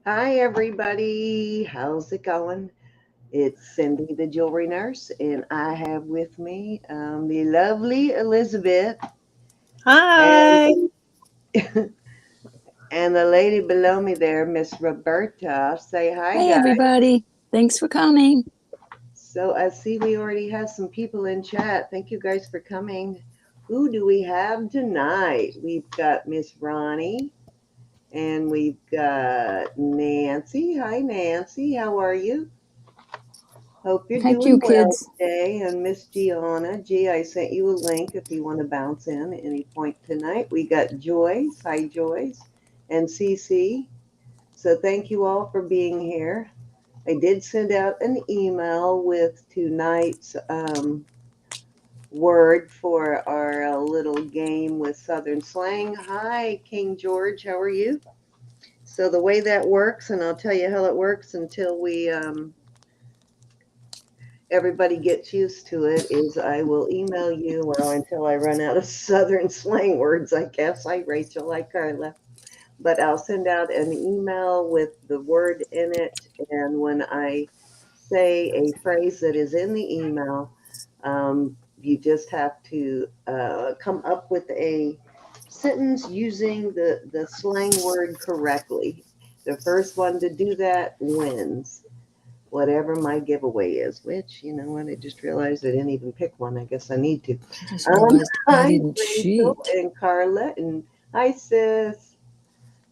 Hi, everybody. How's it going? It's Cindy, the jewelry nurse, and I have with me the lovely Elizabeth and Hi. and the lady below me there, Miss Roberta. Say hi, Hey, guys. everybody. Thanks for coming. So I see we already have some people in chat. Thank you guys for coming. Who do we have tonight? We've got Miss Ronnie and we've got Nancy. Hi, Nancy. How are you? Hope you're Thank doing you, well kids. today. And Miss Gianna, G, I sent you a link if you want to bounce in at any point tonight. We got Joyce, hi Joyce, and Cece. So thank you all for being here. I did send out an email with tonight's word for our little game with Southern slang. Hi, King George, how are you? So the way that works, and I'll tell you how it works until we everybody gets used to it, is I will email you, well, until I run out of Southern slang words, I guess. Hi, Rachel. Hi, Carla. But I'll send out an email with the word in it. And when I say a phrase that is in the email, you just have to come up with a sentence using the slang word correctly. The first one to do that wins whatever my giveaway is, which, you know what, I just realized I didn't even pick one. I guess I need to. I just realized I Hi, didn't Rachel cheat. and Carla, and hi, sis.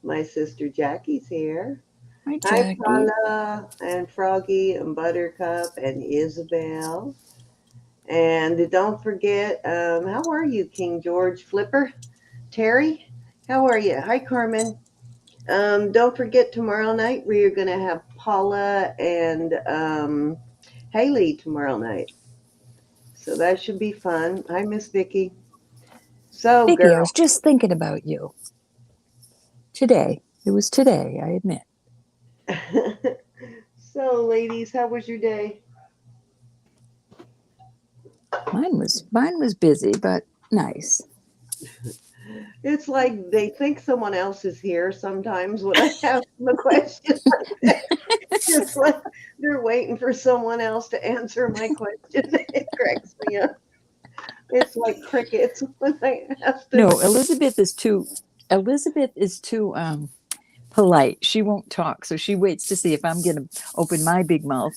My sister Jackie's here. Hi, Hi, Jackie. Paula and Froggy and Buttercup and Isabel. And don't forget, how are you, King George Flipper? Terry, how are you? Hi, Carmen. Don't forget tomorrow night we are going to have Paula and Haley tomorrow night. So that should be fun. Hi, Miss Vicky. So, Vicky, I girl. was just thinking about you today. It was today, I admit. So, ladies, how was your day? Mine was busy, but nice. It's like they think someone else is here sometimes when I ask them a question like that. It's like they're waiting for someone else to answer my question. It cracks me up. It's like crickets when I ask them. No, Elizabeth is too polite. She won't talk, so she waits to see if I'm going to open my big mouth.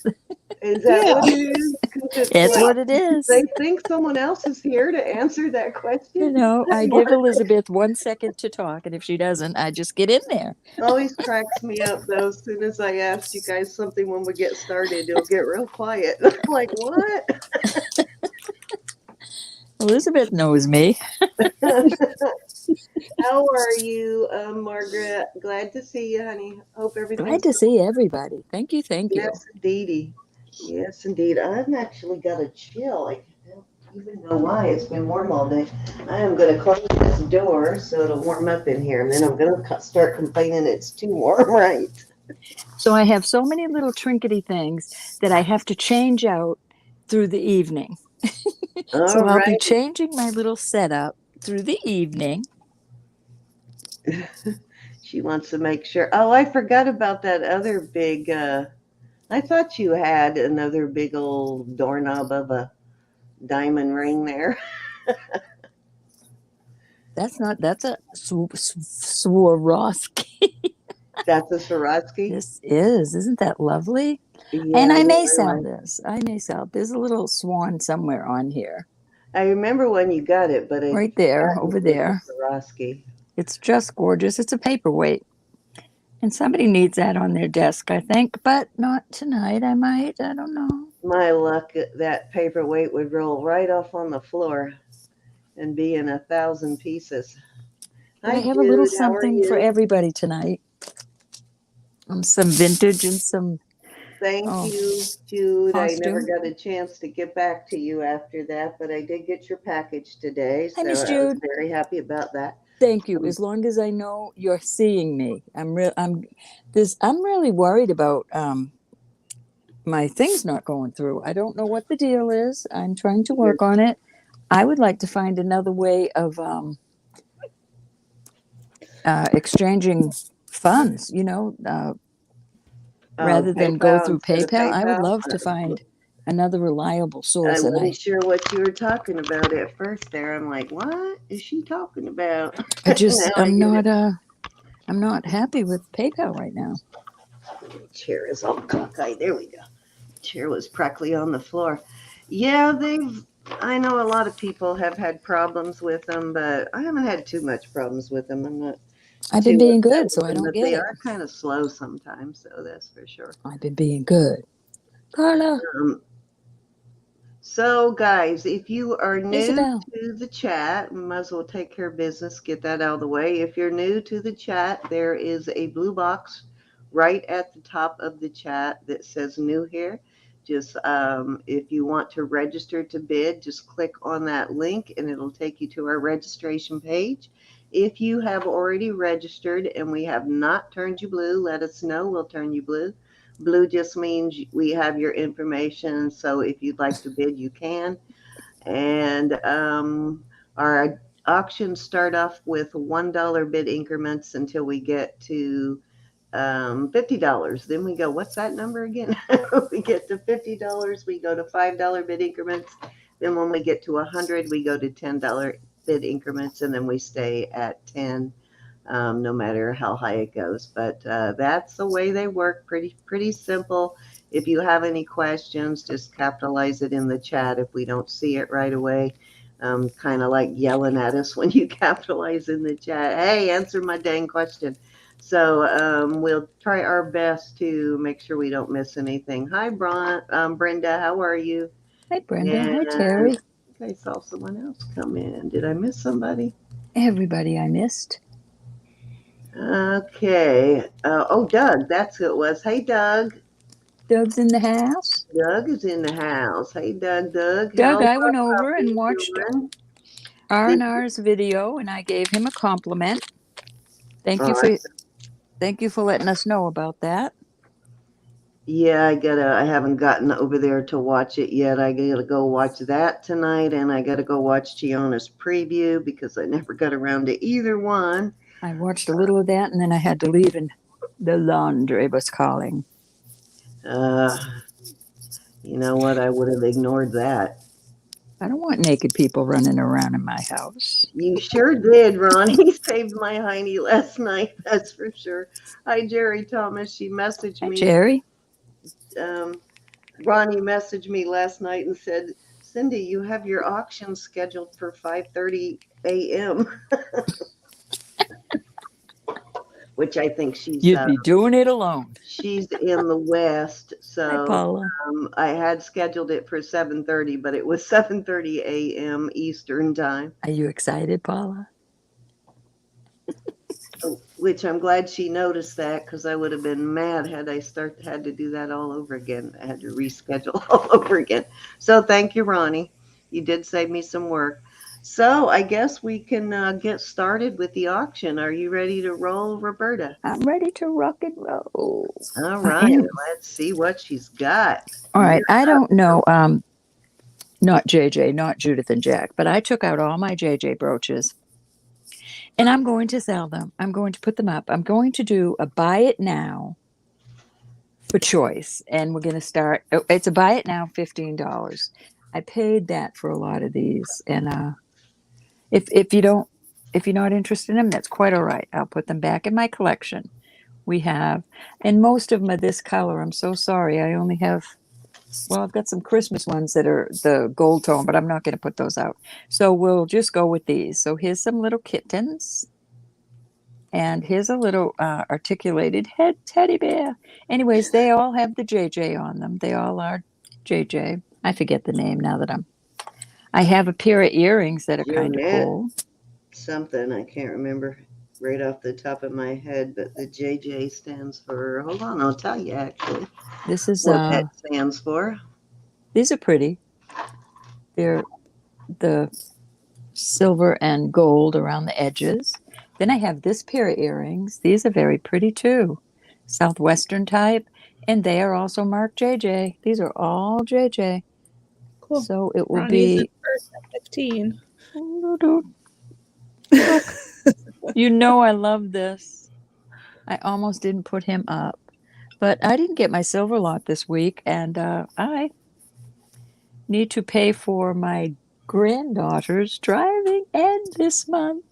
Is that Yeah. what it is? Because it's It's like what it they is. think someone else is here to answer that question. I give Elizabeth 1 second to talk, and if she doesn't, I just get in there. Always cracks me up though. As soon as I ask you guys something when we get started, it'll get real quiet. I'm like, what? Elizabeth knows me. How are you, Margaret? Glad to see you, honey. Hope Glad everything's to going. see everybody. Thank you. Thank you. Yes, indeedy. Yes, indeed. I've actually got a chill. I don't even know why. It's been warm all day. I am going to close this door so it'll warm up in here, and then I'm going to start complaining it's too warm, right? So I have so many little trinkety things that I have to change out through the evening. All So I'll be right. changing my little setup through the evening. She wants to make sure. Oh, I forgot about that other big. I thought you had another big old doorknob of a diamond ring there. That's a Swarovski. That's a Swarovski. Isn't that lovely? Yeah, And I I know. may I sell like. this. There's a little swan somewhere on here. I remember when you got it, but I Right there, forgot over it was a there. Swarovski. It's just gorgeous. It's a paperweight. And somebody needs that on their desk, I think, but not tonight. I might. I don't know. My luck, that paperweight would roll right off on the floor and be in 1,000 pieces. But Hi, I have a little Jude. How are something for you? everybody tonight. Some vintage and some Thank oh you, Jude. I never costume. got a chance to get back to you after that, but I did get your package today, Hi, so Miss I was Jude. very happy about that. Thank you. Um, As long as I know you're seeing me, I'm really worried about my things not going through. I don't know what the deal is. I'm trying to you're, work on it. I would like to find another way of exchanging funds. rather than go PayPal through instead of PayPal. I would PayPal. love to find another reliable I source. And wasn't sure what you were talking about at first there. I'm like, what is she talking about? Now I get it. I'm not happy with PayPal right now. Chair is all cockeyed. There we go. Chair was practically on the floor. Yeah, I know a lot of people have had problems with them, but I haven't had too much problems with them. I'm not I've been too being upset good, with so I them, don't but get they it. are kind of slow sometimes, so that's for sure. I've been being good. Carla, Um, so, guys, if you are new Isabel. to the chat, we might as well take care of business, get that out of the way. If you're new to the chat, there is a blue box right at the top of the chat that says new here. Just if you want to register to bid, just click on that link and it'll take you to our registration page. If you have already registered and we have not turned you blue, let us know. We'll turn you blue. Blue just means we have your information. So if you'd like to bid, you can. And our auctions start off with $1 bid increments until we get to $50. Then we go, what's that number again? We get to $50, we go to $5 bid increments. Then when we get to 100, we go to $10 bid increments, and then we stay at 10, no matter how high it goes. But that's the way they work. Pretty simple. If you have any questions, just capitalize it in the chat if we don't see it right away. Kind of like yelling at us when you capitalize in the chat. Hey, answer my dang question. So we'll try our best to make sure we don't miss anything. Hi, Brenda. How are you? Hi, Brenda. And Hi, I Terry. think I saw someone else come in. Did I miss somebody? Everybody I missed. Okay. Oh, Doug. That's who it was. Hey, Doug. Doug's in the house. Doug is in the house. Hey, Doug. Doug, How I went are over and puppies watched doing? R&R's video, and I gave him a compliment. Thank you for Awesome. letting us know about that. Yeah, I haven't gotten over there to watch it yet. I gotta go watch that tonight, and I gotta go watch Gianna's preview because I never got around to either one. I watched a little of that, and then I had to leave, and the laundry was calling. Uh, you know what? I would have ignored that. I don't want naked people running around in my house. You sure did, Ronnie. Saved my hiney last night, that's for sure. Hi, Jerry Thomas. She messaged Hi, me. Jerry. Um, Ronnie messaged me last night and said, Cindy, you have your auction scheduled for 5:30 a.m., which I think You'd be doing it alone. she's in the West. Hi, So Paula. I had scheduled it for 7:30, but it was 7:30 a.m. Eastern time. Are you excited, Paula? Which I'm glad she noticed that because I would have been mad had had to do that all over again. I had to reschedule all over again. So thank you, Ronnie. You did save me some work. So I guess we can get started with the auction. Are you ready to roll, Roberta? I'm ready to rock and roll. All I right, am. let's see what she's got. All right. You're I up. don't know. Not JJ, not Judith and Jack, but I took out all my JJ brooches and I'm going to sell them. I'm going to put them up. I'm going to do a buy it now for choice. And we're going to start. It's a buy it now, $15. I paid that for a lot of these. And if you're not interested in them, that's quite all right. I'll put them back in my collection. We have, and most of them are this color. I'm so sorry. I only have, well, I've got some Christmas ones that are the gold tone, but I'm not going to put those out. So we'll just go with these. So here's some little kittens. And here's a little articulated head teddy bear. Anyways, they all have the JJ on them. They all are JJ. I forget the name now that I have a pair of earrings that are kind of Jonette cool. something. I can't remember right off the top of my head, but the JJ stands for, hold on, I'll tell you actually This is what that stands for. these are pretty. They're the silver and gold around the edges. Then I have this pair of earrings. These are very pretty too. Southwestern type. And they are also marked JJ. These are all JJ. Cool. So it will Ronnie's be at first at 15. Look, you know I love this. I almost didn't put him up. But I didn't get my silver lot this week, and I need to pay for my granddaughter's driving ed this month.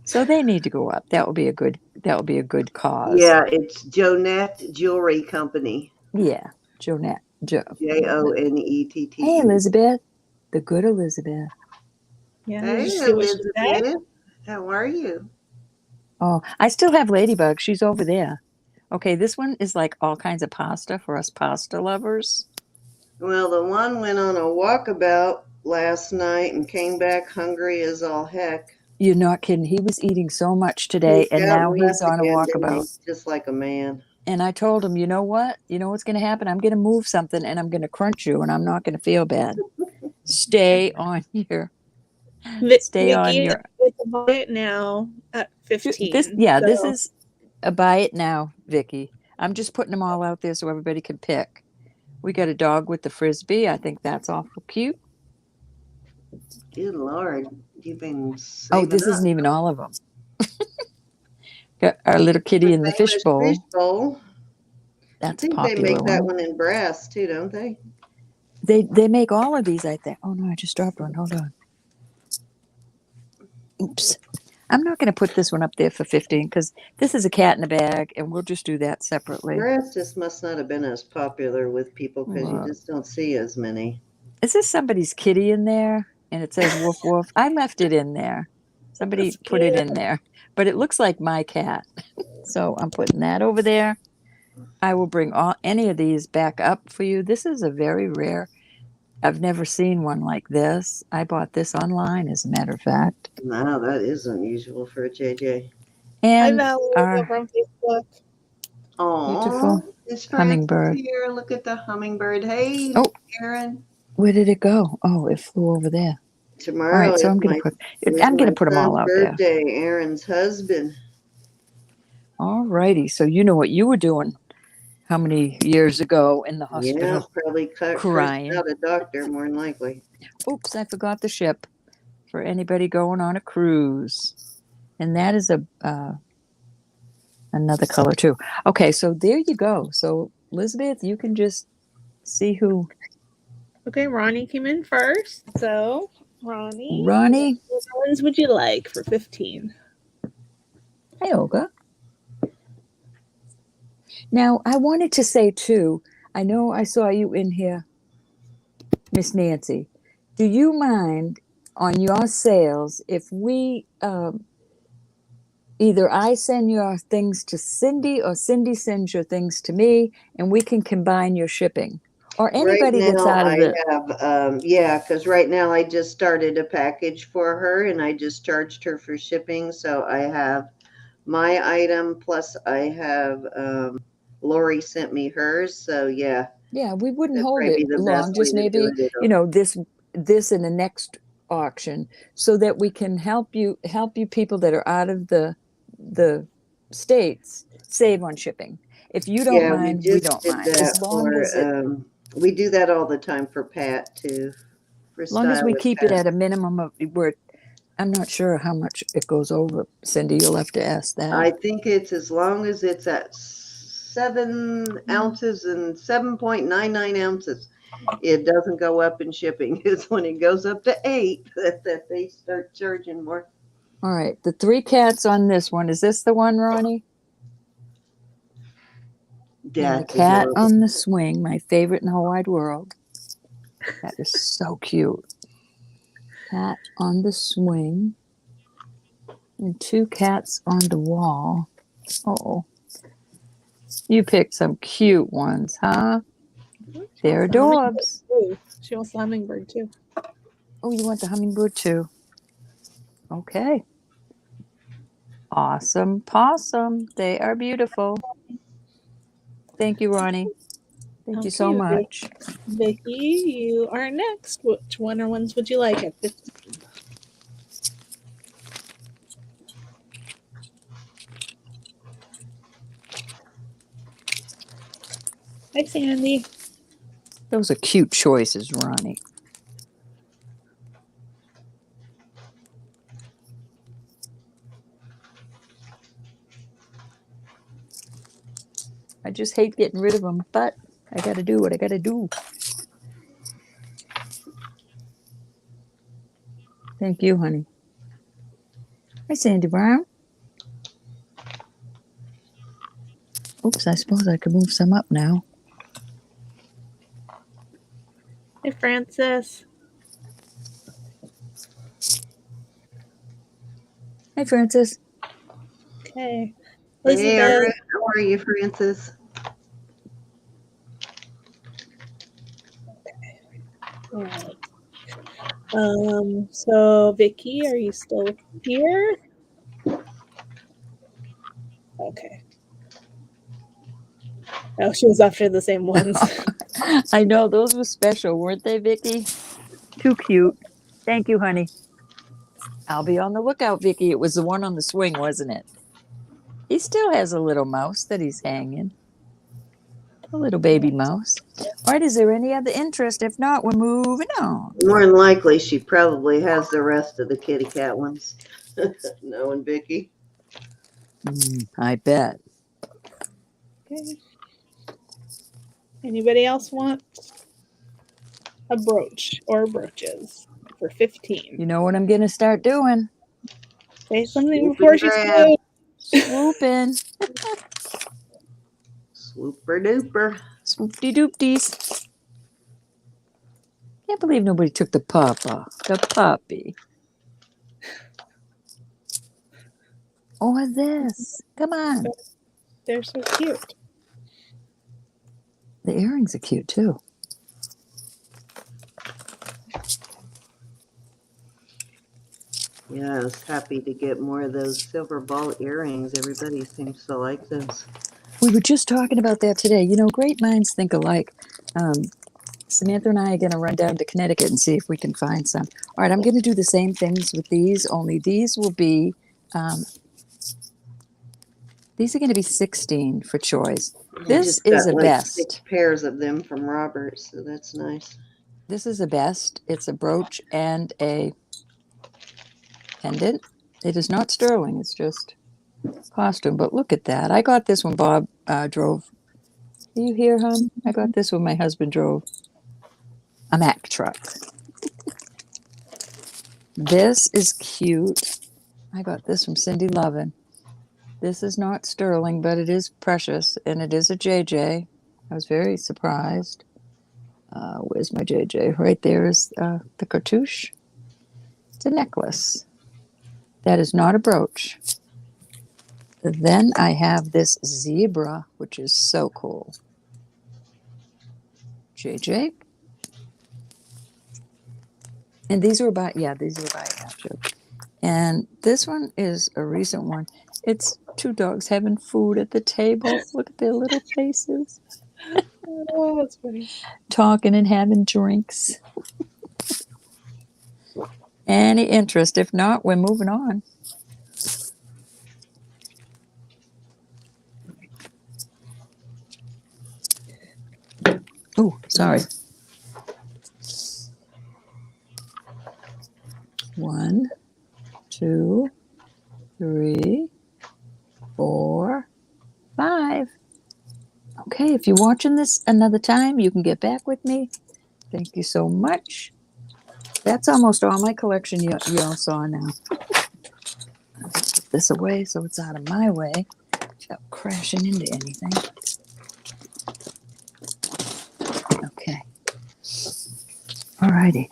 So they need to go up. That will be a good cause. Yeah, it's Jonette Jewelry Company. Yeah, Jonette. Jonette. Hey, Elizabeth, the good Elizabeth. Yeah, did Hey, you see what she said? Elizabeth. How are you? Oh, I still have Ladybug. She's over there. Okay, this one is like all kinds of pasta for us pasta lovers. Well, the one went on a walkabout last night and came back hungry as all heck. You're not kidding. He was eating so much today, Pooped and out now and he's left on a again, didn't he? walkabout. Just like a man. And I told him, you know what? You know what's going to happen? I'm going to move something, and I'm going to crunch you, and I'm not going to feel bad. Stay on your. Stay on Vicky, your. it's about it now at 15. This so- is a buy it now, Vicky. I'm just putting them all out there so everybody can pick. We got a dog with the frisbee. I think that's awful cute. Good Lord. You've been Oh, saving this up. isn't even all of them. Got our little kitty in the Famous fishbowl. fishbowl. I That's a think they popular make that one. one in brass too, don't they? They make all of these, I think. Oh no, I just dropped one. Hold on. Oops. I'm not going to put this one up there for 15 because this is a cat in a bag, and we'll just do that separately. Brass just must not have been as popular with people because you just don't see as many. Is this somebody's kitty in there? And it says woof woof. I left it in there. Somebody That's put it cute. in there, but it looks like my cat. So I'm putting that over there. I will bring any of these back up for you. This is a very rare. I've never seen one like this. I bought this online, as a matter of fact. No, that is unusual for a JJ. Hi, And Valerie, our over on Facebook. beautiful Oh, is Francis hummingbird. here? Look at the hummingbird. Hey, Oh, Karen. where did it go? Oh, it flew over there. All Tomorrow right, so is I'm my gonna put them all son's out there. birthday, Aaron's husband. All righty. So you know what you were doing how many years ago in the Yeah, hospital? probably cursed Crying. out a doctor, more than likely. Oops, I forgot the ship for anybody going on a cruise. And that is another color too. Okay, so there you go. So Elizabeth, you can just see who. Okay, Ronnie came in first. So, Ronnie, Ronnie. what ones would you like for 15? Hey, Olga. Now, I wanted to say too, I know I saw you in here, Miss Nancy. Do you mind on your sales if we either I send your things to Cindy or Cindy sends your things to me and we can combine your shipping? Or anybody right that's now, out of the. yeah, because right now I just started a package for her and I just charged her for shipping. So I have my item plus I have Lori sent me hers. So yeah. Yeah, we wouldn't That'd hold probably it be the long, best way just to do maybe, it. this in the next auction so that we can help you people that are out of the states save on shipping. If you don't Yeah, we mind, we just don't did mind. that As long for, as we do that all the time for Pat too, for style we with keep it Pat. at a minimum of where I'm not sure how much it goes over. Cindy, you'll have to ask that. I think it's as long as it's at 7 ounces and 7.99 ounces. It doesn't go up in shipping. It's when it goes up to 8 that they start charging more. All right, the 3 cats on this one. Is this the one, Ronnie? And the That's cat adorable. on the swing, my favorite in the whole wide world. That is so cute. Cat on the swing. And 2 cats on the wall. Oh, you picked some cute ones, huh? They're adorbs. She wants the hummingbird too. Oh, you want the hummingbird too? Okay. Awesome possum. They are beautiful. Thank you, Ronnie. Thank you so Okay, much. Vicky, you are next. Which one or ones would you like at 15? Hi, Sandy. Those are cute choices, Ronnie. I just hate getting rid of them, but I got to do what I got to do. Thank you, honey. Hi, Sandy Brown. Oops, I suppose I could move some up now. Hey, Francis. Hi, Francis. Okay. Hey, all Elizabeth. right. How are you, Francis? All right. So Vicky, are you still here? Okay. Oh, she was after the same ones. I know, those were special, weren't they, Vicky? Too cute. Thank you, honey. I'll be on the lookout, Vicky. It was the one on the swing, wasn't it? He still has a little mouse that he's hanging. A little baby mouse. All right, is there any other interest? If not, we're moving on. More than likely, she probably has the rest of the kitty cat ones. Knowing Vicky. I bet. Okay. Anybody else want a brooch or brooches for 15? You know what I'm going to start doing? Say something Swoop before and she grab. swoops. Swooping. Swooper duper. Swoopty doopties. Can't believe nobody took the puppy. Or this. Come on. They're so cute. The earrings are cute too. Yeah, I was happy to get more of those silver ball earrings. Everybody seems to like those. We were just talking about that today. You know, great minds think alike. Samantha and I are going to run down to Connecticut and see if we can find some. All right, I'm going to do the same things with these, only these will be, these are going to be 16 for choice. This just is got a like best. 6 pairs of them from Robert, so that's nice. This is a best. It's a brooch and a pendant. It is not sterling. It's just costume. But look at that. I got this when Bob drove. Are you here, hon? I got this when my husband drove a Mack truck. This is cute. I got this from Cindy Lovin. This is not sterling, but it is precious, and it is a JJ. I was very surprised. Where's my JJ? Right there is the cartouche. It's a necklace. That is not a brooch. Then I have this zebra, which is so cool. JJ. And these are about, these are about half joke. And this one is a recent one. It's 2 dogs having food at the table. Look at their little faces. Oh, that's funny. Talking and having drinks. Any interest? If not, we're moving on. Oh, sorry. 1, 2, 3, 4, 5. Okay, if you're watching this another time, you can get back with me. Thank you so much. That's almost all my collection you all saw now. Let's put this away so it's out of my way without crashing into anything. Okay. Alrighty.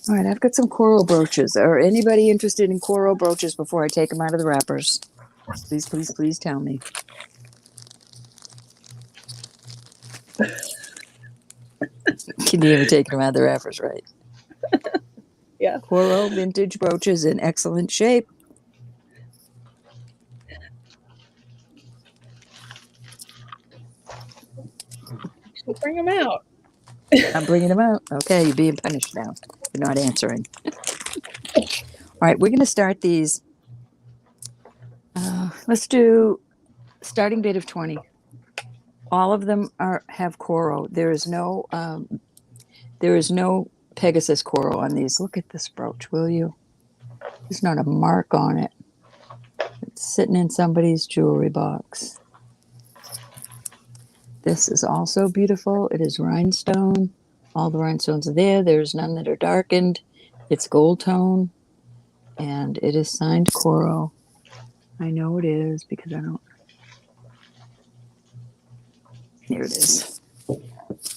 All right, I've got some coral brooches. Are anybody interested in coral brooches before I take them out of the wrappers? Please, please, please tell me. Can you even take them out of the wrappers, right? Yeah. Coral vintage brooches in excellent shape. She'll bring them out. I'm bringing them out. Okay, you're being punished now. You're not answering. All right, we're going to start these. Let's do starting bid of 20. All of them have coral. There is no Pegasus coral on these. Look at this brooch, will you? There's not a mark on it. It's sitting in somebody's jewelry box. This is also beautiful. It is rhinestone. All the rhinestones are there. There's none that are darkened. It's gold tone. And it is signed coral. I know it is because I don't. Here it is.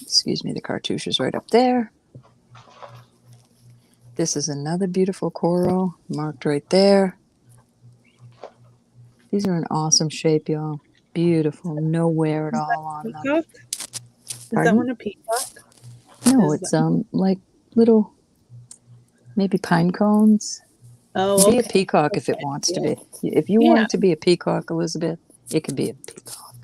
Excuse me, the cartouche is right up there. This is another beautiful coral marked right there. These are in awesome shape, y'all. Beautiful. No wear at Is that all on them. peacock? Is that Pardon? one a peacock? No, Is it's like little maybe pine cones. Oh, Be a okay. peacock if it Okay. wants to be. If you want Yeah, it to be a peacock, Elizabeth, it can be a peacock.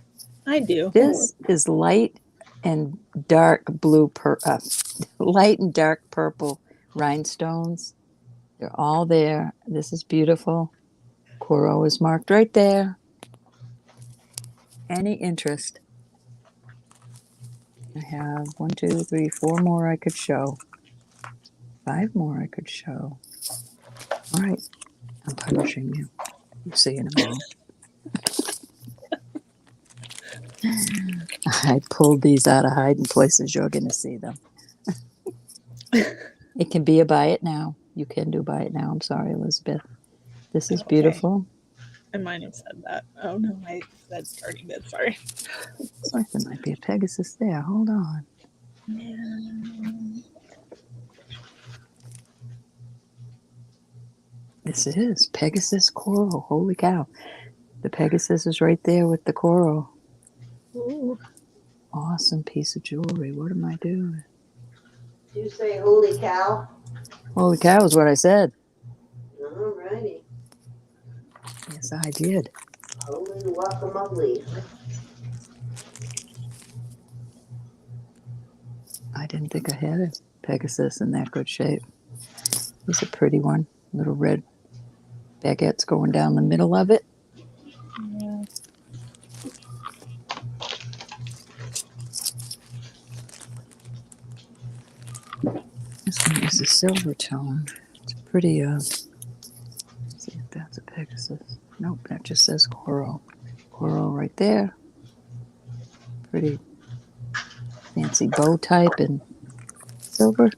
I do. This is light and dark blue, light and dark purple rhinestones. They're all there. This is beautiful. Coral is marked right there. Any interest? I have 1, 2, 3, 4 more I could show. 5 more I could show. All right, I'm punishing you. You'll see in a moment. I pulled these out of hiding places. You're going to see them. It can be a buy it now. You can do buy it now. I'm sorry, Elizabeth. This is beautiful. I might have said that. Oh no, I said starting bid. Sorry. Looks like there might be a Pegasus there. Hold on. This is Pegasus coral. Holy cow. The Pegasus is right there with the coral. Ooh. Awesome piece of jewelry. What am I doing? Did you say holy cow? Holy cow is what I said. Alrighty. Yes, I did. Holy guacamole. I didn't think I had a Pegasus in that good shape. He's a pretty one. Little red baguettes going down the middle of it. Yeah. This one is a silver tone. It's pretty, let's see if that's a Pegasus. Nope, that just says coral. Coral right there. Pretty fancy bow type and silver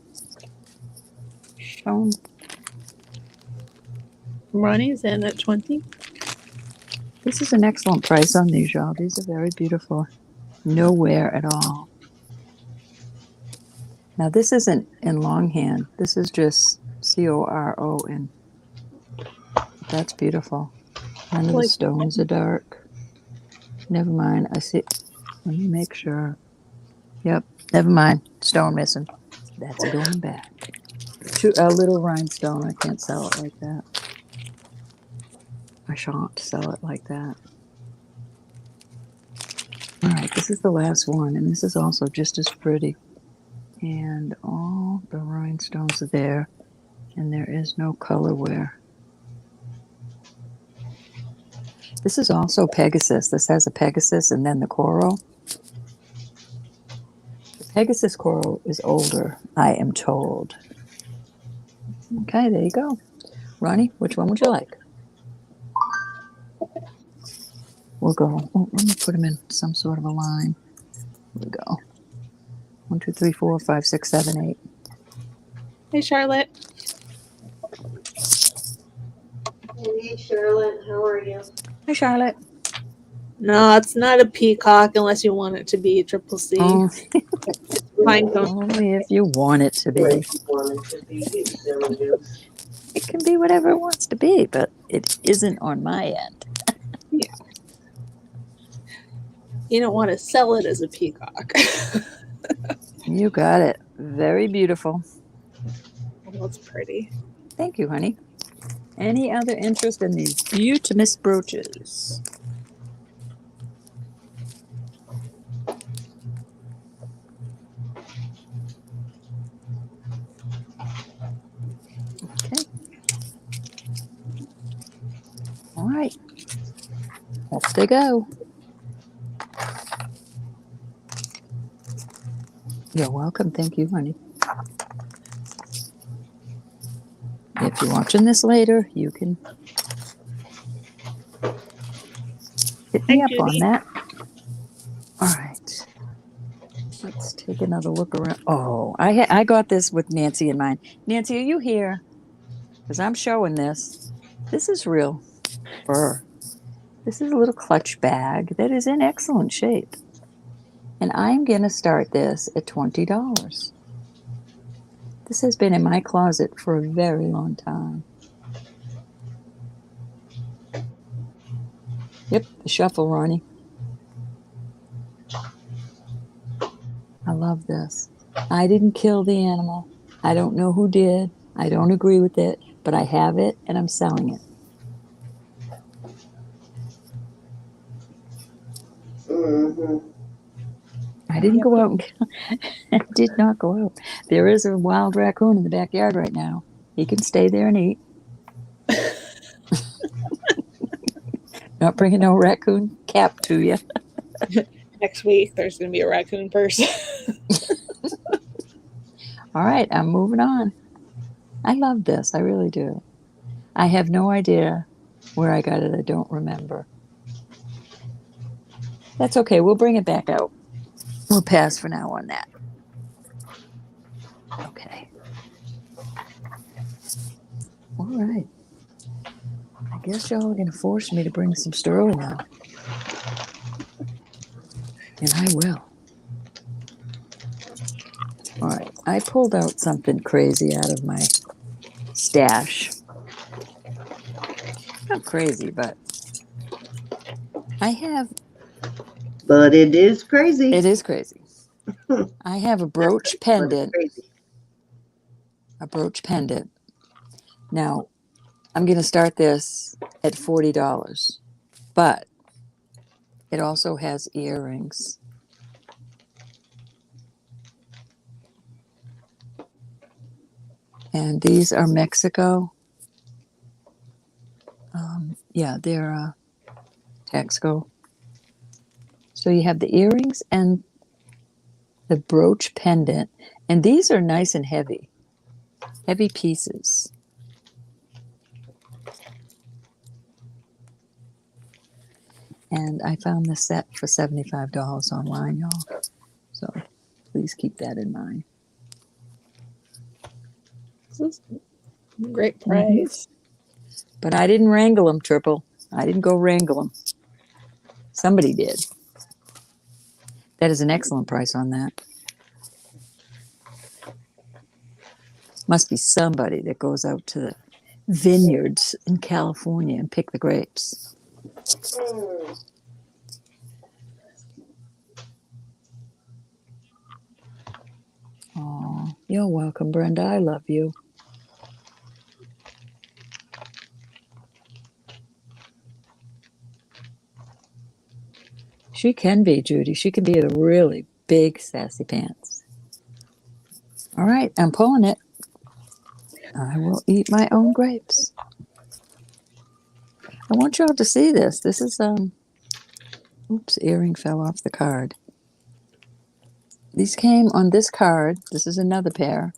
tone. Ronnie's in at 20. This is an excellent price on these, y'all. These are very beautiful. No wear at all. Now, this isn't in longhand. This is just CORO, and that's beautiful. None of the stones are dark. Never mind. I see. Let me make sure. Yep. Never mind. Stone missing. That's going back. A little rhinestone. I can't sell it like that. I shan't sell it like that. All right. This is the last one, and this is also just as pretty. And all the rhinestones are there, and there is no color wear. This is also Pegasus. This has a Pegasus and then the coral. The Pegasus coral is older, I am told. Okay, there you go. Ronnie, which one would you like? We'll go. Oh, let me put them in some sort of a line. Here we go. 1, 2, 3, 4, 5, 6, 7, 8. Hey, Charlotte. Hey, Charlotte, how are you? Hi, Charlotte. No, it's not a peacock unless you want it to be triple C. Oh, Pine cone. only if you want it to be. Wait, you want it to be, you silly goose. It can be whatever it wants to be, but it isn't on my end. Yeah. You don't want to sell it as a peacock. You got it. Very beautiful. Well, it's pretty. Thank you, honey. Any other interest in these beautimous brooches? Okay. All right. Off they go. You're welcome. Thank you, honey. If you're watching this later, you can Hit Hi, me up Judy. on that. All right. Let's take another look around. Oh, I got this with Nancy in mind. Nancy, are you here? Because I'm showing this. This is real fur. This is a little clutch bag that is in excellent shape. And I'm going to start this at $20. This has been in my closet for a very long time. Yep, the shuffle, Ronnie. I love this. I didn't kill the animal. I don't know who did. I don't agree with it, but I have it and I'm selling it. Mm-hmm. I didn't Yep. go out and kill. I did not go out. There is a wild raccoon in the backyard right now. He can stay there and eat. Not bringing no raccoon cap to you. Next week, there's going to be a raccoon person. All right, I'm moving on. I love this. I really do. I have no idea where I got it. I don't remember. That's okay. We'll bring it back out. We'll pass for now on that. Okay. All right. I guess y'all are going to force me to bring some sterling out. And I will. All right. I pulled out something crazy out of my stash. Not crazy, but I have. But it is crazy. It is crazy. I have a brooch But it's pendant. crazy. A brooch pendant. Now, I'm going to start this at $40, but it also has earrings. And these are Mexico. Yeah, they're Texaco. So you have the earrings and the brooch pendant. And these are nice and heavy. Heavy pieces. And I found this set for $75 online, y'all. So please keep that in mind. This is a great price. But I didn't wrangle them, Triple. I didn't go wrangle them. Somebody did. That is an excellent price on that. Must be somebody that goes out to the vineyards in California and pick the grapes. Oh, you're welcome, Brenda. I love you. She can be, Judy. She can be a really big sassy pants. All right, I'm pulling it. I will eat my own grapes. I want y'all to see this. This is oops, earring fell off the card. These came on this card. This is another pair.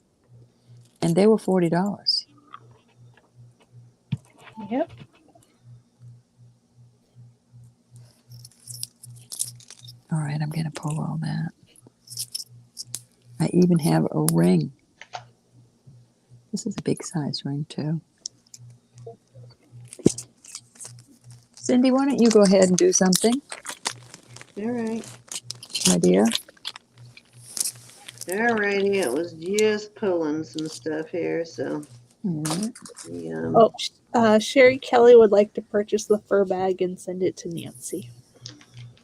And they were $40. Yep. All right, I'm going to pull all that. I even have a ring. This is a big size ring, too. Cindy, why don't you go ahead and do something, All right. my dear? All righty. It was just pulling some stuff here. So, All right. yeah. Oh, Sherry Kelly would like to purchase the fur bag and send it to Nancy.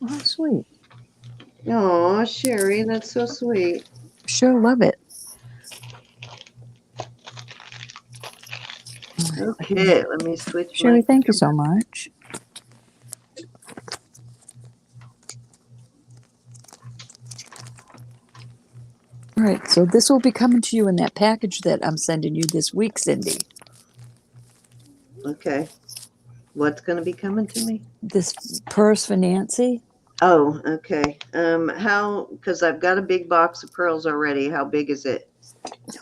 Oh, sweet. Oh, Sherry, that's so sweet. Sure love it. Okay, let me switch Sherry, my. thank you so much. All right, so this will be coming to you in that package that I'm sending you this week, Cindy. Okay. What's going to be coming to me? This purse for Nancy. Oh, okay. How? Because I've got a big box of pearls already. How big is it?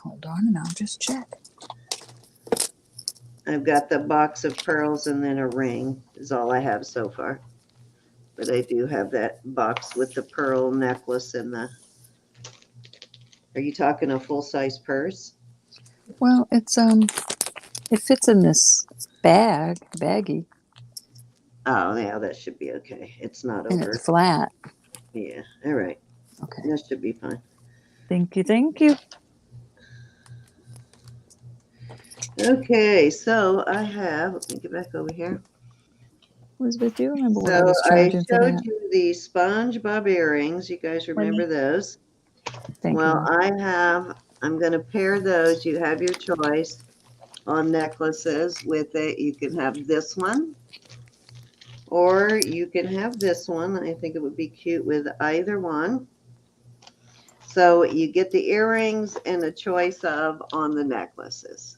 Hold on, and I'll just check. I've got the box of pearls and then a ring is all I have so far. But I do have that box with the pearl necklace and the. Are you talking a full-size purse? Well, it fits in this baggie, Oh, yeah, that should be okay. It's not and over. it's flat. Yeah, all right. Okay. That should be fine. Thank you. Thank you. Okay, so I have, let me get back over here. Elizabeth, do you remember what I So was I charging for showed that? you the SpongeBob earrings. You guys remember those? Thank Well, you. I'm going to pair those. You have your choice on necklaces with it. You can have this one, or you can have this one. I think it would be cute with either one. So you get the earrings and a choice of on the necklaces.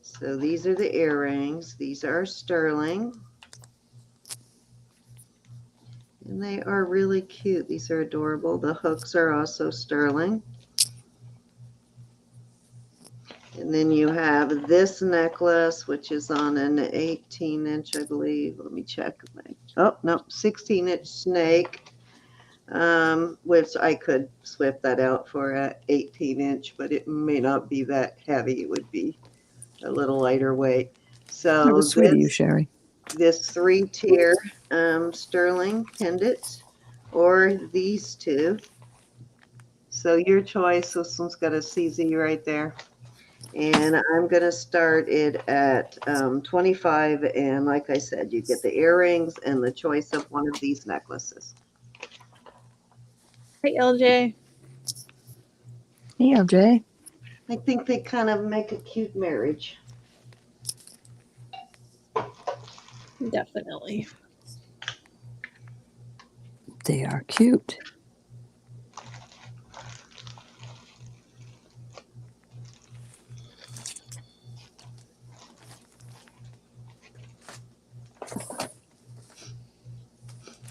So these are the earrings. These are sterling. And they are really cute. These are adorable. The hooks are also sterling. And then you have this necklace, which is on an 18-inch, I believe. Let me check. Oh, no, 16-inch snake, which I could swip that out for an 18-inch, but it may not be that heavy. It would be a little lighter weight. That So was sweet of you, Sherry. this 3-tier sterling pendant, or these two. So your choice. This one's got a CZ right there. And I'm going to start it at 25. And like I said, you get the earrings and the choice of one of these necklaces. Hey, LJ. Hey, LJ. I think they kind of make a cute marriage. Definitely. They are cute.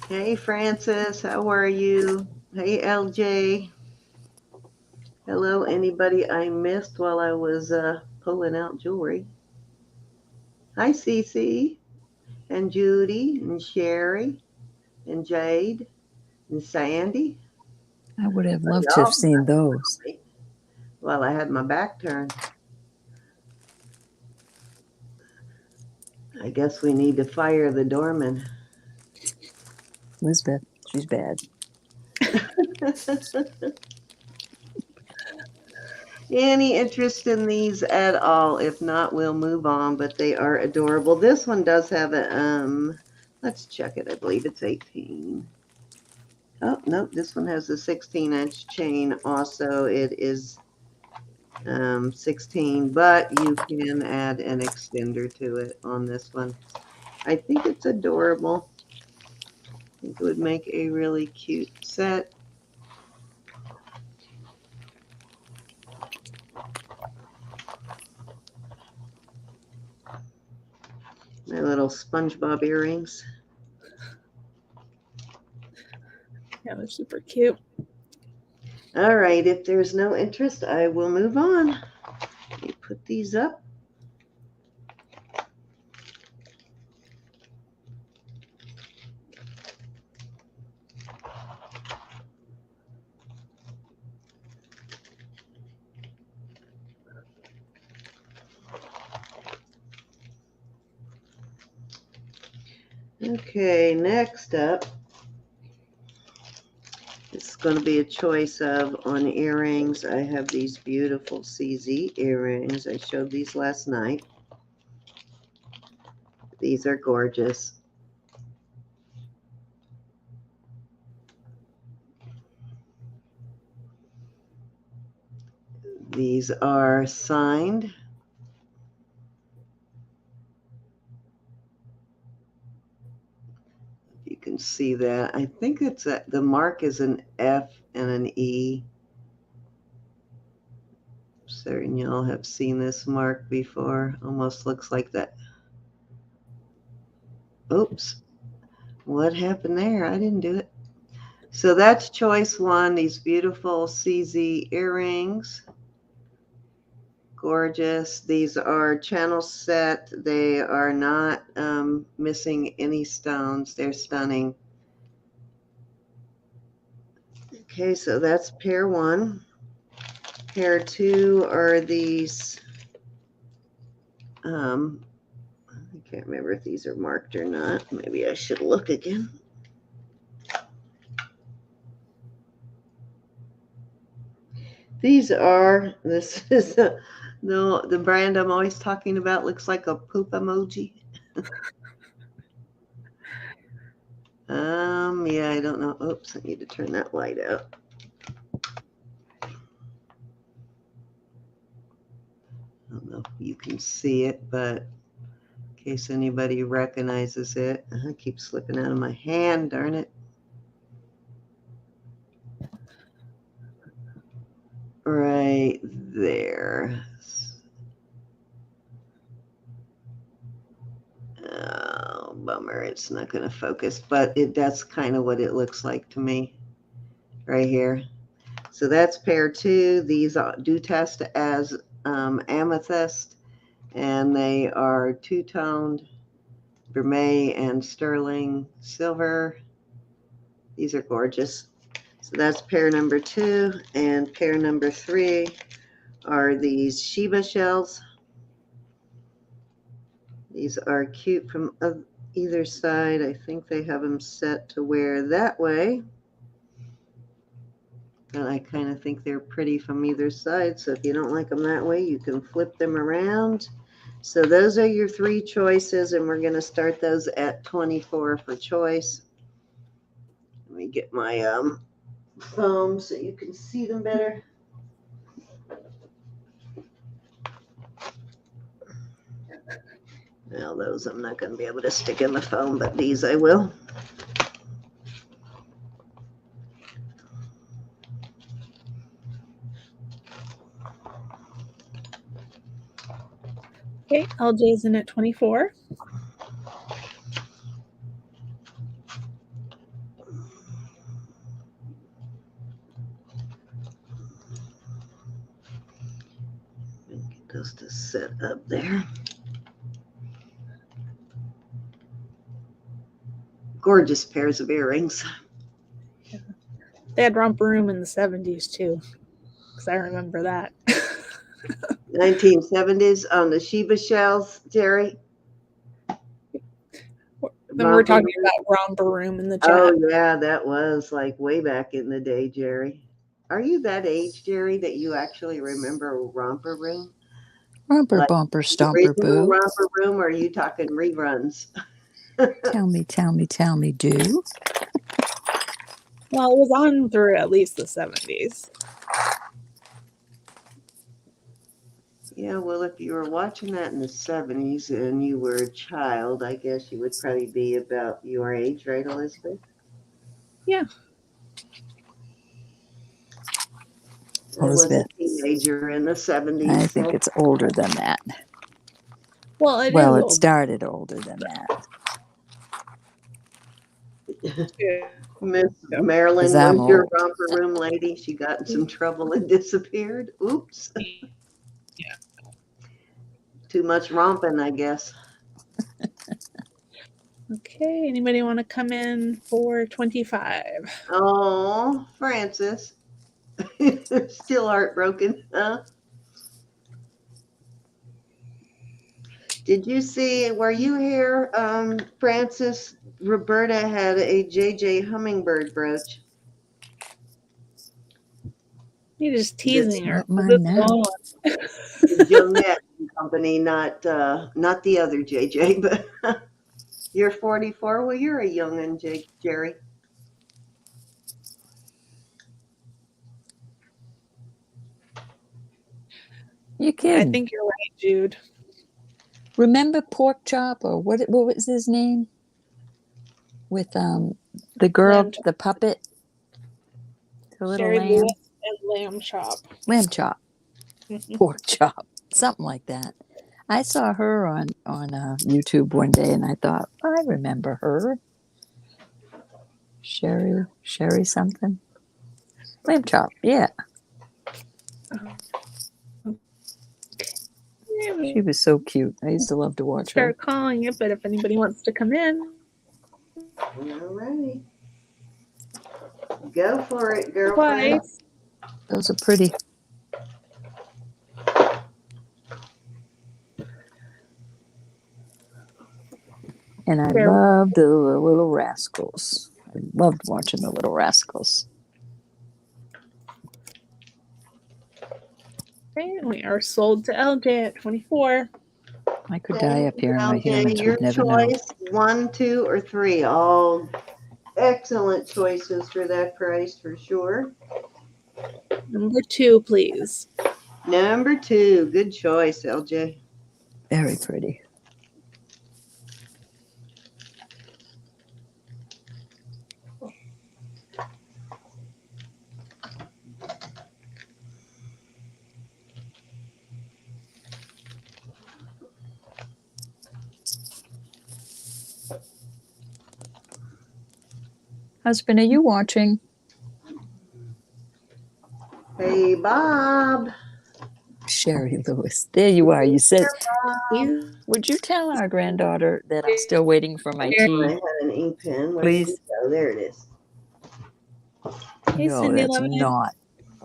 Hey, Francis, how are you? Hey, LJ. Hello, anybody I missed while I was pulling out jewelry? Hi, Cece, and Judy, and Sherry, and Jade, and Sandy. I would have loved to Y'all have seen those. Well, I had my back turned. I guess we need to fire the doorman. Elizabeth, she's bad. Any interest in these at all? If not, we'll move on, but they are adorable. This one does have a, let's check it. I believe it's 18. Oh, no, this one has a 16-inch chain also. It is 16, but you can add an extender to it on this one. I think it's adorable. I think it would make a really cute set. My little SpongeBob earrings. Yeah, they're super cute. All right, if there's no interest, I will move on. Let me put these up. Okay, next up, it's going to be a choice of on earrings. I have these beautiful CZ earrings. I showed these last night. These are gorgeous. These are signed. You can see that. I think it's the mark is an F and an E. Certain y'all have seen this mark before. Almost looks like that. Oops. What happened there? I didn't do it. So that's choice one, these beautiful CZ earrings. Gorgeous. These are channel set. They are not missing any stones. They're stunning. Okay, so that's pair one. Pair two are these, I can't remember if these are marked or not. Maybe I should look again. These are, this is the brand I'm always talking about, looks like a poop emoji. Yeah, I don't know. Oops, I need to turn that light out. I don't know if you can see it, but in case anybody recognizes it, I keep slipping out of my hand, darn it. Right there. Oh, bummer. It's not going to focus, but that's kind of what it looks like to me right here. So that's pair two. These do test as amethyst, and they are two-toned vermeil and sterling silver. These are gorgeous. So that's pair number two, and pair number three are these Sheba shells. These are cute from either side. I think they have them set to wear that way. And I kind of think they're pretty from either side. So if you don't like them that way, you can flip them around. So those are your three choices, and we're going to start those at 24 for choice. Let me get my foam so you can see them better. Now those I'm not going to be able to stick in the foam, but these I will. Okay, LJ's in at 24. Get those to set up there. Gorgeous pairs of earrings. Yeah. They had romper room in the 70s too, because I remember that. 1970s on the Sheba shells, Jerry. Then we're talking about romper room in the chat. Oh yeah, that was like way back in the day, Jerry. Are you that age, Jerry, that you actually remember romper room? Romper Like bumper the stomper original boo. romper room, or are you talking reruns? Tell me, do. Well, it was on through at least the 70s. Yeah, well, if you were watching that in the 70s and you were a child, I guess you would probably be about your age, right, Elizabeth? Yeah. I was a Elizabeth. teenager in the 70s. I think it's older than that. Well, it Well, it started older than that. Miss Marilyn 'Cause I'm was your old. romper room lady. She got in some trouble and disappeared. Oops. Yeah. Too much romping, I guess. Okay, anybody want to come in for 25? Oh, Francis. Still heartbroken, huh? Did you see, were you here, Francis? Roberta had a JJ hummingbird brooch. You're just teasing her. Mine now. Jonette company, not the other JJ, but you're 44. Well, you're a young'un, Jerry. You kidding? I think you're right, Jude. Remember Pork Chop, or what was his name? With the girl, the puppet, the little Sherry lamb. Lewis and Lamb Chop. Lamb Chop. Pork Chop. Something like that. I saw her on YouTube one day, and I thought, I remember her. Sherry something. Lamb Chop, yeah. She was so cute. I used to love to watch her. Start calling it, but if anybody wants to come in, All righty. Go for it, girlfriend. twice. Those are pretty. And I loved the Little Rascals. I loved watching the Little Rascals. Okay, we are sold to LJ at 24. I could die up here and my Okay, humans your would never know. choice, 1, 2, or 3. All excellent choices for that price for sure. Number 2, please. Number 2. Good choice, LJ. Very pretty. Husband, are you watching? Hey, Bob. Sherry Lewis. There you are. You said, He's would you tell our granddaughter that I'm still waiting for my I tea? had an ink pen. Where Please. did it go? There it is. Hey, No, Cindy that's Lebanon. not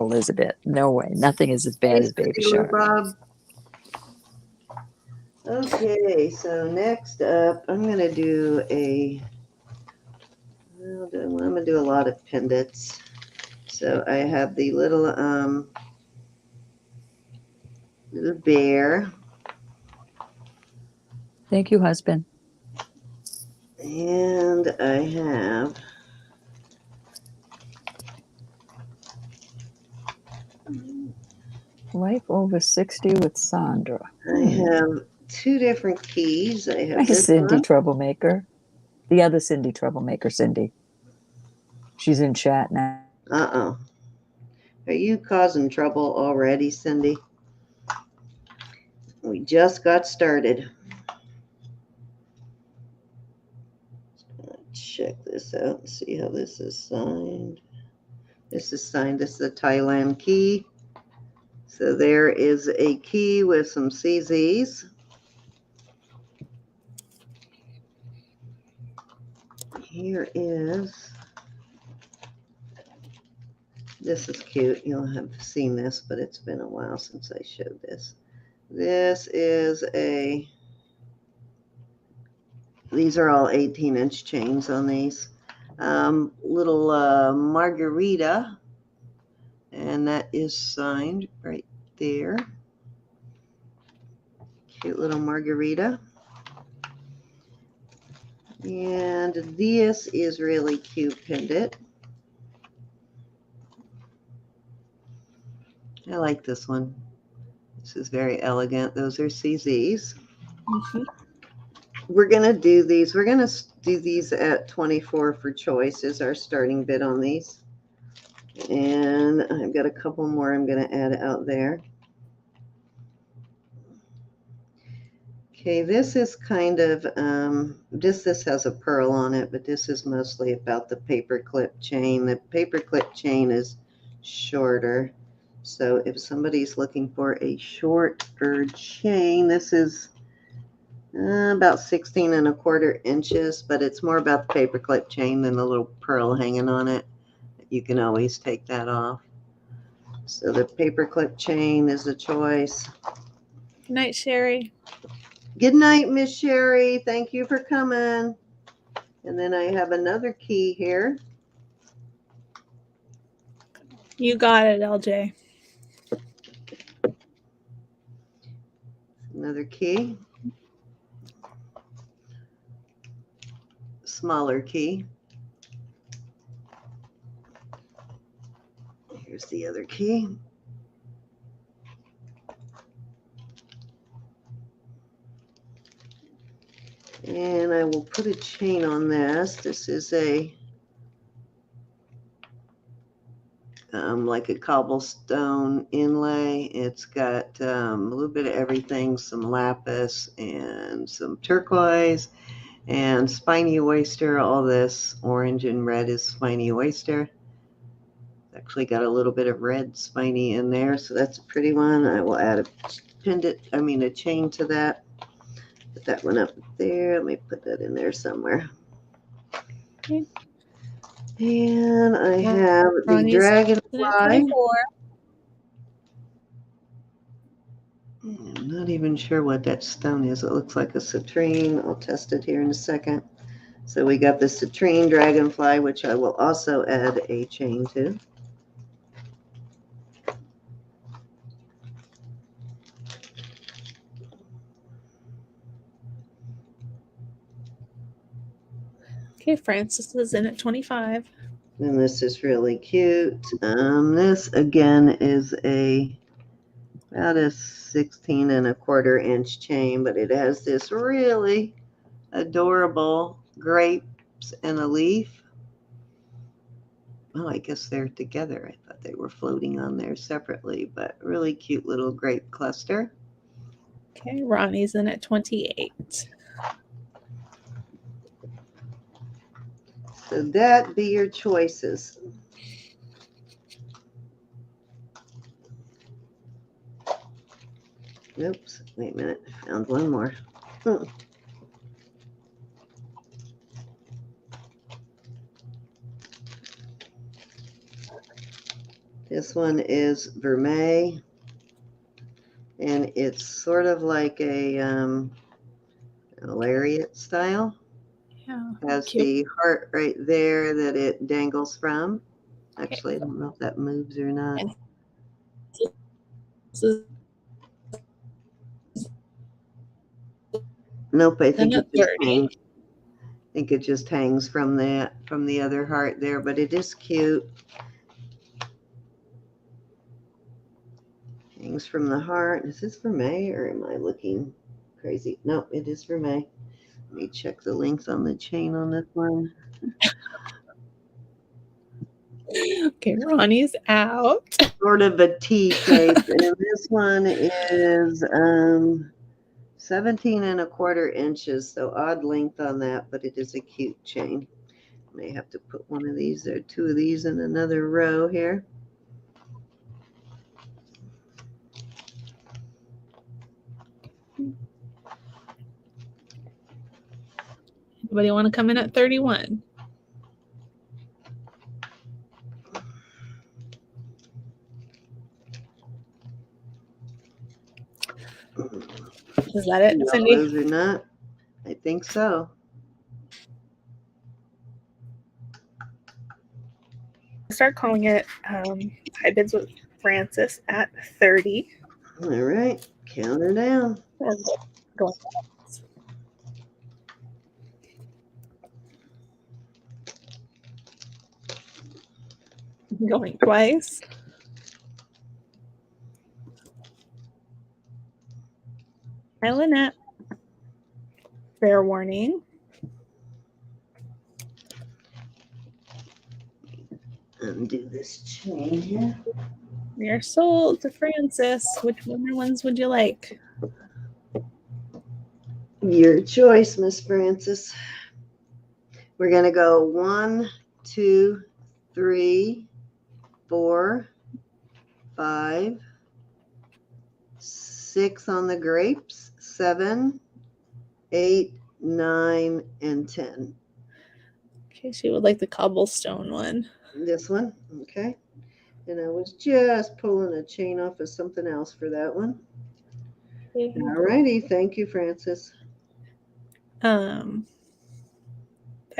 Elizabeth. No way. Nothing is as bad as Baby Cindy Lou Shark. Bob. Okay, so next up, I'm going to do I'm going to do a lot of pendants. So I have the little bear. Thank you, husband. And I have Life over 60 with Sandra. I have 2 different keys. I have Hi, this Cindy one. Troublemaker. The other Cindy Troublemaker, Cindy. She's in chat now. Uh-oh. Are you causing trouble already, Cindy? We just got started. Let's check this out and see how this is signed. This is signed. This is a Thailand key. So there is a key with some CZs. Here is, this is cute. You'll have seen this, but it's been a while since I showed this. This is these are all 18-inch chains on these. Little margarita, and that is signed right there. Cute little margarita. And this is really cute pendant. I like this one. This is very elegant. Those are CZs. Mhm. We're going to do these. We're going to do these at 24 for choice as our starting bid on these. And I've got a couple more I'm going to add out there. Okay, this is kind of, this has a pearl on it, but this is mostly about the paper clip chain. The paper clip chain is shorter. So if somebody's looking for a shorter chain, this is about 16¼ inches, but it's more about the paper clip chain than the little pearl hanging on it. You can always take that off. So the paper clip chain is a choice. Good night, Sherry. Good night, Miss Sherry. Thank you for coming. And then I have another key here. You got it, LJ. Another key. Smaller key. Here's the other key. And I will put a chain on this. This is a like a cobblestone inlay. It's got a little bit of everything, some lapis and some turquoise and spiny oyster. All this orange and red is spiny oyster. Actually got a little bit of red spiny in there, so that's a pretty one. I will add a a chain to that. Put that one up there. Let me put that in there somewhere. Okay. And I have the Ronnie's dragonfly. 24. I'm not even sure what that stone is. It looks like a citrine. I'll test it here in a second. So we got the citrine dragonfly, which I will also add a chain to. Okay, Francis is in at 25. And this is really cute. This again is about a 16.25 inch chain, but it has this really adorable grapes and a leaf. Well, I guess they're together. I thought they were floating on there separately, but really cute little grape cluster. Okay, Ronnie's in at 28. So that be your choices. Oops, wait a minute. I found one more. This one is vermeil, and it's sort of like a lariat style. Yeah, Has cute. the heart right there that it dangles from. Actually, I don't know if that moves or not. And this is Nope, I think in it at just 30. hangs. I think it just hangs from the other heart there, but it is cute. Hangs from the heart. Is this vermeil or am I looking crazy? No, it is vermeil. Let me check the length on the chain on this one. Okay, Ronnie's out. Sort of a T shape, and this one is 17.25 inches, so odd length on that, but it is a cute chain. May have to put one of these or two of these in another row here. Anybody want to come in at 31? Is that it, No, Cindy? those are not. I think so. Start calling it high bids with Francis at 30. All right, count her down. Or going going twice. Hi, Lynette. Fair warning. Undo this chain here. We are sold to Francis. Which ones would you like? Your choice, Miss Francis. We're gonna go 1, 2, 3, 4, 5, 6 on the grapes, 7, 8, 9, and 10. Okay, she would like the cobblestone one. This one, okay. And I was just pulling a chain off of something else for that one. Okay. All righty, thank you, Francis. I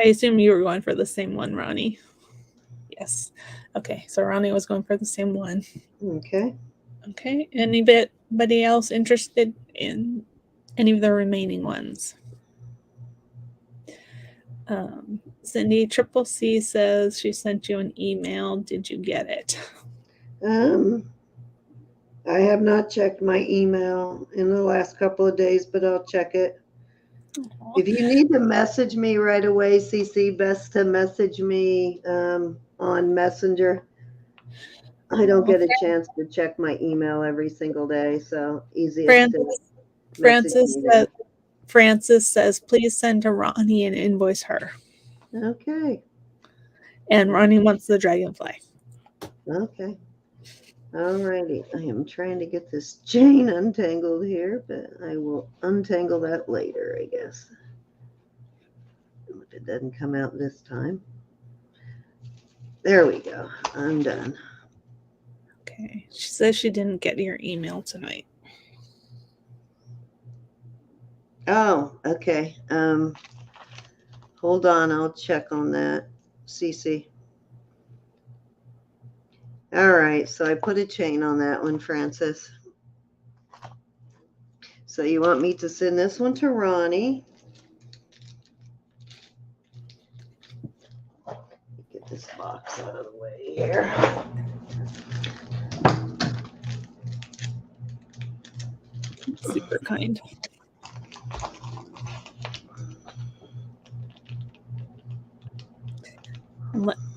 assume you were going for the same one, Ronnie. Yes. Okay, so Ronnie was going for the same one. Okay. Okay. Anybody else interested in any of the remaining ones? Cindy Triple C says she sent you an email. Did you get it? I have not checked my email in the last couple of days, but I'll check it. Aww. If you need to message me right away, CC, best to message me on Messenger. I don't get a chance to check my email every single day, so easiest to message me there. Francis says, please send to Ronnie and invoice her. Okay. And Ronnie wants the dragonfly. Okay. Alrighty, I am trying to get this chain untangled here, but I will untangle that later, I guess. If it doesn't come out this time. There we go. I'm done. Okay. She says she didn't get your email tonight. Oh, okay. Hold on, I'll check on that. Cece. All right, so I put a chain on that one, Francis. So you want me to send this one to Ronnie? Get this box out of the way here. Super kind.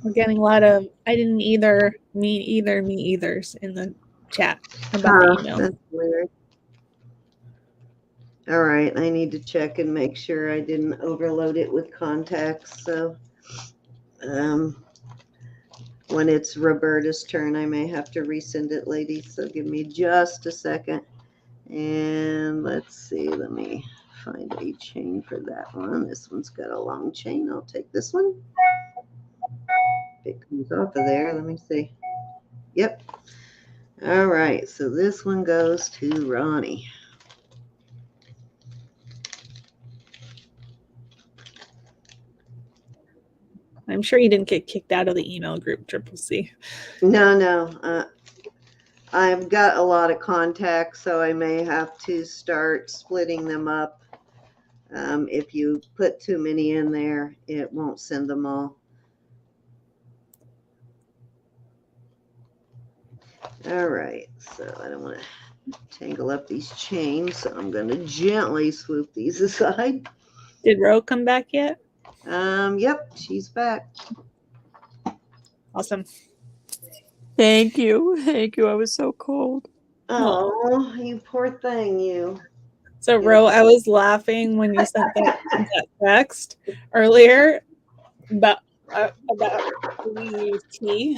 We're getting a lot of I didn't either, me either, me eithers in the chat about the email. That's weird. All right, I need to check and make sure I didn't overload it with contacts. So when it's Roberta's turn, I may have to resend it, ladies. So give me just a second. And let's see, let me find a chain for that one. This one's got a long chain. I'll take this one. If it comes off of there, let me see. Yep. All right, so this one goes to Ronnie. I'm sure you didn't get kicked out of the email group, Triple C. No. I've got a lot of contacts, so I may have to start splitting them up. If you put too many in there, it won't send them all. All right, so I don't want to tangle up these chains, so I'm going to gently swoop these aside. Did Ro come back yet? Yep, she's back. Awesome. Thank you. Thank you. I was so cold. Oh, you poor thing, you. So, Ro, I was laughing when you sent that text earlier about tea.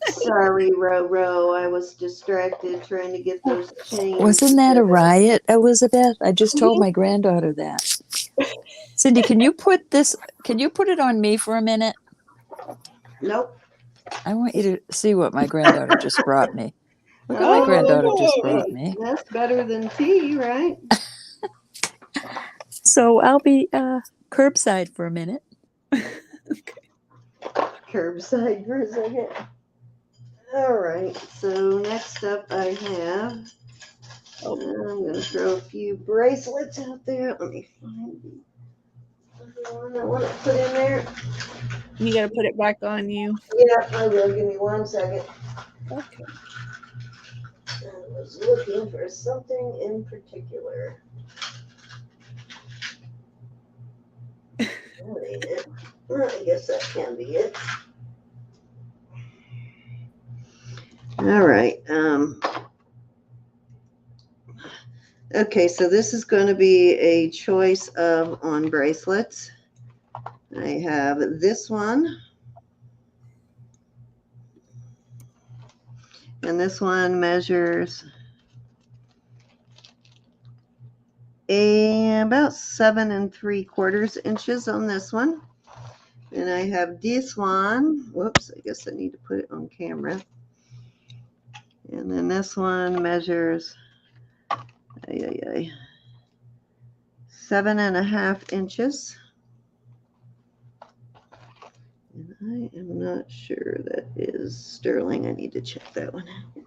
Sorry, Ro. I was distracted trying to get those chains. Wasn't that a riot, Elizabeth? I just told my granddaughter that. Cindy, can you put it on me for a minute? Nope. I want you to see what my granddaughter just brought me. Look what my granddaughter just brought me. That's better than tea, right? So I'll be curbside for a minute. Okay. Curbside for a second. All right. So next up I have, I'm going to throw a few bracelets out there. Let me find the one I want to put in there. You got to put it back on you. Yeah, I will. Give me 1 second. Okay. I was looking for something in particular. That ain't it. Well, I guess that can be it. All right. Okay, so this is going to be a choice of on bracelets. I have this one. And this one measures about 7 3/4 inches on this one. And I have this one. Whoops, I guess I need to put it on camera. And then this one measures 7.5 inches. And I am not sure that is sterling. I need to check that one out.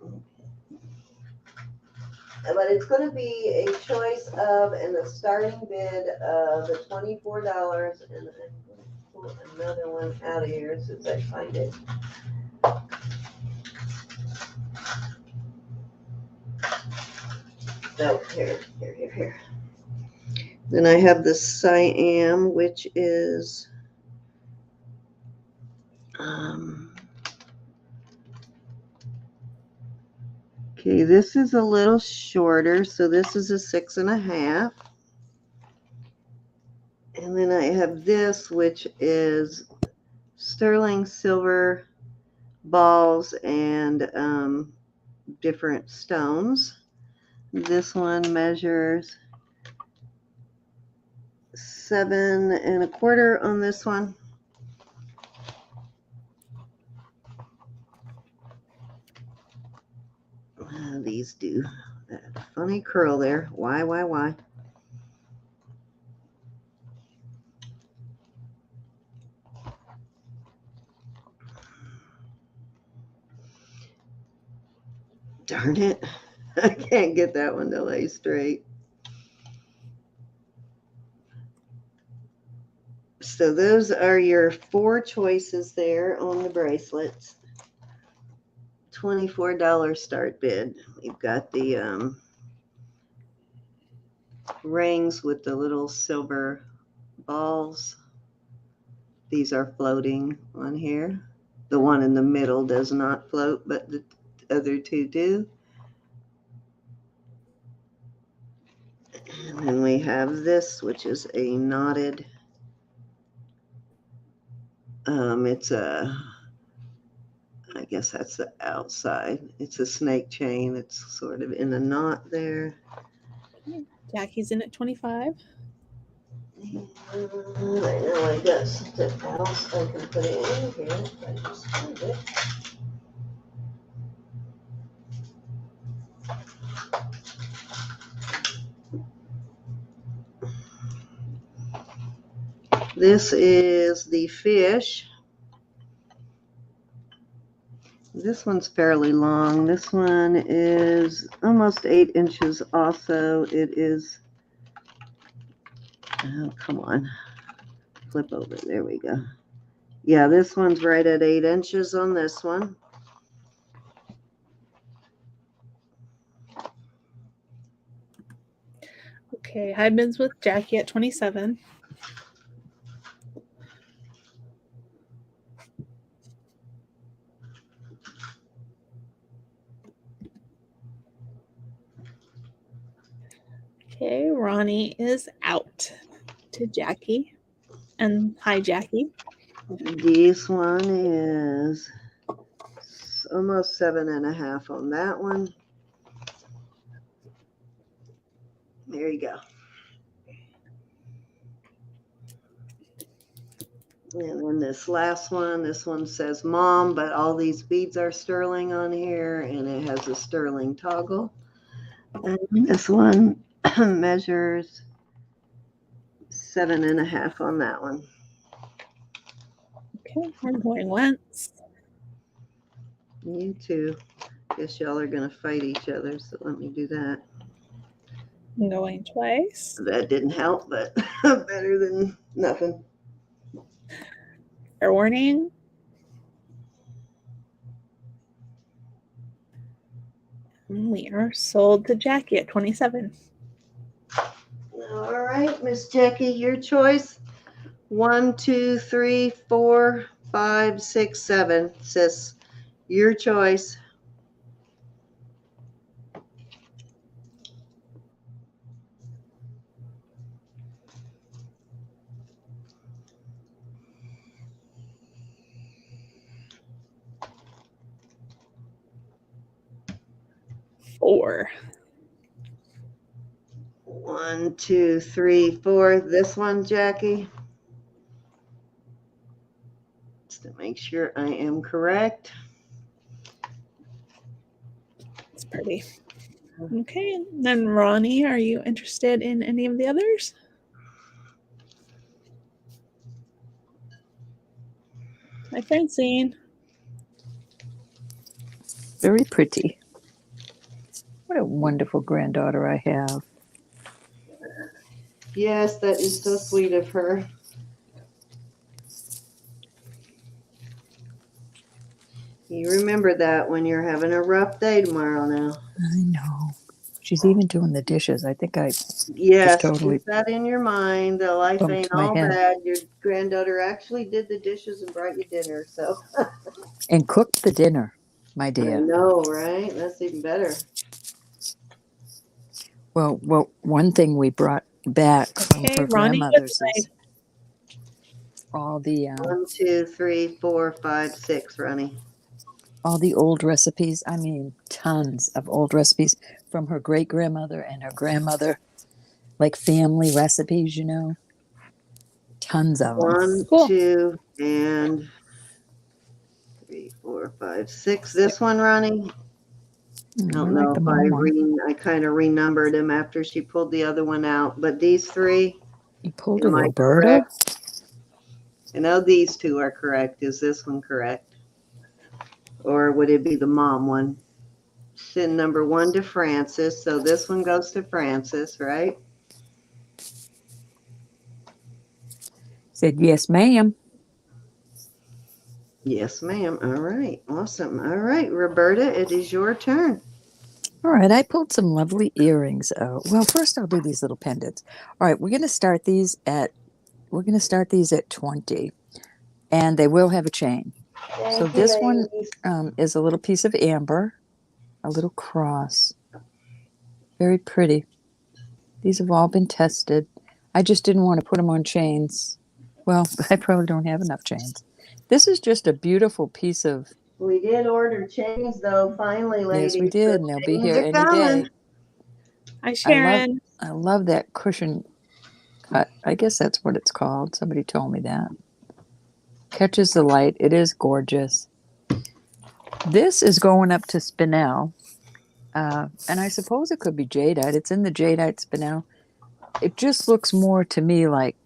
But it's going to be a choice of, and the starting bid of the $24. And I'm going to pull another one out of here as soon as I find it. No, here. Then I have the Siam, which is okay, this is a little shorter, so this is a 6.5. And then I have this, which is sterling silver balls and different stones. This one measures 7 1/4 on this one. These do that funny curl there. Why? Darn it. I can't get that one to lay straight. So those are your 4 choices there on the bracelets. $24 start bid. We've got the rings with the little silver balls. These are floating on here. The one in the middle does not float, but the other 2 do. And then we have this, which is a knotted, I guess that's the outside. It's a snake chain. It's sort of in a knot there. Jackie's in at 25. I know I got something else I can put it in here. If I just find it. This is the fish. This one's fairly long. This one is almost 8 inches also. It is, oh, come on. Flip over. There we go. Yeah, this one's right at 8 inches on this one. Okay, high bids with Jackie at 27. Okay, Ronnie is out to Jackie. And hi, Jackie. This one is almost 7 1/2 on that one. There you go. And then this last one, this one says mom, but all these beads are sterling on here, and it has a sterling toggle. And this one measures 7 1/2 on that one. Okay, I'm going once. You too. Guess y'all are gonna fight each other, so let me do that. I'm going twice. That didn't help, but better than nothing. Fair warning. And we are sold to Jackie at 27. All right, Miss Jackie, your choice. 1, 2, 3, 4, 5, 6, 7. Says your choice. Four. 1, 2, 3, 4. This one, Jackie. Just to make sure I am correct. It's pretty. Okay, then Ronnie, are you interested in any of the others? Hi, Francine. Very pretty. What a wonderful granddaughter I have. Yes, that is so sweet of her. You remember that when you're having a rough day tomorrow now. I know. She's even doing the dishes. I think I Yes, totally keep that in your mind. The life bumped ain't my all head. bad. Your granddaughter actually did the dishes and brought you dinner, so. And cooked the dinner, my I dear. know, right? That's even better. Well, one thing we brought back from Okay, her Ronnie, grandmother's is all the 1, 2, 3, 4, 5, 6, Ronnie. all the old recipes. I mean, tons of old recipes from her great grandmother and her grandmother, like family recipes, tons of them. 1, Cool. 2, and 3, 4, 5, 6. This one, Ronnie. I don't like know the if mom one. I kind of renumbered them after she pulled the other one out, but these 3, You pulled a am I Roberta? correct? I know these 2 are correct. Is this one correct? Or would it be the mom one? Send number 1 to Francis. So this one goes to Francis, right? Said, yes, ma'am. Yes, ma'am. All right. Awesome. All right, Roberta, it is your turn. All right, I pulled some lovely earrings out. Well, first I'll do these little pendants. All right, we're going to start these at 20, and they will have a chain. So this one is a little piece of amber, a little cross. Very pretty. These have all been tested. I just didn't want to put them on chains. Well, I probably don't have enough chains. This is just a beautiful piece of... We did order chains, though, finally, ladies. Yes, we did, and they'll be here any day. Hi, Sharon. I love that cushion cut. I guess that's what it's called. Somebody told me that. Catches the light. It is gorgeous. This is going up to spinel. And I suppose it could be jadeite. It's in the jadeite spinel. It just looks more to me like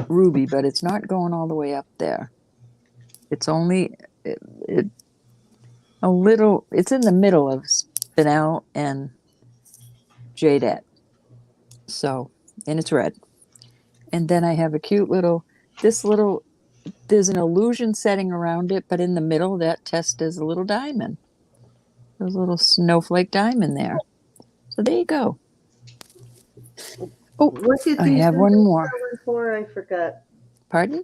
ruby, but it's not going all the way up there. It's only a little, it's in the middle of spinel and jadeite. So, and it's red. And then I have a cute little, there's an illusion setting around it, but in the middle, that test is a little diamond. There's a little snowflake diamond there. So there you go. Oh, What did I these have end one up more. selling for? I forgot. Pardon?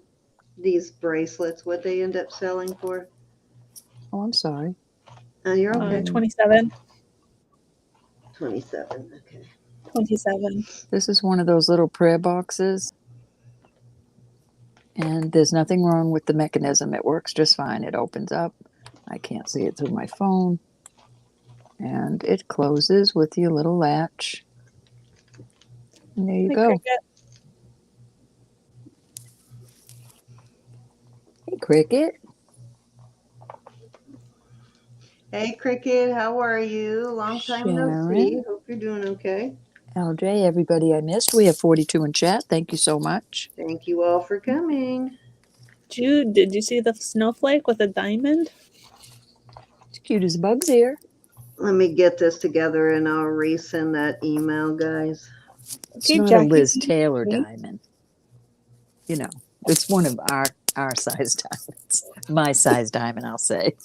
These bracelets, what they end up selling for? Oh, I'm sorry. Oh, you're okay. 27. 27. Okay. 27. This is one of those little prayer boxes. And there's nothing wrong with the mechanism. It works just fine. It opens up. I can't see it through my phone. And it closes with your little latch. And there you Hi, go. Cricket. Hey, Cricket. Hey, Cricket, how are you? Long time no see. Sharon. Hope you're doing okay. LJ, everybody I missed. We have 42 in chat. Thank you so much. Thank you all for coming. Jude, did you see the snowflake with a diamond? It's cute as Bug's ear. Let me get this together and I'll resend that email, guys. It's Okay, not Jackie. a Liz Taylor diamond. It's one of our size diamonds. My size diamond, I'll say.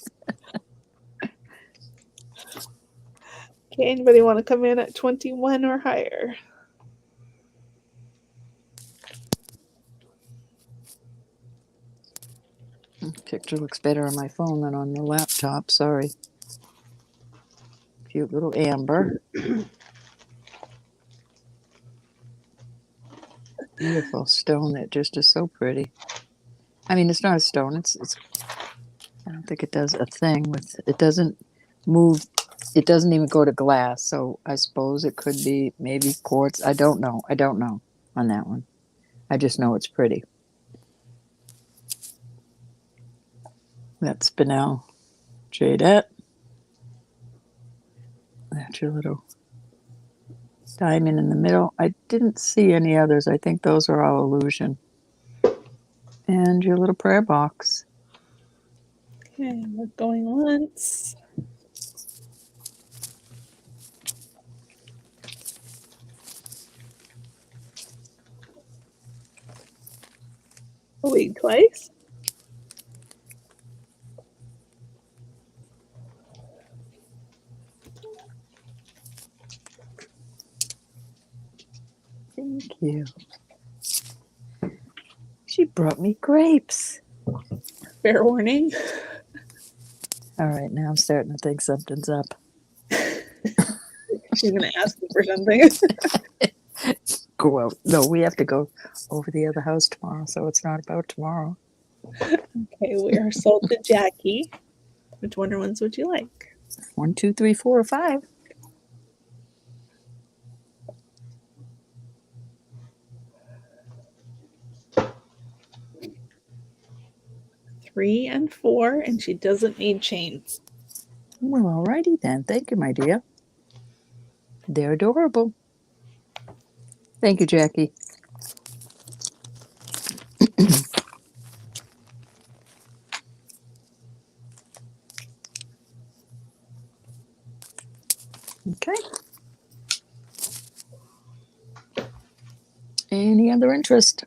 Okay, anybody want to come in at 21 or higher? Picture looks better on my phone than on the laptop. Sorry. Cute little amber. Beautiful stone that just is so pretty. I mean, it's not a stone. It's. I don't think it does a thing with. It doesn't move. It doesn't even go to glass. So I suppose it could be maybe quartz. I don't know. I don't know on that one. I just know it's pretty. That's spinel jadeite. That's your little diamond in the middle. I didn't see any others. I think those are all illusion. And your little prayer box. Okay, we're going once. Wait, twice? Thank you. She brought me grapes. Fair warning. All right, now I'm starting to think something's up. She's going to ask you for something. Go out. No, we have to go over the other house tomorrow, so it's not about tomorrow. Okay, we are sold to Jackie. Which wonder ones would you like? 1, 2, 3, 4, or 5. Three and 4, and she doesn't need chains. Well, alrighty then. Thank you, my dear. They're adorable. Thank you, Jackie. Okay. Any other interest?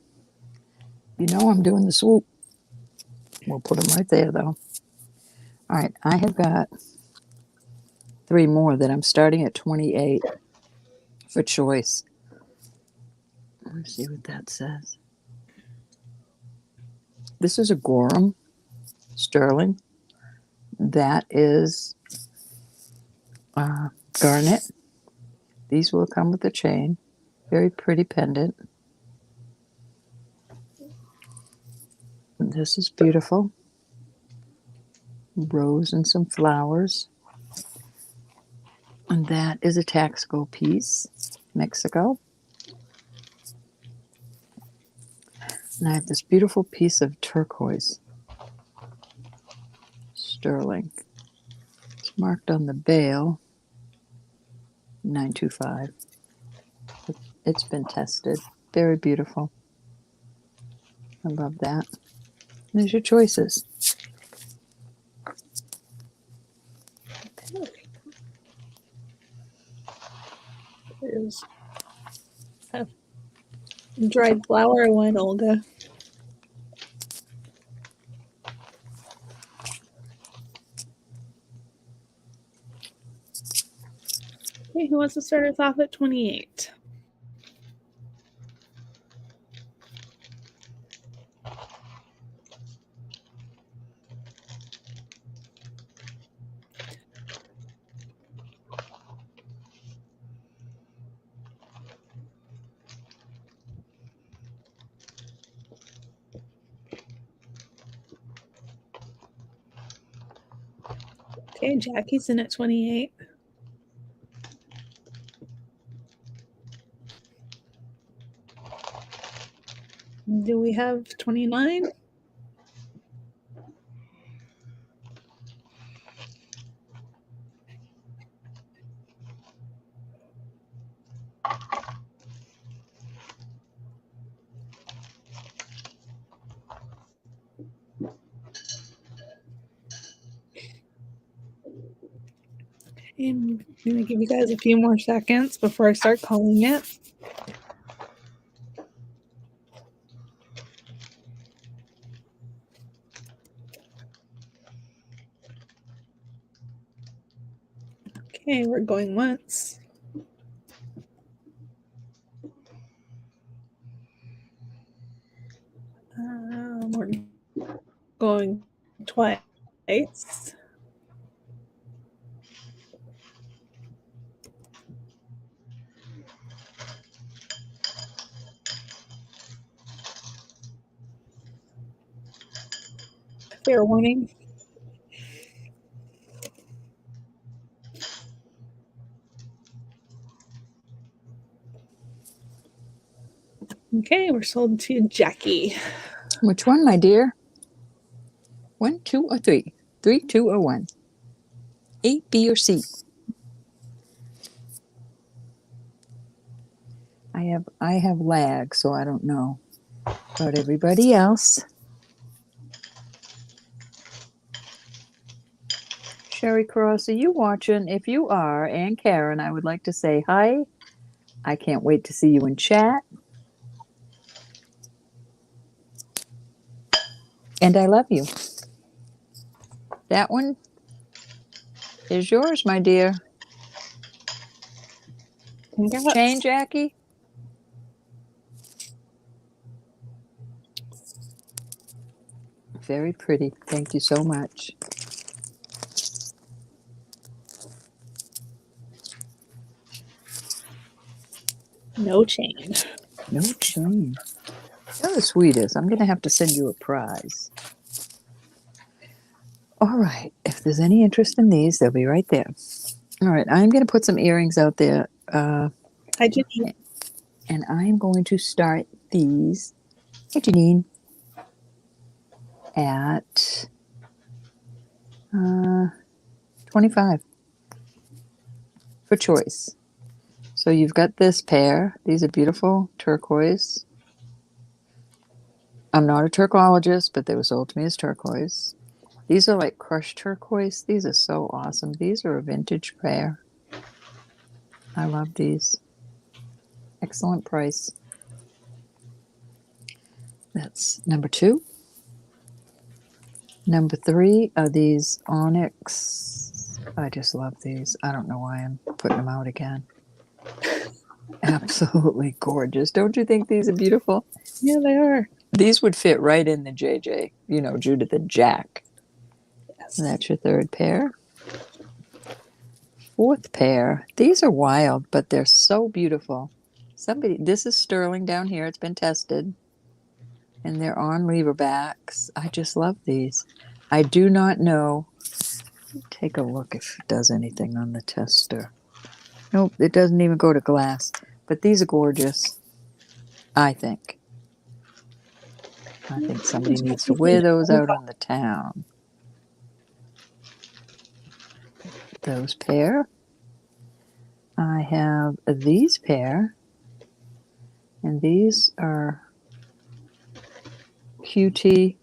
You know I'm doing the swoop. We'll put them right there, though. All right, I have got 3 more that I'm starting at 28 for choice. Let's see what that says. This is a Gorham sterling. That is garnet. These will come with a chain. Very pretty pendant. This is beautiful. Rose and some flowers. And that is a Taxco piece, Mexico. And I have this beautiful piece of turquoise, sterling. It's marked on the bail, 925. It's been tested. Very beautiful. I love that. There's your choices. Okay. There's a dried flower one, Olga. Okay, who wants to start us off at 28? Okay, Jackie's in at 28. Do we have 29? I'm going to give you guys a few more seconds before I start calling it. Okay, we're going once. We're going twice. Fair warning. Okay, we're sold to Jackie. Which one, my dear? 1, 2, or 3? 3, 2, or 1? A, B, or C? I have lag, so I don't know about everybody else. Sherry Cross, are you watching? If you are, and Karen, I would like to say hi. I can't wait to see you in chat. And I love you. That one is yours, my dear. Congrats. Chain, Jackie? Very pretty. Thank you so much. No chain. No chain. You're the sweetest. I'm going to have to send you a prize. All right. If if there's any interest in these, they'll be right there. All right, I'm going to put some earrings out there. Hi, Janine. And I'm going to start these, hey Janine, at 25 for choice. So you've got this pair. These are beautiful turquoise. I'm not a turquologist, but they were sold to me as turquoise. These are like crushed turquoise. These are so awesome. These are a vintage pair. I love these. Excellent price. That's number 2. Number 3 are these onyx. I just love these. I don't know why I'm putting them out again. Absolutely gorgeous. Don't you think these are beautiful? Yeah, they are. These would fit right in the JJ, Judith and Jack. Yes. And that's your 3rd pair. 4th pair. These are wild, but they're so beautiful. This is sterling down here. It's been tested. And they're on lever backs. I just love these. I do not know. Take a look if it does anything on the tester. Nope, it doesn't even go to glass. But these are gorgeous, I think. I think somebody needs to wear those out on the town. Those pair. I have these pair. And these are QT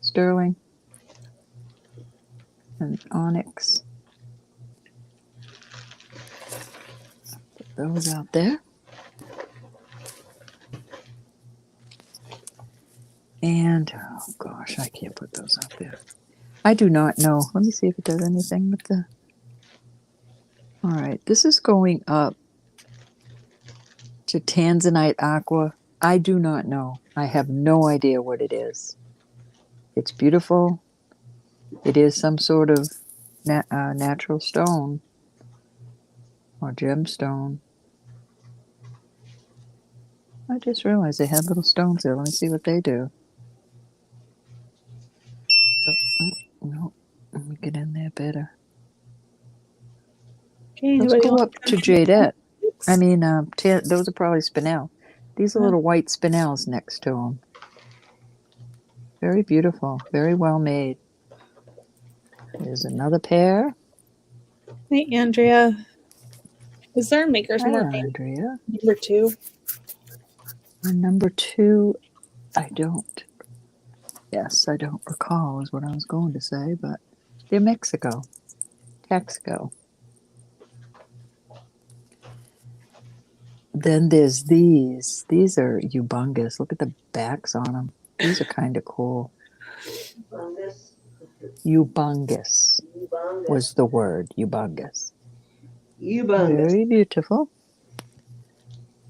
sterling and onyx. Put those out there. And, oh gosh, I can't put those out there. I do not know. Let me see if it does anything with the... All right, this is going up to Tanzanite Aqua. I do not know. I have no idea what it is. It's beautiful. It is some sort of natural stone or gemstone. I just realized they had little stones there. Let me see what they do. Oh, no, let me get in there better. Okay, Let's anybody go want up to come in? Jadette. I mean, those are probably spinel. These are Huh. little white spinels next to them. Very beautiful. Very well made. Here's another pair. Hey, Andrea. Is there a Maker's Hi, Mark Andrea. number 2? Number 2, I don't. Yes, I don't recall is what I was going to say, but they're Mexico. Texaco. Then there's these. These are humongous. Look at the backs on them. These are kind of cool. Fungus. Humongous Ubunga. was the word. Humongous. Ubunga. Very beautiful.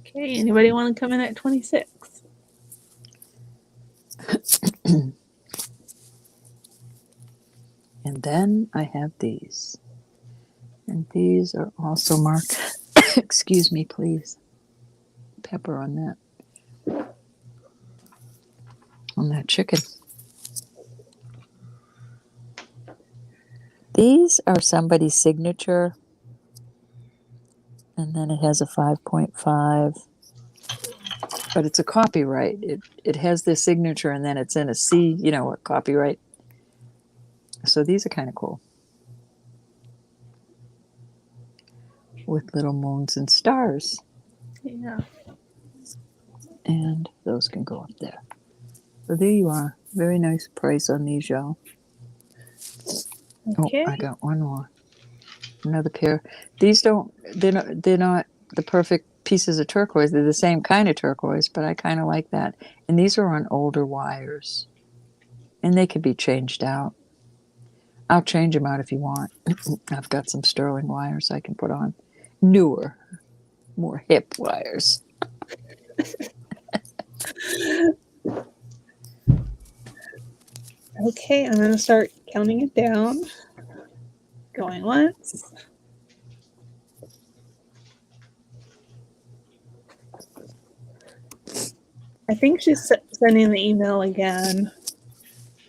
Okay, anybody want to come in at 26? And then I have these. And these are also marked. Excuse me, please. Pepper on that. On that chicken. These are somebody's signature. And then it has a 5.5. But it's a copyright. It has their signature and then it's in a C, a copyright. So these are kind of cool. With little moons and stars. Yeah. And those can go up there. So there you are. Very nice price on these, y'all. Okay. Oh, I got one more. Another pair. These they're not the perfect pieces of turquoise. They're the same kind of turquoise, but I kind of like that. And these are on older wires. And they could be changed out. I'll change them out if you want. I've got some sterling wires I can put on. Newer, more hip wires. Okay, I'm going to start counting it down. Going once. I think she's sending the email again.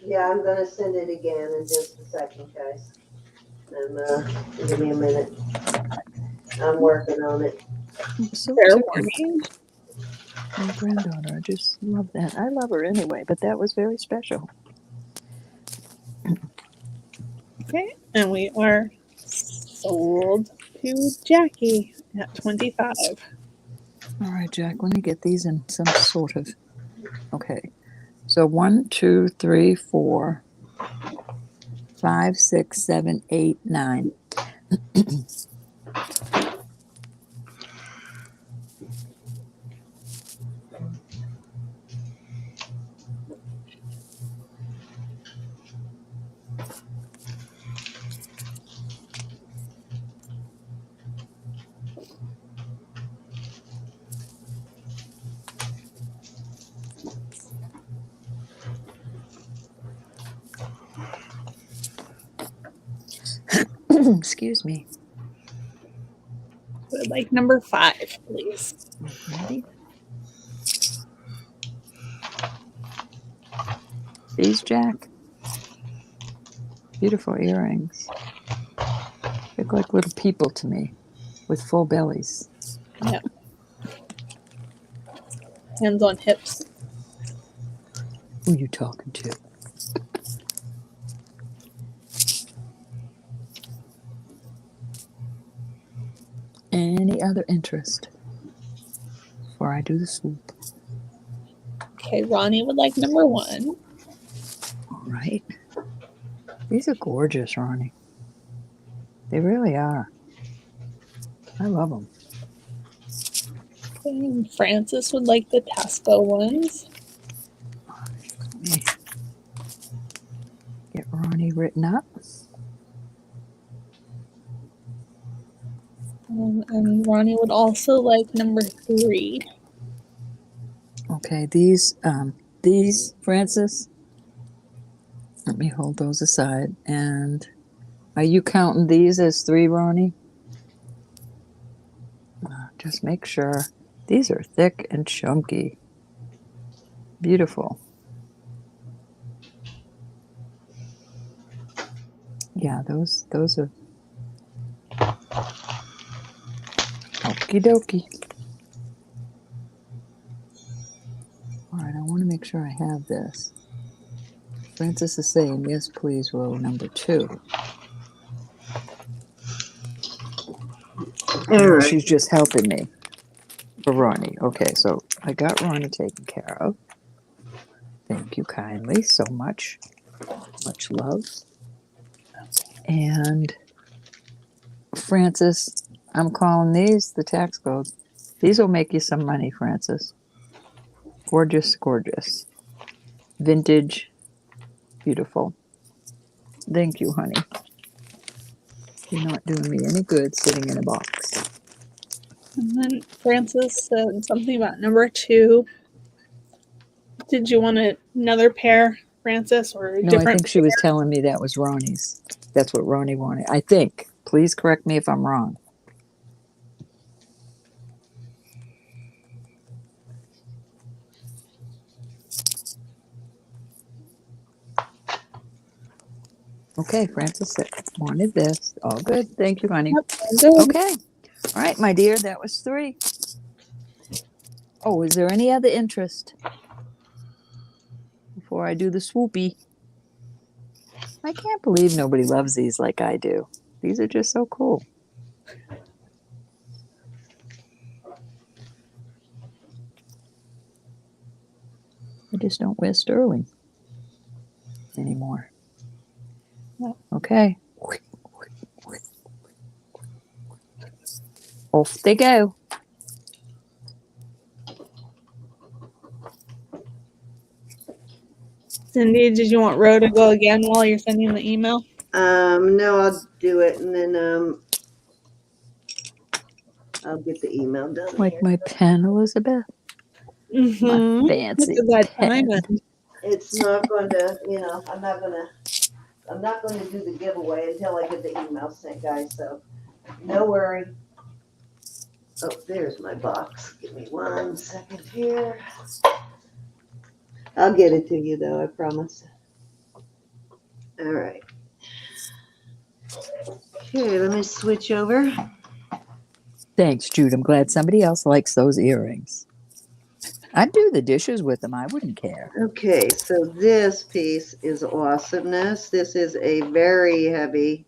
Yeah, I'm going to send it again in just a second, guys. And give me a minute. I'm working on it. So Fair tickled. warning. My granddaughter, I just love that. I love her anyway, but that was very special. Okay, and we are sold to Jackie at 25. All right, Jack, let me get these in some sort of. Okay. So 1, 2, 3, 4, 5, 6, 7, 8, 9. Excuse me. Would like number 5, please. Ready? These, Jack? Beautiful earrings. Look like little people to me with full bellies. Yeah. Hands on hips. Who you talking to? Any other interest before I do the swoop? Okay, Ronnie would like number 1. All right. These are gorgeous, Ronnie. They really are. I love them. Okay, and Francis would like the Tassel ones. Let me get Ronnie written up. And Ronnie would also like number 3. Okay, these, Francis, let me hold those aside. And are you counting these as 3, Ronnie? Just make sure. These are thick and chunky. Beautiful. Yeah, those are okie dokie. All right, I want to make sure I have this. Francis is saying, yes, please, row number 2. All right. She's just helping me for Ronnie. Okay, so I got Ronnie taken care of. Thank you kindly so much. Much love. And Francis, I'm calling these the tax code. These will make you some money, Francis. Gorgeous, gorgeous. Vintage. Beautiful. Thank you, honey. You're not doing me any good sitting in a box. And then Francis said something about number 2. Did you want another pair, Francis, or a No, I different think she was telling me that was Ronnie's. That's what Ronnie wanted. I think. Please correct me if I'm wrong. Okay, Francis said, wanted this. All good. Thank you, honey. Yep, good. Okay. All right, my dear, that was 3. Oh, is there any other interest before I do the swoopy? I can't believe nobody loves these like I do. These are just so cool. I just don't wear sterling anymore. No. Okay. Off they go. Cindy, did you want Ro to go again while you're sending the email? No, I'll do it, and then I'll get the email done. Like here. my pen, Elizabeth. My Mm-hmm. fancy Look at that pen. diamond. It's not going to, I'm not going to do the giveaway until I get the email sent, guys. So no worry. Oh, there's my box. Give me 1 second here. I'll get it to you, though. I promise. All right. Okay, let me switch over. Thanks, Jude. I'm glad somebody else likes those earrings. I'd do the dishes with them. I wouldn't care. Okay, so this piece is awesomeness. This is a very heavy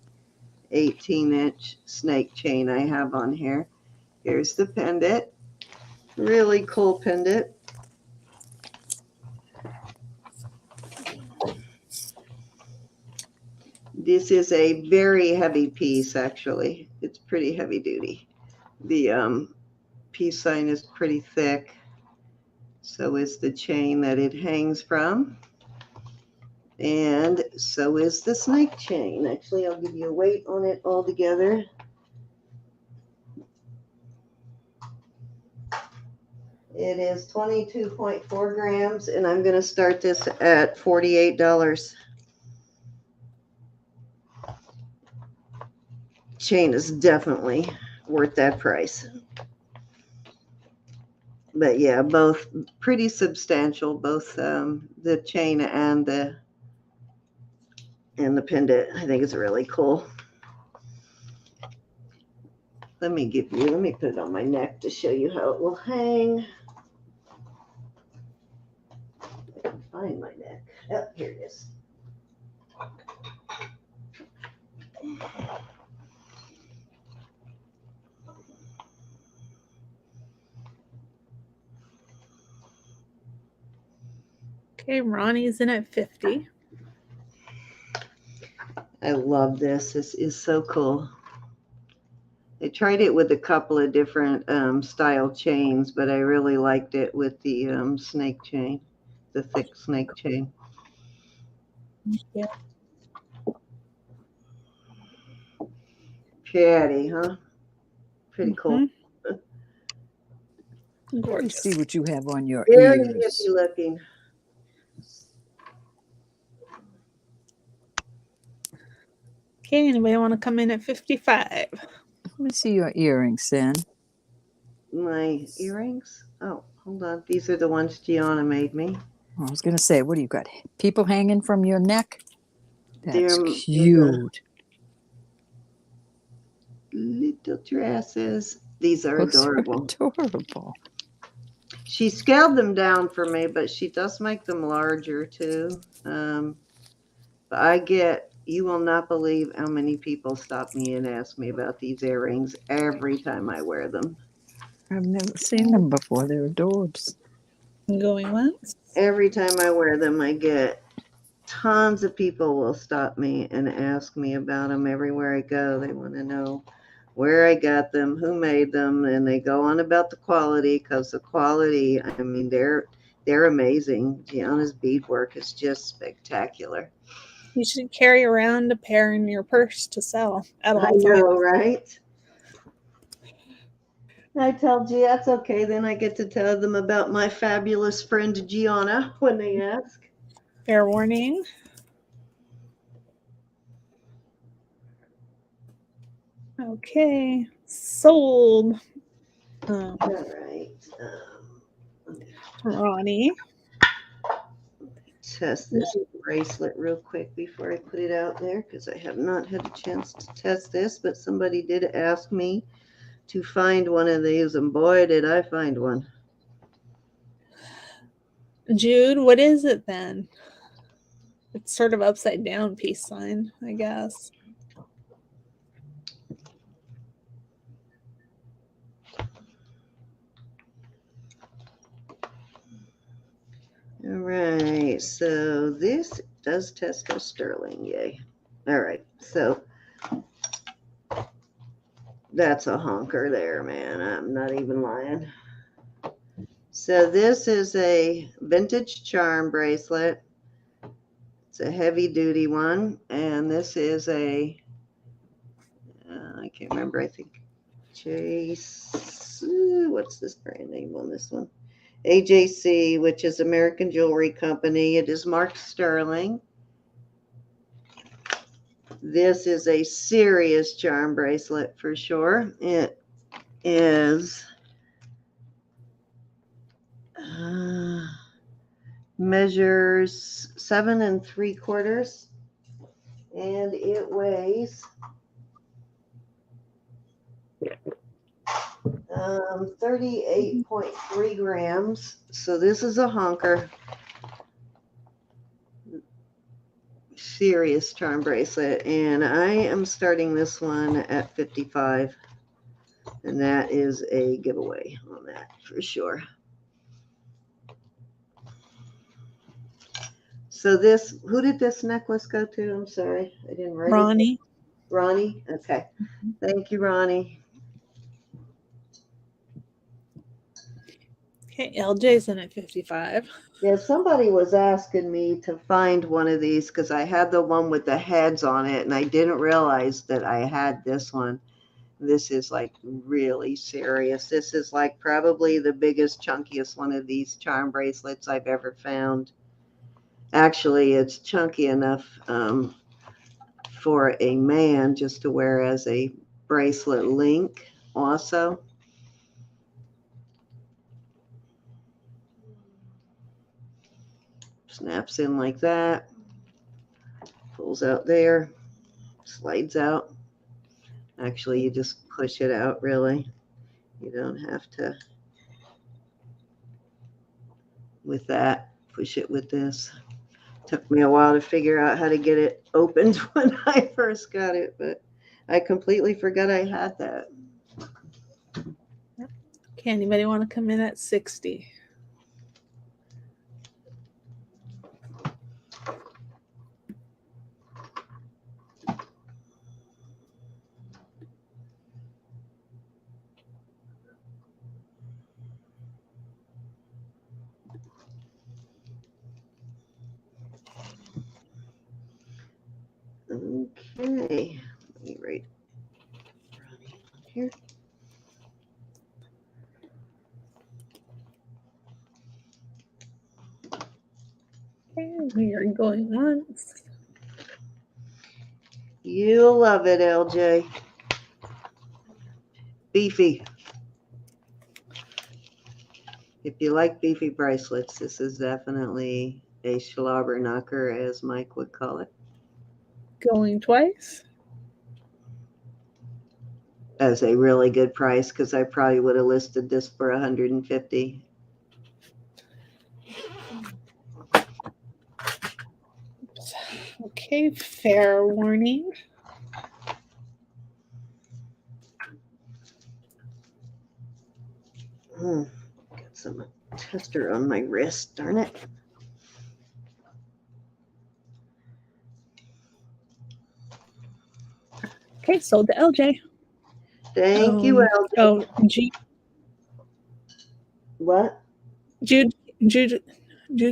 18-inch snake chain I have on here. Here's the pendant. Really cool pendant. This is a very heavy piece, actually. It's pretty heavy duty. The peace sign is pretty thick. So is the chain that it hangs from. And so is the snake chain. Actually, I'll give you a weight on it all together. It is 22.4 grams, and I'm going to start this at $48. Chain is definitely worth that price. But yeah, both pretty substantial, both the chain and the pendant. I think it's really cool. Let me put it on my neck to show you how it will hang. I can find my neck. Oh, here it is. Okay, Ronnie's in at 50. I love this. This is so cool. I tried it with a couple of different style chains, but I really liked it with the snake chain, the thick snake chain. Yeah. Pretty, huh? Pretty cool. Let me Gorgeous. see what you have on your Very ears. hippie looking. Okay, anybody want to come in at 55? Let me see your earrings, Sin. My earrings? Oh, hold on. These are the ones Geanna made me. I was going to say, what do you got? People hanging from your neck? That's They're cute. Little dresses. These are Those are adorable. adorable. She scaled them down for me, but she does make them larger too. But you will not believe how many people stop me and ask me about these earrings every time I wear them. I've never seen them before. They're adorbs. Going once. Every time I wear them, I get tons of people will stop me and ask me about them everywhere I go. They want to know where I got them, who made them, and they go on about the quality, because the quality, I mean, they're amazing. Gianna's beadwork is just spectacular. You should carry around a pair in your purse to sell at all I times. know, right? I tell G, that's okay. Then I get to tell them about my fabulous friend Gianna when they ask. Fair warning. Okay, sold. All right. Ronnie. Test this bracelet real quick before I put it out there, because I have not had a chance to test this, but somebody did ask me to find one of these, and boy, did I find one. Jude, what is it then? It's sort of upside down peace sign, I guess. All right, so this does test as sterling, yay. All right, so that's a honker there, man. I'm not even lying. So this is a vintage charm bracelet. It's a heavy duty one, and this is a, I can't remember, I think Chase, what's this brand name on this one? AJC, which is American Jewelry Company. It is marked sterling. This is a serious charm bracelet for sure. It is measures 7 3/4, and it weighs 38.3 grams. So this is a honker. Serious charm bracelet. And I am starting this one at 55. And that is a giveaway on that for sure. So this, who did this necklace go to? I'm sorry, I didn't write Ronnie. it. Ronnie? Okay. Thank you, Ronnie. Okay, LJ's in at 55. Yeah, somebody was asking me to find one of these because I had the one with the heads on it and I didn't realize that I had this one. This is like really serious. This is like probably the biggest, chunkiest one of these charm bracelets I've ever found. Actually, it's chunky enough for a man just to wear as a bracelet link also. Snaps in like that, pulls out there, slides out. Actually, you just push it out, really. You don't have to, with that, push it with this. Took me a while to figure out how to get it opened when I first got it, but I completely forgot I had that. Okay, anybody want to come in at 60? Okay, let me write here. Okay, we are going once. You'll love it, LJ. Beefy. If you like beefy bracelets, this is definitely a slobber knocker, as Mike would call it. Going twice. As a really good price, because I probably would have listed this for 150. Okay, fair warning. Got some tester on my wrist, darn it. Okay, sold to LJ. Thank you, LJ. Oh, What? Jude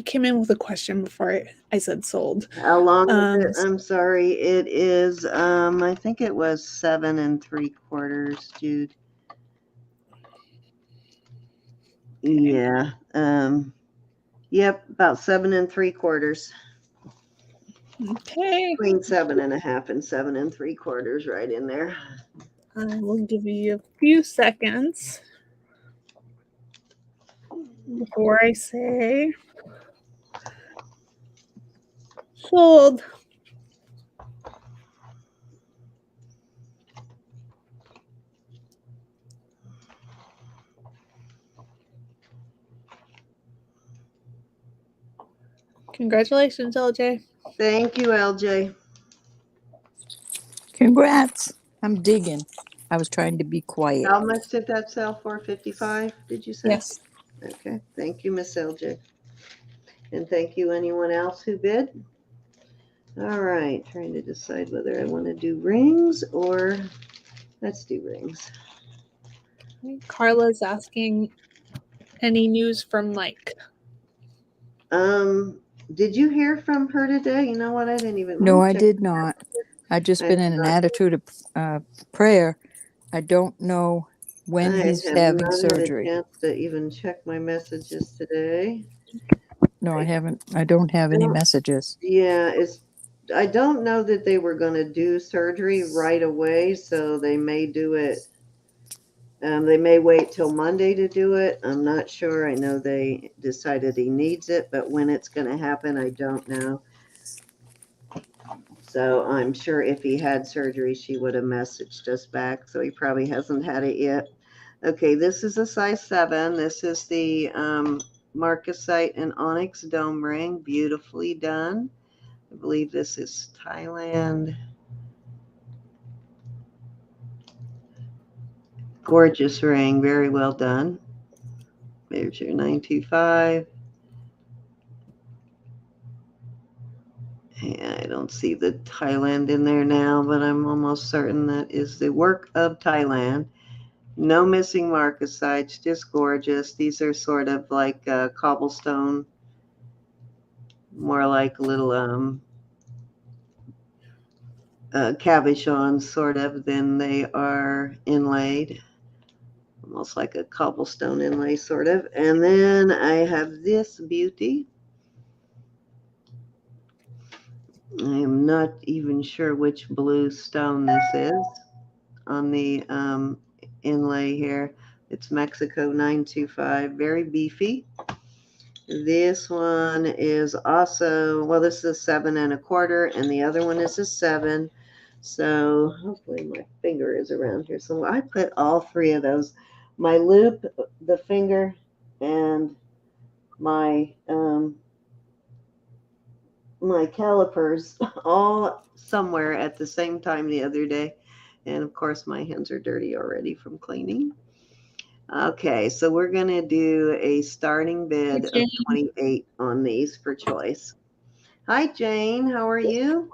came in with a question before I said sold. How long is it? I'm sorry. It is, I think it was 7 3/4, Jude. Yeah. Yep, about 7 3/4. Okay. Between 7.5 and 7 3/4, right in there. I will give you a few seconds before I say sold. Congratulations, LJ. Thank you, LJ. Congrats. I'm digging. I was trying to be quiet. How much did that sell for? 55, did you say? Yes. Okay. Thank you, Miss LJ. And thank you, anyone else who bid. All right. Trying to decide whether I want to do rings or let's do rings. Carla's asking any news from Mike. Did you hear from her today? You know what? I didn't even. No, I did not. I just been in an attitude of prayer. I don't know when he's having surgery. I have not had a chance to even check my messages today. No, I haven't. I don't have any messages. Yeah, I don't know that they were going to do surgery right away, so they may do it. They may wait till Monday to do it. I'm not sure. I know they decided he needs it, but when it's going to happen, I don't know. So I'm sure if he had surgery, she would have messaged us back. So he probably hasn't had it yet. Okay, this is a size 7. This is the marcasite and onyx dome ring. Beautifully done. I believe this is Thailand. Gorgeous ring. Very well done. There's your 925. I don't see the Thailand in there now, but I'm almost certain that is the work of Thailand. No missing marcasites, just gorgeous. These are sort of like cobblestone, more like little cabochons, sort of, than they are inlaid. Almost like a cobblestone inlay, sort of. And then I have this beauty. I am not even sure which blue stone this is on the inlay here. It's Mexico 925, very beefy. This one is also, well, this is a 7 1/4, and the other one is a 7. So hopefully my finger is around here. So I put all 3 of those, my loop, the finger, and my my calipers all somewhere at the same time the other day. And of course my hands are dirty already from cleaning. Okay, so we're going to do a starting bid of 28 on these for choice. Hi, Jane. How are you?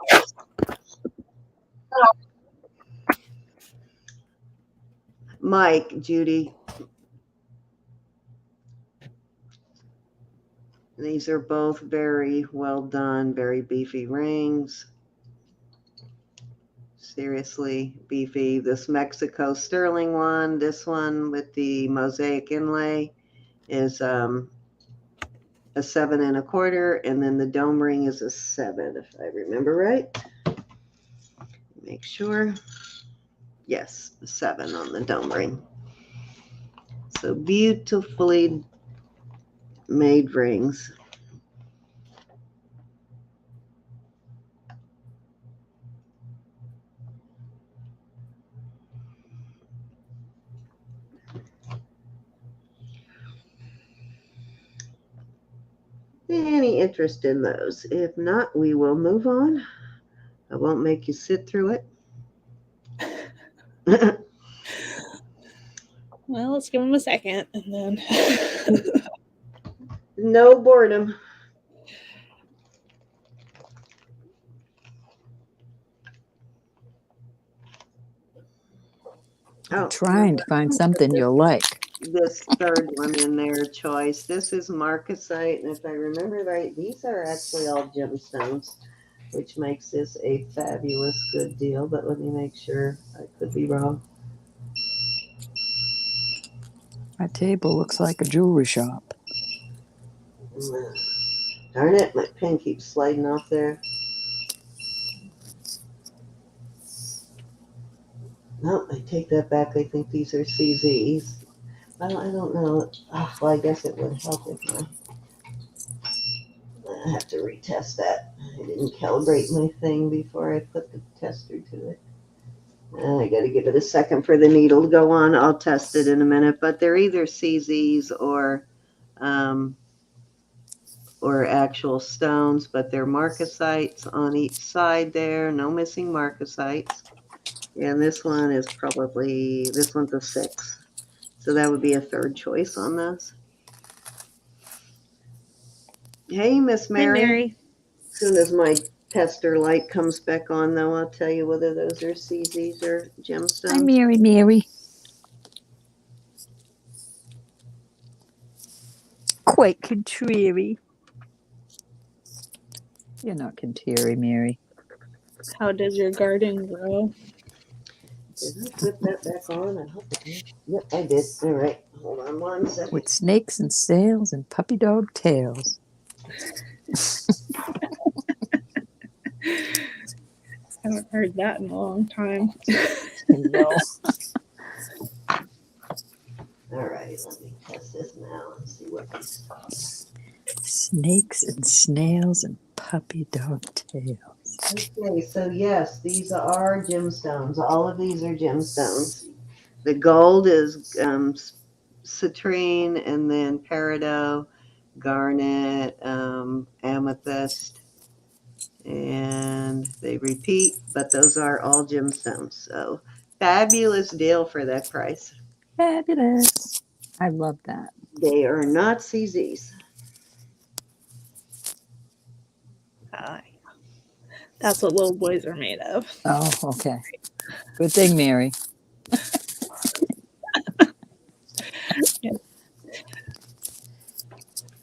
Mike, Judy. These are both very well done, very beefy rings. Seriously beefy. This Mexico sterling one, this one with the mosaic inlay is a 7 1/4, and then the dome ring is a 7, if I remember right. Make sure. Yes, a 7 on the dome ring. So beautifully made rings. Any interest in those? If not, we will move on. I won't make you sit through it. Well, let's give him a second and then. No boredom. I'm trying to find something you'll like. This third one in their choice. This is marcasite, and if I remember right, these are actually all gemstones, which makes this a fabulous good deal. But let me make sure. I could be wrong. My table looks like a jewelry shop. Darn it, my pen keeps sliding off there. No, I take that back. I think these are CZs. Well, I don't know. Oh, well, I guess it would help if I have to retest that. I didn't calibrate my thing before I put the tester to it. I got to give it a second for the needle to go on. I'll test it in a minute, but they're either CZs or actual stones, but they're marcasites on each side there. No missing marcasites. And this one is probably, this one's a 6. So that would be a third choice on this. Hey, Miss Mary. Hi, Mary. As soon as my tester light comes back on, though, I'll tell you whether those are CZs or gemstones. Hi, Mary. Quite contrary. You're not contrary, Mary. How does your garden grow? Did I flip that back on? I hope I did. Yep, I did. All right. Hold on one second. With snakes and sails and puppy dog tails. I haven't heard that in a long time. No. All right, let me test this now and see what these talk. Snakes and snails and puppy dog tails. Okay, so yes, these are gemstones. All of these are gemstones. The gold is citrine, and then peridot, garnet, amethyst, and they repeat, but those are all gemstones. So fabulous deal for that price. Fabulous. I love that. They are not CZs. That's what little boys are made of. Oh, okay. Good thing, Mary.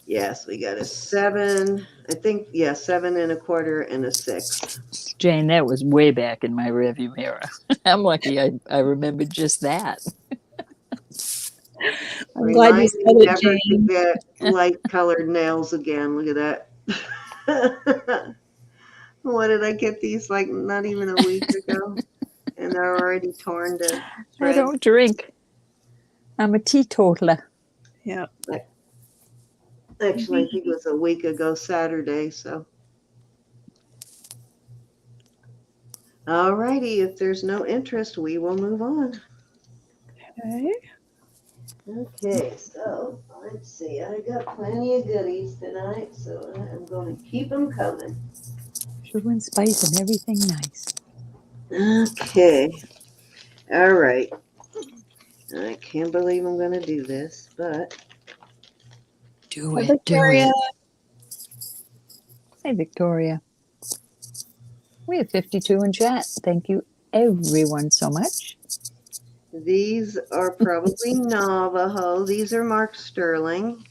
Yes, we got a 7. I think, yeah, 7 1/4 and a 6. Jane, that was way back in my rearview mirror. I'm lucky I remembered just that. I'm glad you Remind said me it, never to Jane. get light colored nails again. Look at that. What did I get these like not even a week ago? And they're already torn to I shreds. don't drink. I'm a teetotaler. Yeah. Actually, I think it was a week ago Saturday, so. All righty, if there's no interest, we will move on. Okay. Okay, so let's see. I got plenty of goodies tonight, so I'm going to keep them coming. Sugar and spice and everything nice. Okay. All right. I can't believe I'm going to do this, but Do Hi, it. Do Victoria. it. Hey, Victoria. We have 52 in chat. Thank you, everyone, so much. these are probably Navajo. These are marked sterling.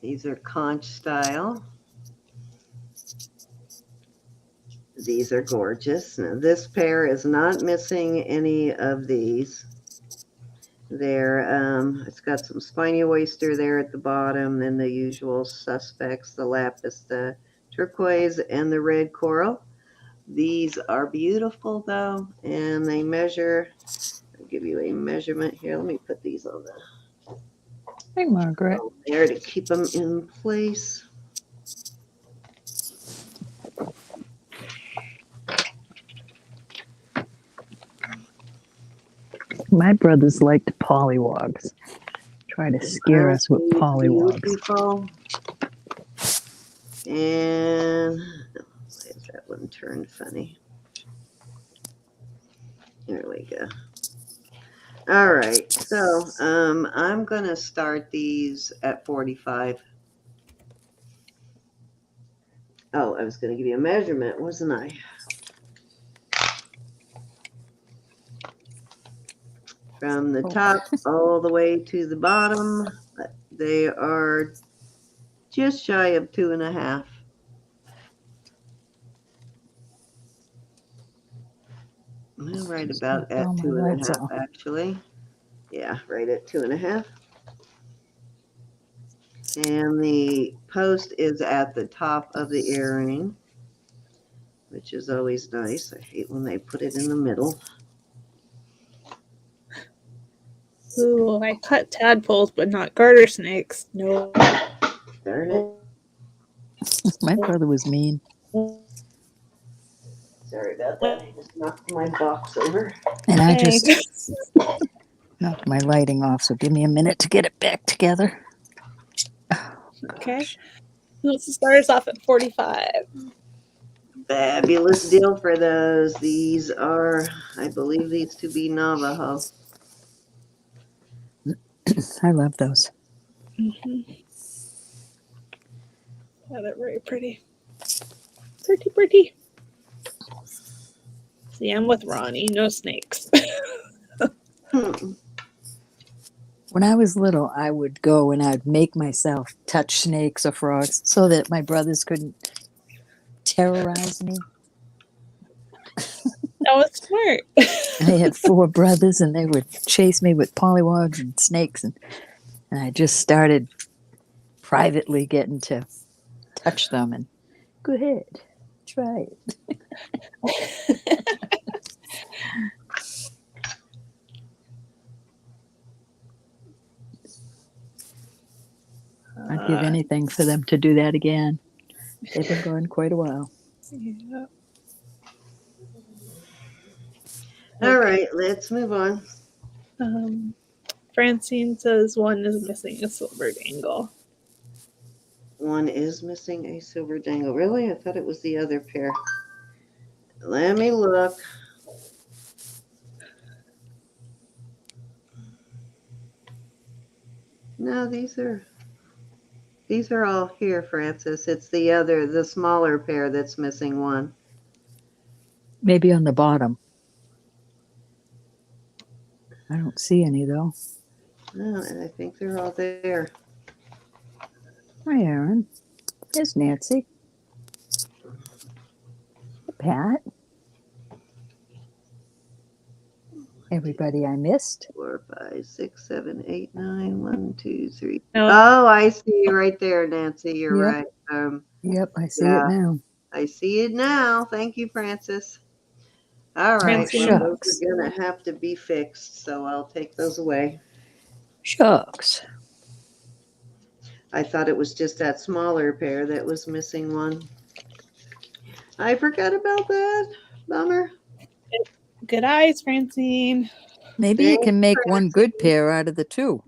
These are conch style. These are gorgeous. Now, this pair is not missing any of these. It's got some spiny oyster there at the bottom, then the usual suspects, the lapis, the turquoise, and the red coral. These are beautiful though, and they measure, I'll give you a measurement here. Let me put these on Hey, Margaret. there to keep them in place. My brothers liked pollywogs. Try to scare us with pollywogs. Beautiful. And why is that one turned funny? There we go. All right, so I'm gonna start these at 45. Oh, I was gonna give you a measurement, wasn't I? From the top all the way to the bottom, they are just shy of 2.5. Well, right about at 2.5, actually. Yeah, right at 2.5. And the post is at the top of the earring, which is always nice. I hate when they put it in the middle. Ooh, I cut tadpoles, but not garter snakes. No. Darn it. My brother was mean. Sorry about that. I just knocked my box over. And I just knocked my lighting off, so give me a minute to get it back together. Oh, okay. Let's start us off at 45. Fabulous deal for those. These are, I believe these to be Navajo. I love those. Mm-hmm. Yeah, they're very pretty. Pretty, pretty. See, I'm with Ronnie. No snakes. When I was little, I would go and I'd make myself touch snakes or frogs so that my brothers couldn't terrorize me. That was smart. I had 4 brothers, and they would chase me with pollywogs and snakes, and I just started privately getting to touch them. And go ahead, try it. I'd give anything for them to do that again. They've been gone quite a while. Yeah. All right, let's move on. Francine says one is missing a silver dangle. One is missing a silver dangle. Really? I thought it was the other pair. Let me look. No, these are all here, Francis. It's the smaller pair that's missing one. Maybe on the bottom. I don't see any though. No, and I think they're all there. Hi, Aaron. There's Nancy. Pat. Everybody I missed. 4, 5, 6, 7, 8, 9. 1, 2, 3. No. Oh, I see you right there, Nancy. You're Yep. right. Yep, I see yeah. it now. I see it now. Thank you, Francis. All right. Francine. Well, those Shucks. are going to have to be fixed, so I'll take those away. Shucks. I thought it was just that smaller pair that was missing one. I forgot about that. Bummer. Good eyes, Francine. Maybe you Thanks, can make one good pair out of the two.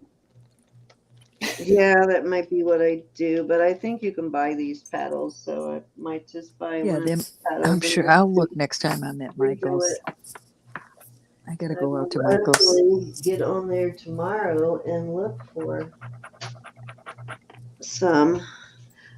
Yeah, that might be what I do, but I think you can buy these paddles, so I might just buy Yeah, one of these paddles. I'm and sure then I'll look next time I'm at redo Michael's. it. I gotta I go will out to Michael's. actually get on there tomorrow and look for some.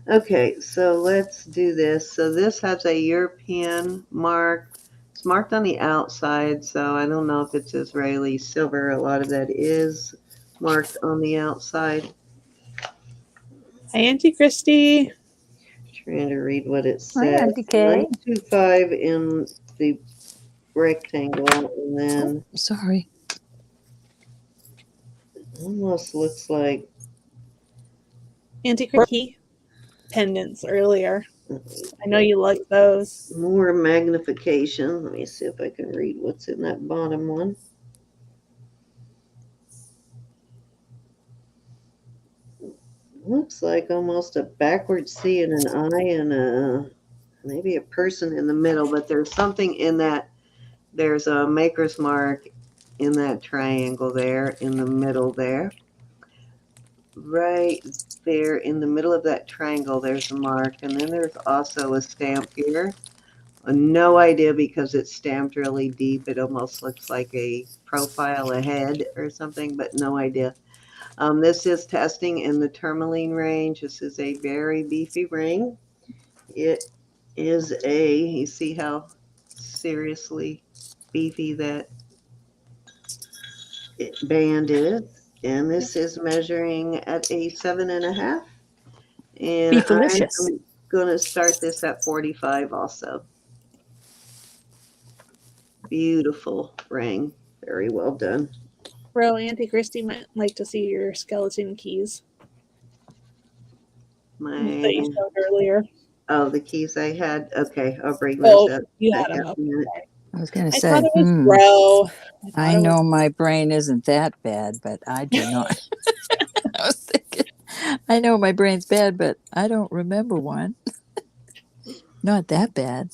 Okay, so let's do this. So this has a European mark. It's marked on the outside, so I don't know if it's Israeli silver. A lot of that is marked on the outside. Hi, Auntie Christy. Trying to read what it Hi, says. Auntie Kay. 925 in the rectangle, and then Sorry. almost looks like Auntie Christy. Pendants earlier. I know you like those. more magnification. Let me see if I can read what's in that bottom one. Looks like almost a backward C and an I and maybe a person in the middle, but there's something in that. There's a maker's mark in that triangle there, in the middle there. Right there in the middle of that triangle, there's a mark, and then there's also a stamp here. No idea because it's stamped really deep. It almost looks like a profile ahead or something, but no idea. This is testing in the tourmaline range. This is a very beefy ring. It is you see how seriously beefy that band is. And this is measuring at a 7.5. And Beefalicious. I'm going to start this at 45 also. Beautiful ring. Very well done. Bro, Auntie Christy might like to see your skeleton keys that you showed earlier. The keys I had. Okay, I'll bring those up. You had them up. I was gonna I say, thought it was bro. I know my brain isn't that bad, but I do not. I was thinking, I know my brain's bad, but I don't remember one. Not that bad.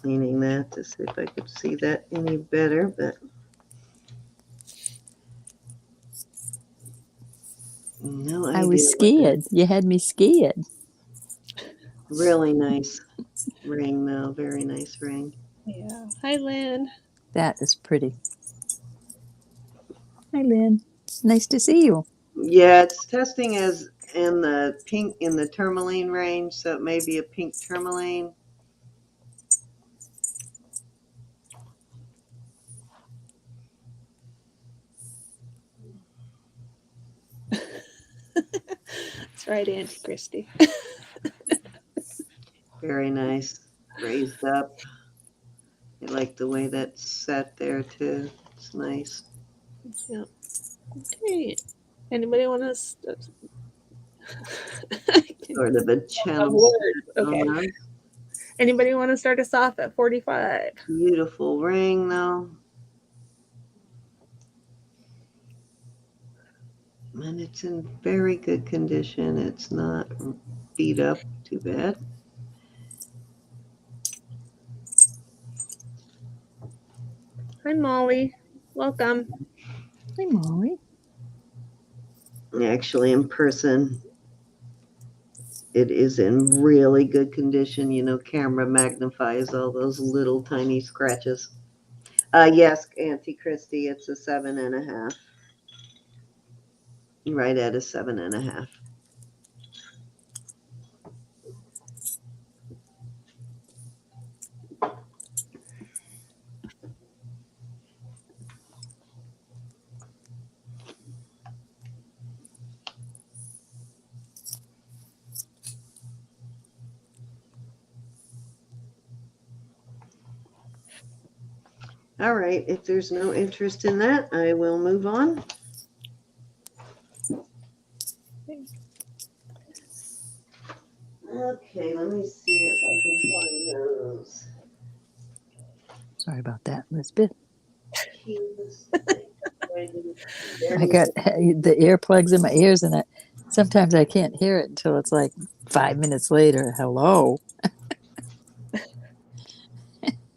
Cleaning that to see if I could see that any better, but no idea. I was scared. You had me scared. Really nice ring, though. Very nice ring. Yeah. Hi, Lynn. That is pretty. Hi, Lynn. Nice to see you. Yeah, it's testing as in the pink, in the tourmaline range, so it may be a pink tourmaline. That's right, Auntie Christy. Very nice. Raised up. I like the way that's set there, too. It's nice. Yeah. Okay. Anybody want to? Sort of a challenge. Okay. Anybody want to start us off at 45? Beautiful ring, though. And it's in very good condition. It's not beat up too bad. Hi, Molly. Welcome. Hi, Molly. Actually, in person, it is in really good condition. You know, camera magnifies all those little tiny scratches. Yes, Auntie Christie, it's a 7.5. Right at a 7.5. All right, if there's no interest in that, I will move on. Okay, let me see if I can find those Sorry about that, Elizabeth. keys. I got the earplugs in my ears, and sometimes I can't hear it until it's like 5 minutes later. Hello.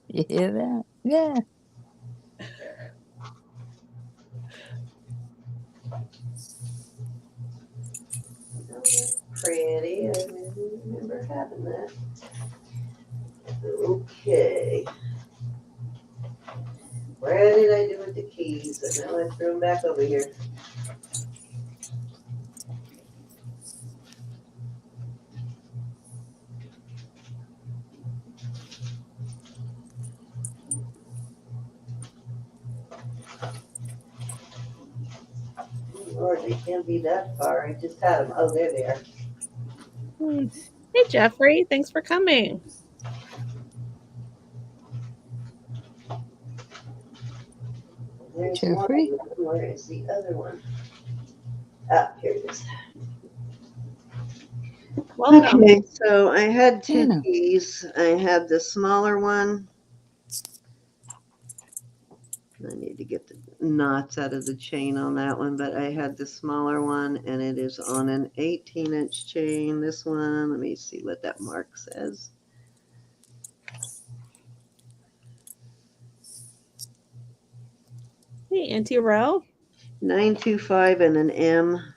You hear that? Yeah. Oh, that's pretty. I remember having that. Okay. Where did I do with the keys? And now I threw them back over here. Lord, they can't be that far. I just had them. Oh, there they are. Hey, Jeffrey. Thanks for coming. There's Jeffrey? one. Where is the other one? Ah, here it is. Welcome. Okay, so I had two Geanna. keys. I had the smaller one. I need to get the knots out of the chain on that one, but I had the smaller one, and it is on an 18-inch chain. This one, let me see what that mark says. Hey, Auntie Ro. 925 and an M.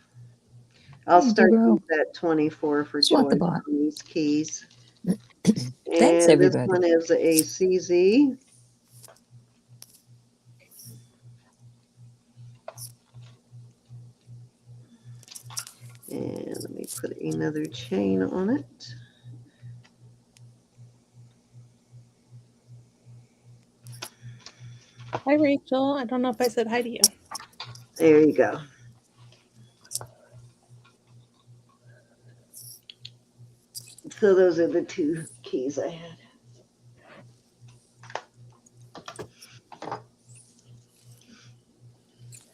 I'll Hey, start Duro. these at 24 for Swat the choice bot. on these keys. Thanks, And this everybody. one is a CZ. And let me put another chain on it. Hi, Rachel. I don't know if I said hi to you. There you go. So those are the two keys I had.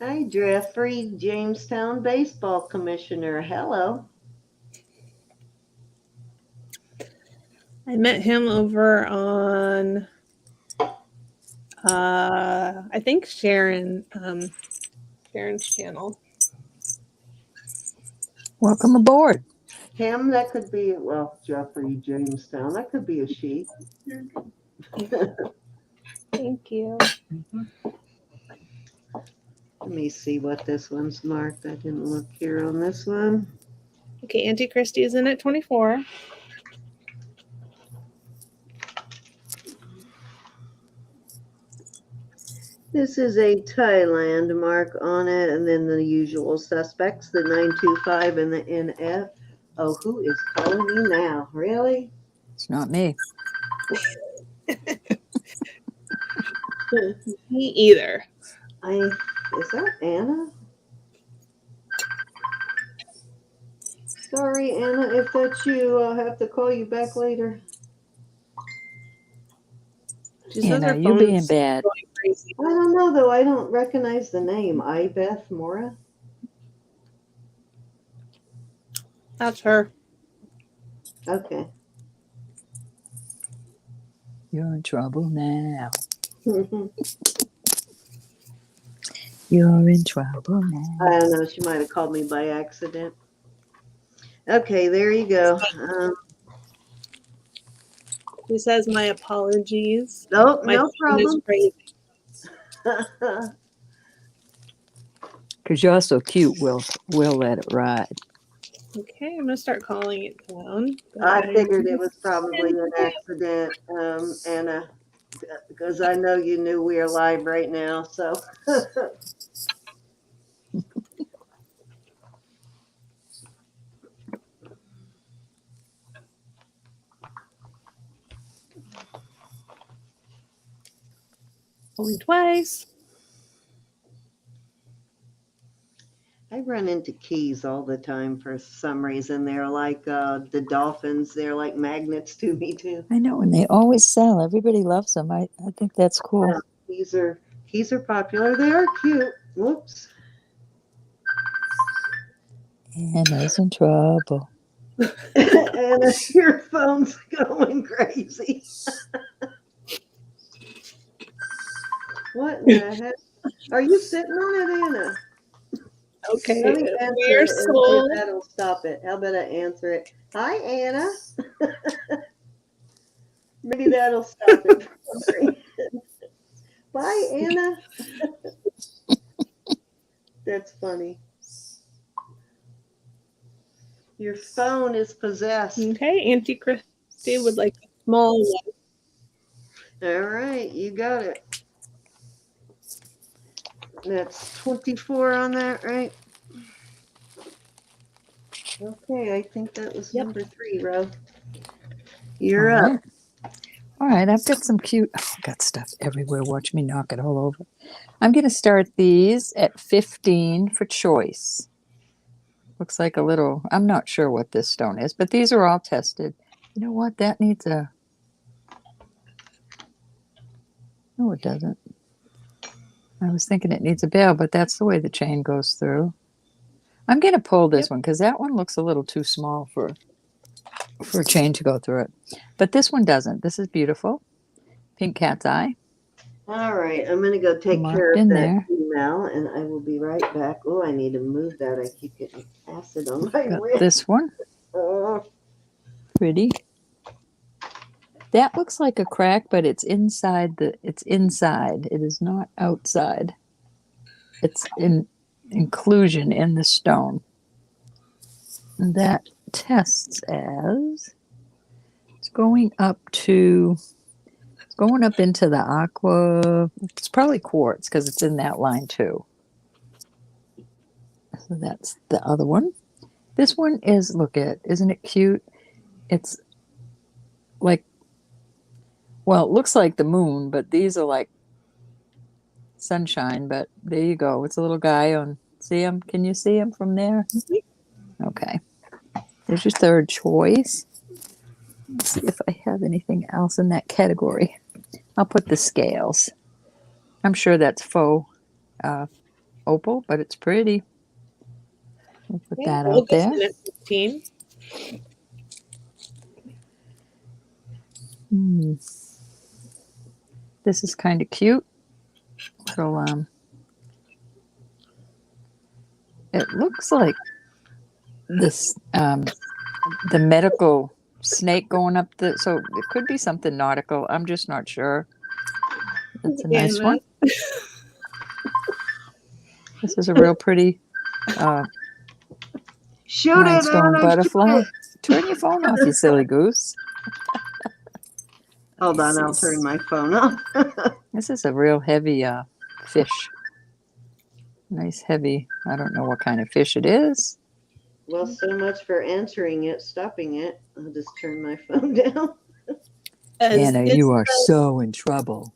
Hi, Jeffrey, Jamestown Baseball Commissioner. Hello. I met him over on, I think Sharon's channel. Welcome aboard. Him, that could be, well, Jeffrey Jamestown. That could be a she. Thank you. Let me see what this one's marked. I didn't look here on this one. Okay, Auntie Christie is in at 24. This is a Thailand mark on it, and then the usual suspects, the 925 and the NF. Oh, who is calling me now? Really? It's not me. Me either. Is that Anna? Sorry, Anna, if that's you, I'll have to call you back later. She says Anna, her you being phone's bad. going crazy. I don't know, though. I don't recognize the name. Beth Mora? That's her. Okay. You're in trouble now. You're in trouble now. I don't know. She might have called me by accident. Okay, there you go. She says my apologies. No, My no phone is problem. crazy. Because you're so cute, we'll let it ride. Okay, I'm gonna start calling it down. I figured it was probably an accident, Anna, because I know you knew we are live right now. So Only twice. I run into keys all the time for some reason. They're like the dolphins. They're like magnets to me too. I know, and they always sell. Everybody loves them. I think that's cool. Yeah, keys are popular. They are cute. Whoops. Anna's in trouble. Anna, your phone's going crazy. What in the heck? Are you sitting on it, Anna? Okay, Let me answer we're it and see sold. if that'll stop it. How about I answer it? Hi, Anna. Maybe that'll stop it from ringing. Bye, Anna. That's funny. Your phone is possessed. Okay, Auntie Christy would like a small one. All right, you got it. That's 24 on that, right? Okay, I think that was number 3, Ro. You're All up. right. All right, I've got some cute. Oh, I've got stuff everywhere. Watch me knock it all over. I'm going to start these at 15 for choice. Looks like a little. I'm not sure what this stone is, but these are all tested. You know what? That needs a. No, it doesn't. I was thinking it needs a bell, but that's the way the chain goes through. I'm going to pull this one because that one looks a little too small for a chain to go through it. But this one doesn't. This is beautiful. Pink cat's eye. All right, I'm going to go take Marked care of in that there. email, and I will be right back. Oh, I need to move that. I keep getting acid on my Got wrist. this one. Oh. Pretty. That looks like a crack, but it's inside it's inside. It is not outside. It's in inclusion in the stone. And that tests as it's going up into the aqua. It's probably quartz because it's in that line too. So that's the other one. This one is, isn't it cute? It's like, well, it looks like the moon, but these are like sunshine, but there you go. It's a little guy on, see him? Can you see him from there? Okay. There's your third choice. Let's see if I have anything else in that category. I'll put the scales. I'm sure that's faux opal, but it's pretty. We'll put that out there. 15. This is kind of cute. Little, it looks like this, the medical snake going up so it could be something nautical. I'm just not sure. It's a nice one. This is a real pretty rhinestone butterfly. Turn your phone off, you silly goose. Hold on, I'll turn my phone off. This is a real heavy fish. Nice heavy. I don't know what kind of fish it is. Well, so much for answering it, stopping it. I'll just turn my phone down. Anna, you are so in trouble.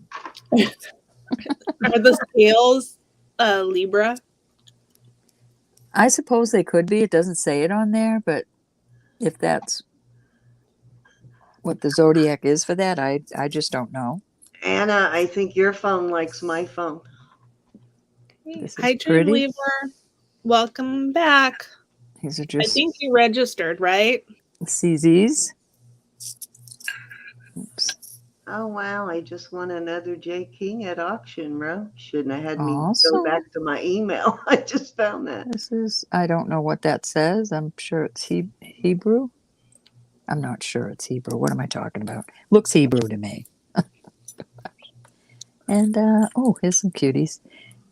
Are the scales Libra? I suppose they could be. It doesn't say it on there, but if that's what the zodiac is for that, I just don't know. Anna, I think your phone likes my phone. Hi, Dreamweaver. Welcome back. These are just. I think you registered, right? CZs. Oops. Oh wow, I just won another J King at auction, bro. Shouldn't have had me go Awesome. back to my email. I just found that. This is, I don't know what that says. I'm sure it's Hebrew. I'm not sure it's Hebrew. What am I talking about? Looks Hebrew to me. And, oh, here's some cuties.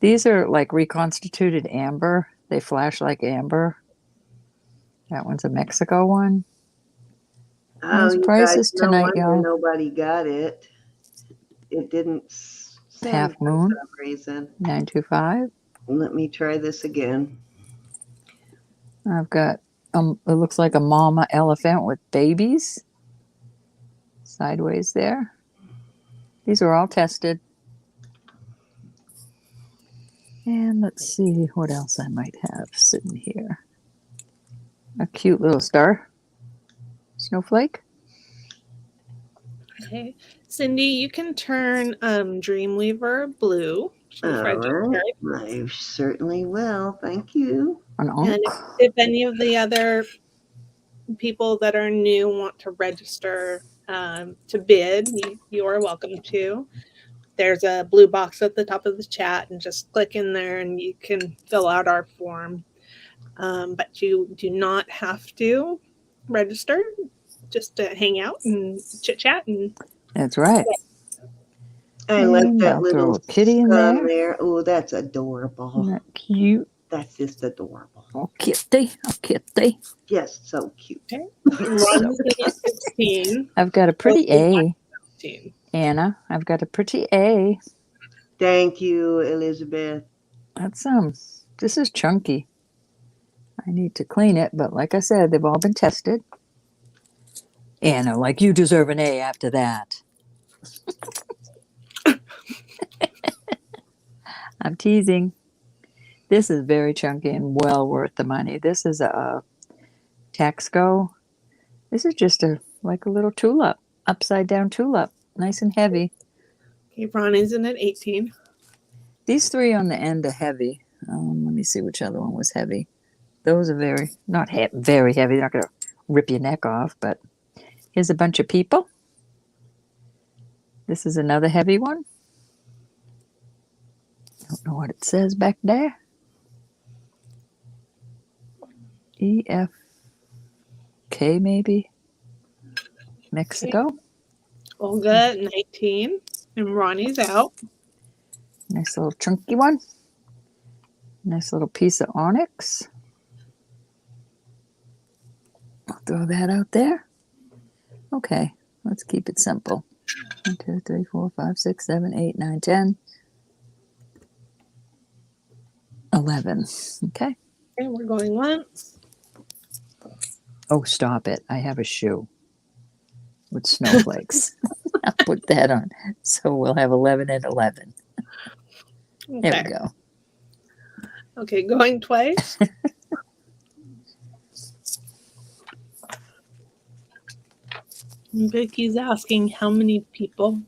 These are like reconstituted amber. They flash like amber. That one's a Mexico one. Oh, There's you guys, prices no tonight, wonder y'all. nobody got it. It didn't send Half for Moon, some reason. 925. Let me try this again. I've got, it looks like a mama elephant with babies. Sideways there. These are all tested. And let's see what else I might have sitting here. A cute little star. Snowflake. Okay. Cindy, you can turn Dreamweaver blue. She's All registered. right, I certainly will. Thank you. An And onk. if any of the other people that are new want to register to bid, you are welcome to. There's a blue box at the top of the chat, and just click in there and you can fill out our form. But you do not have to register, just to hang out and chit chat. And That's right. I like And that I'll little throw a kitty in sun there. there. Oh, that's adorable. Isn't that cute? That's just adorable. Oh, kitty. Oh, kitty. Just so cute. okay. So Ron's at 16. I've got a pretty A. 16. Anna, I've got a pretty A. Thank you, Elizabeth. That's this is chunky. I need to clean it, but like I said, they've all been tested. Anna, like you deserve an A after that. I'm teasing. This is very chunky and well worth the money. This is a Taxco. This is just like a little tulip, upside down tulip, nice and heavy. Okay, Ronnie's in at 18. These three on the end are heavy. Let me see which other one was heavy. Those are not very heavy. They're not going to rip your neck off, but here's a bunch of people. This is another heavy one. Don't know what it says back there. EFK maybe. Mexico. Okay. Olga at 19. And Ronnie's out. Nice little chunky one. Nice little piece of onyx. I'll throw that out there. Okay, let's keep it simple. 1, 2, 3, 4, 5, 6, 7, 8, 9, 10, 11. Okay. Okay, we're going once. Oh, stop it. I have a shoe with snowflakes. I'll put that on. So we'll have 11 and 11. Okay. There we go. Okay, going twice. Vicky's asking how many people.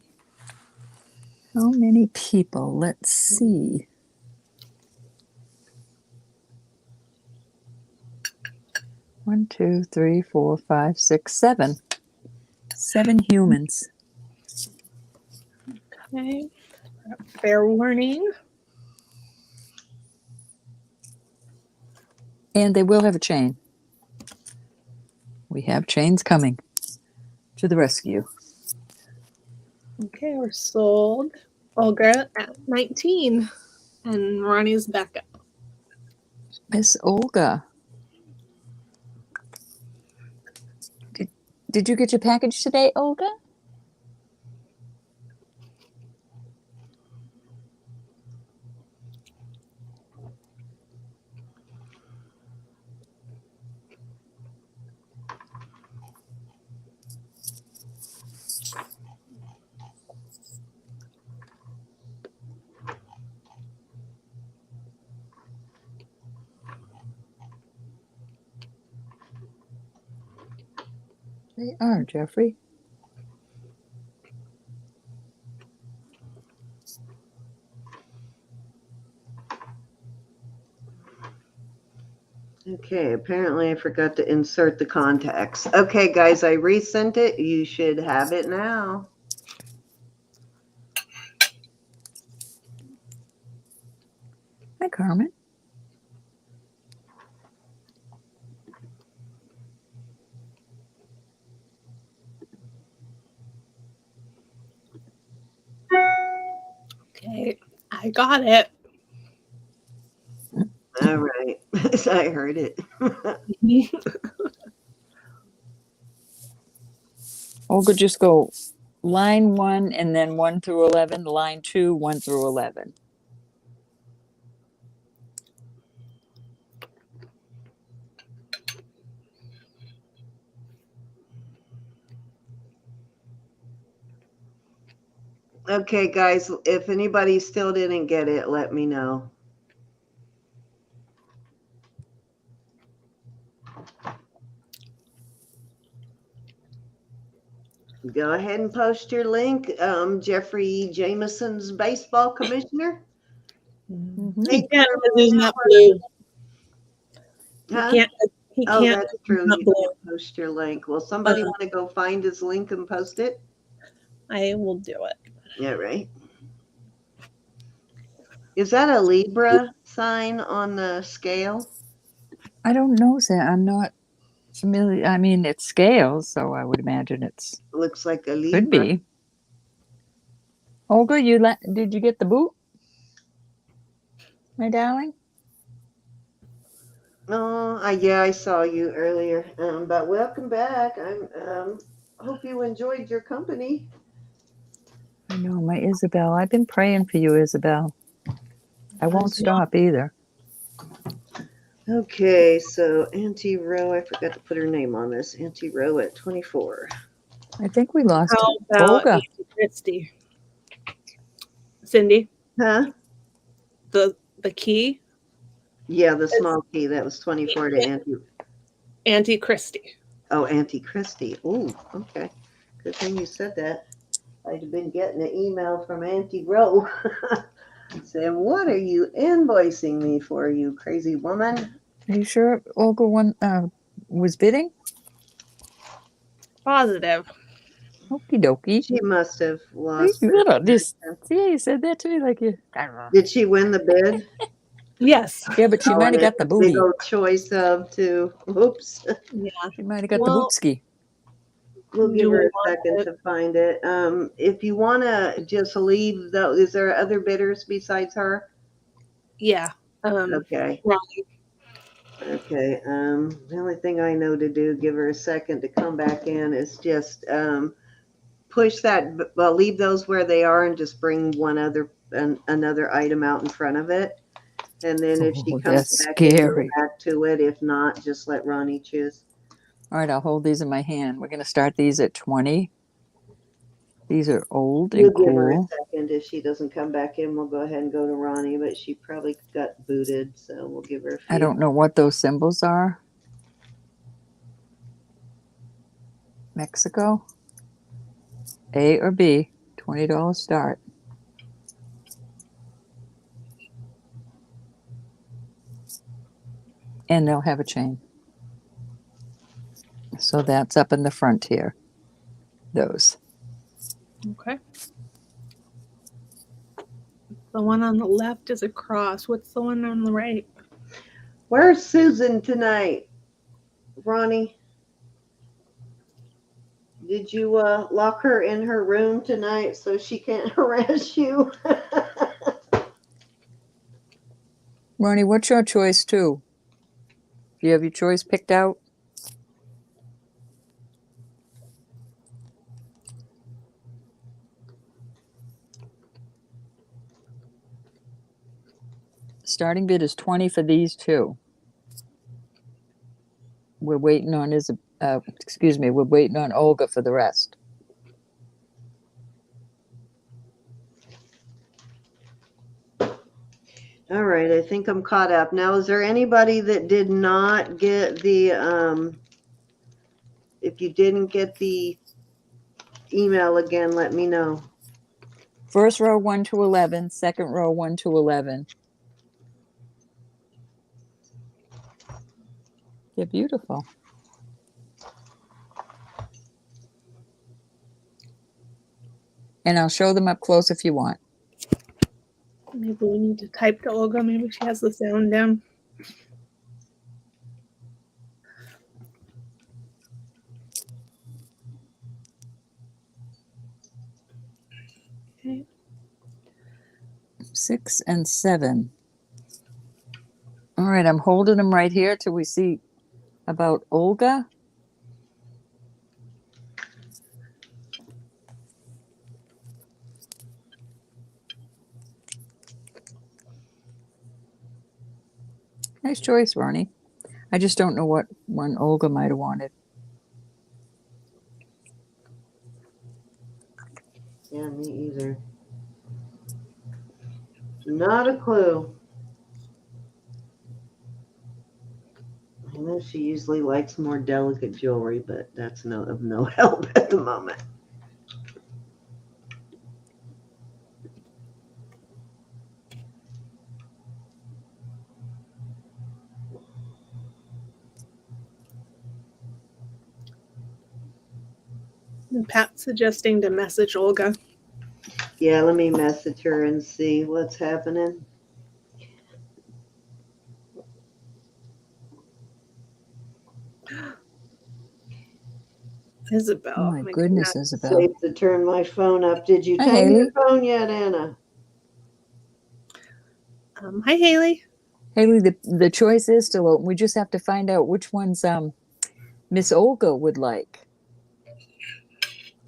How many people? Let's see. One, 2, 3, 4, 5, 6, 7. 7 humans. Okay. Fair warning. And they will have a chain. We have chains coming to the rescue. Okay, we're sold. Olga at 19. And Ronnie's back up. Miss Olga. Did you get your package today, Olga? They are, Jeffrey. Okay, apparently I forgot to insert the contacts. Okay, guys, I resent it. You should have it now. Carmen. Okay, I got it. All right. I heard it. Olga, just go line 1 and then 1 through 11, line 2, 1 through 11. Okay, guys, if anybody still didn't get it, let me know. Go ahead and post your link. Jeffrey Jameson's baseball commissioner. Mhm. He Thank can't you. because he's not blue. Huh? He can't. He Oh, can't. that's 'Cause he's true. not You blue. can't post your link. Well, somebody Uh, want to go find his link and post it? I will do it. Yeah, right. Is that a Libra sign on the scale? I don't know, Sam. I'm not familiar. I mean, it scales, so I would imagine it's Looks like a Libra. could be. Olga, did you get the boot, my darling? Oh, yeah, I saw you earlier. But welcome back. I'm hope you enjoyed your company. I know, my Isabel. I've been praying for you, Isabel. I won't stop either. Okay, so Auntie Row, I forgot to put her name on this. Auntie Row at 24. I think we lost How about Olga. Auntie Christy? Cindy, Huh? the key, Yeah, the small key. That was 24 to Auntie. Auntie Christy. Oh, Auntie Christy. Oh, okay. Good thing you said that. I'd have been getting an email from Auntie Row saying, "What are you invoicing me for, you crazy woman?" Are you sure Olga was bidding? Positive. Okie dokie. She must have You lost her. little this. See, you said that to me like you. Did she win the bid? Yes. Yeah, but she Oh, might and have got it's the a big booty. old choice of two. Oops. Yeah. She might have got the Well, bootski. We'll give you her will a want second it. to find it. If you want to just leave, though, is there other bidders besides her? Yeah. Okay. Ronnie. Okay. The only thing I know to do, give her a second to come back in, is just push that. Well, leave those where they are and just bring another item out in front of it. And then if she Oh, comes that's back in, go scary. back to it. If not, just let Ronnie choose. All right, I'll hold these in my hand. We're going to start these at 20. These are old We'll and give her a cool. second. If she doesn't come back in, we'll go ahead and go to Ronnie, but she probably got booted, so we'll give her a few. I don't know what those symbols are. Mexico? A or B? $20 start. And they'll have a chain. So that's up in the front here. Those. Okay. The one on the left is a cross. What's the one on the right? Where's Susan tonight, Ronnie? Did you lock her in her room tonight so she can't harass you? Ronnie, what's your choice too? Do you have your choice picked out? Starting bid is 20 for these two. We're waiting on we're waiting on Olga for the rest. All right, I think I'm caught up. Now, is there anybody that did not get the, if you didn't get the email again, let me know. First row 1 to 11, second row 1 to 11. They're beautiful. And I'll show them up close if you want. Let me Maybe we need to type to Olga. Maybe she has the sound down. Okay. 6 and 7. All right, I'm holding them right here till we see about Olga. Nice choice, Ronnie. I just don't know what one Olga might have wanted. Yeah, me either. Not a clue. I know she usually likes more delicate jewelry, but that's of no help at the moment. And Pat's suggesting to message Olga. Yeah, let me message her and see what's happening. Isabel. Oh my goodness, Isabel. Safe to turn my phone up. Did you Hi, tune Haley. your phone yet, Anna? Hi, Haley. Haley, the choice is still open. We just have to find out which ones Miss Olga would like.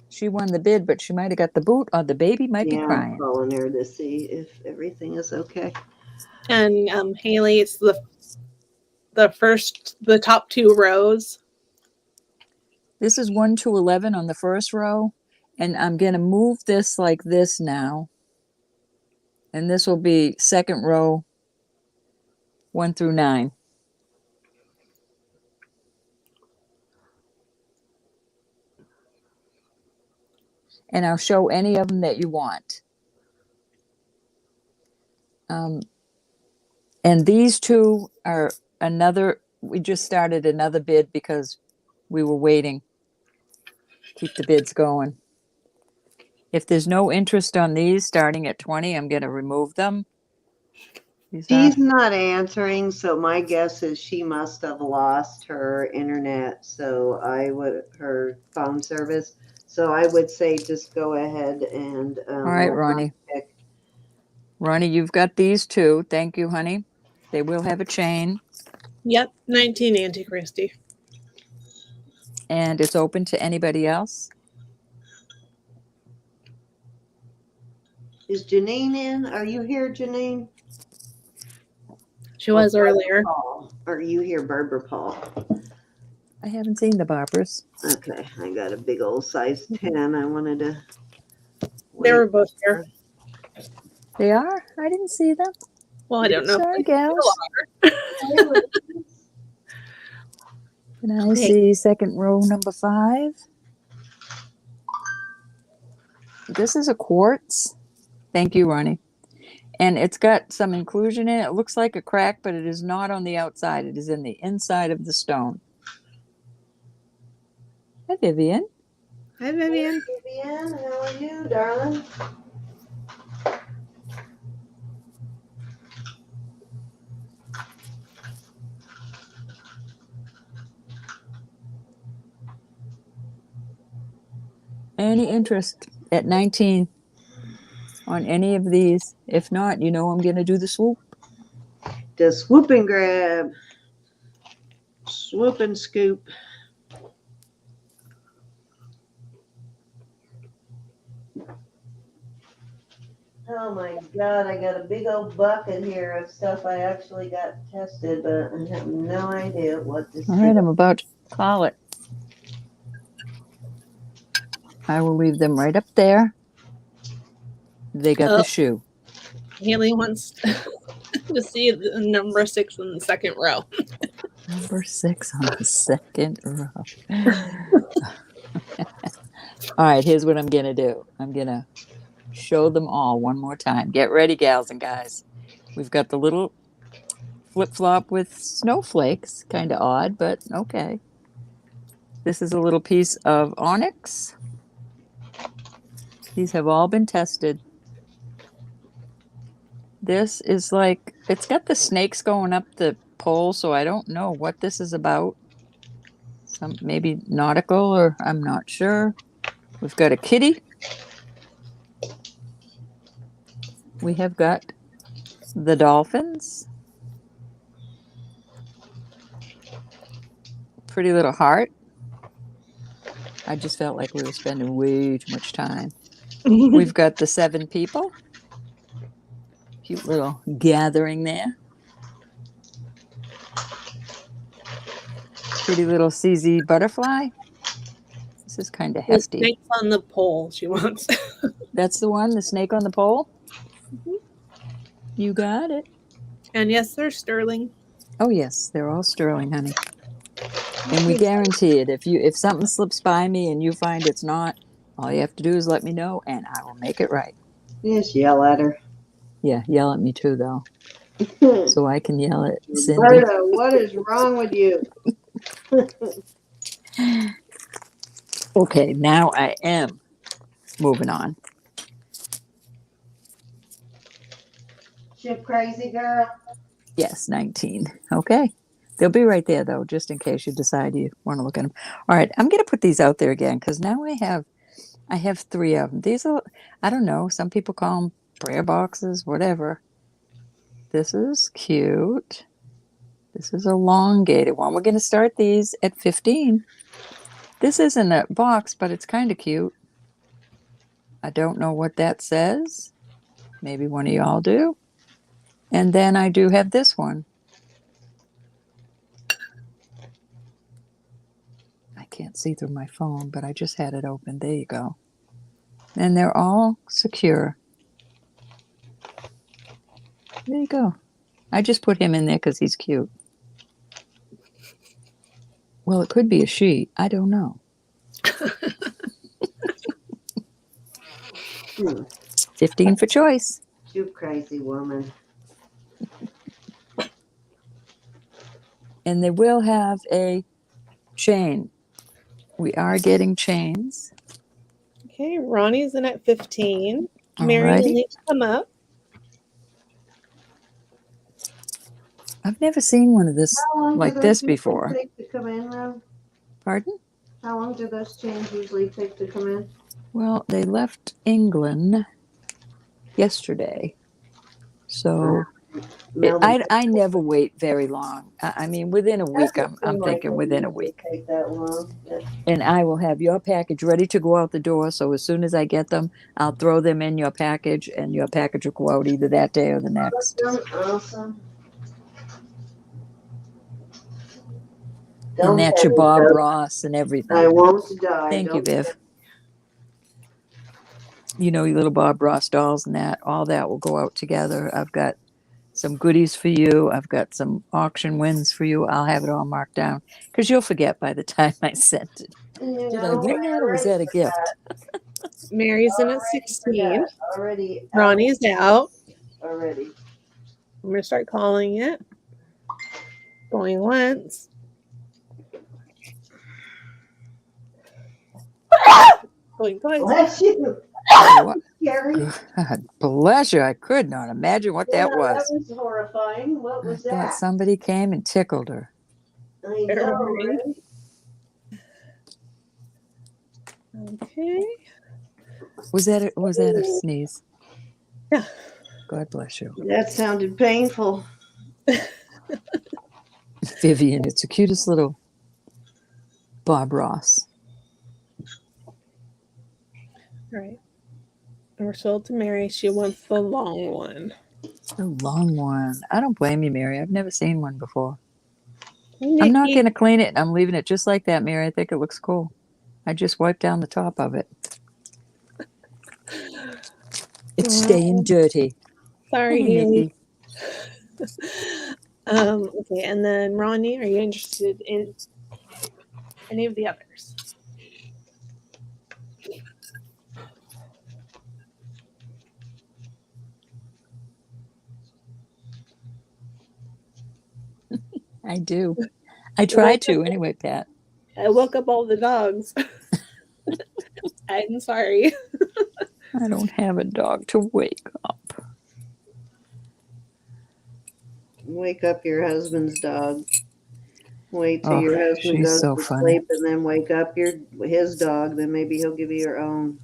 She won the bid, but she might have got the boot, or the baby might be Yeah, I'm crying. calling her to see if everything is okay. And Haley, it's the top 2 rows. This is 1 to 11 on the first row, and I'm going to move this like this now. And this will be second row, 1 through 9. And I'll show any of them that you want. And these two are we just started another bid because we were waiting. Keep the bids going. If there's no interest on these starting at 20, I'm going to remove them. She's not answering, so my guess is she must have lost her internet. So her phone service. So I would say just go ahead and. All right, Ronnie. Ronnie, you've got these two. Thank you, honey. They will have a chain. Yep, 19 Auntie Christie. And it's open to anybody else. Is Janine in? Are you here, Janine? She was earlier. Paul. Are you here, Barbara Paul? I haven't seen the Barbaras. Okay, I got a big old size 10. I wanted to. They were both here. They are? I didn't see them. Well, I don't know. Sorry, gals. Can I see second row number 5? This is a quartz. Thank you, Ronnie. And it's got some inclusion in it. It looks like a crack, but it is not on the outside. It is in the inside of the stone. Hi, Vivian. Hi, Vivian. Vivian, how are you, darling? Any interest at 19 on any of these? If not, you know I'm going to do the swoop. The swoop and grab. Swoop and scoop. Oh my God, I got a big old bucket here of stuff I actually got tested, but I have no idea what this is. All right, I'm about to call it. I will leave them right up there. They got the shoe. Haley wants to see the number 6 in the second row. Number 6 on the second row. All right, here's what I'm going to do. I'm going to show them all one more time. Get ready, gals and guys. We've got the little flip-flop with snowflakes. Kind of odd, but okay. This is a little piece of onyx. These have all been tested. This is like, it's got the snakes going up the pole, so I don't know what this is about. Some maybe nautical, or I'm not sure. We've got a kitty. We have got the dolphins. Pretty little heart. I just felt like we were spending way too much time. We've got the 7 people. Cute little gathering there. Pretty little CZ butterfly. This is kind of The hefty. snake's on the pole, she wants. That's the one, the snake on the pole? You got it. And yes, they're sterling. Oh yes, they're all sterling, honey. And we guarantee it. If something slips by me and you find it's not, all you have to do is let me know and I will make it right. Just yell at her. Yeah, yell at me too though. So I can yell at Cindy. Roberta, what is wrong with you? Okay, now I am moving on. Ship crazy girl. Yes, 19. Okay. They'll be right there though, just in case you decide you want to look at them. All right, I'm going to put these out there again because now I have 3 of them. These are, I don't know, some people call them prayer boxes, whatever. This is cute. This is a elongated one. We're going to start these at 15. This isn't a box, but it's kind of cute. I don't know what that says. Maybe one of y'all do. And then I do have this one. I can't see through my phone, but I just had it open. There you go. And they're all secure. There you go. I just put him in there because he's cute. Well, it could be a she. I don't know. 15 for choice. You crazy woman. And they will have a chain. We are getting chains. Okay, Ronnie's in at 15. Mary, Alrighty. you need to come up. I've never seen one of this How long like do this those usually before. take to come in, Ron? Pardon? How long do those chains usually take to come in? Well, they left England yesterday. So I never wait very long. I mean, within a week, I'm thinking within a week. Take that long. Yeah. And I will have your package ready to go out the door. So as soon as I get them, I'll throw them in your package and your package will go out either that day or the next. Awesome. And that's your Bob Ross and everything. I won't die. Thank you, Viv. You know, your little Bob Ross dolls and that, all that will go out together. I've got some goodies for you. I've got some auction wins for you. I'll have it all marked down because you'll forget by the time I sent it. Did I win that or was that a gift? Mary's in at 16. Already. Ronnie's out. Already. I'm going to start calling it. Going once. Going twice. Bless you. What? Gary. God bless you. I could not imagine what that was. That was horrifying. What was I thought that? somebody came and tickled her. I know, right? Okay. Was that a sneeze? Yeah. God bless you. That sounded painful. Vivian, it's the cutest little Bob Ross. All right. And we're sold to Mary. She wants the long one. The long one. I don't blame you, Mary. I've never seen one before. Nikki. I'm not going to clean it. I'm leaving it just like that, Mary. I think it looks cool. I just wiped down the top of it. It's staying dirty. Sorry, Hey, Nikki. Okay, and then Ronnie, are you interested in any of the others? I do. I try to anyway, Pat. I woke up all the dogs. I'm sorry. I don't have a dog to wake up. Wake up your husband's dog. Wait till Oh, your husband she's goes so to funny. sleep and then wake up his dog. Then maybe he'll give you your own.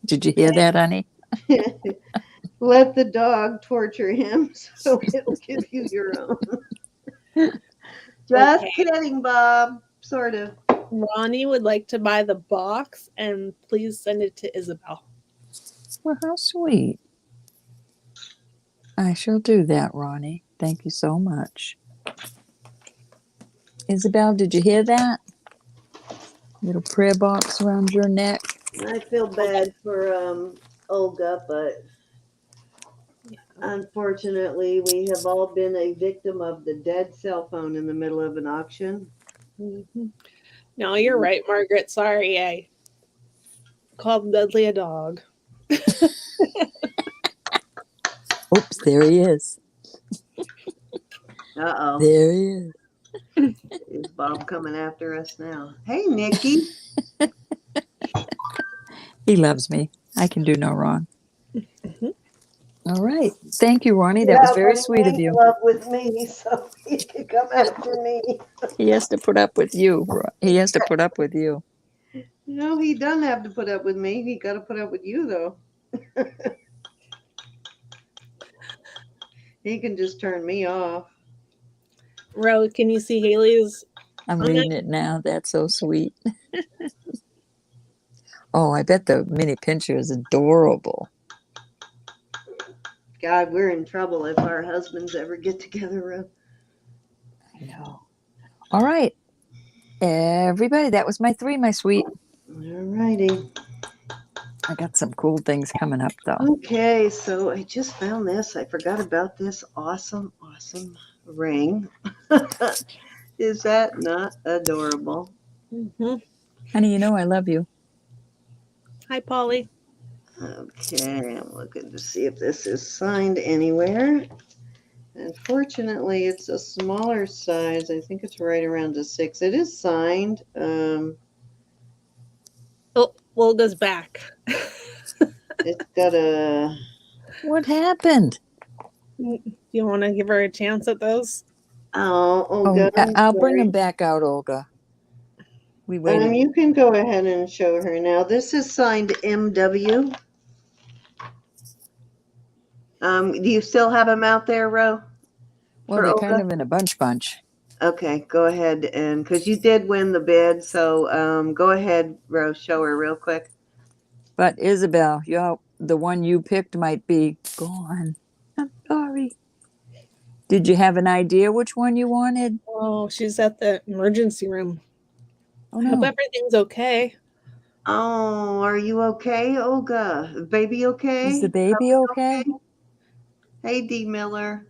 Did you hear that, honey? Let the dog torture him so it'll give you your own. Just Okay. kidding, Bob. Sort of. Ronnie would like to buy the box, and please send it to Isabel. Well, how sweet. I shall do that, Ronnie. Thank you so much. Isabel, did you hear that? Little prayer box around your neck. I feel bad for Olga, but unfortunately, we have all been a victim of the dead cell phone in the middle of an auction. Mm-hmm. No, you're right, Margaret. Sorry, I called Dudley a dog. Oops, there he is. Uh-oh. There he is. Is Bob coming after us now? Hey, Nikki. He loves me. I can do no wrong. Mhm. All right. Thank you, Ronnie. That was Yeah, very but he sweet of made you. love with me, so he could come after me. He has to put up with you. He has to put up with you. No, he doesn't have to put up with me. He got to put up with you, though. He can just turn me off. Ro, can you see Haley's? I'm on it? reading it now. That's so sweet. Oh, I bet the mini pincher is adorable. God, we're in trouble if our husbands ever get together. I know. All right. Everybody, that was my 3, my sweet. All righty. I got some cool things coming up, though. Okay, so I just found this. I forgot about this awesome, awesome ring. Is that not adorable? Mm-hmm. Honey, you know I love you. Hi, Polly. Okay, I'm looking to see if this is signed anywhere. Unfortunately, it's a smaller size. I think it's right around a 6. It is signed. Oh, Olga's back. It's got a. What happened? You want to give her a chance at those? Oh, Oh, Olga, I'm I'll bring sorry. him back out, Olga. We waited. You can go ahead and show her now. This is signed MW. Do you still have them out there, Ro? Well, For they're kind Olga? of in a bunch. Okay, go ahead and because you did win the bid, so go ahead, Ro, show her real quick. But Isabel, the one you picked might be gone. I'm sorry. Did you have an idea which one you wanted? Oh, she's at the emergency room. Oh, I hope no. everything's okay. Oh, are you okay, Olga? Baby Is the okay? baby okay? Okay. Hey, D. Miller,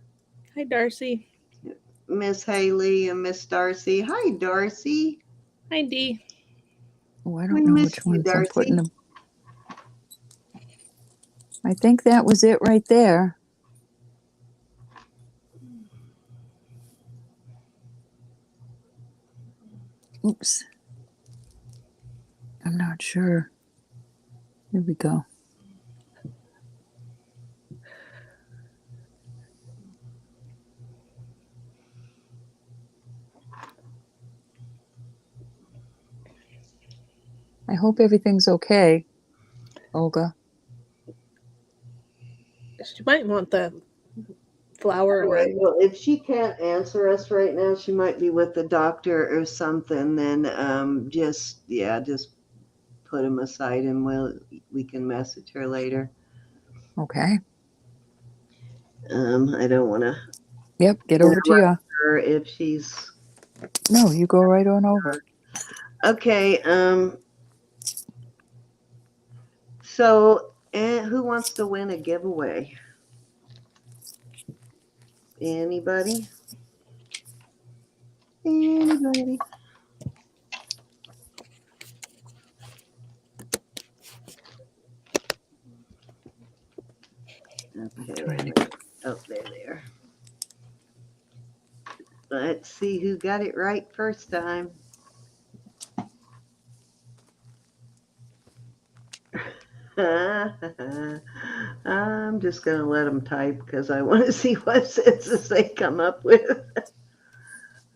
Hi, Darcy. Miss Haley, and Miss Darcy. Hi, Darcy. Hi, Dee. Oh, I We don't know missed which you, ones I'm putting Darcy. them. I think that was it right there. Oops. I'm not sure. Here we go. I hope everything's okay, Olga. She might want the flower All right. one. Well, if she can't answer us right now, she might be with the doctor or something. Then just put them aside, and we can message her later. Okay. I don't want to Yep, get over to you. her if she's No, you go right on over. okay. So, who wants to win a giveaway? Anybody? Anybody? Okay. Oh, there. Let's see who got it right first time. I'm just going to let them type because I want to see what sentences they come up with.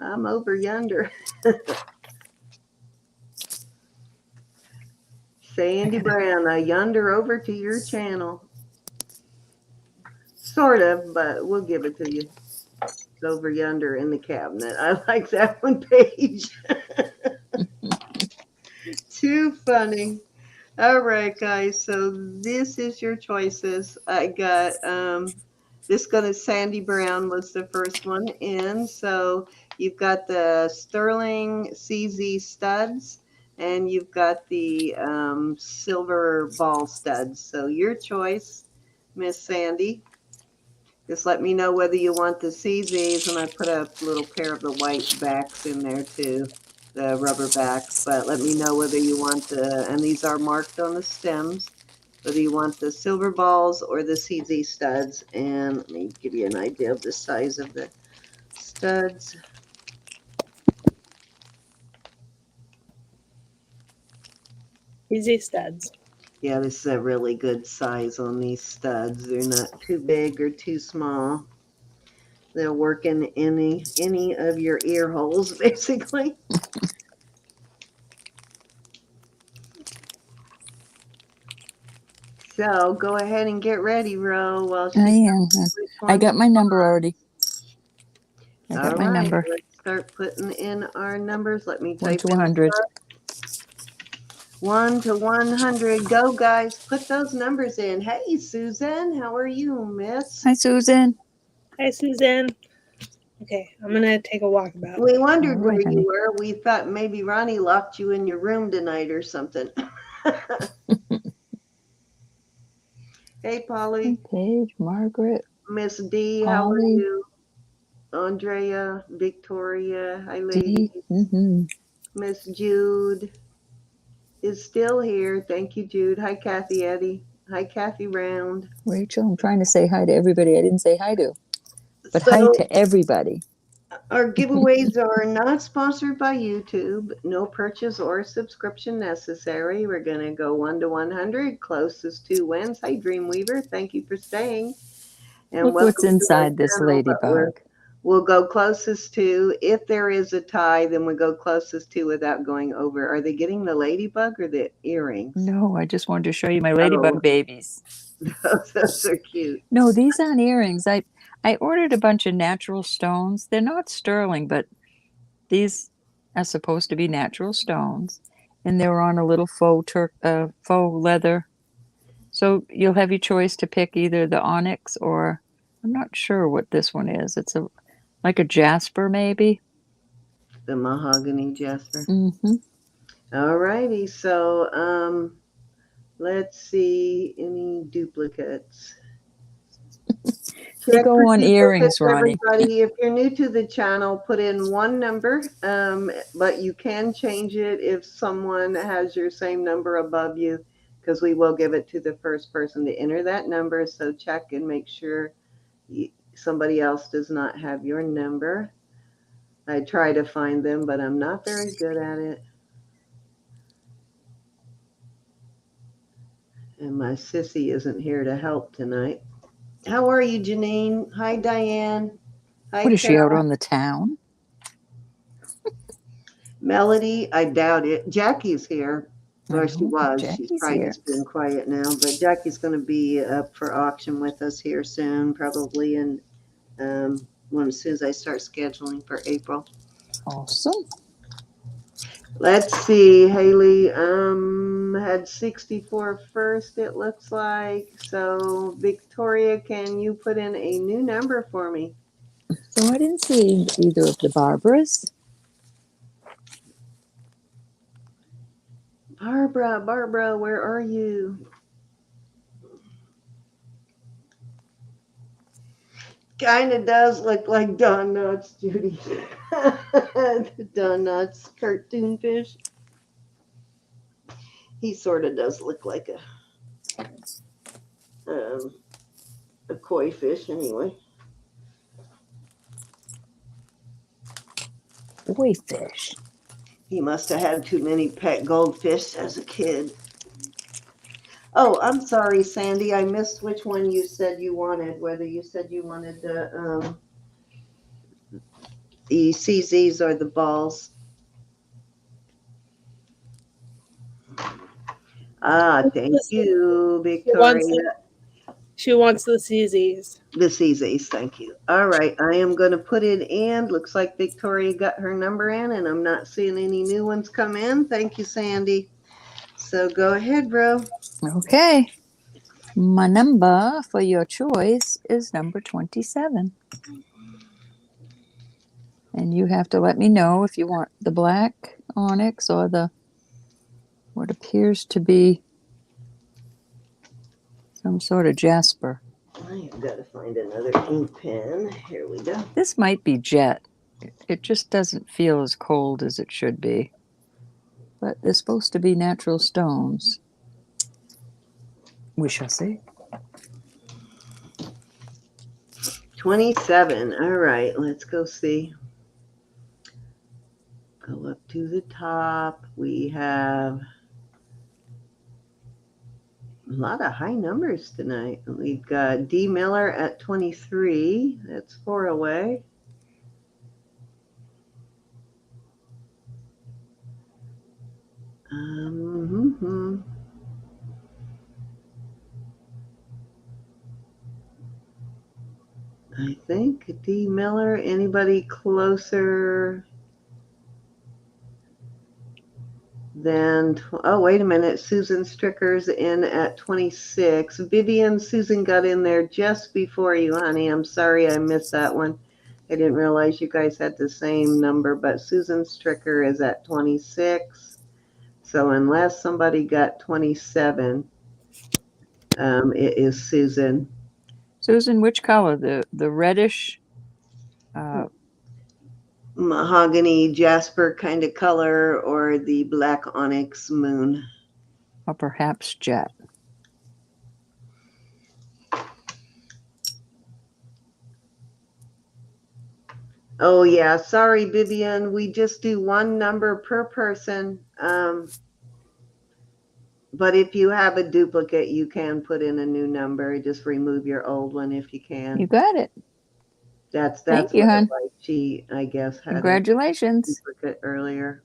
I'm over yonder. Sandy Brown, I yonder over to your channel. Sort of, but we'll give it to you. It's over yonder in the cabinet. I like that one, Paige. Too funny. All right, guys. So this is your choices. I got this gonna Sandy Brown was the first one in. So you've got the sterling CZ studs and you've got the silver ball studs. So your choice, Miss Sandy. Just let me know whether you want the CZs, and I put a little pair of the white backs in there too, the rubber backs. But let me know whether you want the, and these are marked on the stems, whether you want the silver balls or the CZ studs. And let me give you an idea of the size of the studs. Easy studs. Yeah, this is a really good size on these studs. They're not too big or too small. They'll work in any of your ear holes, basically. So go ahead and get ready, Ro. While I she am. which I one. got my number already. I got All my right, number. let's start putting in our numbers. Let me 1 type to in 100. 1 to 100. Go, guys. Put those numbers in. Hey, Susan, how are you, miss? Hi, Susan. Hi, Susan. Okay, I'm gonna take a walkabout. We wondered All where right, you honey. were. We thought maybe Ronnie locked you in your room tonight or something. Hey, Polly. Paige, Margaret, Miss D, how are Polly, you? Andrea, Victoria, hi, Dee. ladies. Miss Jude is still here. Thank you, Jude. Hi, Kathy Eddy. Hi, Kathy Round. Rachel, I'm trying to say hi to everybody I didn't say hi to, but hi So to everybody. our giveaways are not sponsored by YouTube. No purchase or subscription necessary. We're going to go 1 to 100. Closest to wins. Hi, Dreamweaver. Thank you for staying. And Look what's welcome to our inside this channel. But ladybug. we'll go closest to. If there is a tie, then we go closest to without going over. Are they getting the ladybug or the earrings? No, I just wanted to show you my Oh, ladybug babies. those are cute. No, these aren't earrings. I ordered a bunch of natural stones. They're not sterling, but these are supposed to be natural stones, and they were on a little faux leather. So you'll have your choice to pick either the onyx or I'm not sure what this one is. It's like a jasper maybe. The mahogany jasper. Mm-hmm. All righty. So let's see any duplicates. They Check go for on duplicates, earrings, Ronnie. everybody. If you're new to the channel, put in one number, but you can change it if someone has your same number above you, because we will give it to the first person to enter that number. So check and make sure somebody else does not have your number. I try to find them, but I'm not very good at it. And my sissy isn't here to help tonight. How are you, Janine? Hi, Diane. Hi, What is she out Carol. on the town? Melody, I doubt it. Jackie's here. Or she Oh, was. She's Jackie's probably here. just been quiet now. But Jackie's going to be up for auction with us here soon, probably in as soon as I start scheduling for April. Awesome. Let's see. Haley had 64 first, it looks like. So Victoria, can you put in a new number for me? So I didn't see either of the Barbaras. Barbara, where are you? Kind of does look like Don Knotts, Judy. The Don Knotts cartoon fish. He sort of does look like a koi fish, anyway. Boy fish. He must have had too many pet goldfish as a kid. Oh, I'm sorry, Sandy. I missed which one you said you wanted. Whether you said you wanted the CZs or the balls. Ah, thank you, Victoria. She wants the CZs. The CZs, thank you. All right, I am going to put it in. Looks like Victoria got her number in, and I'm not seeing any new ones come in. Thank you, Sandy. So go ahead, bro. Okay. My number for your choice is number 27. And you have to let me know if you want the black onyx or the what appears to be some sort of jasper. I have got to find another ink pen. Here we go. This might be jet. It just doesn't feel as cold as it should be. But they're supposed to be natural stones. We shall see. 27. All right, let's go see. Go up to the top. We have a lot of high numbers tonight. We've got D. Miller at 23. That's 4 away. I think D. Miller. Anybody closer than? Oh, wait a minute. Susan Stricker's in at 26. Vivian, Susan got in there just before you, honey. I'm sorry I missed that one. I didn't realize you guys had the same number, but Susan Stricker is at 26. So unless somebody got 27, it is Susan. Susan, which color? The reddish? Mahogany jasper kind of color, or the black onyx moon? Or perhaps jet? Oh, yeah. Sorry, Vivian. We just do one number per person. But if you have a duplicate, you can put in a new number. Just remove your old one if you can. You got it. That's Thank you, what hon. she, I guess, had a Congratulations. duplicate earlier.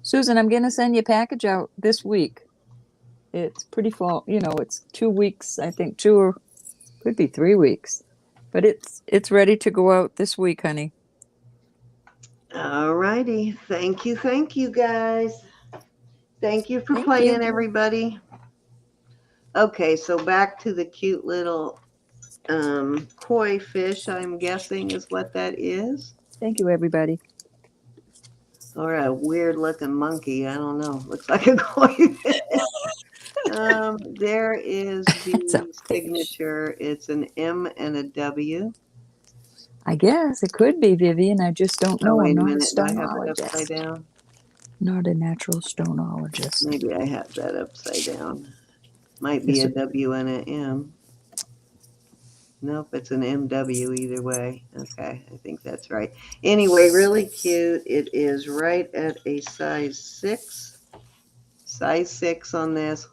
Susan, I'm going to send you a package out this week. It's pretty full. You know, it's 2 weeks. I think 2 or could be 3 weeks. But it's ready to go out this week, honey. All righty. Thank you, guys. Thank you for Thank playing, you. everybody. Okay, so back to the cute little koi fish, I'm guessing is what that is. Thank you, everybody. Or a weird looking monkey. I don't know. Looks like a koi fish. There is the signature. It's an M and a W. I guess it could be, Vivian. I just don't know. Oh, wait I'm a not minute. a Do I have it upside stonologist. down? Not a natural stonologist. Maybe I have that upside down. Might be a W and an M. Nope, it's an MW either way. Okay, I think that's right. Anyway, really cute. It is right at a size 6. Size 6 on this.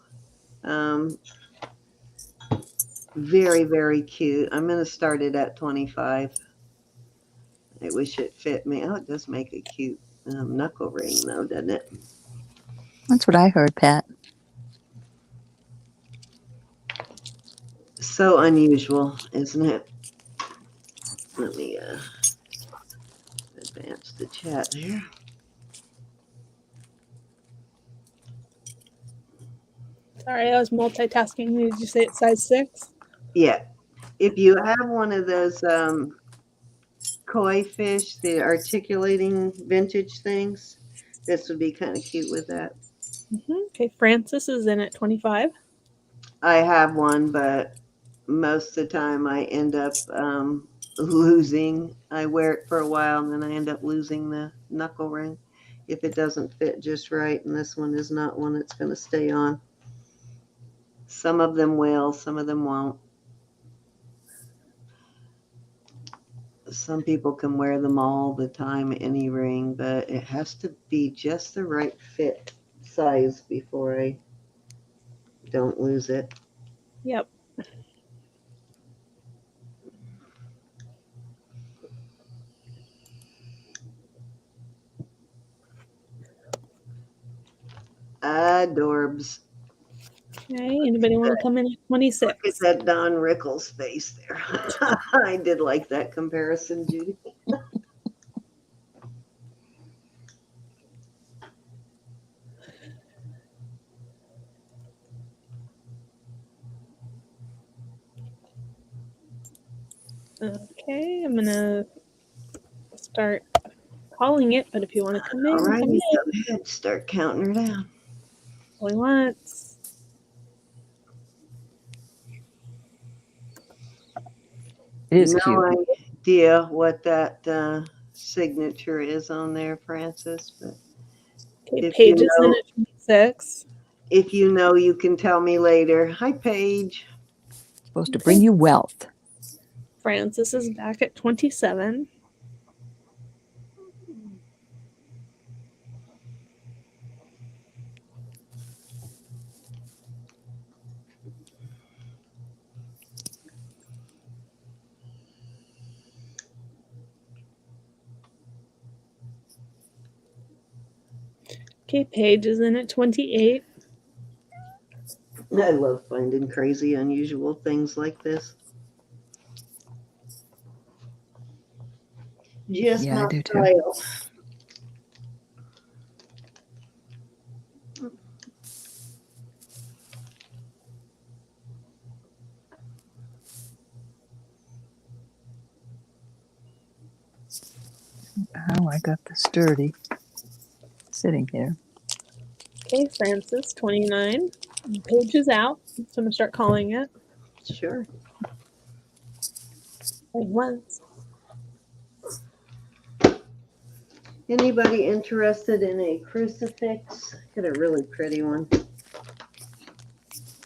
Very, very cute. I'm going to start it at 25. I wish it fit me. Oh, it does make a cute knuckle ring, though, doesn't it? That's what I heard, Pat. So unusual, isn't it? Let me advance the chat there. Sorry, I was multitasking. Did you say it's size 6? Yeah. If you have one of those koi fish, the articulating vintage things, this would be kind of cute with that. Okay, Francis is in at 25. I have one, but most of the time I end up losing. I wear it for a while and then I end up losing the knuckle ring if it doesn't fit just right. And this one is not one that's going to stay on. Some of them will, some of them won't. Some people can wear them all the time, any ring, but it has to be just the right fit size before I don't lose it. Yep. Adorbs. Okay. Anybody want to come in at Look at 26? that Don Rickles face there. I did like that comparison, Judy. Okay. I'm going to start calling it, but if you want to come All in, right, come go in. ahead. Start counting her down. Going once. It is No cute. idea what that signature is on there, Francis. But Okay. if you Paige is in know, at 26. if you know, you can tell me later. Hi, Paige. Supposed to bring you wealth. Francis is back at 27. Okay, Paige is in at 28. I love finding crazy, unusual things like this. Just Yeah, I my do too. style. Oh, I got the sturdy sitting here. Okay, Francis, 29. Paige is out, so I'm going to start calling it. Sure. Like once. Anybody interested in a crucifix? Got a really pretty one.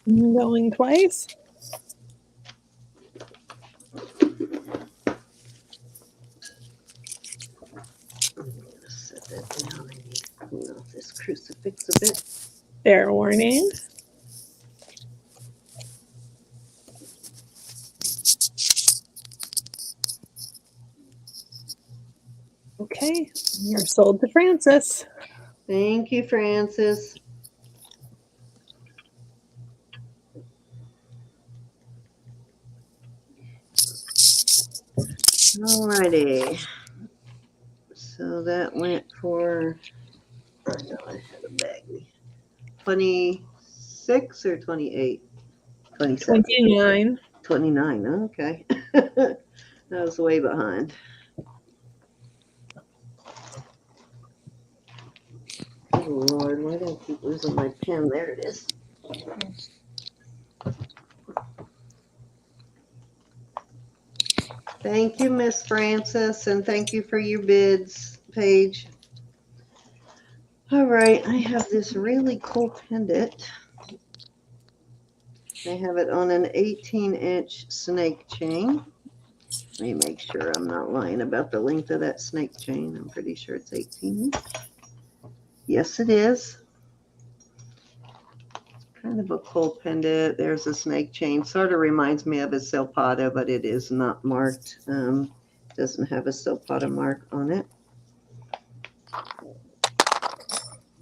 Going twice. I'm gonna set that down. I need to clean off this crucifix a bit. Fair warning. Okay, you're sold to Francis. Thank you, Francis. Alrighty. So that went for, I know I had a bag. 26 or 28? 27. 29. 29, okay. I was way behind. Oh, Lord, why do I keep losing my pen? There it is. Thank you, Miss Francis, and thank you for your bids, Paige. All right, I have this really cool pendant. I have it on an 18-inch snake chain. Let me make sure I'm not lying about the length of that snake chain. I'm pretty sure it's 18 inch. Yes, it is. Kind of a cool pendant. There's a snake chain. Sort of reminds me of a silpata, but it is not marked. Doesn't have a silpata mark on it.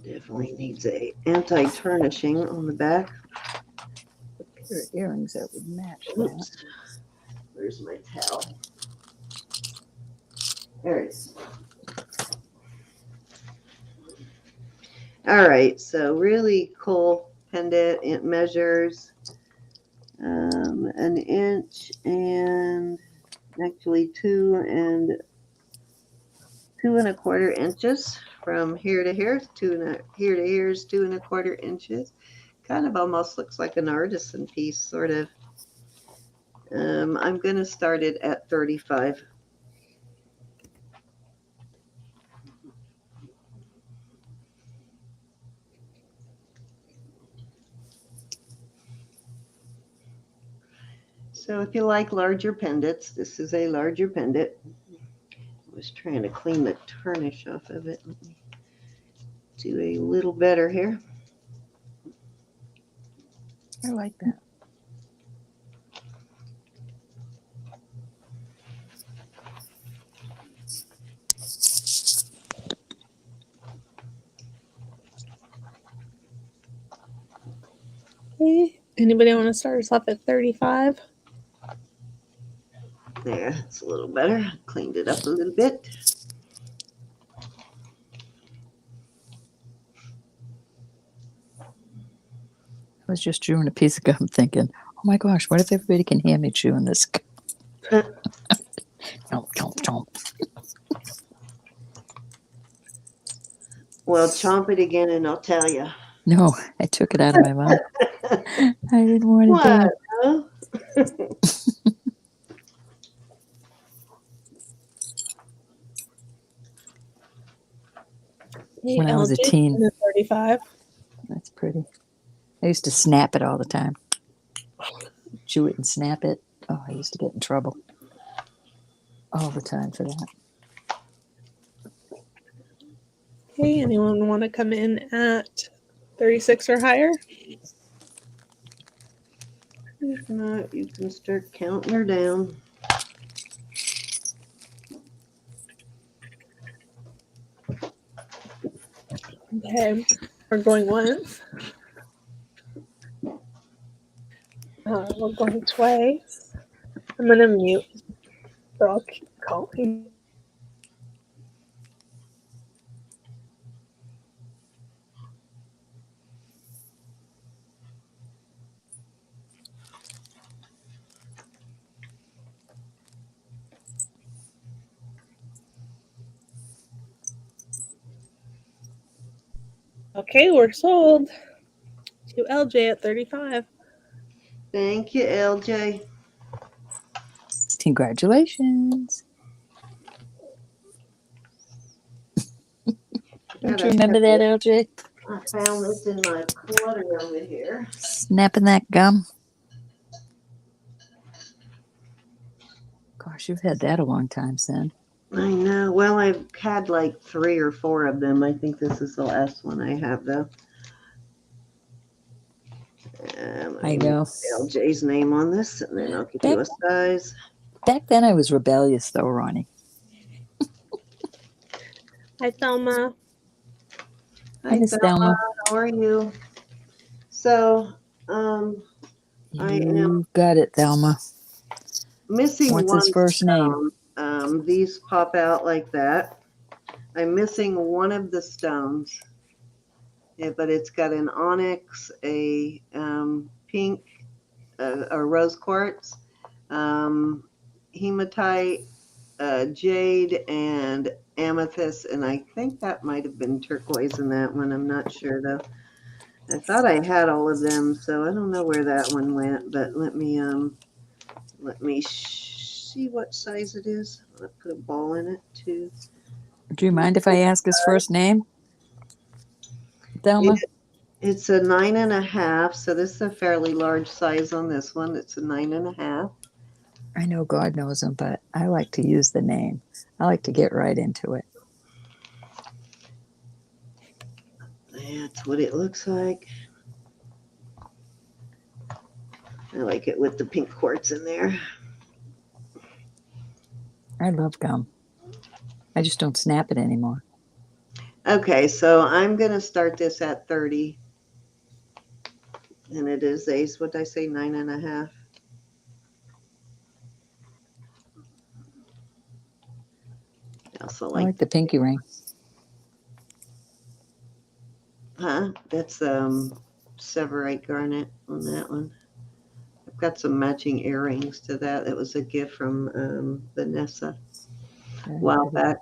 Definitely needs a anti-tarnishing on the back. A pair of earrings that would match that. Oops. Where's my towel? There it is. All right, so really cool pendant. It measures an inch and actually 2.25 inches from here to here. Here to here is 2.25 inches. Kind of almost looks like an artisan piece, sort of. I'm going to start it at 35. So if you like larger pendants, this is a larger pendant. I was trying to clean the tarnish off of it. Let me do a little better here. I like that. Okay. Anybody want to start us off at 35? There, it's a little better. Cleaned it up a little bit. I was just chewing a piece of gum thinking, oh my gosh, what if everybody can hear me chewing this gum? Chomp, chomp, chomp. Well, chomp it again and I'll tell you. No, I took it out of my mouth. I didn't want it What? there. Huh? Hey, When I was a LJ, teen. 35. That's pretty. I used to snap it all the time. Chew it and snap it. Oh, I used to get in trouble all the time for that. Hey, anyone want to come in at 36 or higher? If not, you can start counting her down. Okay, we're going once. We're going twice. I'm going to mute, so I'll keep calling. Okay, we're sold to LJ at 35. Thank you, LJ. Congratulations. Don't you remember that, LJ? I found this in my clutter over here. Snapping that gum. Gosh, you've had that a long time, son. I know. Well, I've had like 3 or 4 of them. I think this is the last one I have, though. I know. LJ's name on this, and then I'll give you a size. Back then, I was rebellious, though, Ronnie. Hi, Thelma. Hi, Miss Thelma. How are you? So, I am You got it, Thelma. missing What's one his first name? stone. These pop out like that. I'm missing one of the stones. Yeah, but it's got an onyx, a pink, a rose quartz, hematite, jade, and amethyst, and I think that might have been turquoise in that one. I'm not sure though. I thought I had all of them, so I don't know where that one went. But let me see what size it is. I'll put a ball in it too. Do you mind if I ask his first name? Thelma? It's a 9.5, so this is a fairly large size on this one. It's a 9.5. I know God knows him, but I like to use the name. I like to get right into it. That's what it looks like. I like it with the pink quartz in there. I love gum. I just don't snap it anymore. Okay, so I'm going to start this at 30. And it is what did I say, 9.5? I also I like the pinky ring. That's severite garnet on that one. I've got some matching earrings to that. It was a gift from Vanessa a while back.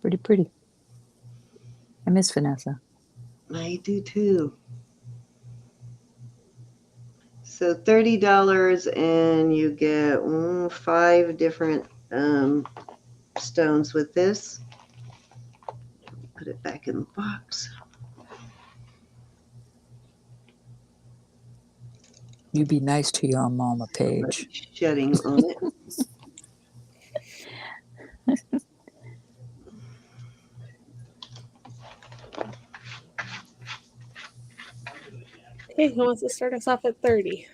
Pretty pretty. I miss Vanessa. I do too. So $30, and you get 5 different stones with this. Put it back in the box. You be nice to your mama, Paige. Shedding on it. Okay, who wants to start us off at 30?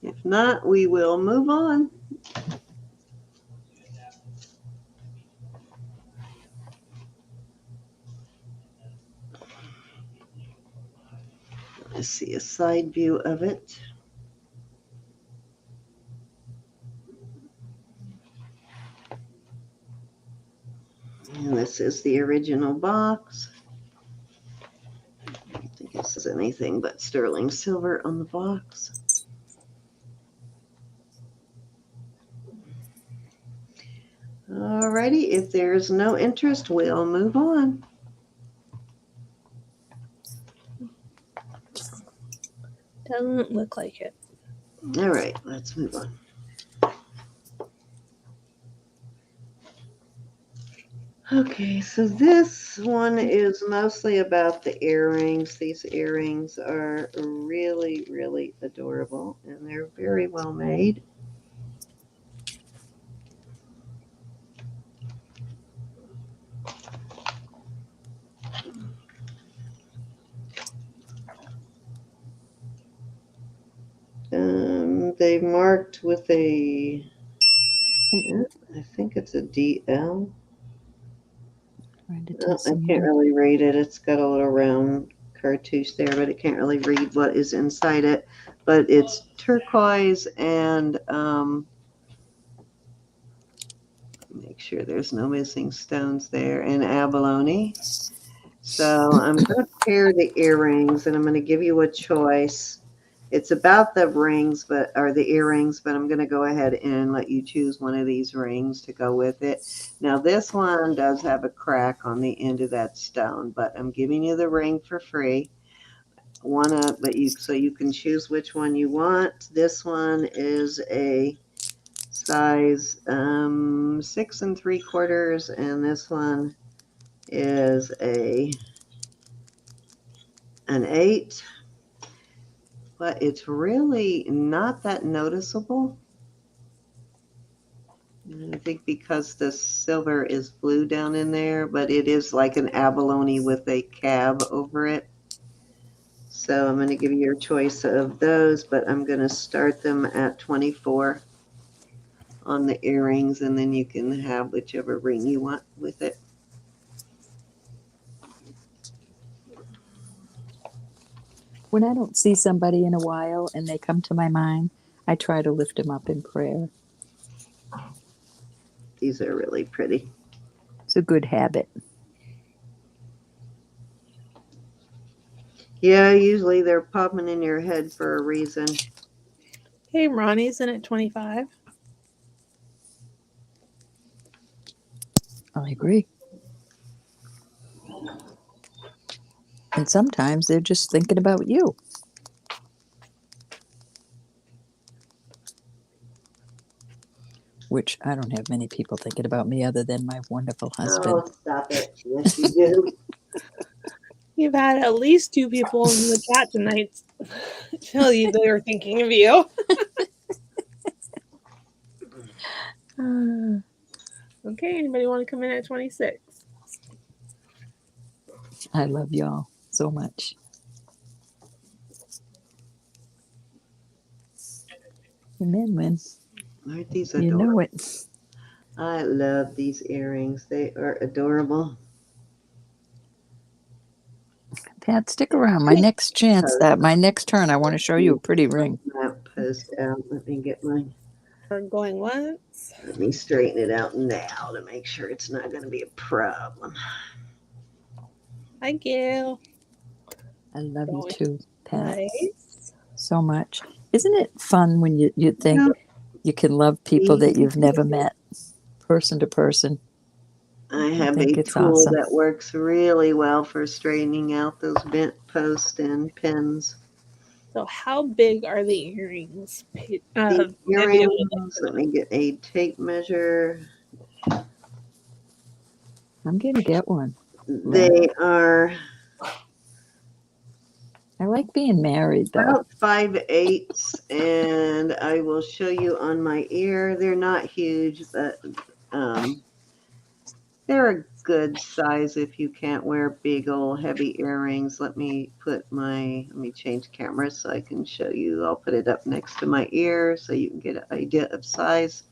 If not, we will move on. Let's see a side view of it. And this is the original box. I don't think it says anything but sterling silver on the box. Alrighty, if there's no interest, we'll move on. Doesn't look like it. All right, let's move on. Okay, so this one is mostly about the earrings. These earrings are really, really adorable, and they're very well made. They marked with a, I think it's a DL. Oh, I can't really read it. It's got a little round cartouche there, but it can't really read what is inside it. But it's turquoise and make sure there's no missing stones there, and abalone. So I'm going to pair the earrings, and I'm going to give you a choice. It's about the rings, or the earrings, but I'm going to go ahead and let you choose one of these rings to go with it. Now, this one does have a crack on the end of that stone, but I'm giving you the ring for free. So you can choose which one you want. This one is a size 6 3/4, and this one is an 8. But it's really not that noticeable. I think because the silver is blue down in there, but it is like an abalone with a cab over it. So I'm going to give you your choice of those, but I'm going to start them at 24 on the earrings, and then you can have whichever ring you want with it. When I don't see somebody in a while and they come to my mind, I try to lift them up in prayer. These are really pretty. It's a good habit. Yeah, usually they're popping in your head for a reason. Hey, Ronnie's in at 25. I agree. And sometimes they're just thinking about you. Which I don't have many people thinking about me other than my wonderful husband. Oh, stop it. Yes, you do. You've had at least 2 people in the chat tonight tell you they were thinking of you. Okay, anybody want to come in at 26? I love y'all so much. Amen, Lynn. Aren't these You adorable? know it. I love these earrings. They are adorable. Pat, stick around. My next chance, my next turn, I want to show you a pretty ring. That post out. Let me get mine. We're going once. Let me straighten it out now to make sure it's not going to be a problem. Hi, Gail. I love you too, Pat. Nice. So much. Isn't it fun when you think you can love people that you've never met, person to person? I have a tool that works really well for straightening out those bent posts and pins. So how big are the earrings? The earrings, let me get a tape measure. I'm going to get one. They are... I like being married, though. About 5/8, and I will show you on my ear. They're not huge, but they're a good size if you can't wear big old heavy earrings. Let me change cameras so I can show you. I'll put it up next to my ear so you can get an idea of size.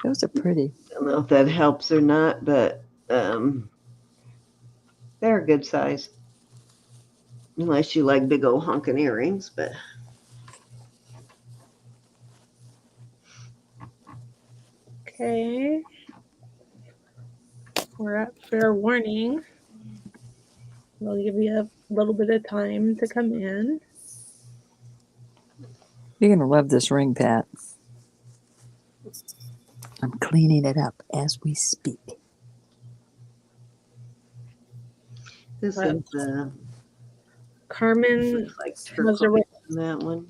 Those are pretty. I don't know if that helps or not, but they're a good size. Unless you like big old honking earrings, but Okay. We're at fair warning. We'll give you a little bit of time to come in. You're going to love this ring, Pat. I'm cleaning it up as we speak. this is Carmen like has turquoise in that one.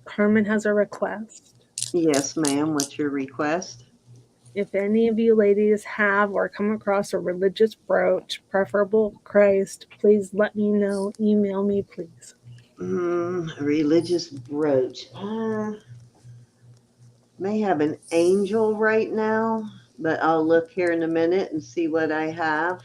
Carmen has a request. Yes, ma'am. What's your request? If any of you ladies have or come across a religious brooch, preferable Christ, please let me know. Email me, please. A religious brooch. May have an angel right now, but I'll look here in a minute and see what I have.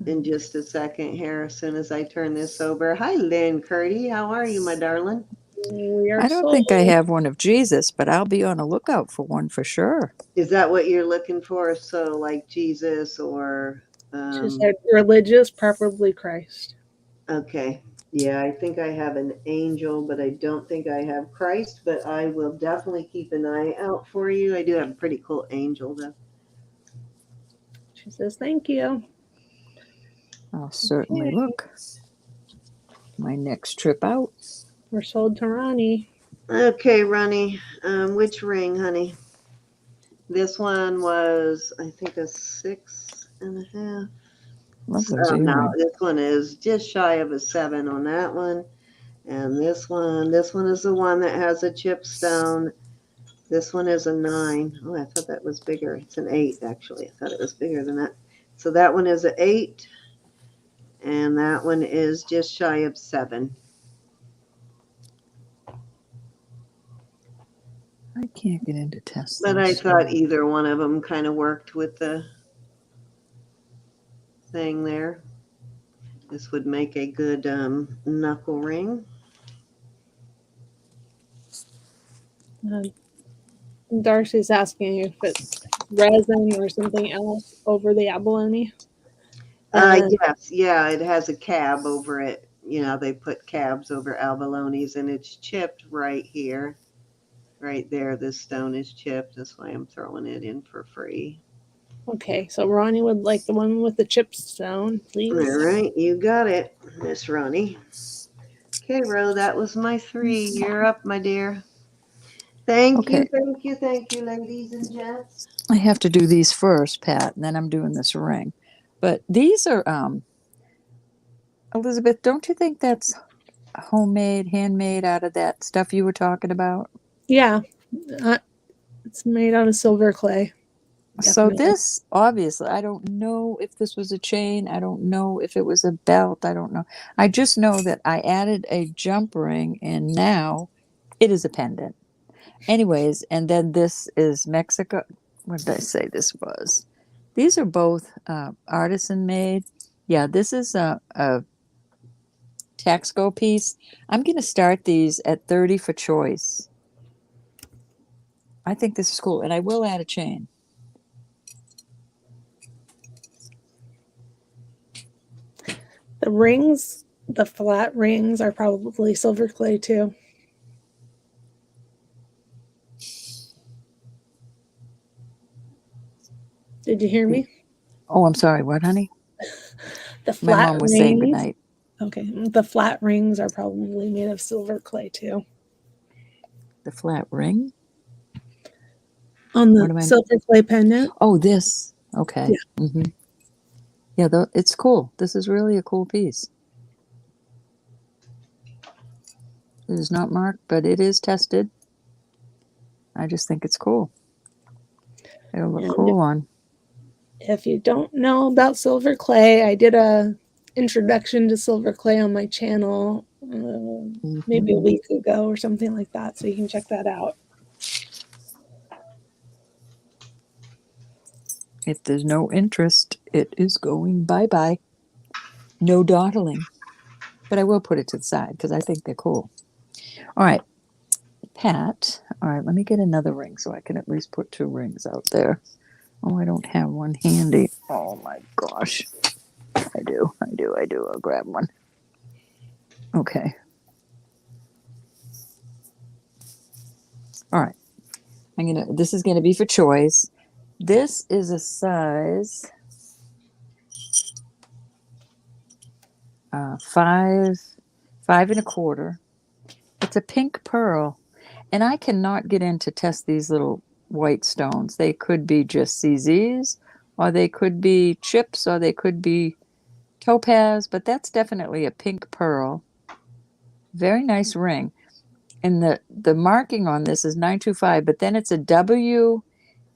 In just a second here, as soon as I turn this over. Hi, Lynn Curdy. How are you, my darling? I don't think I have one of Jesus, but I'll be on a lookout for one for sure. Is that what you're looking for? So like Jesus or... She said religious, preferably Christ. Okay. Yeah, I think I have an angel, but I don't think I have Christ, but I will definitely keep an eye out for you. I do have a pretty cool angel, though. She says, thank you. I'll certainly look. My next trip out. We're sold to Ronnie. Okay, Ronnie. Which ring, honey? This one was, I think, a 6.5. Love those No, earrings. this one is just shy of a 7 on that one. And this one is the one that has a chip stone. This one is a 9. Oh, I thought that was bigger. It's an 8, actually. I thought it was bigger than that. So that one is an 8. And that one is just shy of 7. I can't get into tests. But I thought either one of them kind of worked with the thing there. This would make a good knuckle ring. Darcy's asking if it's resin or something else over the abalone. Yes, yeah, it has a cab over it. You know, they put cabs over abalones, and it's chipped right here. Right there, this stone is chipped. That's why I'm throwing it in for free. Okay, so Ronnie would like the one with the chip stone, please. All right, you got it, Miss Ronnie. Okay, Ro, that was my 3. You're up, my dear. Thank you, ladies and gents. I have to do these first, Pat, and then I'm doing this ring. But these are, Elizabeth, don't you think that's homemade, handmade out of that stuff you were talking about? Yeah, it's made out of silver clay. Definitely. So this, obviously, I don't know if this was a chain. I don't know if it was a belt. I don't know. I just know that I added a jump ring, and now it is a pendant. Anyways, and then this is Mexico. What did I say this was? These are both artisan made. Yeah, this is a Taxco piece. I'm going to start these at 30 for choice. I think this is cool, and I will add a chain. The rings, the flat rings, are probably silver clay too. Did you hear me? Oh, I'm sorry. What, honey? The flat My mom was saying goodnight. Okay, the flat rings are probably made of silver clay too. The flat ring? On the silver clay pendant? Oh, this. Okay. Yeah, yeah, it's cool. This is really a cool piece. It is not marked, but it is tested. I just think it's cool. It'll look cool on. If you don't know about silver clay, I did a introduction to silver clay on my channel maybe a week ago or something like that. So you can check that out. If there's no interest, it is going bye-bye. No dawdling. But I will put it to the side because I think they're cool. All right, Pat. All right, let me get another ring so I can at least put 2 rings out there. Oh, I don't have one handy. Oh my gosh. I do. I'll grab one. Okay. All right. This is gonna be for choice. This is a size 5 1/4. It's a pink pearl, and I cannot get in to test these little white stones. They could be just CZs, or they could be chips, or they could be topaz, but that's definitely a pink pearl. Very nice ring. And the marking on this is 925, but then it's a W,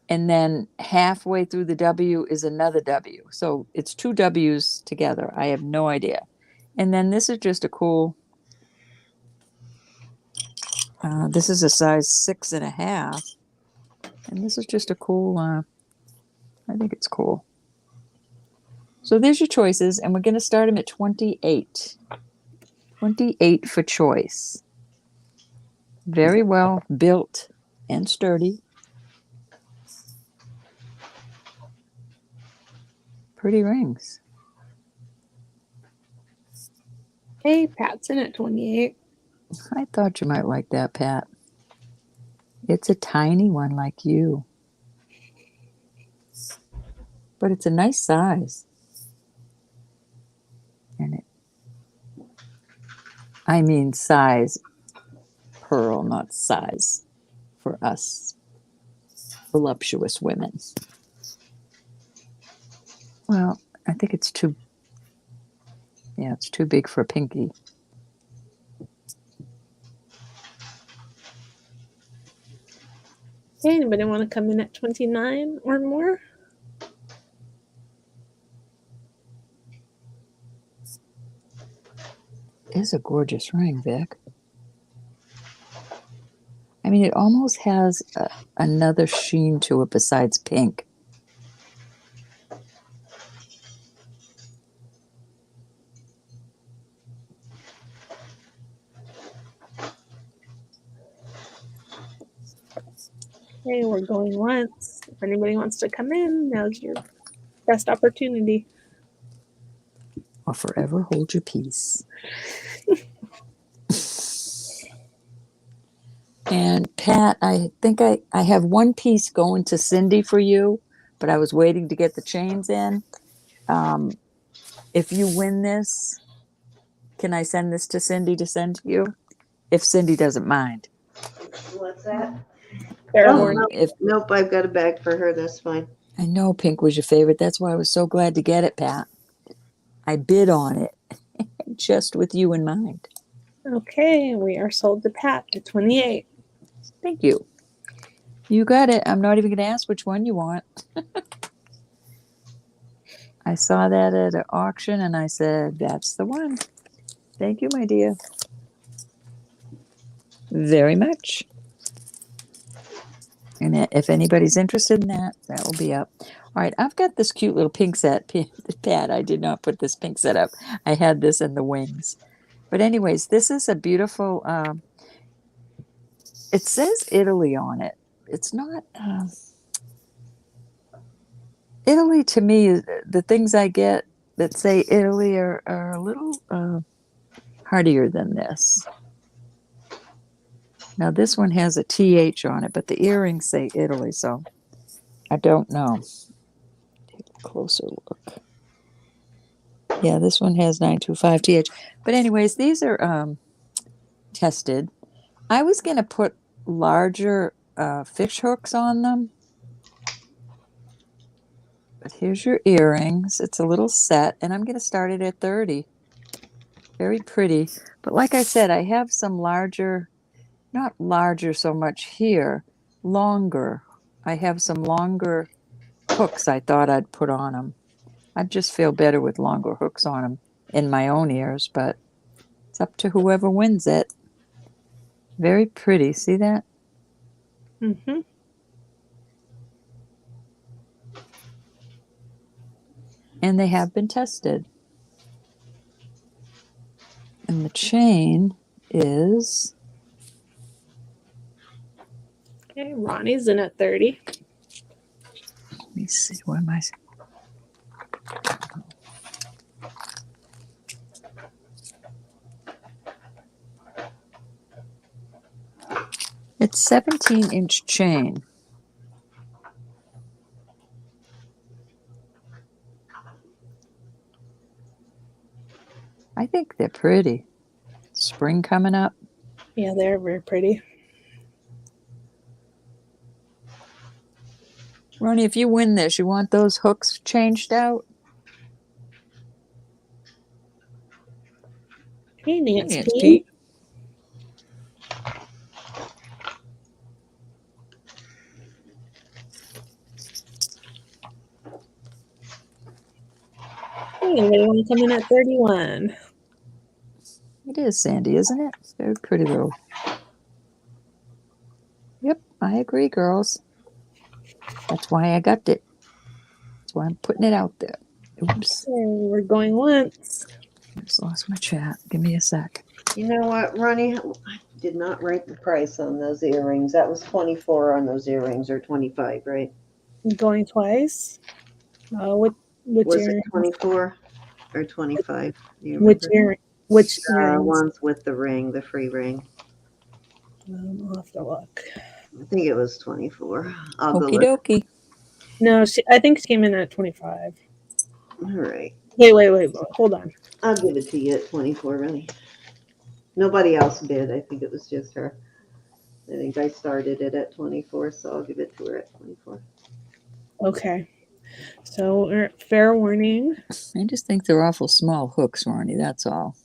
and then halfway through the W is another W. So it's 2 W's together. I have no idea. And then this is just a cool, this is a size 6.5. And this is just a cool, I think it's cool. So there's your choices, and we're going to start them at 28. 28 for choice. Very well built and sturdy. Pretty rings. Okay, Pat's in at 28. I thought you might like that, Pat. It's a tiny one like you. But it's a nice size. And I mean size pearl, not size for us voluptuous women. Well, I think it's too big for a pinky. Okay, anybody want to come in at 29 or more? It is a gorgeous ring, Vic. I mean, it almost has another sheen to it besides pink. Okay, we're going once. If anybody wants to come in, now's your best opportunity. Or forever hold your peace. And Pat, I think I have one piece going to Cindy for you, but I was waiting to get the chains in. If you win this, can I send this to Cindy to send to you? If Cindy doesn't mind. What's that? Nope, I've got a bag for her. That's fine. I know pink was your favorite. That's why I was so glad to get it, Pat. I bid on it just with you in mind. Okay, we are sold to Pat at 28. Thank you. You got it. I'm not even going to ask which one you want. I saw that at an auction and I said, that's the one. Thank you, my dear. Very much. And if anybody's interested in that, that will be up. All right, I've got this cute little pink set. Pat, I did not put this pink set up. I had this in the wings. But anyways, this is a beautiful, it says Italy on it. It's not, Italy to me, the things I get that say Italy are a little hardier than this. Now this one has a TH on it, but the earrings say Italy, so I don't know. Take a closer look. Yeah, this one has 925 TH. But anyways, these are tested. I was going to put larger fish hooks on them. But here's your earrings. It's a little set, and I'm going to start it at 30. Very pretty. But like I said, I have some larger, not larger so much here, longer. I have some longer hooks I thought I'd put on them. I just feel better with longer hooks on them in my own ears, but It's up to whoever wins it. Very pretty. See that? Mm-hmm. And they have been tested. And the chain is... Okay, Ronnie's in at 30. Let me see. Where am I? It's 17-inch chain. I think they're pretty. Spring coming up. Yeah, they're very pretty. Ronnie, if you win this, you want those hooks changed out? Hey, Nancy. It's Pete. Hey, everyone coming at 31. It is Sandy, isn't it? It's very pretty little. Yep, I agree, girls. That's why I got it. That's why I'm putting it out there. Oops. Okay, we're going once. I just lost my chat. Give me a sec. You know what, Ronnie? I did not write the price on those earrings. That was 24 on those earrings, or 25, right? Going twice. Which Was earring? it 24 or 25? Do you Which remember? earring? Which earrings? Ones with the ring, the free ring. I'll have to look. I think it was 24. I'll go Okie look. dokie. No, I think she came in at 25. All right. Wait. Hold on. I'll give it to you at 24, Ronnie. Nobody else bid. I think it was just her. I think I started it at 24, so I'll give it to her at 24. Okay. So, fair warning. I just think they're awful small hooks, Ronnie. That's all.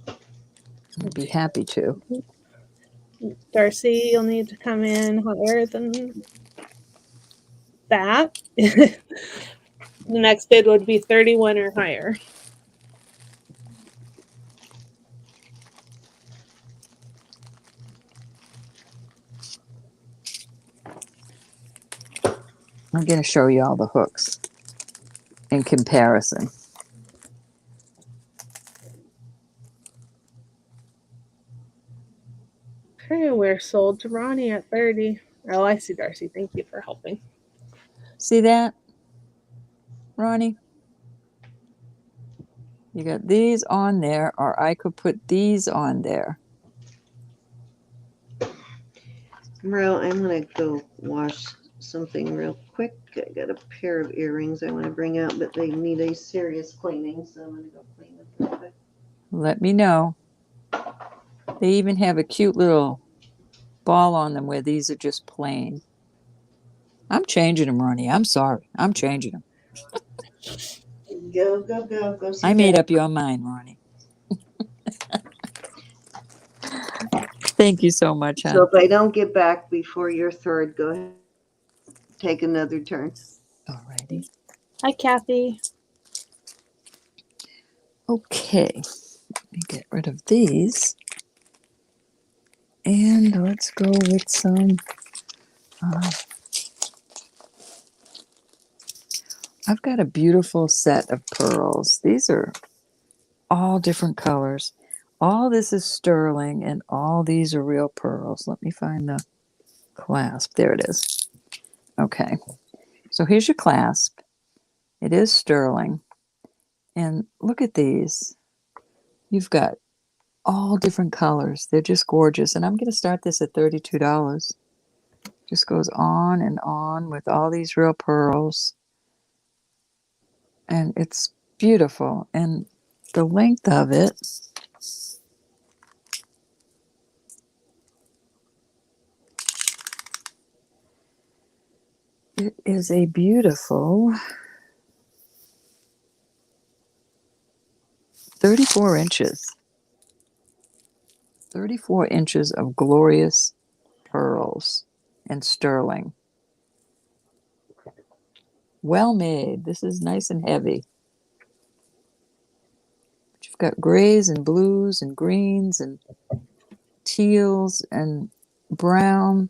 I'd be happy to. Darcy, you'll need to come in higher than that. The next bid would be 31 or higher. I'm going to show you all the hooks in comparison. Okay, we're sold to Ronnie at 30. Oh, I see, Darcy. Thank you for helping. See that, Ronnie? You got these on there, or I could put these on there. Merle, I'm going to go wash something real quick. I got a pair of earrings I want to bring out, but they need a serious cleaning, so I'm going to go clean them real quick. Let me know. They even have a cute little ball on them where these are just plain. I'm changing them, Ronnie. I'm sorry. I'm changing them. Go. See I made Dad. up your mind, Ronnie. Thank you so much, So hon. if I don't get back before your third, go ahead. Take another turn. Alrighty. Hi, Kathy. Okay. Let me get rid of these. And let's go with some... I've got a beautiful set of pearls. These are all different colors. All this is sterling, and all these are real pearls. Let me find the clasp. There it is. Okay. So here's your clasp. It is sterling. And look at these. You've got all different colors. They're just gorgeous. And I'm going to start this at $32. Just goes on and on with all these real pearls. And it's beautiful. And the length of it, it is a beautiful 34 inches. 34 inches of glorious pearls and sterling. Well made. This is nice and heavy. But you I've got grays and blues and greens and teals and brown,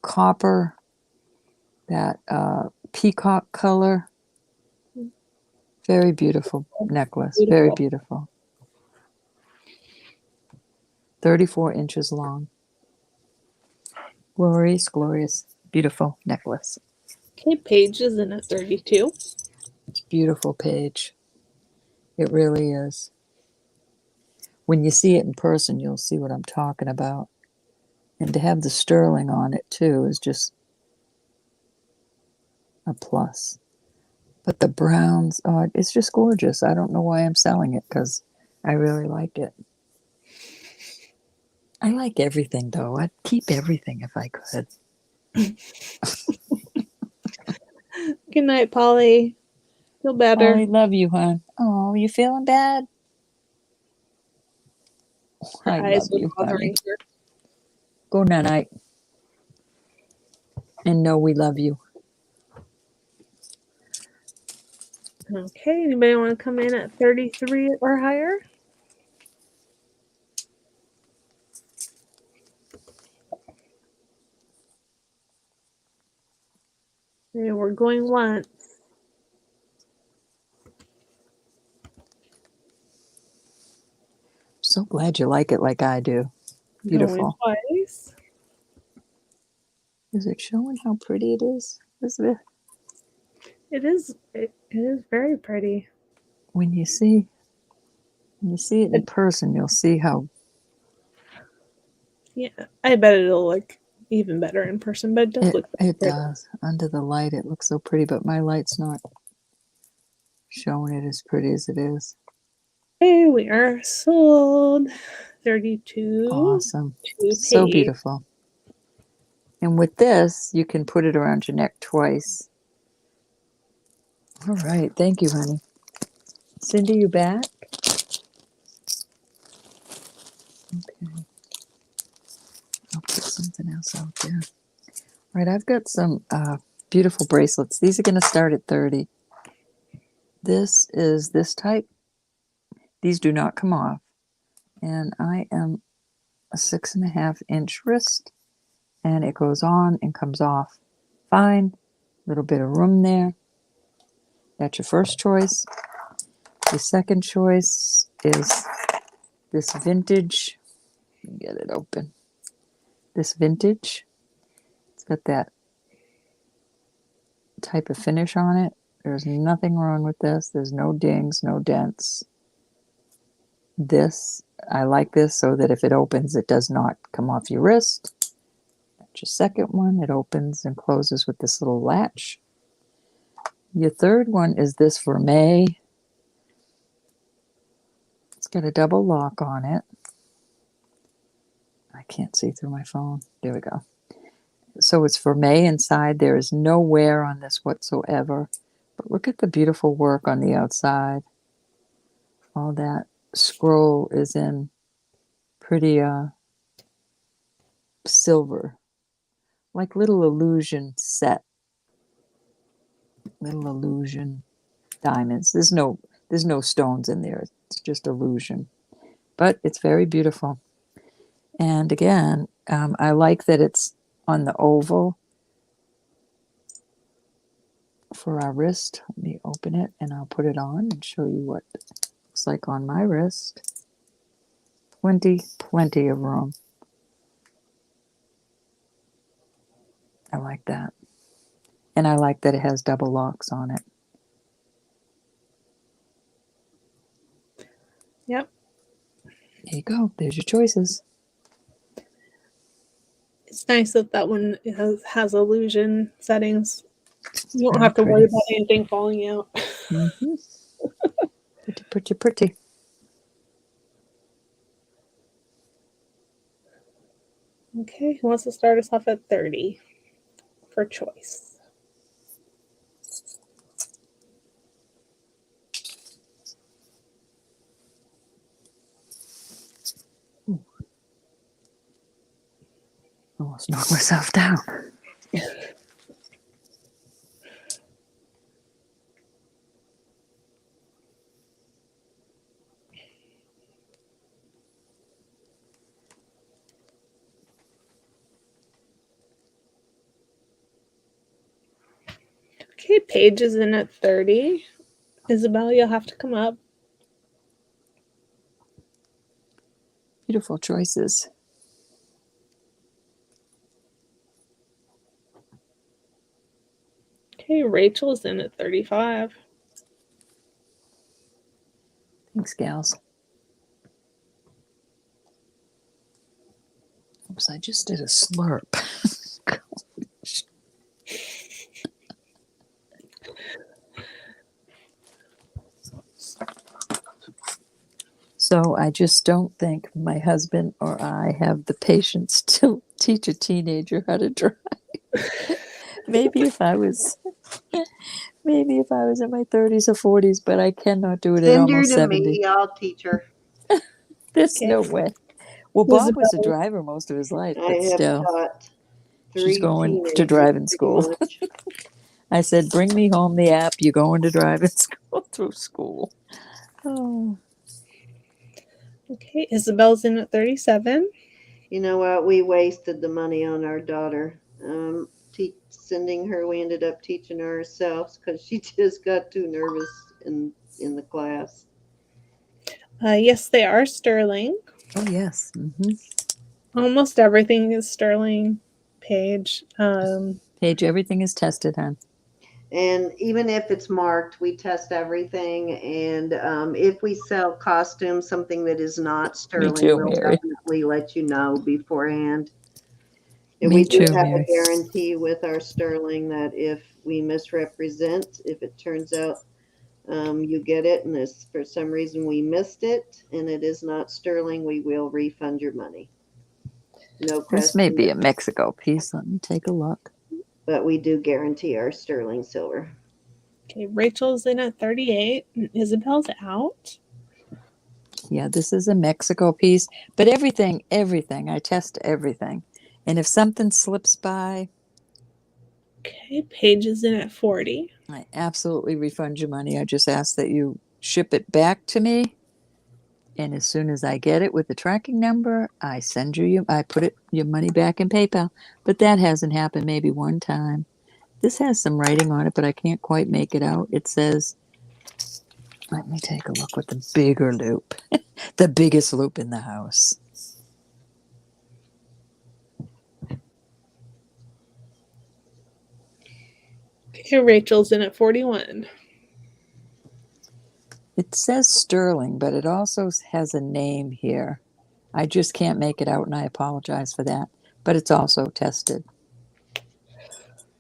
copper, that peacock color. Very beautiful necklace. Very beautiful. 34 inches long. Glorious, glorious, beautiful necklace. Okay, Paige is in at 32. It's a beautiful Paige. It really is. When you see it in person, you'll see what I'm talking about. And to have the sterling on it, too, is just a plus. But the browns, oh, it's just gorgeous. I don't know why I'm selling it, because I really like it. I like everything, though. I'd keep everything if I could. Good night, Polly. Feel better. I love you, hon. Oh, you feeling bad? Her I eyes love were you, bothering honey. her. Go night. And know we love you. Okay, anybody want to come in at 33 or higher? Okay, we're going once. So glad you like it like I do. Beautiful. Going twice. Is it showing how pretty it is, Elizabeth? It is very pretty. When you see it in person, you'll see how. Yeah, I bet it'll look even better in person, but it does look It pretty. does. Under the light, it looks so pretty, but my light's not showing it as pretty as it is. Okay, we are sold. 32. Awesome. To So Paige. beautiful. And with this, you can put it around your neck twice. All right. Thank you, honey. Cindy, you back? Okay. I'll put something else out there. All right. I've got some beautiful bracelets. These are going to start at 30. This is this type. These do not come off. And I am a 6.5 inch wrist. And it goes on and comes off fine. Little bit of room there. That's your first choice. The second choice is this vintage. Get it open. This vintage. It's got that type of finish on it. There's nothing wrong with this. There's no dings, no dents. This, I like this so that if it opens, it does not come off your wrist. That's your second one. It opens and closes with this little latch. Your third one is this vermeil. It's got a double lock on it. I can't see through my phone. There we go. So it's vermeil inside. There is no wear on this whatsoever. But look at the beautiful work on the outside. All that scroll is in pretty silver. Like little illusion set. Little illusion diamonds. There's no stones in there. It's just illusion. But it's very beautiful. And again, I like that it's on the oval for our wrist. Let me open it and I'll put it on and show you what it looks like on my wrist. Plenty of room. I like that. And I like that it has double locks on it. Yep. There you go. There's your choices. It's nice that that one has illusion settings. You don't Very have to worry pretty. about anything falling out. Mm-hmm. Pretty, pretty, pretty. Okay, who wants to start us off at 30 for choice? Almost knocked myself down. Okay, Paige is in at 30. Isabel, you'll have to come up. Beautiful choices. Okay, Rachel's in at 35. Thanks, gals. Oops, I just did a slurp. So I just don't think my husband or I have the patience to teach a teenager how to drive. Maybe if I was in my 30s or 40s, but I cannot do it at Send her almost to 70. me. I'll teach her. There's Okay. no way. Well, Bob was a Isabel, driver most of his life, I but have still, taught she's 3 going to teenagers driving pretty school. much. I said, bring me home the app. You're going to driving school through school. Oh, okay, Isabel's in at 37. You know what? We wasted the money on our daughter. Sending her, we ended up teaching her ourselves because she just got too nervous in the class. Yes, they are sterling. oh yes. Almost everything is sterling, Paige. Paige, everything is tested, hon. And even if it's marked, we test everything. And if we sell costumes, something that is not Me sterling, too, we'll Mary. definitely let you know beforehand. And Me we do too, have a Mary. guarantee with our sterling that if we misrepresent, if it turns out you get it, and if for some reason we missed it and it is not sterling, we will refund your money. No This may question, be a Mexico piece. Let me take a look. but we do guarantee our sterling silver. Okay, Rachel's in at 38. And Isabel's out. Yeah, this is a Mexico piece, but everything, I test everything. And if something slips by, Okay, Paige is in at 40. I absolutely refund your money. I just ask that you ship it back to me. And as soon as I get it with the tracking number, I send I put your money back in PayPal. But that hasn't happened maybe one time. This has some writing on it, but I can't quite make it out. It says, let me take a look with the bigger loop, the biggest loop in the house. Okay, Rachel's in at 41. It says sterling, but it also has a name here. I just can't make it out, and I apologize for that. But it's also tested.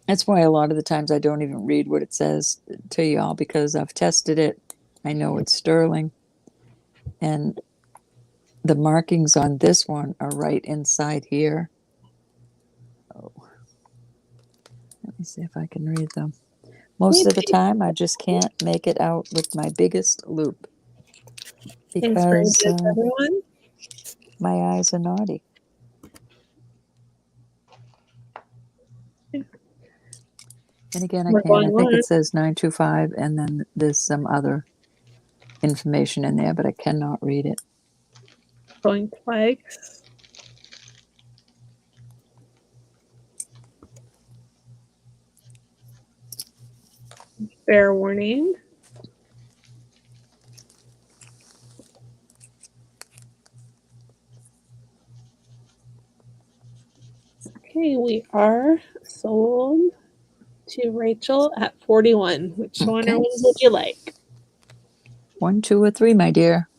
That's why a lot of the times I don't even read what it says to y'all, because I've tested it. I know it's sterling. And the markings on this one are right inside here. Oh, let me see if I can read them. Most of the time, I just can't make it out with my biggest loop Thanks for because this, everyone. my eyes are naughty. And again, I We're can't. going I think on. it says 925, and then there's some other information in there, but I cannot read it. Going twice. Fair warning. Okay, we are sold to Rachel at 41. Which one or Okay. ones would you like? 1, 2, or 3, my dear.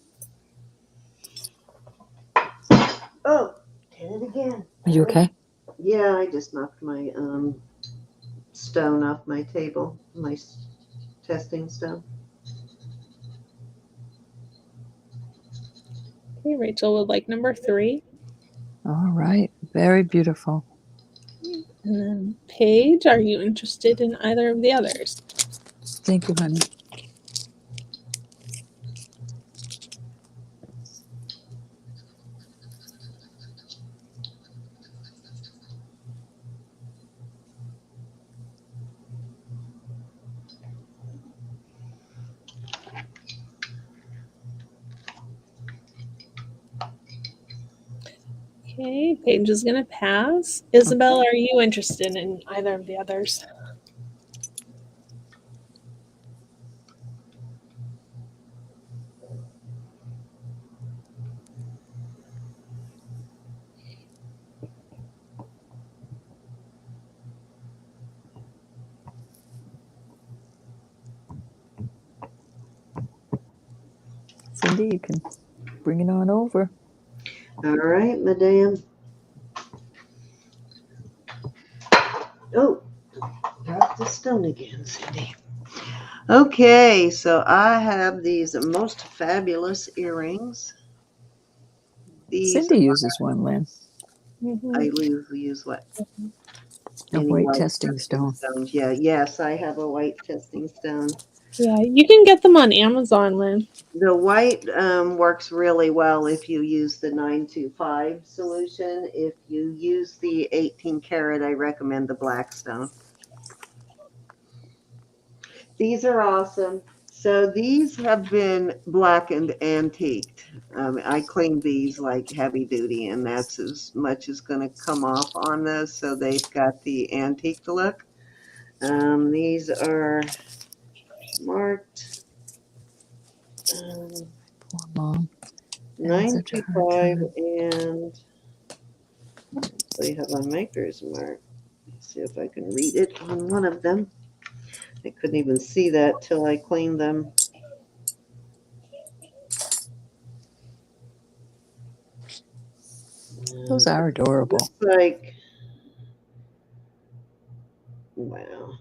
Oh, did it again. Are you okay? Yeah, I just knocked my stone off my table, my testing stone. Okay, Rachel would like number 3. All right. Very beautiful. And then Paige, are you interested in either of the others? Thank you, honey. Okay, Paige is going to pass. Isabel, are you interested in either of the others? Cindy, you can bring it on over. All right, madame. Oh, dropped the stone again, Cindy. Okay, so I have these most fabulous earrings. These Cindy uses one, Lynn. Mhm. I use what? A Any white white testing stone. stones? Yeah, yes, I have a white testing stone. Yeah, you can get them on Amazon, Lynn. The white works really well if you use the 925 solution. If you use the 18 karat, I recommend the black stone. These are awesome. So these have been blackened antiqued. I cleaned these like heavy duty, and that's as much as going to come off on this. So they've got the antique look. These are marked Poor mom. Having such a hard 925 time. and they have a maker's mark. Let's see if I can read it on one of them. I couldn't even see that till I cleaned them. Those are adorable. Looks like, wow,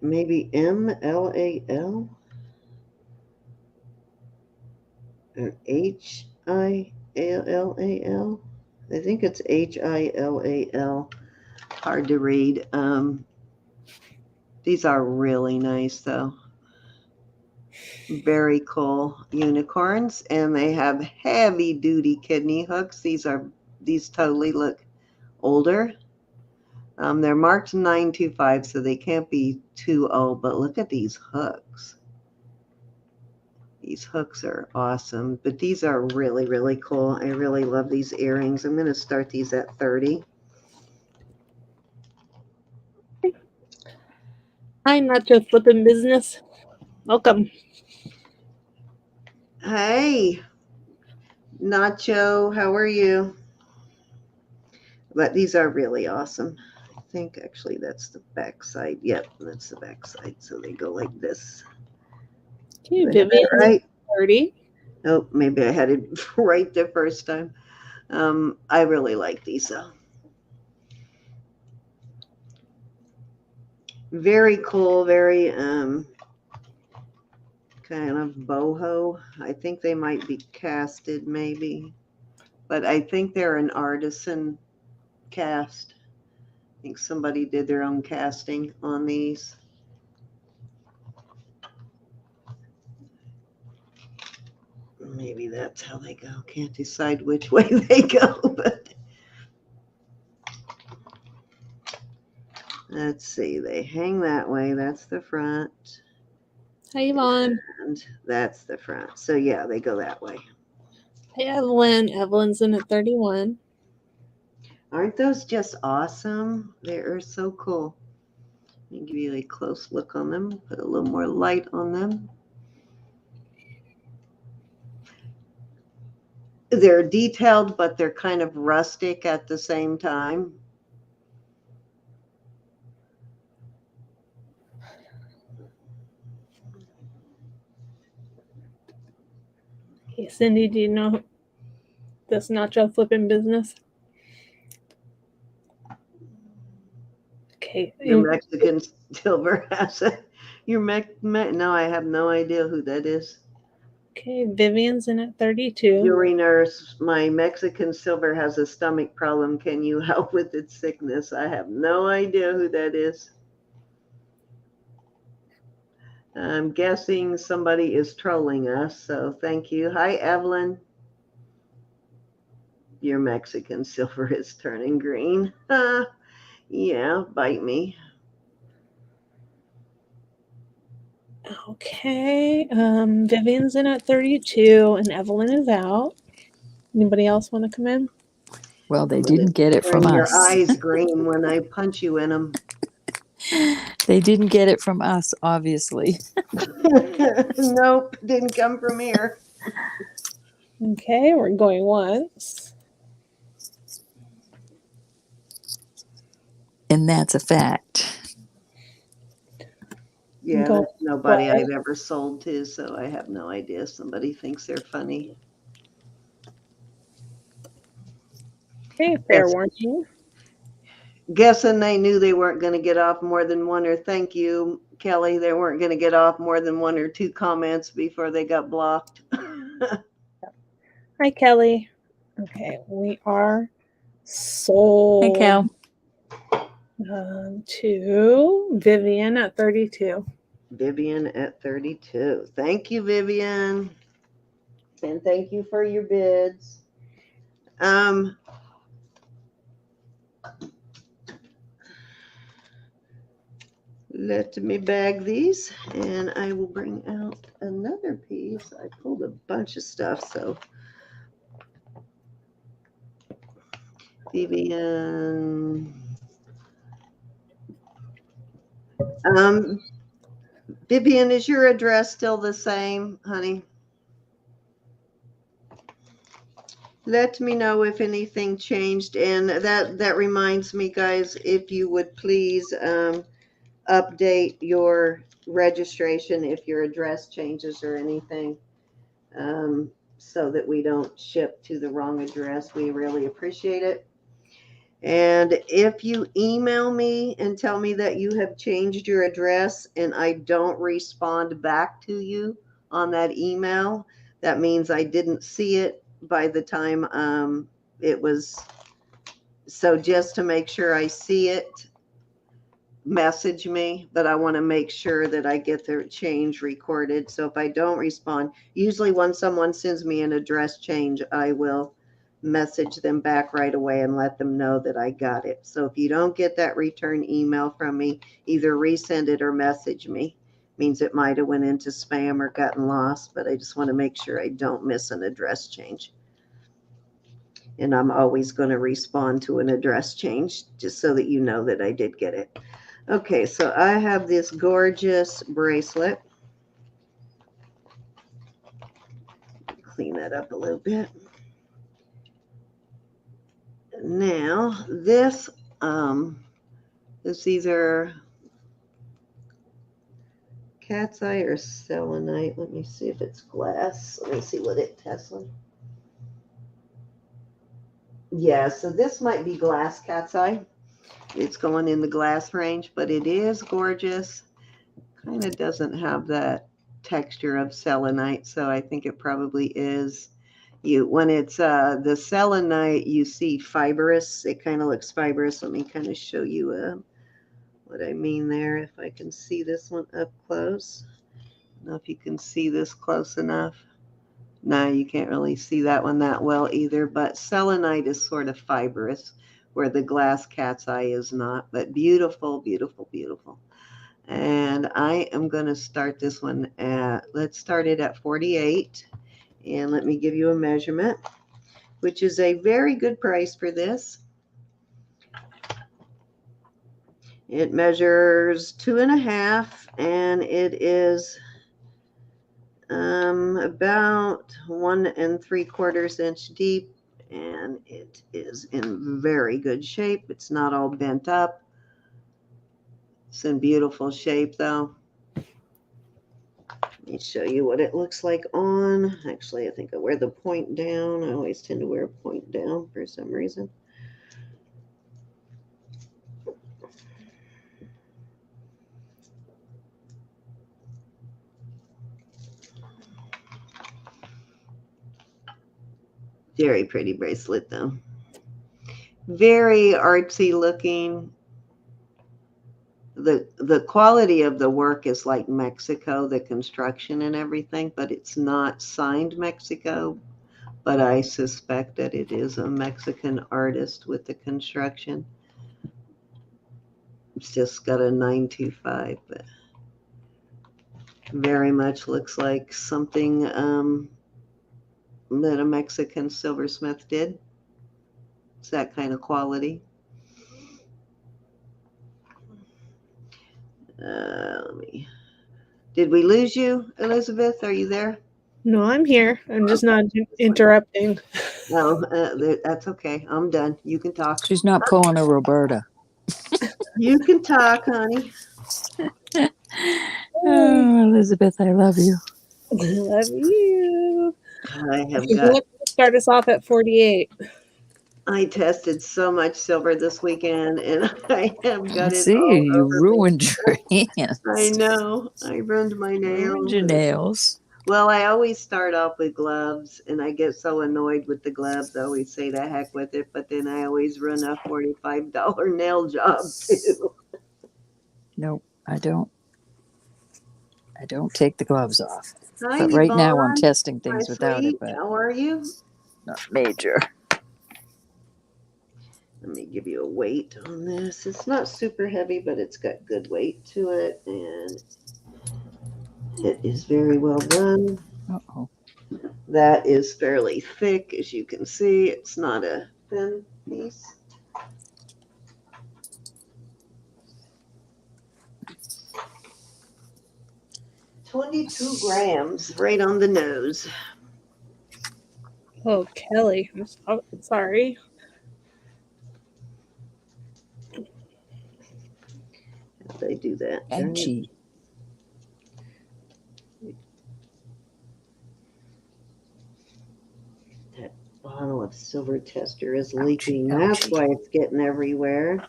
maybe MLAL or HILLAL. I think it's HILAL. Hard to read. These are really nice, though. Very cool unicorns, and they have heavy duty kidney hooks. These totally look older. They're marked 925, so they can't be too old, but look at these hooks. These hooks are awesome, but these are really, really cool. I really love these earrings. I'm going to start these at 30. Hi, not just flipping business. Welcome. Hey, Nacho, how are you? But these are really awesome. I think actually that's the back side. Yep, that's the back side. So they go like this. Okay, Did I have that Vivian, right? 30. Oh, maybe I had it right the first time. I really like these though. Very cool, very kind of boho. I think they might be casted maybe, but I think they're an artisan cast. I think somebody did their own casting on these. Maybe that's how they go. Can't decide which way they go, but let's see. They hang that way. That's the front. Hi, Yvonne. And that's the front. So yeah, they go that way. Hi, Evelyn. Evelyn's in at 31. Aren't those just awesome? They are so cool. Let me give you a close look on them. Put a little more light on them. They're detailed, but they're kind of rustic at the same time. Hey, Cindy, do you know this nacho flipping business? Okay. Your Mexican silver has it. No, I have no idea who that is. Okay, Vivian's in at 32. JewelryNures, my Mexican silver has a stomach problem. Can you help with its sickness? I have no idea who that is. I'm guessing somebody is trolling us, so thank you. Hi, Evelyn. Your Mexican silver is turning green. Yeah, bite me. Okay, Vivian's in at 32, and Evelyn is out. Anybody else want to come in? Well, they didn't get it from Turn your us. eyes green when I punch you in them. They didn't get it from us, obviously. Nope, didn't come from here. Okay, we're going once. And that's a fact. Yeah, Go that's nobody I've ever sold to, so I have no idea. Somebody thinks they're funny. Okay, fair warning. Guessing they knew they weren't going to get off more than one, or thank you, Kelly, they weren't going to get off more than 1 or 2 comments before they got blocked. Hi, Kelly. Okay, we are sold. Hey, Cal. To Vivian at 32. Vivian at 32. Thank you, Vivian. And thank you for your bids. Let me bag these and I will bring out another piece. I pulled a bunch of stuff, so Vivian. Vivian, is your address still the same, honey? Let me know if anything changed. And that reminds me, guys, if you would please update your registration if your address changes or anything, so that we don't ship to the wrong address. We really appreciate it. And if you email me and tell me that you have changed your address and I don't respond back to you on that email, that means I didn't see it by the time it was. So just to make sure I see it, message me, but I want to make sure that I get the change recorded. So if I don't respond, usually when someone sends me an address change, I will message them back right away and let them know that I got it. So if you don't get that return email from me, either resend it or message me. Means it might have went into spam or gotten lost, but I just want to make sure I don't miss an address change. And I'm always going to respond to an address change just so that you know that I did get it. Okay, so I have this gorgeous bracelet. Clean that up a little bit. Now, this is either cat's eye or selenite. Let me see if it's glass. Let me see what it Tassel. Yeah, so this might be glass cat's eye. It's going in the glass range, but it is gorgeous. Kind of doesn't have that texture of selenite, so I think it probably is. When it's the selenite, you see fibrous. It kind of looks fibrous. Let me kind of show you what I mean there. If I can see this one up close. I don't know if you can see this close enough. No, you can't really see that one that well either, but selenite is sort of fibrous, where the glass cat's eye is not, but beautiful, beautiful, beautiful. And I am going to start this one let's start it at 48. And let me give you a measurement, which is a very good price for this. It measures 2.5, and it is about 1 3/4 inch deep, and it is in very good shape. It's not all bent up. It's in beautiful shape, though. Let me show you what it looks like on. Actually, I think I wear the point down. I always tend to wear a point down for some reason. Very pretty bracelet, though. Very artsy looking. The quality of the work is like Mexico, the construction and everything, but it's not signed Mexico. But I suspect that it is a Mexican artist with the construction. It's just got a 925, but very much looks like something that a Mexican silversmith did. It's that kind of quality. Did we lose you, Elizabeth? Are you there? No, I'm here. I'm just not interrupting. No, that's okay. I'm done. You can talk. She's not pulling a Roberta. You can talk, honey. Oh, Elizabeth, I love you. Love you. I have Who got, wants to start us off at 48? I tested so much silver this weekend and I have I got it all see you over me. ruined your I hands. know. I ruined my Ruined nails. your nails. Well, I always start off with gloves and I get so annoyed with the gloves. I always say the heck with it, but then I always run a $45 nail job too. Nope, I don't. I don't take the gloves off. Hi, But right now I'm Yvonne, testing my things without it, sweet. but How are you? not major. Let me give you a weight on this. It's not super heavy, but it's got good weight to it, and it is very well done. Uh-oh. That is fairly thick, as you can see. It's not a thin piece. $22 grams, right on the nose. Oh, Kelly. I'm sorry. They do that. Ouchie. That bottle of silver tester is Ouchie, leaking. That's ouchie. why it's getting everywhere.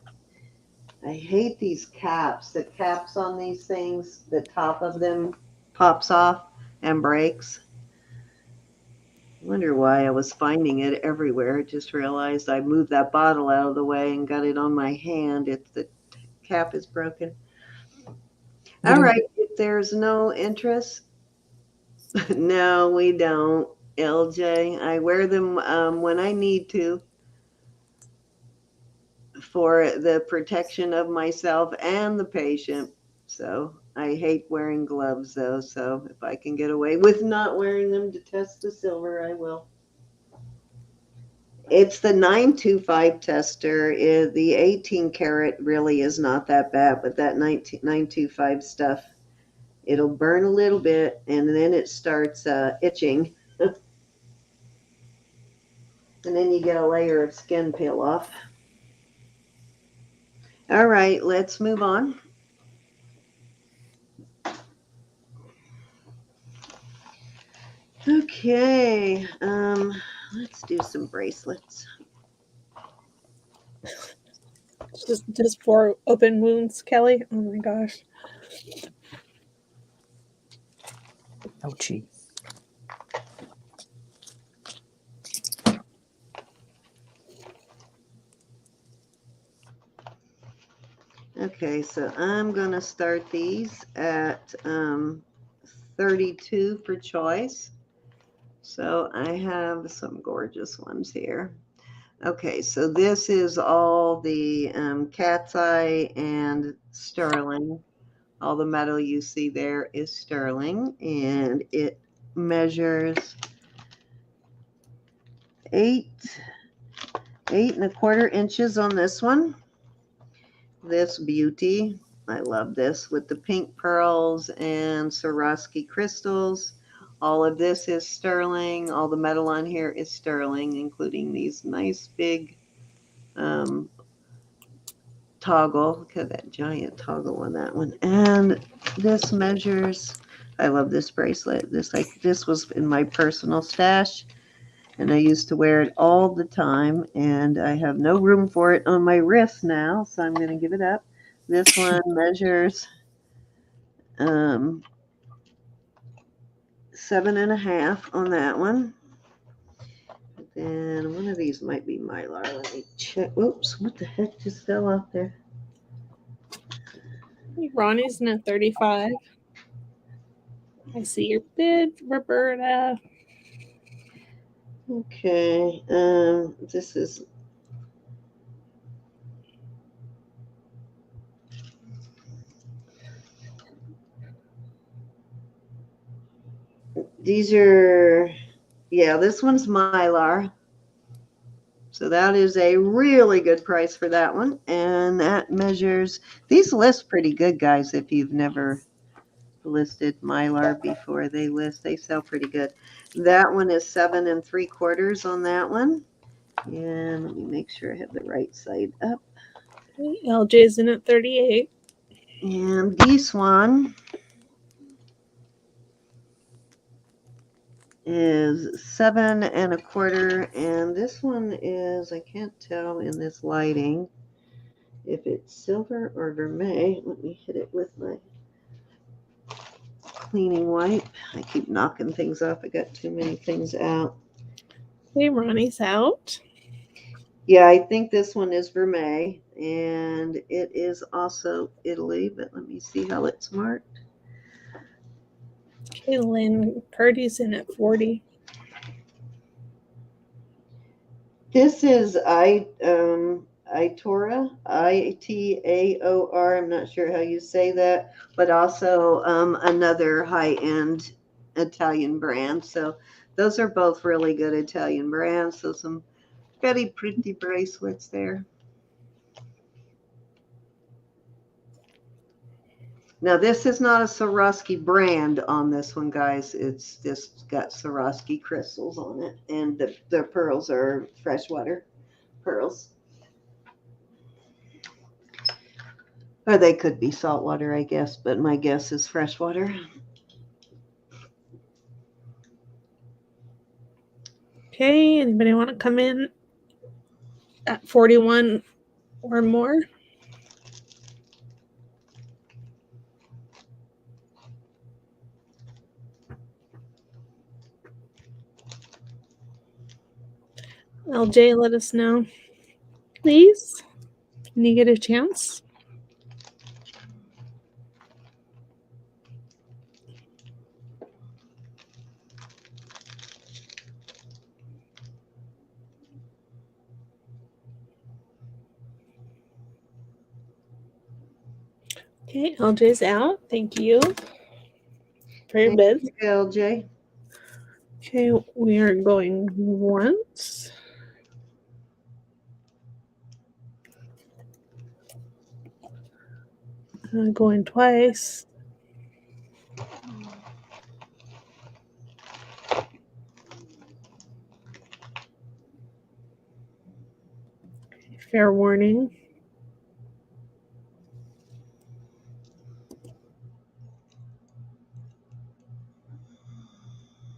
I hate these caps. The caps on these things, the top of them pops off and breaks. I wonder why I was finding it everywhere. I just realized I moved that bottle out of the way and got it on my hand. The cap is broken. All right, if there's no interest, no, we don't. LJ, I wear them when I need to for the protection of myself and the patient. So I hate wearing gloves though. So if I can get away with not wearing them to test the silver, I will. It's the 925 tester. The 18 karat really is not that bad, but that 925 stuff, it'll burn a little bit and then it starts itching. And then you get a layer of skin peel off. All right, let's move on. Okay, let's do some bracelets. Just 4 open wounds, Kelly. Oh my gosh. Ouchie. Okay, so I'm gonna start these at 32 for choice. So I have some gorgeous ones here. Okay, so this is all the cat's eye and sterling. All the metal you see there is sterling, and it measures 8.25 inches on this one. This beauty, I love this with the pink pearls and Swarovski crystals. All of this is sterling. All the metal on here is sterling, including these nice big toggle. Look at that giant toggle on that one. And this measures, I love this bracelet. This was in my personal stash and I used to wear it all the time and I have no room for it on my wrist now, so I'm going to give it up. This one measures 7.5 on that one. Then one of these might be Mylar. Let me check. Whoops, what the heck just fell off there? Ronnie's in at 35. I see your bid, Roberta. Okay, this is these are, yeah, this one's Mylar. So that is a really good price for that one. And that measures, these list pretty good, guys, if you've never listed Mylar before. They sell pretty good. That one is 7.75 on that one. And let me make sure I have the right side up. LJ's in at 38. And this one is 7 1/4, and this one is, I can't tell in this lighting if it's silver or vermeil. Let me hit it with my cleaning wipe. I keep knocking things off. I got too many things out. Okay, Ronnie's out. Yeah, I think this one is vermeil, and it is also Italy, but let me see how it's marked. Okay, Lynn Purdy's in at 40. This is Itora, Itaor. I'm not sure how you say that, but also another high-end Italian brand. So those are both really good Italian brands. So some very pretty bracelets there. Now this is not a Swarovski brand on this one, guys. It's just got Swarovski crystals on it, and the pearls are freshwater pearls. Or they could be saltwater, I guess, but my guess is freshwater. Okay, anybody want to come in at 41 or more? LJ, let us know, please. Can you get a chance? Okay, LJ's out. Thank you for your Thank bids. you, LJ. Okay, we are going once. Going twice. Fair warning.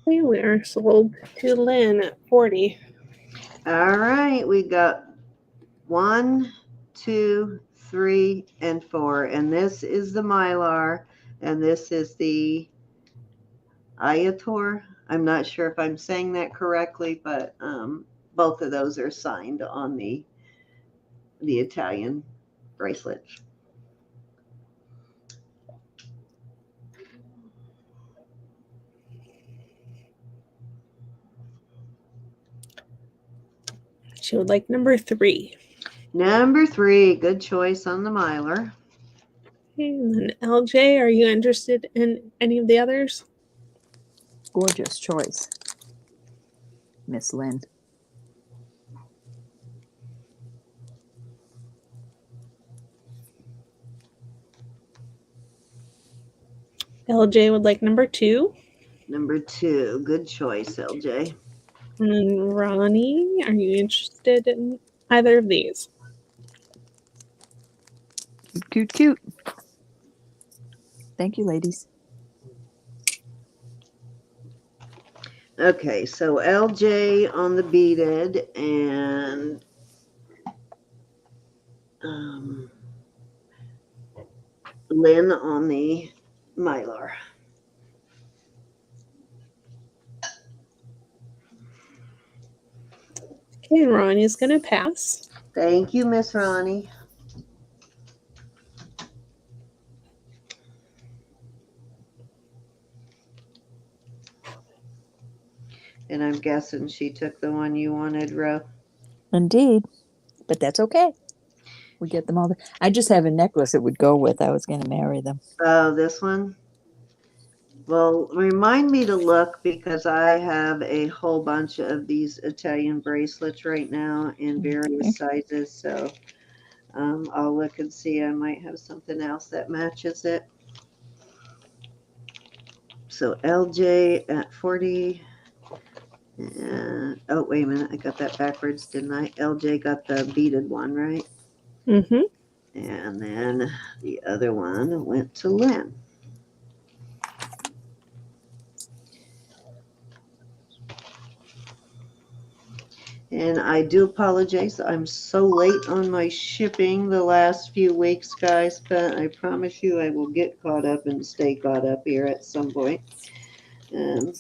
Okay, we are sold to Lynn at 40. All right, we got 1, 2, 3, and 4, and this is the Mylar, and this is the Ayator. I'm not sure if I'm saying that correctly, but both of those are signed on the Italian bracelet. She would like number 3. Number 3, good choice on the Mylar. Okay, and then LJ, are you interested in any of the others? Gorgeous choice, Miss Lynn. LJ would like number 2. Number 2, good choice, LJ. And Ronnie, are you interested in either of these? Cute, cute, cute. Thank you, ladies. Okay, so LJ on the beaded and Lynn on the Mylar. Okay, and Ronnie's going to pass. Thank you, Miss Ronnie. And I'm guessing she took the one you wanted, Ro. Indeed, but that's okay. We get them all. I just have a necklace it would go with. I was going to marry them. Oh, this one? Well, remind me to look because I have a whole bunch of these Italian bracelets right now in various sizes. So I'll look and see. I might have something else that matches it. So LJ at 40. And, oh, wait a minute. I got that backwards, didn't I? LJ got the beaded one, right? Mm-hmm. And then the other one went to Lynn. And I do apologize. I'm so late on my shipping the last few weeks, guys, but I promise you I will get caught up and stay caught up here at some point. We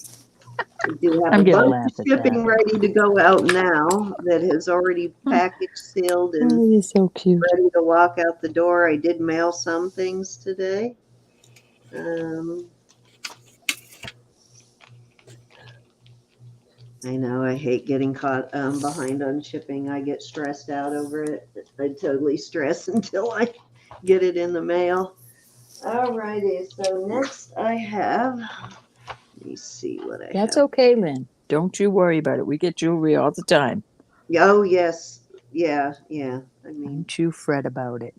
do have I'm a gonna bunch of laugh at shipping that. ready to go out now that has already packaged, sealed, and Oh, you're so cute. ready to walk out the door. I did mail some things today. I know I hate getting caught behind on shipping. I get stressed out over it. I totally stress until I get it in the mail. Alrighty, so next I have, let me see what I That's have. okay, Lynn. Don't you worry about it. We get jewelry all the time. Oh, yes. Yeah. I mean, Don't you fret about it.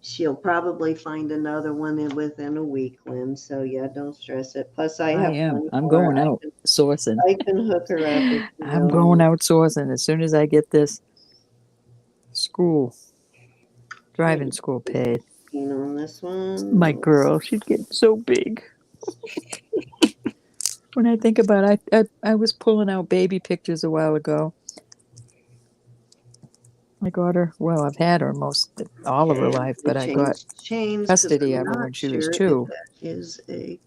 she'll probably find another one within a week, Lynn. So yeah, don't stress it. Plus, I I have am. plenty I'm more. going out sourcing. I can hook her up if you I'm really going need. out sourcing as soon as I get this school, driving school paid. On this My one. girl, she's getting so big. When I think about it, I was pulling out baby pictures a while ago. I got her, well, I've had her most all of her Okay, life, to but I got change chains because custody I'm of her not when she was sure if 2. that is a.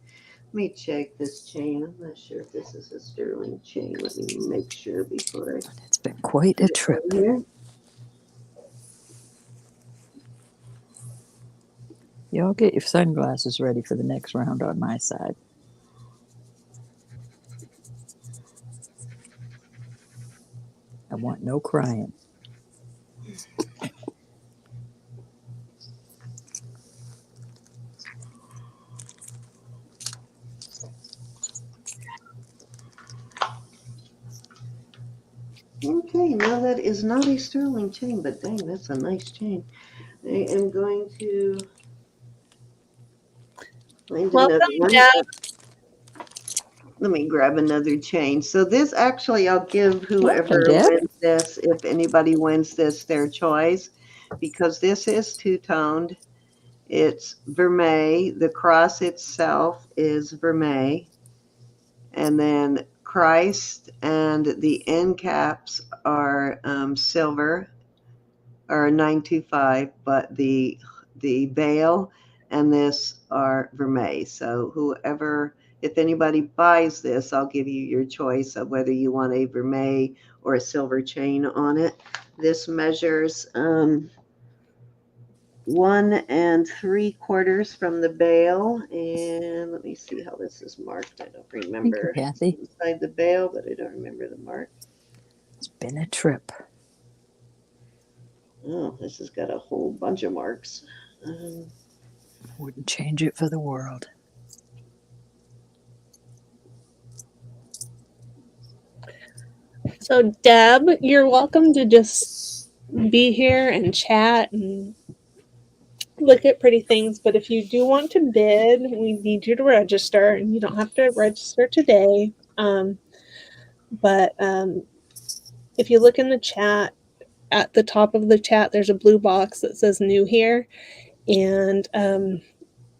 Let me check this chain. I'm not sure if this is a sterling chain. Let me make sure before I It's been quite put a it trip. on here. Y'all get your sunglasses ready for the next round on my side. I want no crying. Okay, now that is not a sterling chain, but dang, that's a nice chain. I am going to find Welcome, another one. Deb. Let me grab another chain. So this actually, I'll give Welcome, whoever Deb. wins this, if anybody wins this, their choice, because this is two-toned. It's vermeil. The cross itself is vermeil. And then Christ and the end caps are silver, or 925, but the veil and this are vermeil. So whoever, if anybody buys this, I'll give you your choice of whether you want a vermeil or a silver chain on it. This measures 1 3/4 from the bail. And let me see how this is marked. I don't Thank you, remember. It's Kathy. inside the bail, but I don't remember the mark. It's been a trip. Oh, this has got a whole bunch of marks. Wouldn't change it for the world. So, Deb, you're welcome to just be here and chat and look at pretty things. But if you do want to bid, we need you to register, and you don't have to register today. But if you look in the chat, at the top of the chat, there's a blue box that says "New Here," and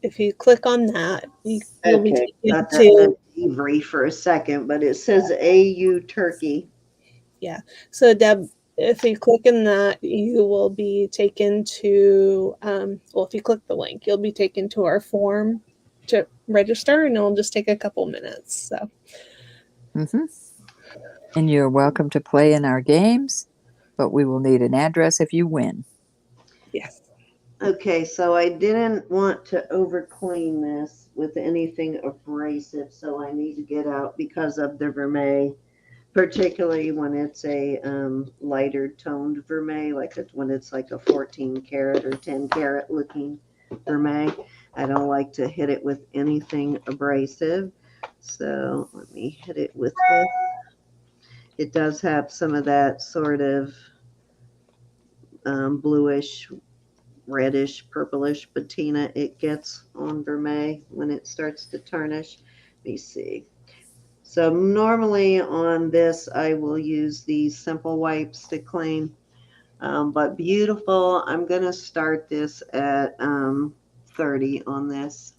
if you click on that, you'll be Okay, taken thought that meant to Avery for a second, but it says AU Turkey. yeah. So Deb, if you click in that, you will be taken to well, if you click the link, you'll be taken to our form to register, and it'll just take a couple minutes. So And you're welcome to play in our games, but we will need an address if you win. yes. Okay, so I didn't want to over clean this with anything abrasive, so I need to get out because of the vermeil, particularly when it's a lighter toned vermeil, like when it's like a 14 karat or 10 karat looking vermeil. I don't like to hit it with anything abrasive, so let me hit it with this. It does have some of that sort of bluish, reddish, purplish patina it gets on vermeil when it starts to tarnish. Let me see. So normally on this, I will use these simple wipes to clean. But beautiful, I'm going to start this at 30 on this.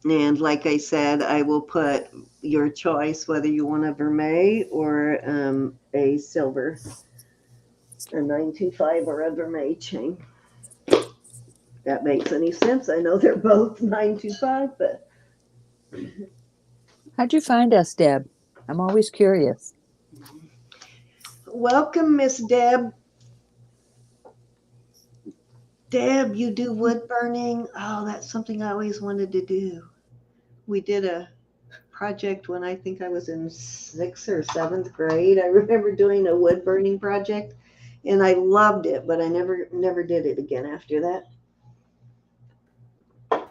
And like I said, I will put your choice, whether you want a vermeil or a silver, a 925 or a vermeil chain. If that makes any sense. I know they're both 925, but How'd you find us, Deb? I'm always curious. welcome, Miss Deb. Deb, you do wood burning? Oh, that's something I always wanted to do. We did a project when I think I was in 6th or 7th grade. I remember doing a wood burning project and I loved it, but I never did it again after that.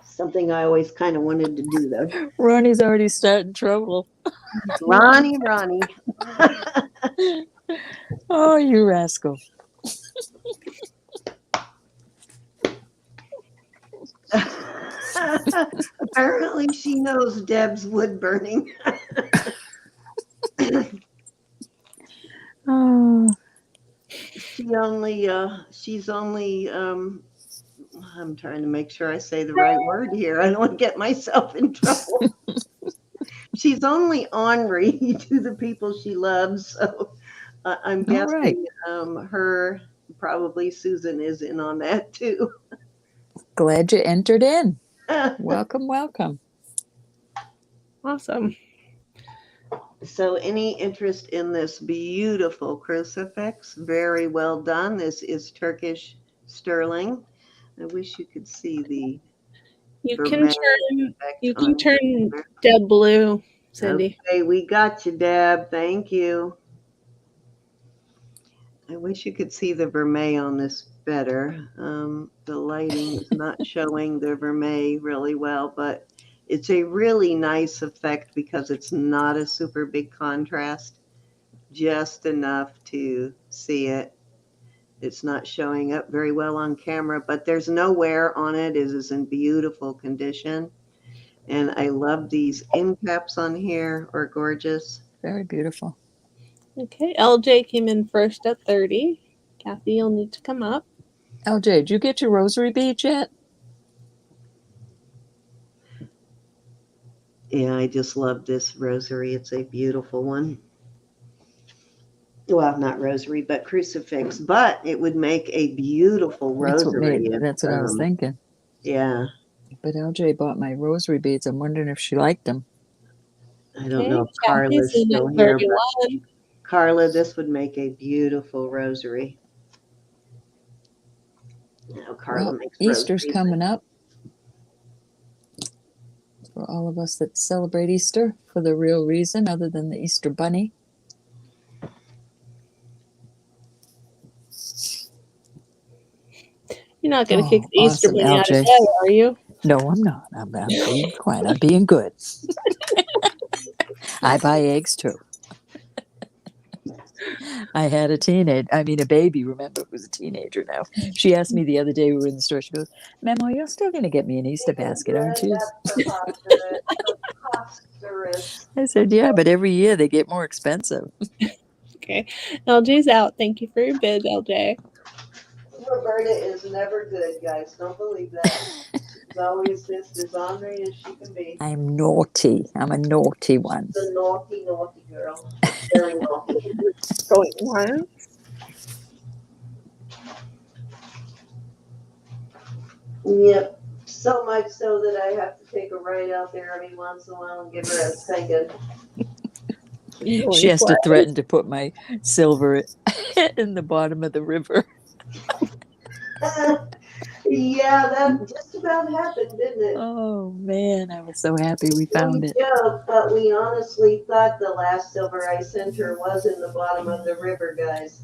Something I always kind of wanted to do though. Ronnie's already starting trouble. Ronnie. Oh, you rascal. Apparently she knows Deb's wood burning. Oh, She's only I'm trying to make sure I say the right word here. I don't want to get myself in trouble. She's only ornery to the people she loves. So I'm all right. guessing her, probably Susan, is in on that too. Glad you entered in. Welcome, welcome. Awesome. So any interest in this beautiful crucifix? Very well done. This is Turkish sterling. I wish you could see the You can vermeil turn effect you on can turn here. Deb blue, Cindy. Okay, we got you, Deb. Thank you. I wish you could see the vermeil on this better. The lighting is not showing the vermeil really well, but it's a really nice effect because it's not a super big contrast, just enough to see it. It's not showing up very well on camera, but there's no wear on it. It is in beautiful condition. And I love these end caps on here, are gorgeous. Very beautiful. Okay, LJ came in first at 30. Kathy, you'll need to come up. LJ, did you get your rosary beads yet? Yeah, I just love this rosary. It's a beautiful one. Well, not rosary, but crucifix. But it would make a beautiful rosary. That's what I was thinking. Yeah. But LJ bought my rosary beads. I'm wondering if she liked them. I don't know if Kathy's Carla's in still at here. 31. But Carla, this would make a beautiful rosary. Now, Carla makes Easter's rosaries. coming up. For all of us that celebrate Easter for the real reason other than the Easter bunny. You're not going to kick the Easter awesome, bunny out of LJ. bed, are you? No, I'm not. I'm being quiet. I'm being good. I buy eggs too. I had a baby, remember, it was a teenager now. She asked me the other day, we were in the store, she goes, Memo, you're still going to get me an Easter basket, aren't you? I said, yeah, but every year they get more expensive. Okay. LJ's out. Thank you for your bid, LJ. Roberta is never good, guys. Don't believe that. She's always just as ornery as she can be. I'm naughty. I'm a naughty one. The naughty, naughty girl. Very naughty. Going once. Yep. So much so that I have to take a ride out there every once in a while and give her a second. She has to threaten to put my silver in the bottom of the river. Yeah, that just about happened, didn't it? Oh man, I was so happy we found it. Joke, but we honestly thought the last silver I sent her was in the bottom of the river, guys.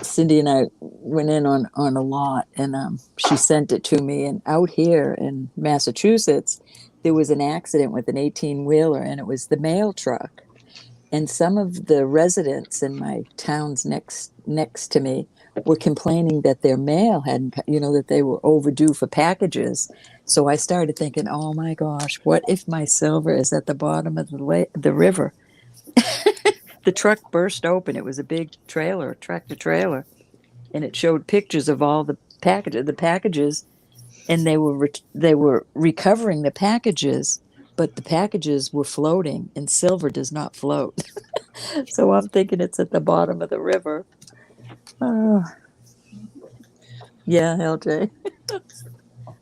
Cindy and I went in on a lot, and she sent it to me. And out here in Massachusetts, there was an accident with an 18-wheeler, and it was the mail truck. And some of the residents in my towns next to me were complaining that their mail hadn't, that they were overdue for packages. So I started thinking, oh my gosh, what if my silver is at the bottom of the river? The truck burst open. It was a big tractor trailer, and it showed pictures of all the packages. and they were recovering the packages, but the packages were floating, and silver does not float. So I'm thinking it's at the bottom of the river. Oh, yeah, LJ.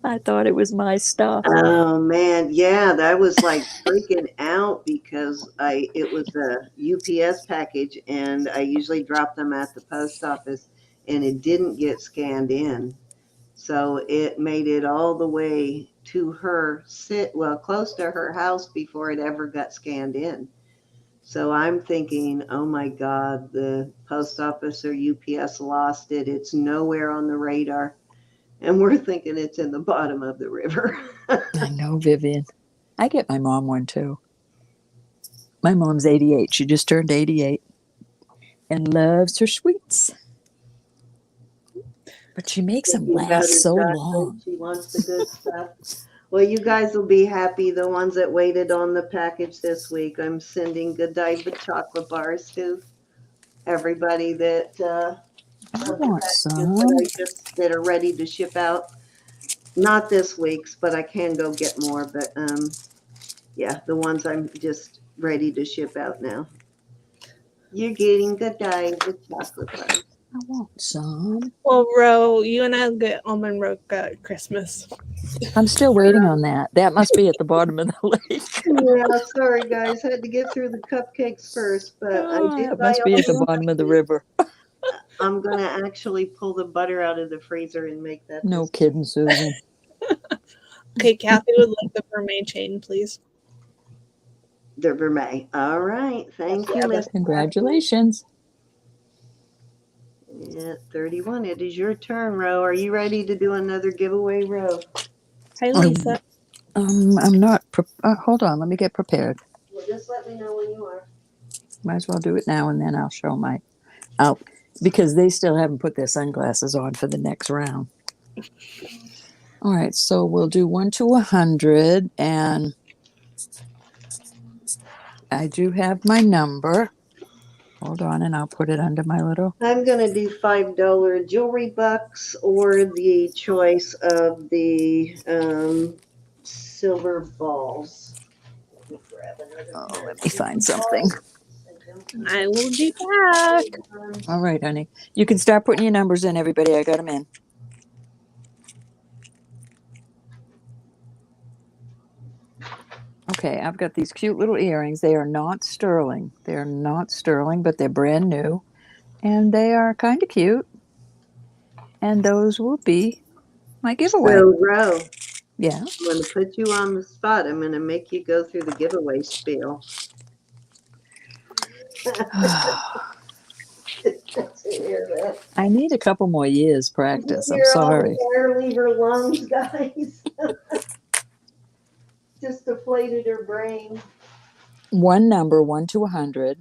I thought it was my stuff. Oh man, yeah, that was like freaking out because it was a UPS package and I usually drop them at the post office and it didn't get scanned in. So it made it all the way to her close to her house before it ever got scanned in. So I'm thinking, oh my God, the post office or UPS lost it. It's nowhere on the radar. And we're thinking it's in the bottom of the river. I know, Vivian. I get my mom one too. My mom's 88. She just turned 88 and loves her sweets. But she makes them Thinking about last her so chocolate. long. She wants the good stuff. Well, you guys will be happy, the ones that waited on the package this week. I'm sending Godiva chocolate bars to everybody that I of the want packages some. that are ready to ship out. Not this week's, but I can go get more. But yeah, the ones I'm just ready to ship out now. You're getting Godiva chocolate bars. I want some. Well, Ro, you and I'll get almond roca at Christmas. I'm still waiting on that. That must be at the bottom of the lake. Yeah, sorry guys, had to get through the cupcakes first, but I Oh, did it buy must be all at the the bottom of the river. I'm gonna actually pull the butter out of the freezer and make that No this kidding, Susan. Okay, Kathy would like the mermaid chain, please. the vermeil. All right, thank you, Miss. Congratulations. Yeah, 31. It is your turn, Ro. Are you ready to do another giveaway, Ro? Hi, Lisa. I'm not. Hold on. Let me get prepared. Well, just let me know when you are. Might as well do it now, and then I'll show my. Because they still haven't put their sunglasses on for the next round. All right, so we'll do 1 to 100, and I do have my number. Hold on, and I'll put it under my little. I'm gonna do $5 jewelry bucks or the choice of the silver balls. Let me grab another pair Let of me find silver something. balls. I will be back. All right, honey. You can start putting your numbers in, everybody. I got them in. Okay, I've got these cute little earrings. They are not sterling. They're not sterling, but they're brand new. And they are kind of cute. And those will be my giveaway. So, Ro, Yeah. I'm going to put you on the spot. I'm going to make you go through the giveaway spiel. I need a couple more years practice. I'm Hear all sorry. the air leave her lungs, guys. Just deflated her brain. One number, 1 to 100.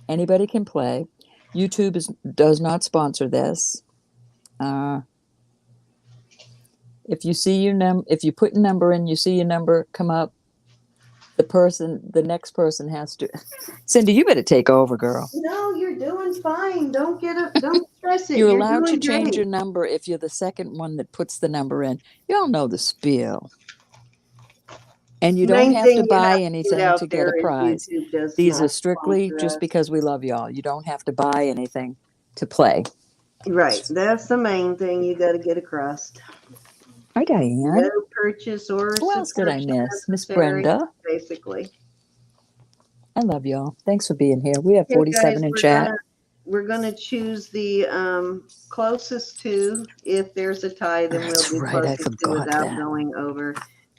Anybody can play. YouTube does not sponsor this. If you see if you put a number in, you see your number come up, the next person has to. Cindy, you better take over, girl. No, you're doing fine. Don't stress it. You're You're allowed to doing change great. your number if you're the second one that puts the number in. You all know the spiel. And you don't Main have thing to you buy have to put anything out to get a there is prize. YouTube does These are not strictly sponsor just us. because we love y'all. You don't have to buy anything to play. Right. That's the main thing you got to get across. Hi, Diane. No purchase or Who else did I subscription miss? Miss necessary, Brenda. basically. I love y'all. Thanks for being here. We have 47 in chat. We're gonna choose the closest to. If there's a tie, then That's we'll do right. I closest to forgot without that. going over.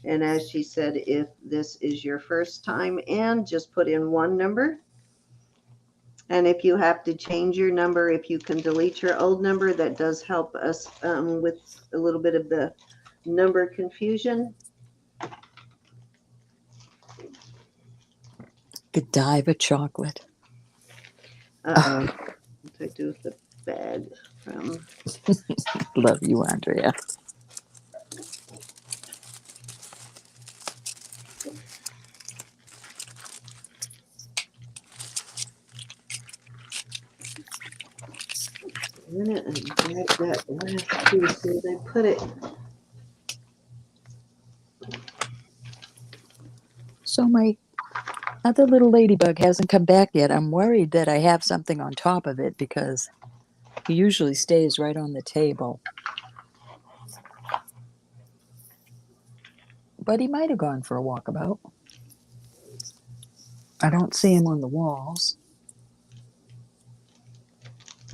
And as she said, if this is your first time in, just put in one number. And if you have to change your number, if you can delete your old number, that does help us with a little bit of the number confusion. Godiva chocolate. Uh-oh. What do I do with the bag from? Love you, Andrea. A minute and grab that last piece as I put it So my other little ladybug hasn't come back yet. I'm worried that I have something on top of it because he usually stays right on the table. But he might have gone for a walkabout. I don't see him on the walls.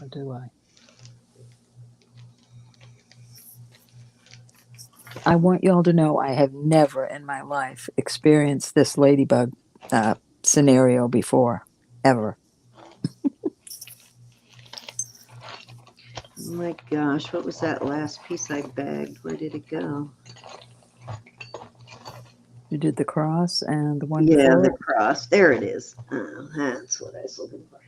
Or do I? I want y'all to know I have never in my life experienced this ladybug scenario before, ever. Oh my gosh, what was that last piece I bagged? Where did it go? You did the cross and the one Yeah, before the it? cross. There it is. Oh, that's what I was looking for.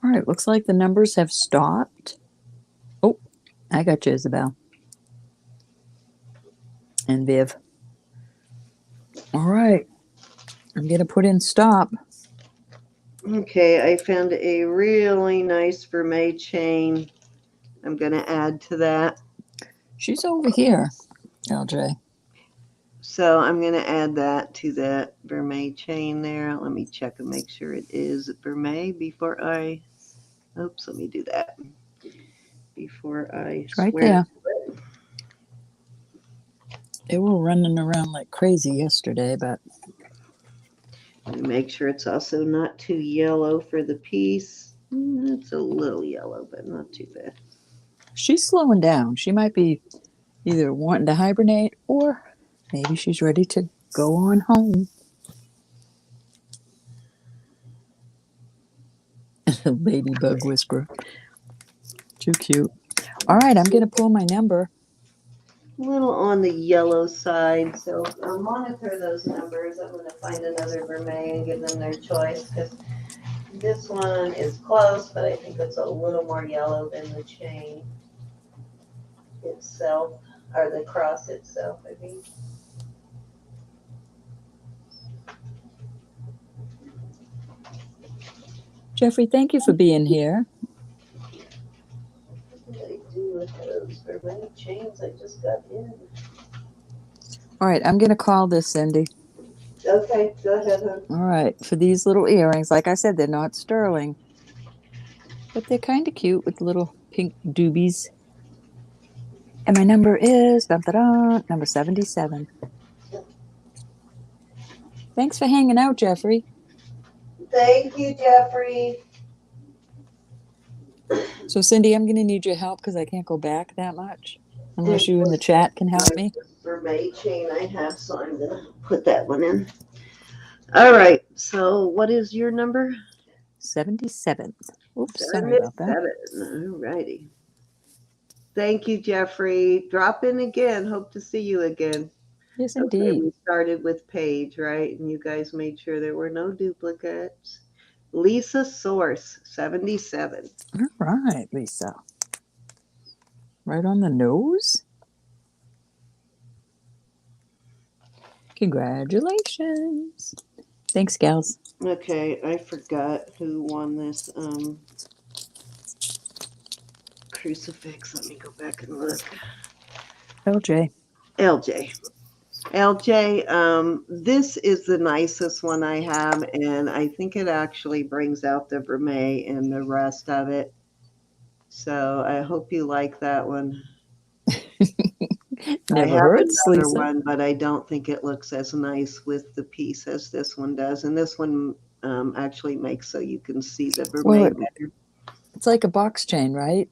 All right, looks like the numbers have stopped. Oh, I got you, Isabel. And Viv. All right, I'm going to put in stop. Okay, I found a really nice vermeil chain. I'm going to add to that. She's over here, LJ. So I'm going to add that to that vermeil chain there. Let me check and make sure it is vermeil before I, oops, let me do that. Before I It's right swear there. to it. They were running around like crazy yesterday, but Let me make sure it's also not too yellow for the piece. It's a little yellow, but not too bad. she's slowing down. She might be either wanting to hibernate or maybe she's ready to go on home. Ladybug whisperer. Too cute. All right, I'm going to pull my number. A little on the yellow side, so I'll monitor those numbers. I'm going to find another vermeil and give them their choice because this one is close, but I think it's a little more yellow than the chain itself, or the cross itself, I mean. Jeffrey, thank you for being here. What did I do with those vermeil chains I just got in? All right, I'm going to call this, Cindy. Okay, go ahead, hon. All right, for these little earrings, like I said, they're not sterling, but they're kind of cute with little pink doobies. And my number is number 77. Thanks for hanging out, Jeffrey. Thank you, Jeffrey. So, Cindy, I'm going to need your help because I can't go back that much unless you in the chat can help me. Vermeil chain I have, so I'm going to put that one in. All right, so what is your number? 77. Oops, sorry about that. 77. All righty. Thank you, Jeffrey. Drop in again. Hope to see you again. Yes, Okay, indeed. we started with Paige, right? And you guys made sure there were no duplicates. Lisa Source, 77. All right, Lisa. Right on the nose. Congratulations. Thanks, gals. Okay, I forgot who won this crucifix. Let me go back and look. LJ. LJ. LJ, this is the nicest one I have, and I think it actually brings out the vermeil and the rest of it. So I hope you like that one. Never I have hurts, another Lisa. one, but I don't think it looks as nice with the piece as this one does. And this one actually makes so you can see the vermeil better. It's like a box chain, right?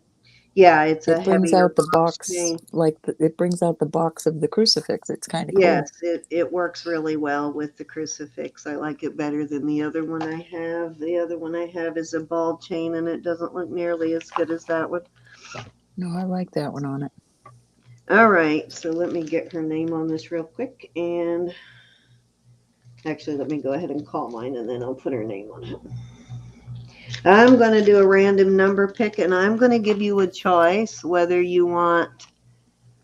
Yeah, it's a It brings heavier out the box, chain. it brings out the box of the crucifix. It's kind of Yes, it works really well with the crucifix. I like it better than the other one I have. The other one I have is a ball chain, and it doesn't look nearly as good as that one. cool. No, I like that one on it. All right, so let me get her name on this real quick. And actually, let me go ahead and call mine, and then I'll put her name on it. I'm going to do a random number pick, and I'm going to give you a choice whether you want.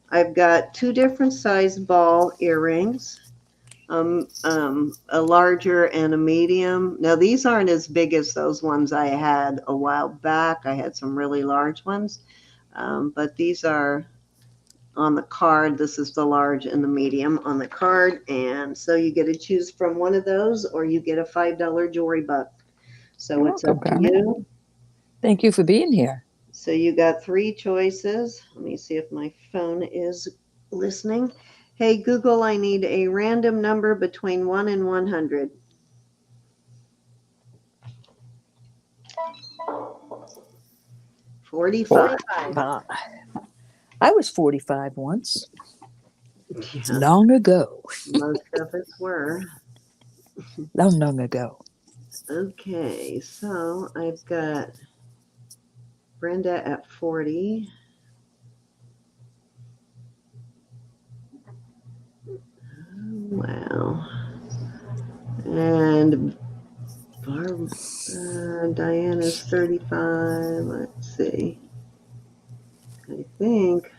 I've got two different size ball earrings, a larger and a medium. Now, these aren't as big as those ones I had a while back. I had some really large ones, but these are on the card. This is the large and the medium on the card. And so you get to choose from one of those, or you get a $5 jewelry buck. So You're it's welcome, up to Carmen. you. Thank you for being here. So you got 3 choices. Let me see if my phone is listening. Hey, Google, I need a random number between 1 and 100. $45. I was 45 once, Yeah, long ago. most of us were. Long ago. Okay, so I've got Brenda at 40. Wow. And Diana's 35. Let's see. I think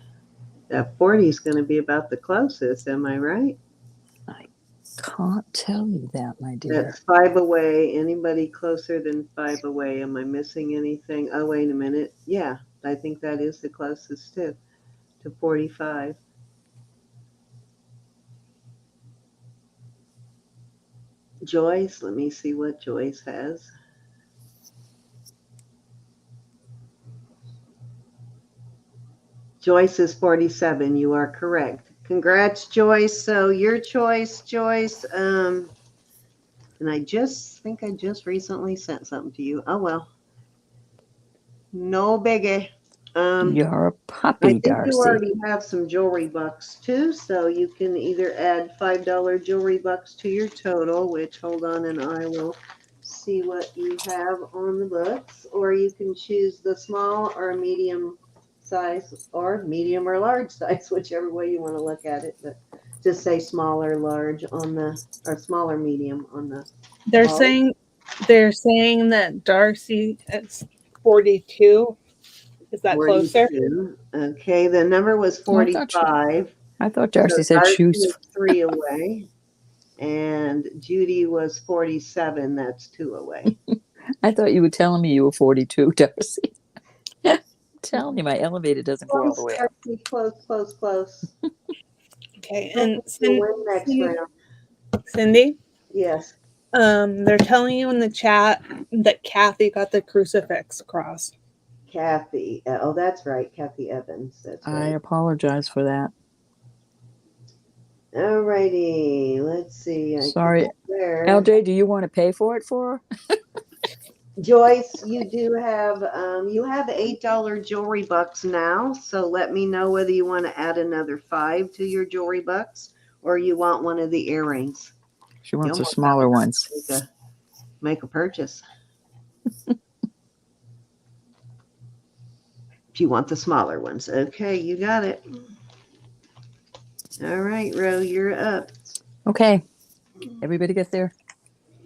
that 40 is going to be about the closest. Am I right? I can't tell you that, my dear. That's 5 away. Anybody closer than 5 away? Am I missing anything? Oh, wait a minute. Yeah, I think that is the closest too, to 45. Joyce, let me see what Joyce has. Joyce is 47. You are correct. Congrats, Joyce. So your choice, Joyce. And I think I just recently sent something to you. Oh well. No biggie. You're a I puppy, think you Darcy. already have some jewelry bucks too, so you can either add $5 jewelry bucks to your total, which hold on and I will see what you have on the books, or you can choose the small or medium size or medium or large size, whichever way you want to look at it. But just say small or large on the, or small or medium on the. They're Oh. saying that Darcy is 42. Is that closer? 42. Okay, the number was 45. I thought Darcy said Darcy shoes. is 3 away, and Judy was 47. That's 2 away. I thought you were telling me you were 42, Darcy. Telling you my elevator doesn't go all the way up. Close. Okay, Who and will win next round? Cindy, Yes, they're telling you in the chat that Kathy got the crucifix cross. Kathy. Oh, that's right, Kathy Evans. That's I right. apologize for that. All righty. Let's see. Sorry. There. LJ, do you want to pay for it for her? Joyce, you do have $8 jewelry bucks now. So let me know whether you want to add another 5 to your jewelry bucks, or you want one of the earrings. She wants the smaller ones. Make a purchase. If you want the smaller ones. Okay, you got it. All right, Ro, you're up. Okay. Everybody get their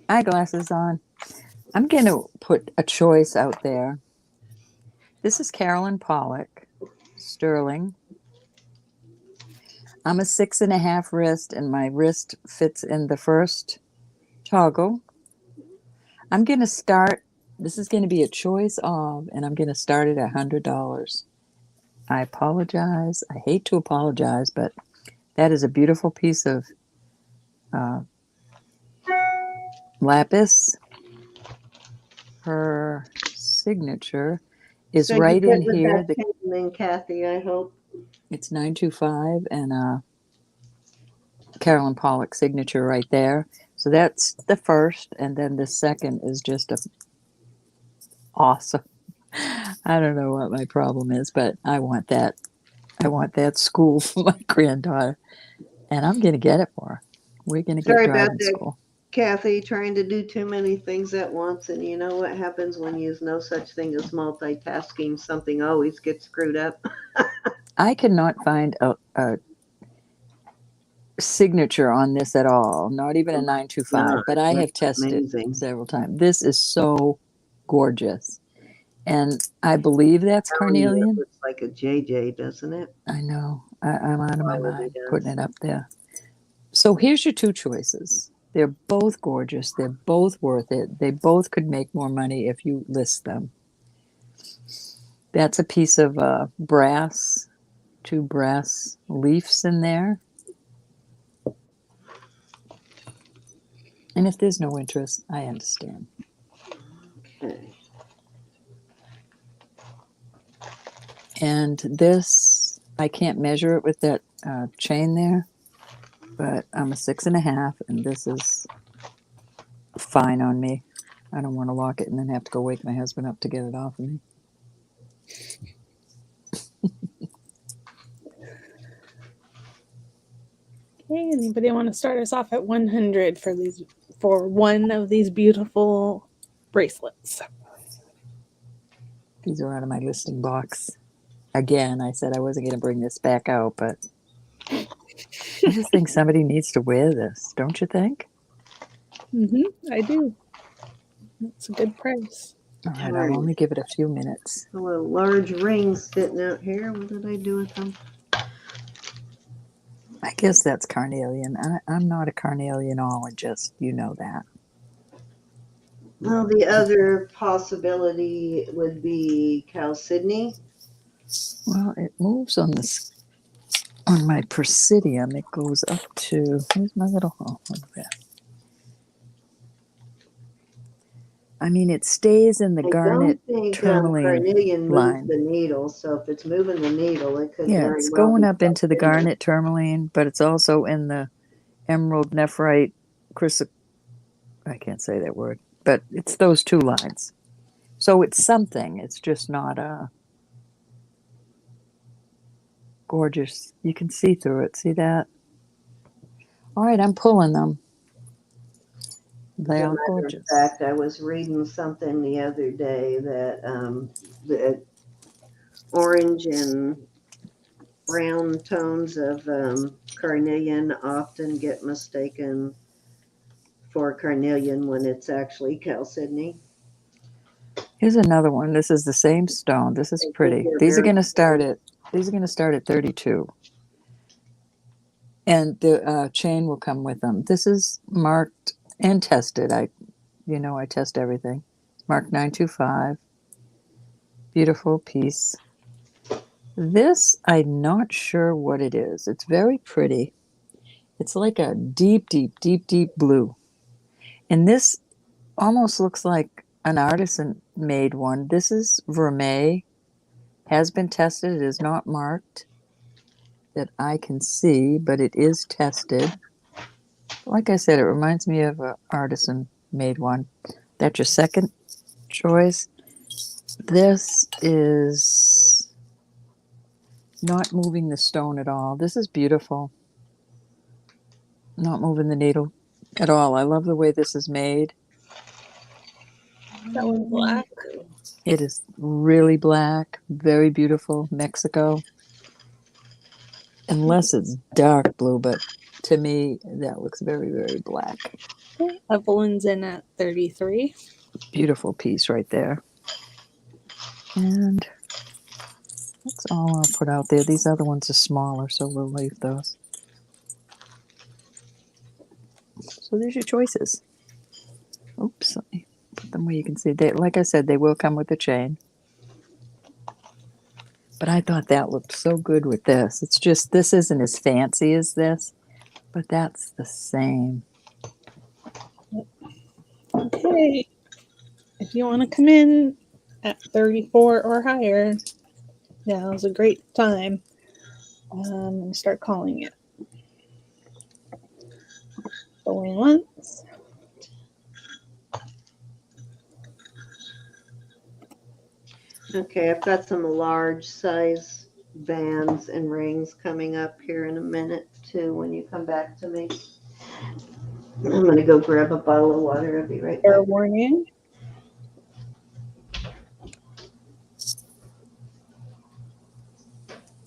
eyeglasses on. I'm going to put a choice out there. This is Carolyn Pollock, sterling. I'm a 6.5 wrist, and my wrist fits in the first toggle. I'm going to start. This is going to be a choice of, and I'm going to start it at $100. I apologize. I hate to apologize, but that is a beautiful piece of lapis. Her signature is So right in with here. that then, Kathy, I hope. It's 925 and Carolyn Pollock signature right there. So that's the first, and then the second is just awesome. I don't know what my problem is, but I want that. I want that school for my granddaughter, and I'm going to get it for her. We're going to get driving school. Kathy, trying to do too many things at once, and you know what happens when you use no such thing as multitasking? Something always gets screwed up. I cannot find a signature on this at all, not even a 925, but I have tested several times. This is so gorgeous. And I believe that's carnelian. It looks like a JJ, doesn't it? I know. I'm out of my mind putting it up there. So here's your 2 choices. They're both gorgeous. They're both worth it. They both could make more money if you list them. That's a piece of brass 2 brass leaves in there. And if there's no interest, I understand. Okay. And this, I can't measure it with that chain there, but I'm a 6.5, and this is fine on me. I don't want to lock it and then have to go wake my husband up to get it off of me. Okay, anybody want to start us off at 100 for one of these beautiful bracelets? These are out of my listing box. Again, I said I wasn't going to bring this back out, but I just think somebody needs to wear this, don't you think? I do. That's a good price. All right, I'll only give it a few minutes. Hello, large rings sitting out here. What did I do with them? I guess that's carnelian. I'm not a carnelionologist, you know that. Well, the other possibility would be chalcedony. Well, it moves on my Presidium. It goes up to, where's my little, oh, look at that. I mean, it stays in the garnet I don't think tourmaline carnelian moves line. the needle, so if it's moving the needle, it could Yeah, very it's well going be up into the chalcedony. garnet tourmaline, but it's also in the emerald nephrite I can't say that word, but it's those 2 lines. So it's something. It's just not gorgeous. You can see through it. See that? All right, I'm pulling them. They As a are matter gorgeous. of fact, I was reading something the other day that the orange and brown tones of carnelian often get mistaken for carnelian when it's actually chalcedony. Here's another one. This is the same stone. This is pretty. These are going to start at 32. And the chain will come with them. This is marked and tested. I test everything. Marked 925. Beautiful piece. This, I'm not sure what it is. It's very pretty. It's like a deep, deep, deep, deep blue. And this almost looks like an artisan made one. This is vermeil. Has been tested. It is not marked that I can see, but it is tested. Like I said, it reminds me of an artisan made one. That's your second choice. This is not moving the stone at all. This is beautiful. Not moving the needle at all. I love the way this is made. That one's black. It is really black, very beautiful. Mexico. Unless it's dark blue, but to me, that looks very, very black. Okay, Evelyn's in at 33. Beautiful piece right there. And that's all I'll put out there. These other ones are smaller, so we'll leave those. So there's your choices. Oops, let me put them where you can see. Like I said, they will come with a chain. But I thought that looked so good with this. It's just, this isn't as fancy as this, but that's the same. Okay, if you want to come in at 34 or higher, now's a great time. Start calling it. Going once. Okay, I've got some large size bands and rings coming up here in a minute too when you come back to me. I'm going to go grab a bottle of water. I'll be right Fair back. warning.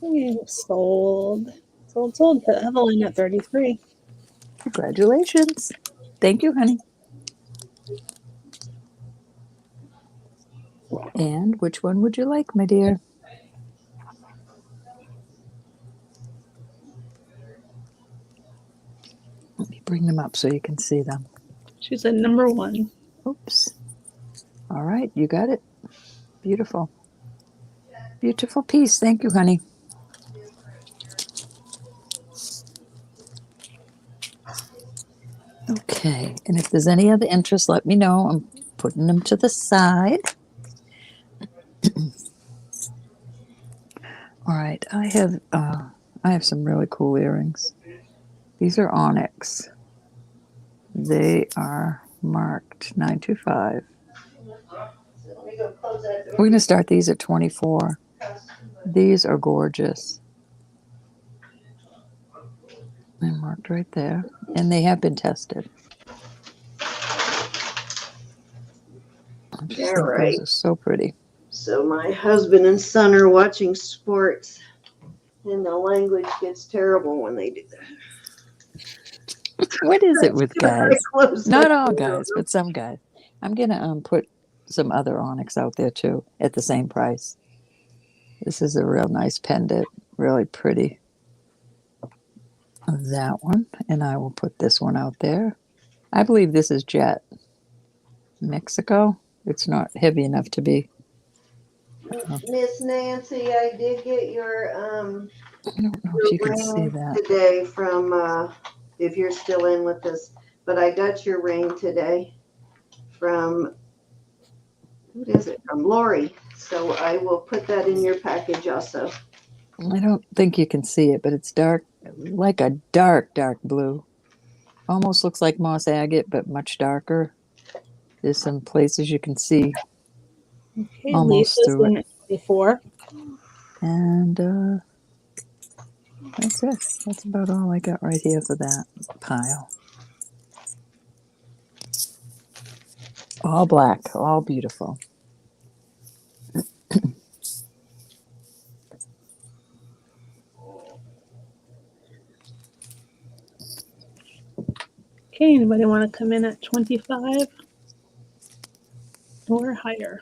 Okay, sold to Evelyn at 33. Congratulations. Thank you, honey. And which one would you like, my dear? Let me bring them up so you can see them. She said number 1. Oops. All right, you got it. Beautiful. Beautiful piece. Thank you, honey. Okay, and if there's any other interest, let me know. I'm putting them to the side. All right, I have some really cool earrings. These are onyx. They are marked 925. We're going to start these at 24. These are gorgeous. They're marked right there, and they have been tested. I just think those are so pretty. So my husband and son are watching sports, and the language gets terrible when they do that. What is it with guys? Close Not the all door. guys, but some guys. I'm gonna put some other onyx out there too at the same price. This is a real nice pendant, really pretty. That one, and I will put this one out there. I believe this is Jet. Mexico. It's not heavy enough to be. Miss Nancy, I did get your I don't know if you can see ring that. today from if you're still in with us, but I got your ring today from what is it? From Lori. So I will put that in your package also. I don't think you can see it, but it's dark, like a dark blue. Almost looks like moss agate, but much darker. There's some places you can see Okay, almost Lisa's through in it. at 24. And that's it. That's about all I got right here for that pile. All black, all beautiful. Okay, anybody want to come in at 25 or higher?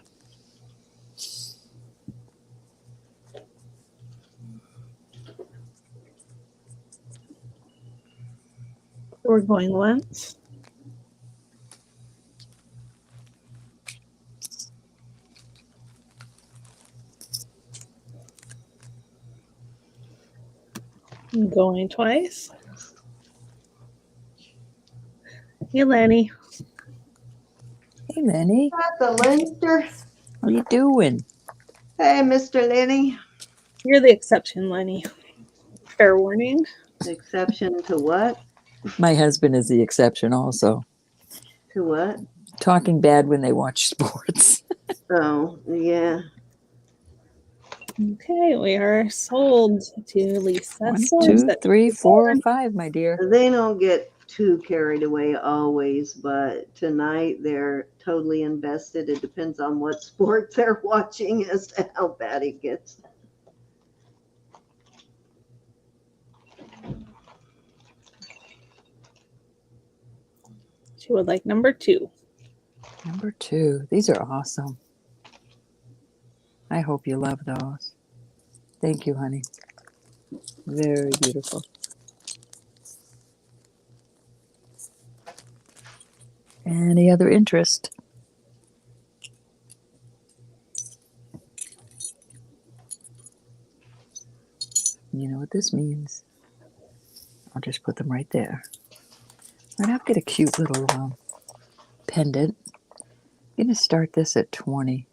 We're going once. Going twice. Hey, Lenny. Hey, Lenny. The Leinster. What are you doing? Hey, Mr. Lenny. You're the exception, Lenny. Fair warning. Exception to what? My husband is the exception also. To what? Talking bad when they watch sports. Oh, yeah. Okay, we are sold to Lisa. 1, 2, 3, 4, or 5, my dear. They don't get too carried away always, but tonight they're totally invested. It depends on what sport they're watching as to how bad it gets. She would like number 2. Number 2. These are awesome. I hope you love those. Thank you, honey. Very beautiful. Any other interest? You know what this means. I'll just put them right there. And I'll get a cute little pendant. I'm going to start this at 20.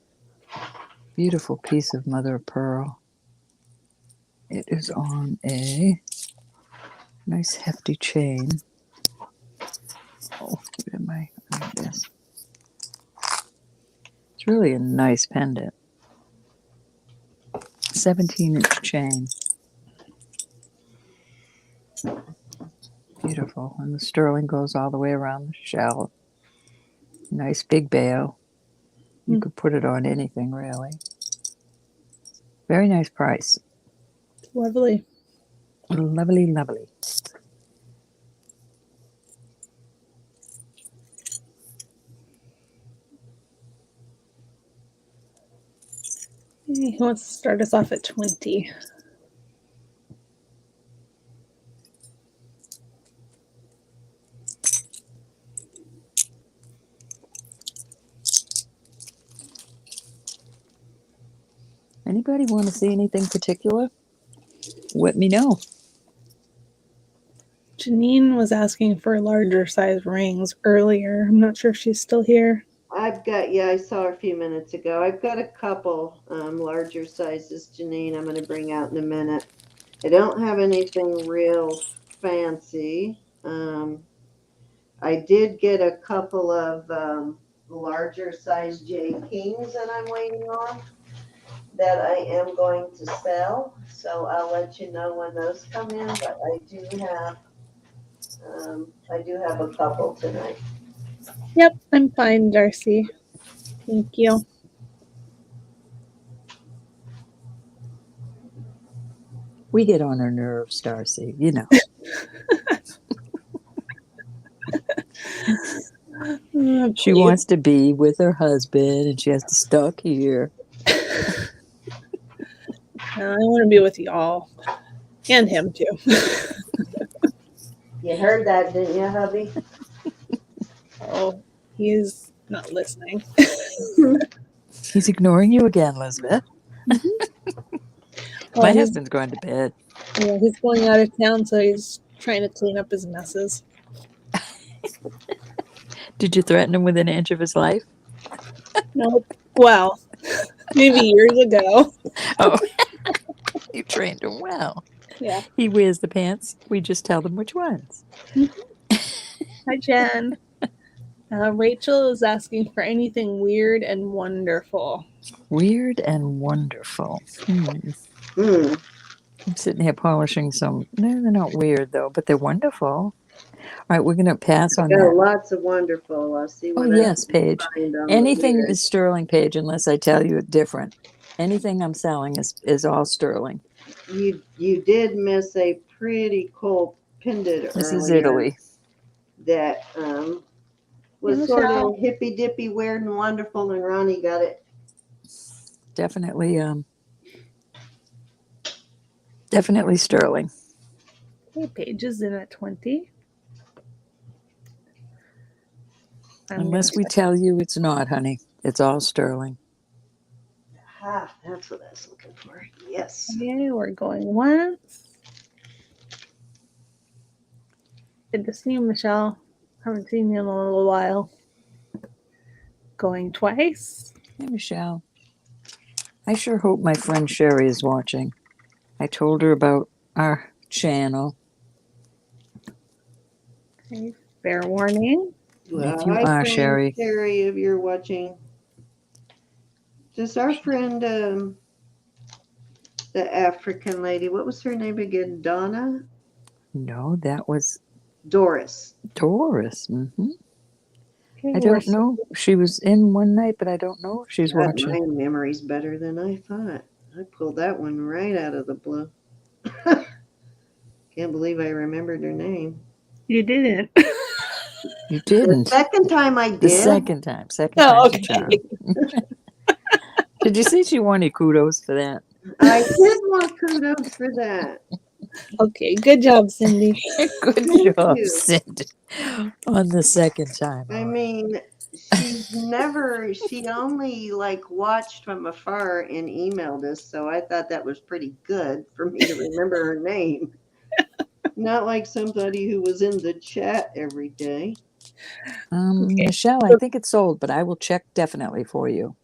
Beautiful piece of mother of pearl. It is on a nice hefty chain. Oh, what am I? This. It's really a nice pendant. 17-inch chain. Beautiful. And the sterling goes all the way around the shell. Nice big bail. You could put it on anything, really. Very nice price. Lovely. Lovely, lovely. He wants to start us off at 20. Anybody want to see anything particular? Let me know. Janine was asking for larger size rings earlier. I'm not sure if she's still here. Yeah, I saw her a few minutes ago. I've got a couple larger sizes, Janine, I'm going to bring out in a minute. I don't have anything real fancy. I did get a couple of larger size J Kings that I'm waiting on that I am going to sell. So I'll let you know when those come in, but I do have a couple tonight. Yep, I'm fine, Darcy. Thank you. We get on her nerves, Darcy, you know. She wants to be with her husband and she has to stuck here. I want to be with y'all. And him, too. You heard that, didn't you, hubby? Oh, he's not listening. He's ignoring you again, Elizabeth. Well, My husband's going to bed. Yeah, he's going out of town, so he's trying to clean up his messes. Did you threaten him with an inch of his life? Nope. Well, maybe years ago. Oh, you trained him well. Yeah. He wears the pants. We just tell them which ones. Hi, Jen. Rachel is asking for anything weird and wonderful. Weird and wonderful. I'm sitting here polishing some. No, they're not weird, though, but they're wonderful. All right, we're going to pass on that. Lots of wonderful. I'll see what yes, Paige. find on Anything is sterling, Paige, unless I tell you different. Anything I'm selling is all sterling. You did miss a pretty cool pendant This earlier. is Italy. That was sort of hippy dippy, weird and wonderful, and Ronnie got it. Definitely sterling. Okay, Paige is in at 20. Unless we tell you it's not, honey. It's all sterling. That's what I was looking for. Yes. Okay, we're going once. Good to see you, Michelle. Haven't seen you in a little while. Going twice. Hey, Michelle. I sure hope my friend Sherry is watching. I told her about our channel. Okay, fair warning. Well, if you are, Sherry. Sherry, if you're watching. Does our friend, the African lady, what was her name again? Donna? No, that was Doris. Doris. Mm-hmm. Okay, I don't know. She was in one night, but I don't know if she's watching. My memory's better than I thought. I pulled that one right out of the blue. Can't believe I remembered her name. You didn't. You didn't. The second time I did. The second time. Oh, time's a charm. Did you see she wanted kudos for that? I did want kudos for that. Okay, good job, Cindy. Good job, Cindy. On the second time. I mean, she only watched from afar and emailed us, so I thought that was pretty good for me to remember her name. Not like somebody who was in the chat every day. Okay. Michelle, I think it's sold, but I will check definitely for you.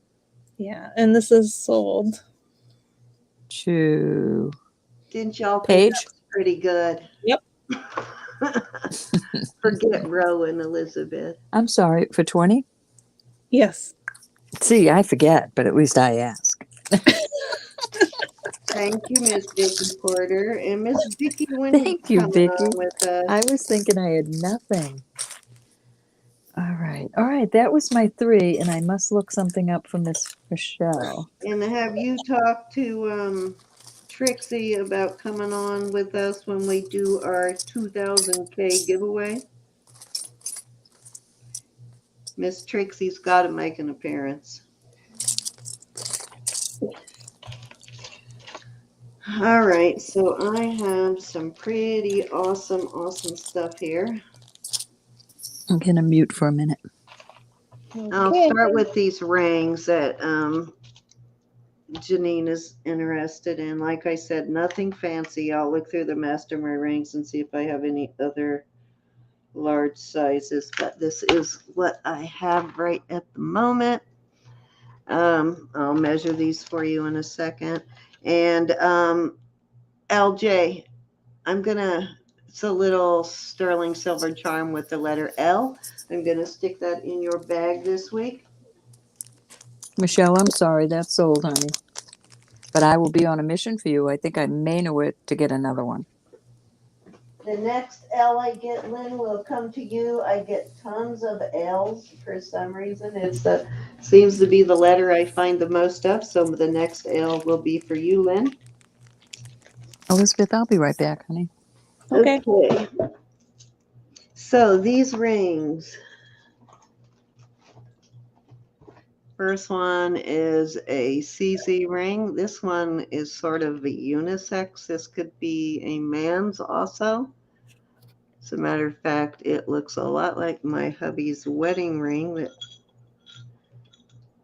Yeah, and this is sold. To Didn't y'all Paige? think that was pretty good? Yep. Forget Rowan, Elizabeth. I'm sorry, for 20? Yes. See, I forget, but at least I ask. Thank you, Miss Vicki Porter. And Miss Vicki, when Thank you, Vicki. with us? I was thinking I had nothing. All right. That was my 3, and I must look something up from Miss Michelle. And have you talked to Trixie about coming on with us when we do our 2000K giveaway? Miss Trixie's got to make an appearance. All right, so I have some pretty awesome stuff here. I'm going to mute for a minute. Okay. I'll start with these rings that Janine is interested in. Like I said, nothing fancy. I'll look through the mastermind rings and see if I have any other large sizes, but this is what I have right at the moment. I'll measure these for you in a second. And LJ, it's a little sterling silver charm with the letter L. I'm gonna stick that in your bag this week. Michelle, I'm sorry, that's sold, honey. But I will be on a mission for you. I think I may know it to get another one. The next L I get, Lynn, will come to you. I get tons of L's for some reason. Seems to be the letter I find the most of. So the next L will be for you, Lynn. Elizabeth, I'll be right back, honey. Okay. Okay. So these rings. First one is a CZ ring. This one is sort of a unisex. This could be a man's also. As a matter of fact, it looks a lot like my hubby's wedding ring.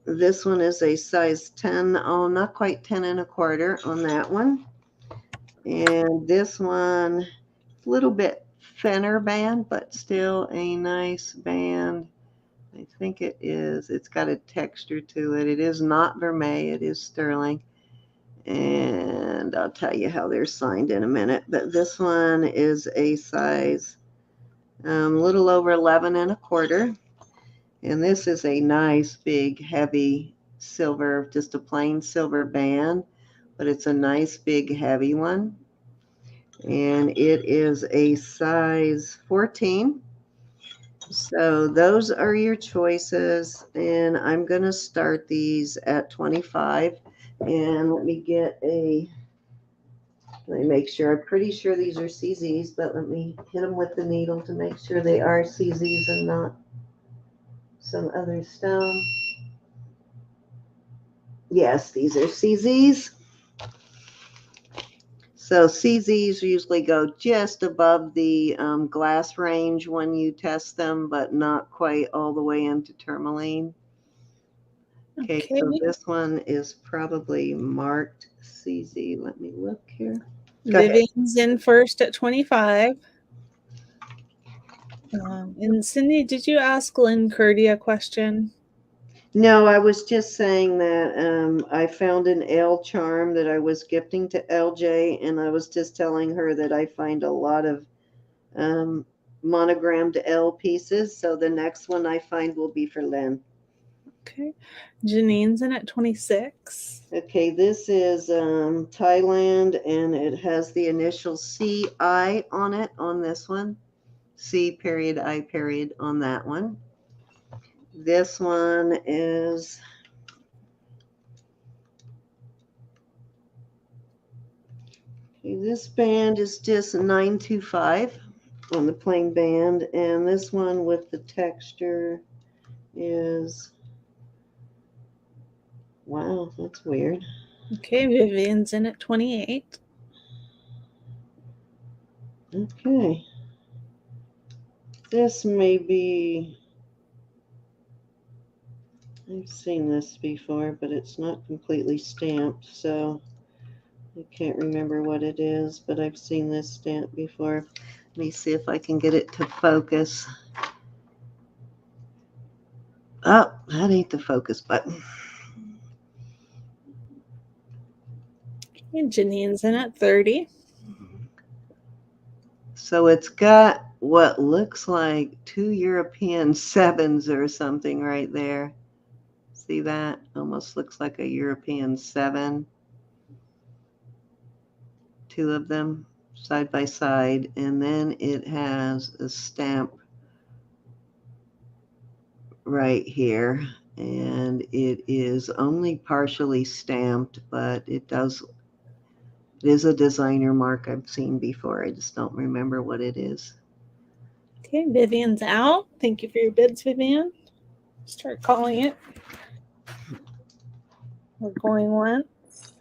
This one is a size 10. Oh, not quite 10 and a quarter on that one. And this one, a little bit thinner band, but still a nice band. I think it is. It's got a texture to it. It is not vermeil. It is sterling. And I'll tell you how they're signed in a minute. But this one is a size a little over 11 and a quarter. And this is a nice, big, heavy silver, just a plain silver band. But it's a nice, big, heavy one. And it is a size 14. So those are your choices, and I'm going to start these at 25. And let me make sure. I'm pretty sure these are CZs, but let me hit them with the needle to make sure they are CZs and not some other stone. Yes, these are CZs. So CZs usually go just above the glass range when you test them, but not quite all the way into tourmaline. Okay, so this one is probably marked CZ. Let me look here. Vivian's in first at 25. And Cindy, did you ask Lynn Curdy a question? No, I was just saying that I found an L charm that I was gifting to LJ, and I was just telling her that I find a lot of monogrammed L pieces. So the next one I find will be for Lynn. Okay. Janine's in at 26. Okay, this is Thailand, and it has the initial CI on it on this one. C period, I period on that one. This one is this band is just 925 on the plain band, and this one with the texture is, wow, that's weird. Okay, Vivian's in at 28. Okay. This may be, I've seen this before, but it's not completely stamped, so I can't remember what it is, but I've seen this stamp before. Let me see if I can get it to focus. Oh, that ain't the focus button. And Janine's in at 30. So it's got what looks like 2 European 7s or something right there. See that? Almost looks like a European 7. 2 of them side by side. And then it has a stamp right here. And it is only partially stamped, but it is a designer mark I've seen before. I just don't remember what it is. Okay, Vivian's out. Thank you for your bids, Vivian. Start calling it. We're going once.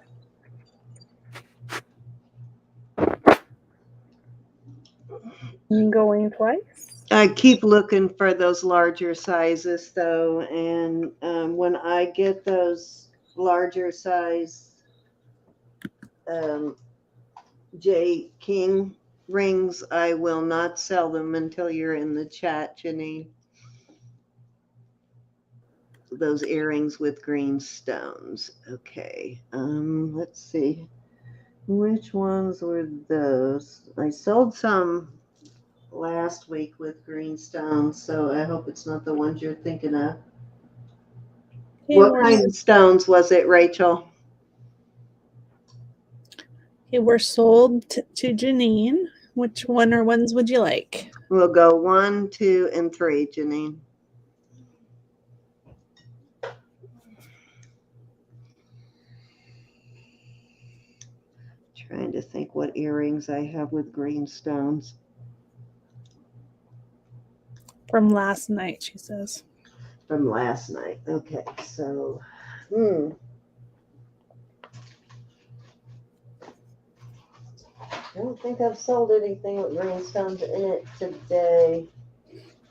And going twice. I keep looking for those larger sizes, though, and when I get those larger size J King rings, I will not sell them until you're in the chat, Janine. Those earrings with green stones. Okay. Let's see. Which ones were those? I sold some last week with green stones, so I hope it's not the ones you're thinking of. What kind of stones was it, Rachel? Okay, we're sold to Janine. Which one or ones would you like? We'll go 1, 2, and 3, Janine. Trying to think what earrings I have with green stones. From last night, she says. From last night. Okay, so, I don't think I've sold anything with green stones in it today.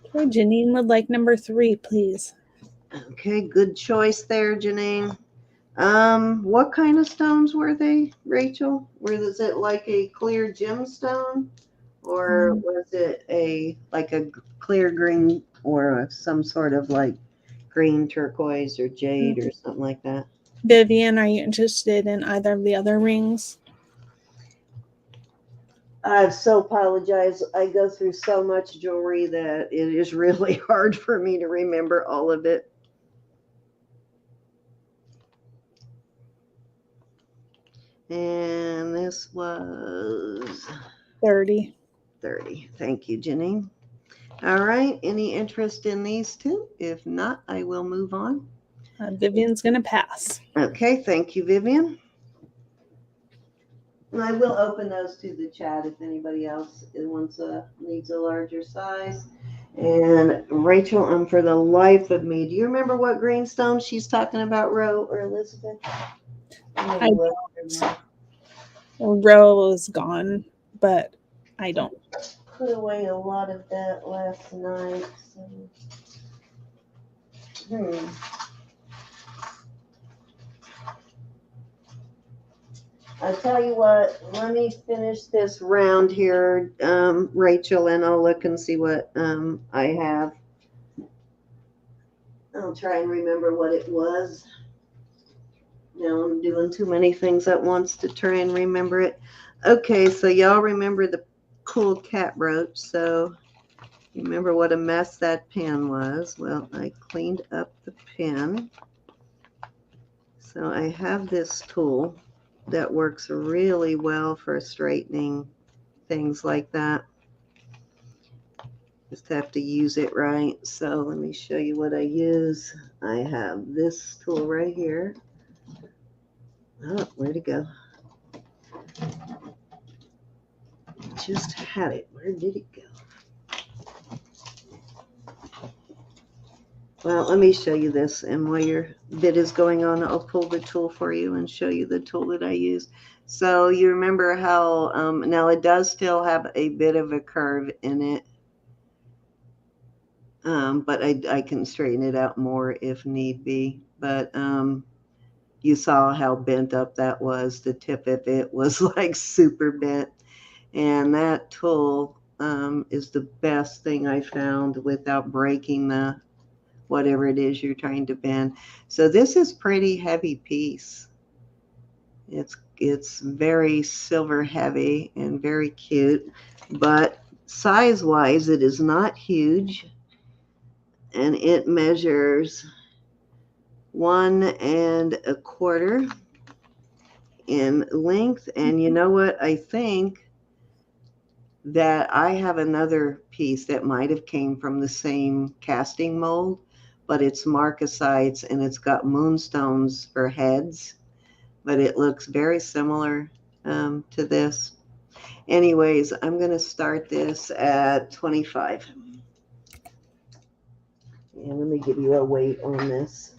Okay, Janine would like number 3, please. Okay, good choice there, Janine. What kind of stones were they, Rachel? Was it like a clear gemstone, or was it like a clear green, or some sort of like green turquoise or jade or something like that? Vivian, are you interested in either of the other rings? I so apologize. I go through so much jewelry that it is really hard for me to remember all of it. And this was 30. 30. Thank you, Janine. All right. Any interest in these two? If not, I will move on. Vivian's going to pass. Okay. Thank you, Vivian. And I will open those to the chat if anybody else needs a larger size. And Rachel, for the life of me, do you remember what green stone she's talking about, Ro or Elizabeth? I don't. Ro is gone, but I don't. Put away a lot of that last night. So. I'll tell you what, let me finish this round here, Rachel, and I'll look and see what I have. I'll try and remember what it was. Now I'm doing too many things at once to try and remember it. Okay, so y'all remember the cool cat brooch. So you remember what a mess that pen was. Well, I cleaned up the pen. So I have this tool that works really well for straightening things like that. Just have to use it right. So let me show you what I use. I have this tool right here. Oh, where'd it go? Just had it. Where did it go? Well, let me show you this, and while your bit is going on, I'll pull the tool for you and show you the tool that I use. So you remember how, now it does still have a bit of a curve in it, but I can straighten it out more if need be. But you saw how bent up that was. The tip of it was like super bent. And that tool is the best thing I found without breaking the whatever it is you're trying to bend. So this is pretty heavy piece. It's very silver heavy and very cute, but size wise it is not huge, and it measures 1 1/4 in length. And you know what, I think that I have another piece that might have came from the same casting mold, but it's marcasites and it's got moonstones for heads, but it looks very similar to this. Anyways, I'm going to start this at 25. And let me give you a weight on this.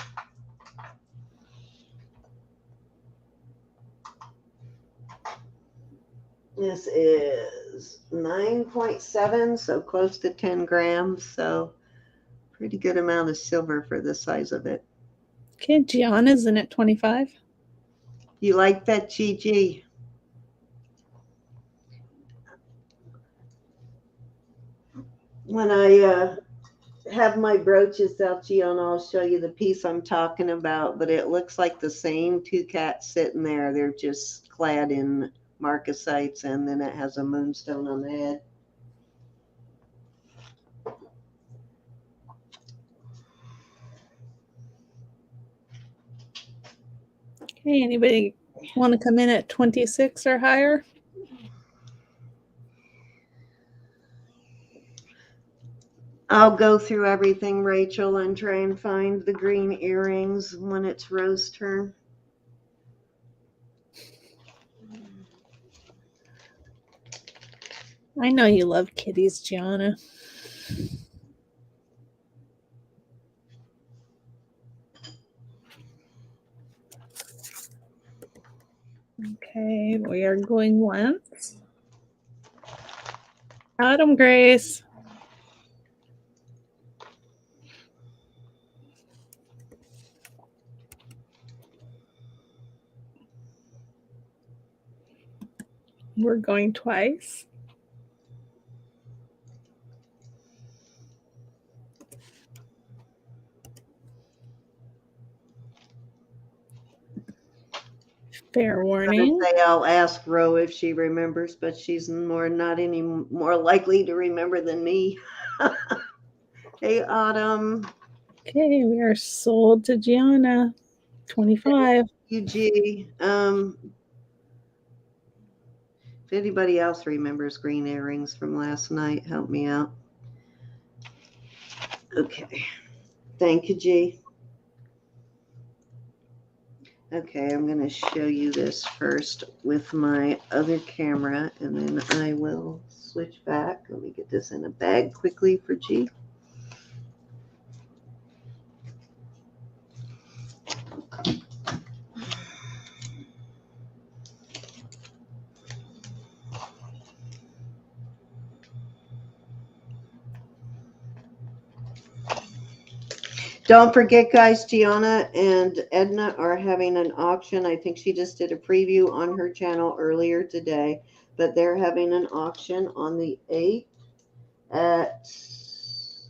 This is 9.7, so close to 10 grams. So pretty good amount of silver for the size of it. Okay, Gianna's in at 25. You like that, Gigi? When I have my brooches out, Gianna, I'll show you the piece I'm talking about, but it looks like the same two cats sitting there. They're just clad in marcasites, and then it has a moonstone on the head. Okay, anybody want to come in at 26 or higher? I'll go through everything, Rachel, and try and find the green earrings when it's Rose's turn. I know you love kitties, Gianna. Okay, we are going once. Autumn Grace. We're going twice. Fair warning. I'll ask Ro if she remembers, but she's not any more likely to remember than me. Hey, Autumn. Okay, we are sold to Gianna. 25. UG. If anybody else remembers green earrings from last night, help me out. Okay. Thank you, G. Okay, I'm going to show you this first with my other camera, and then I will switch back. Let me get this in a bag quickly for G. Don't forget, guys, Gianna and Edna are having an auction. I think she just did a preview on her channel earlier today, but they're having an auction on the 8th at,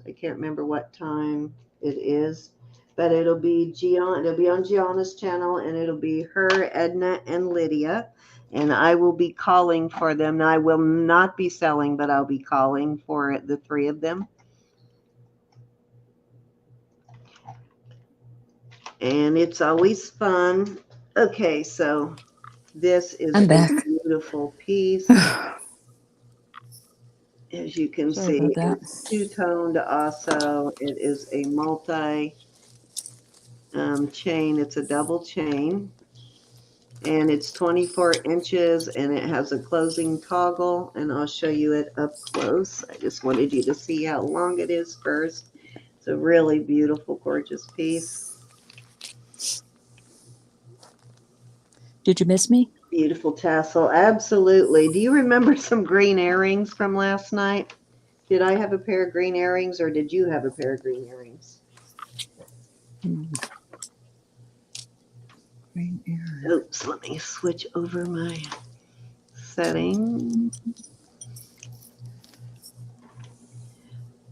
I can't remember what time it is, but it'll be on Gianna's channel, and it'll be her, Edna, and Lydia. And I will be calling for them. Now, I will not be selling, but I'll be calling for the three of them. And it's always fun. Okay, so this is I'm back. a beautiful piece. As you can Sorry see, about that. it's two-toned also. It is a multi chain. It's a double chain. And it's 24 inches, and it has a closing toggle. And I'll show you it up close. I just wanted you to see how long it is first. It's a really beautiful, gorgeous piece. Did you miss me? Beautiful tassel. Absolutely. Do you remember some green earrings from last night? Did I have a pair of green earrings, or did you have a pair of green earrings? Green earring. Oops, let me switch over my setting.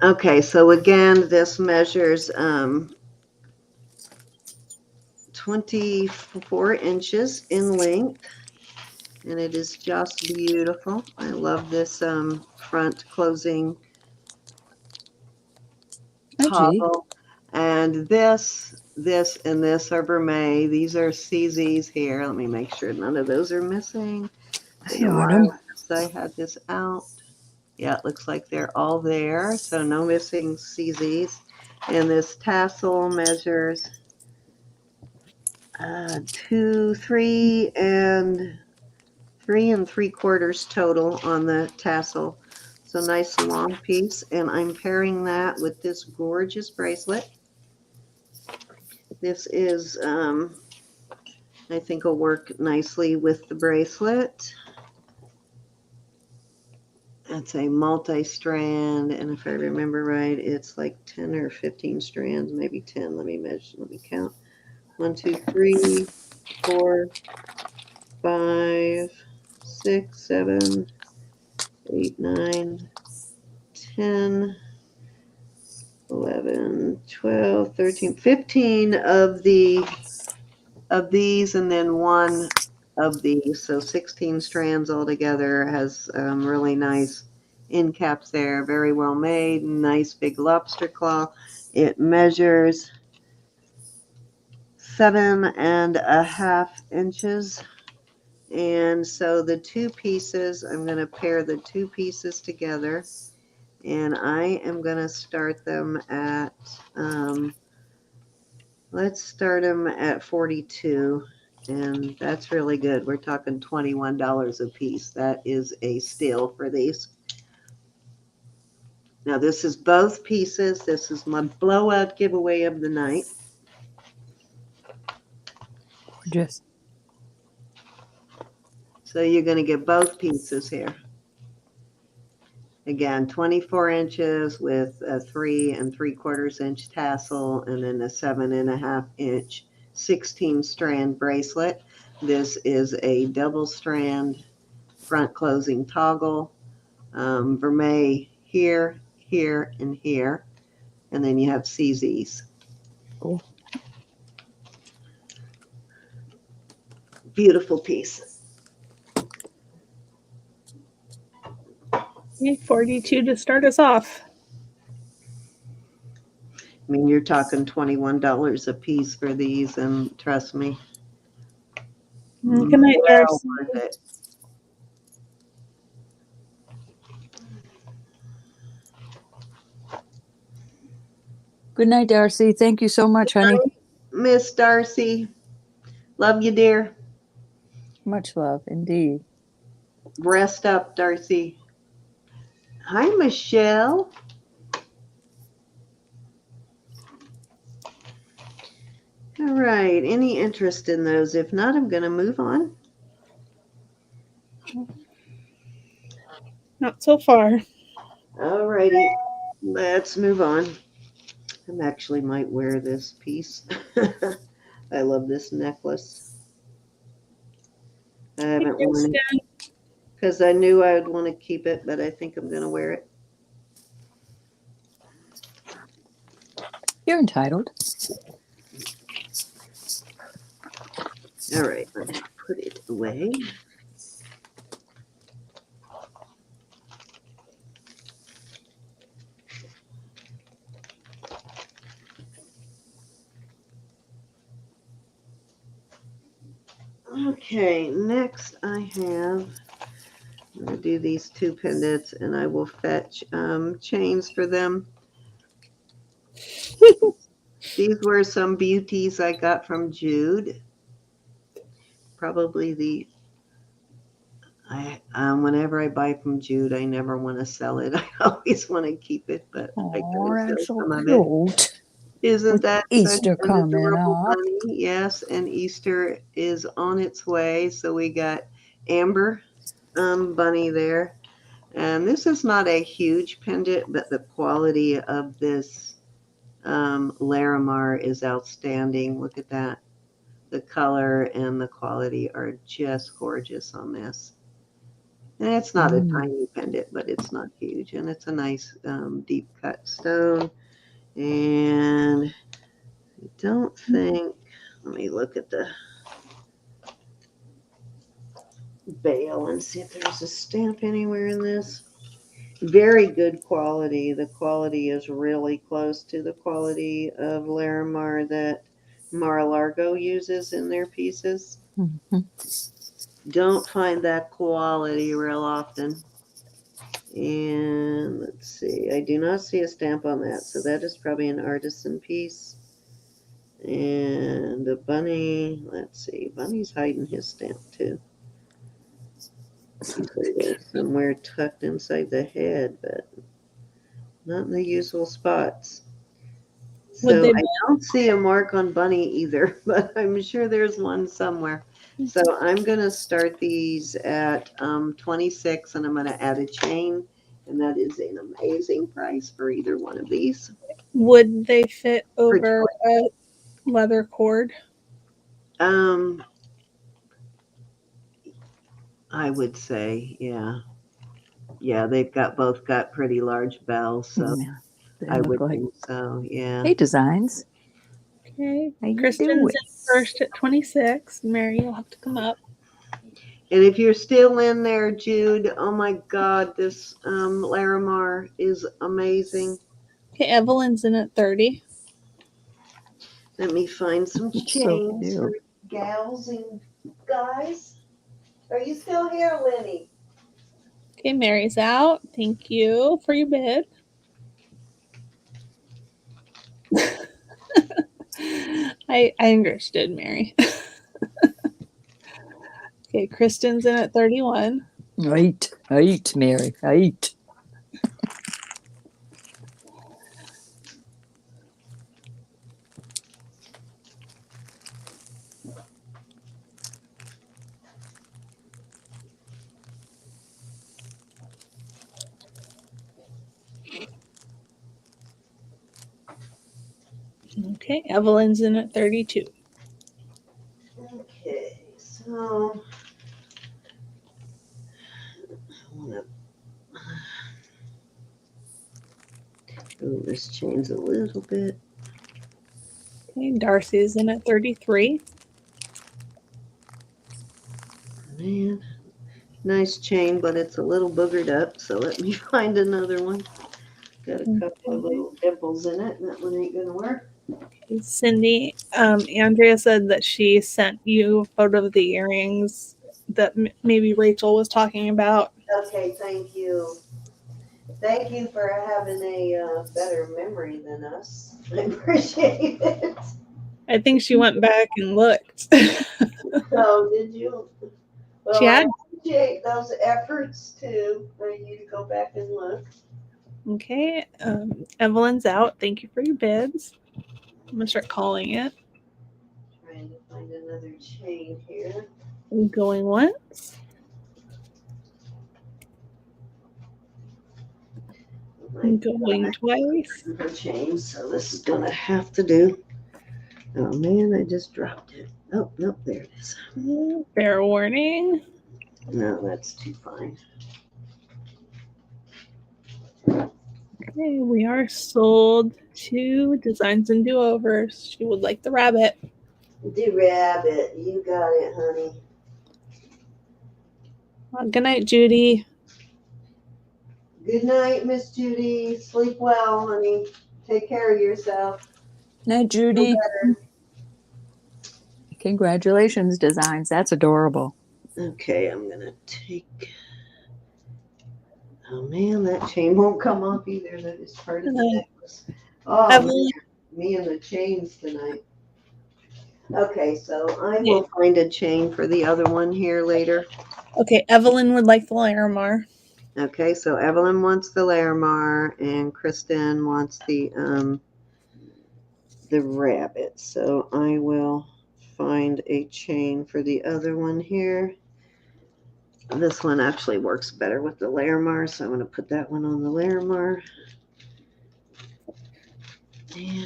Okay, so again, this measures 24 inches in length, and it is just beautiful. I love this front closing toggle. And this, and this are vermeil. These are CZs here. Let me make sure none of those are missing. Hey, Autumn. I had this out. Yeah, it looks like they're all there. So no missing CZs. And this tassel measures 3 and 3¾ total on the tassel. So nice long piece. And I'm pairing that with this gorgeous bracelet. This is, I think, will work nicely with the bracelet. It's a multi-strand, and if I remember right, it's like 10 or 15 strands, maybe 10. Let me measure, let me count. 1, 2, 3, 4, 5, 6, 7, 8, 9, 10, 11, 12, 13, 15 of these, and then one of these. So 16 strands altogether. Has really nice end caps there. Very well made. Nice big lobster claw. It measures 7.5 inches. And so the two pieces, I'm going to pair the two pieces together, and I am going to start them at, let's start them at 42, and that's really good. We're talking $21 a piece. That is a steal for these. Now this is both pieces. This is my blowout giveaway of the night. Gorgeous. So you're going to get both pieces here. Again, 24 inches with a 3 3/4 inch tassel, and then a 7.5 inch 16 strand bracelet. This is a double strand front closing toggle. Vermeil here, here, and here. And then you have CZs. Cool. Beautiful piece. 42 to start us off. I mean, you're talking $21 a piece for these, and trust me, Good night, well Darcy. worth it. Good night, Darcy. Thank you so much, honey. Miss Darcy, love you, dear. Much love, indeed. Rest up, Darcy. Hi, Michelle. All right. Any interest in those? If not, I'm going to move on. Not so far. All righty. Let's move on. I actually might wear this piece. I love this necklace. I haven't worn it because I knew I would want to keep it, but I think I'm going to wear it. You're entitled. All right. Let's put it away. Okay, next I have, I'm going to do these two pendants, and I will fetch chains for them. These were some beauties I got from Jude. Probably whenever I buy from Jude, I never want to sell it. I always want to keep it, but I can that's sell so some of it. cute. Isn't With that Easter such an coming adorable up. bunny? Yes, and Easter is on its way. So we got Amber bunny there. And this is not a huge pendant, but the quality of this Larimar is outstanding. Look at that. The color and the quality are just gorgeous on this. And it's not a tiny pendant, but it's not huge. And it's a nice deep cut stone. And I don't think, let me look at the bail and see if there's a stamp anywhere in this. Very good quality. The quality is really close to the quality of Larimar that Mar-a-Lago uses in their pieces. Mm-hmm. Don't find that quality real often. And let's see, I do not see a stamp on that, so that is probably an artisan piece. And the bunny, let's see, bunny's hiding his stamp too. Usually they're somewhere tucked inside the head, but not in the usual spots. So I don't see a mark on bunny either, but I'm sure there's one somewhere. So I'm going to start these at 26, and I'm going to add a chain, and that is an amazing price for either one of these. Would they fit over a leather cord? Um, I would say, yeah. Yeah, they've both got pretty large bells, so Yeah, they I look would like. think so, yeah. Hey, Designs. Okay. How you Kristen's doing? in first at 26. Mary, you'll have to come up. And if you're still in there, Jude, oh my God, this Larimar is amazing. Okay, Evelyn's in at 30. Let me find some It's so chains for cute. gals and guys. Are you still here, Lenny? Okay, Mary's out. Thank you for your bid. I understood, Mary. Okay, Kristen's in at 31. Right, Mary, right. Okay, Evelyn's in at 32. Okay, so I want to. Oh, this chain's a little bit. Okay, Darcy's in at 33. Man, nice chain, but it's a little boogered up. So let me find another one. Got a couple of little dimples in it, and that one ain't gonna work. Okay, Cindy, Andrea said that she sent you a photo of the earrings that maybe Rachel was talking about. Okay, thank you. Thank you for having a better memory than us. I appreciate it. I think she went back and looked. Oh, did you? Well, She I had. appreciate those efforts too for you to go back and look. Okay, Evelyn's out. Thank you for your bids. I'm going to start calling it. Trying to find another chain here. Going once. Going twice. Her chains, so this is gonna have to do. Oh man, I just dropped it. Oh, nope, there it is. Fair warning. No, that's too fine. Okay, we are sold to Designs and Do-Overs. She would like the rabbit. The rabbit, you got it, honey. Good night, Judy. Good night, Miss Judy. Sleep well, honey. Take care of yourself. Night, Judy. Congratulations, Designs. That's adorable. Okay, I'm gonna take. Oh man, that chain won't come off either. That is part of the necklace. Oh Evelyn, man, me and the chains tonight. Okay, so I will find a chain for the other one here later. okay, Evelyn would like the Larimar. Okay, so Evelyn wants the Larimar and Kristen wants the rabbit. So I will find a chain for the other one here. This one actually works better with the Larimar, so I'm going to put that one on the Larimar. And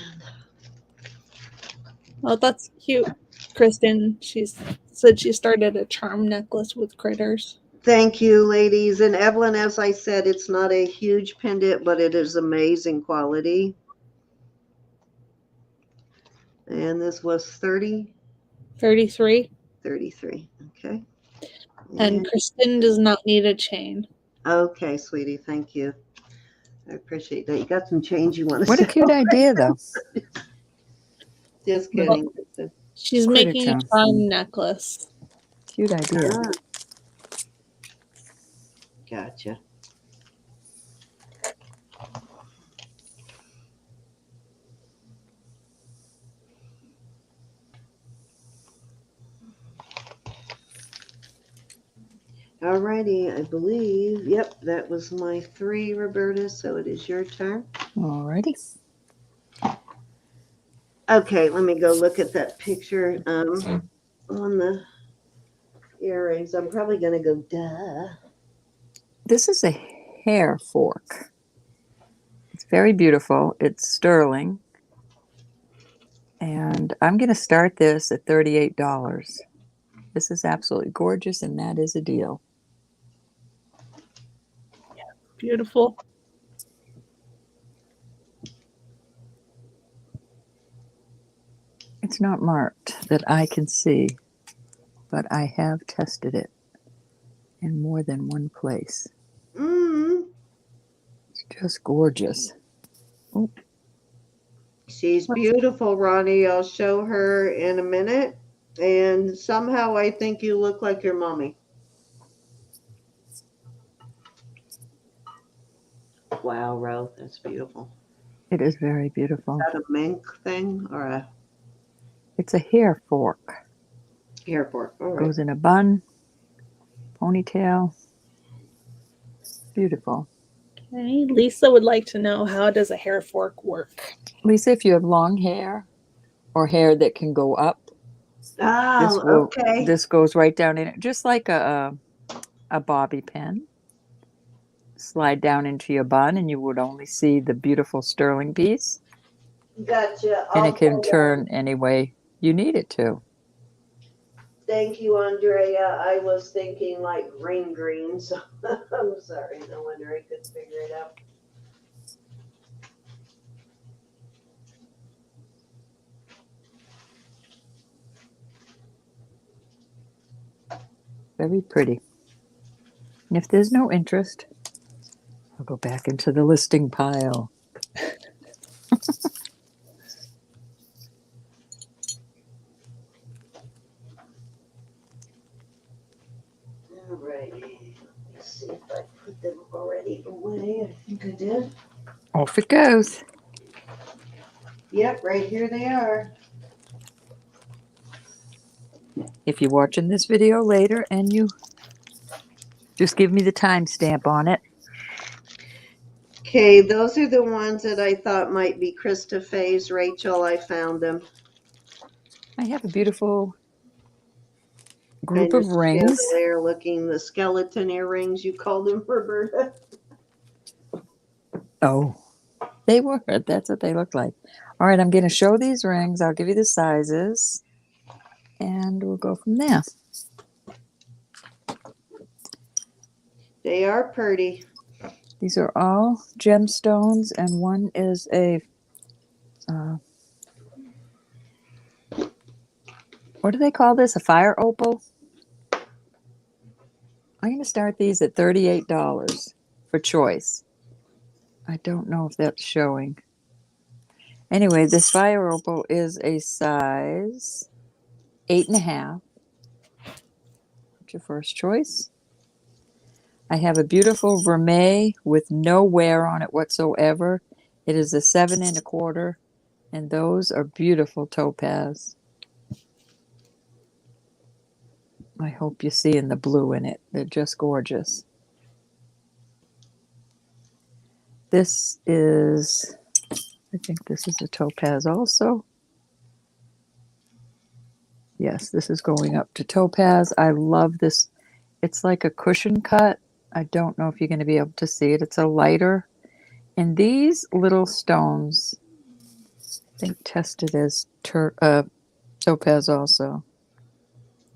Oh, that's cute. Kristen, she said she started a charm necklace with critters. thank you, ladies. And Evelyn, as I said, it's not a huge pendant, but it is amazing quality. And this was 30? 33. 33, okay. And Kristen does not need a chain. Okay, sweetie, thank you. I appreciate that. You got some change you want to What a cute idea, though. Just kidding. She's Critter making charm. a charm necklace. Cute idea. Gotcha. Alrighty, I believe, yep, that was my 3, Roberta, so it is your turn. Alrighty. Okay, let me go look at that picture on the earrings. I'm probably going to go, duh. This is a hair fork. It's very beautiful. It's sterling. And I'm going to start this at $38. This is absolutely gorgeous, and that is a deal. Beautiful. It's not marked that I can see, but I have tested it in more than one place. Mm. It's just gorgeous. Oh, She's beautiful, Ronnie. I'll show her in a minute. And somehow I think you look like your mommy. Wow, Ro, that's beautiful. it is very beautiful. Is that a mink thing or a It's a hair fork. hair fork? All right. Goes in a bun, ponytail. Beautiful. Okay. Lisa would like to know, how does a hair fork work? Lisa, if you have long hair or hair that can go up, Oh, okay. this goes right down in it, just like a bobby pin. Slide down into your bun, and you would only see the beautiful sterling piece. Gotcha. And it can turn any way you need it to. Thank you, Andrea. I was thinking like green, so I'm sorry. No wonder I couldn't figure it out. Very pretty. And if there's no interest, I'll go back into the listing pile. All right. Let me see if I put them already away. I think I did. Off it goes. Yep, right here they are. If you're watching this video later and you just give me the timestamp on it. Okay, those are the ones that I thought might be Krista Faye's. Rachel, I found them. I have a beautiful group Kind of rings. Chandelier looking, the skeleton earrings, you called them, Roberta. Oh, they were. That's what they look like. All right, I'm going to show these rings. I'll give you the sizes, and we'll go from there. They are pretty. These are all gemstones, and one is a, what do they call this? A fire opal? I'm going to start these at $38 for choice. I don't know if that's showing. Anyway, this fire opal is a size 8.5. What's your first choice? I have a beautiful vermeil with no wear on it whatsoever. It is a 7.25, and those are beautiful topaz. I hope you're seeing the blue in it. They're just gorgeous. This is, I think this is a topaz also. Yes, this is going up to topaz. I love this. It's like a cushion cut. I don't know if you're going to be able to see it. It's a lighter. And these little stones, I think, tested as topaz also.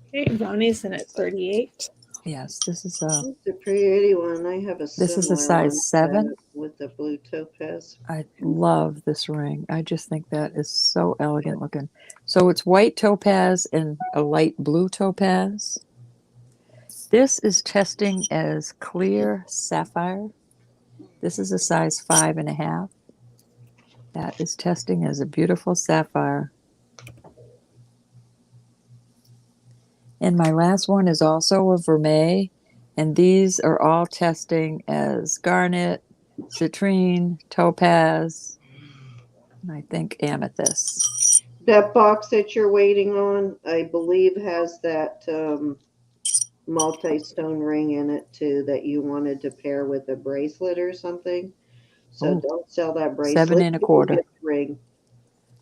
Okay, Ronnie's in at 38. Yes, this is a. It's a pretty one. I have a This is a similar size one 7 with the blue topaz. I love this ring. I just think that is so elegant looking. So it's white topaz and a light blue topaz. This is testing as clear sapphire. This is a size 5.5. That is testing as a beautiful sapphire. And my last one is also a vermeil. And these are all testing as garnet, citrine, topaz, and I think amethyst. That box that you're waiting on, I believe, has that multi-stone ring in it too that you wanted to pair with a bracelet or something. So Oh, don't sell that bracelet. 7.25. Get the ring.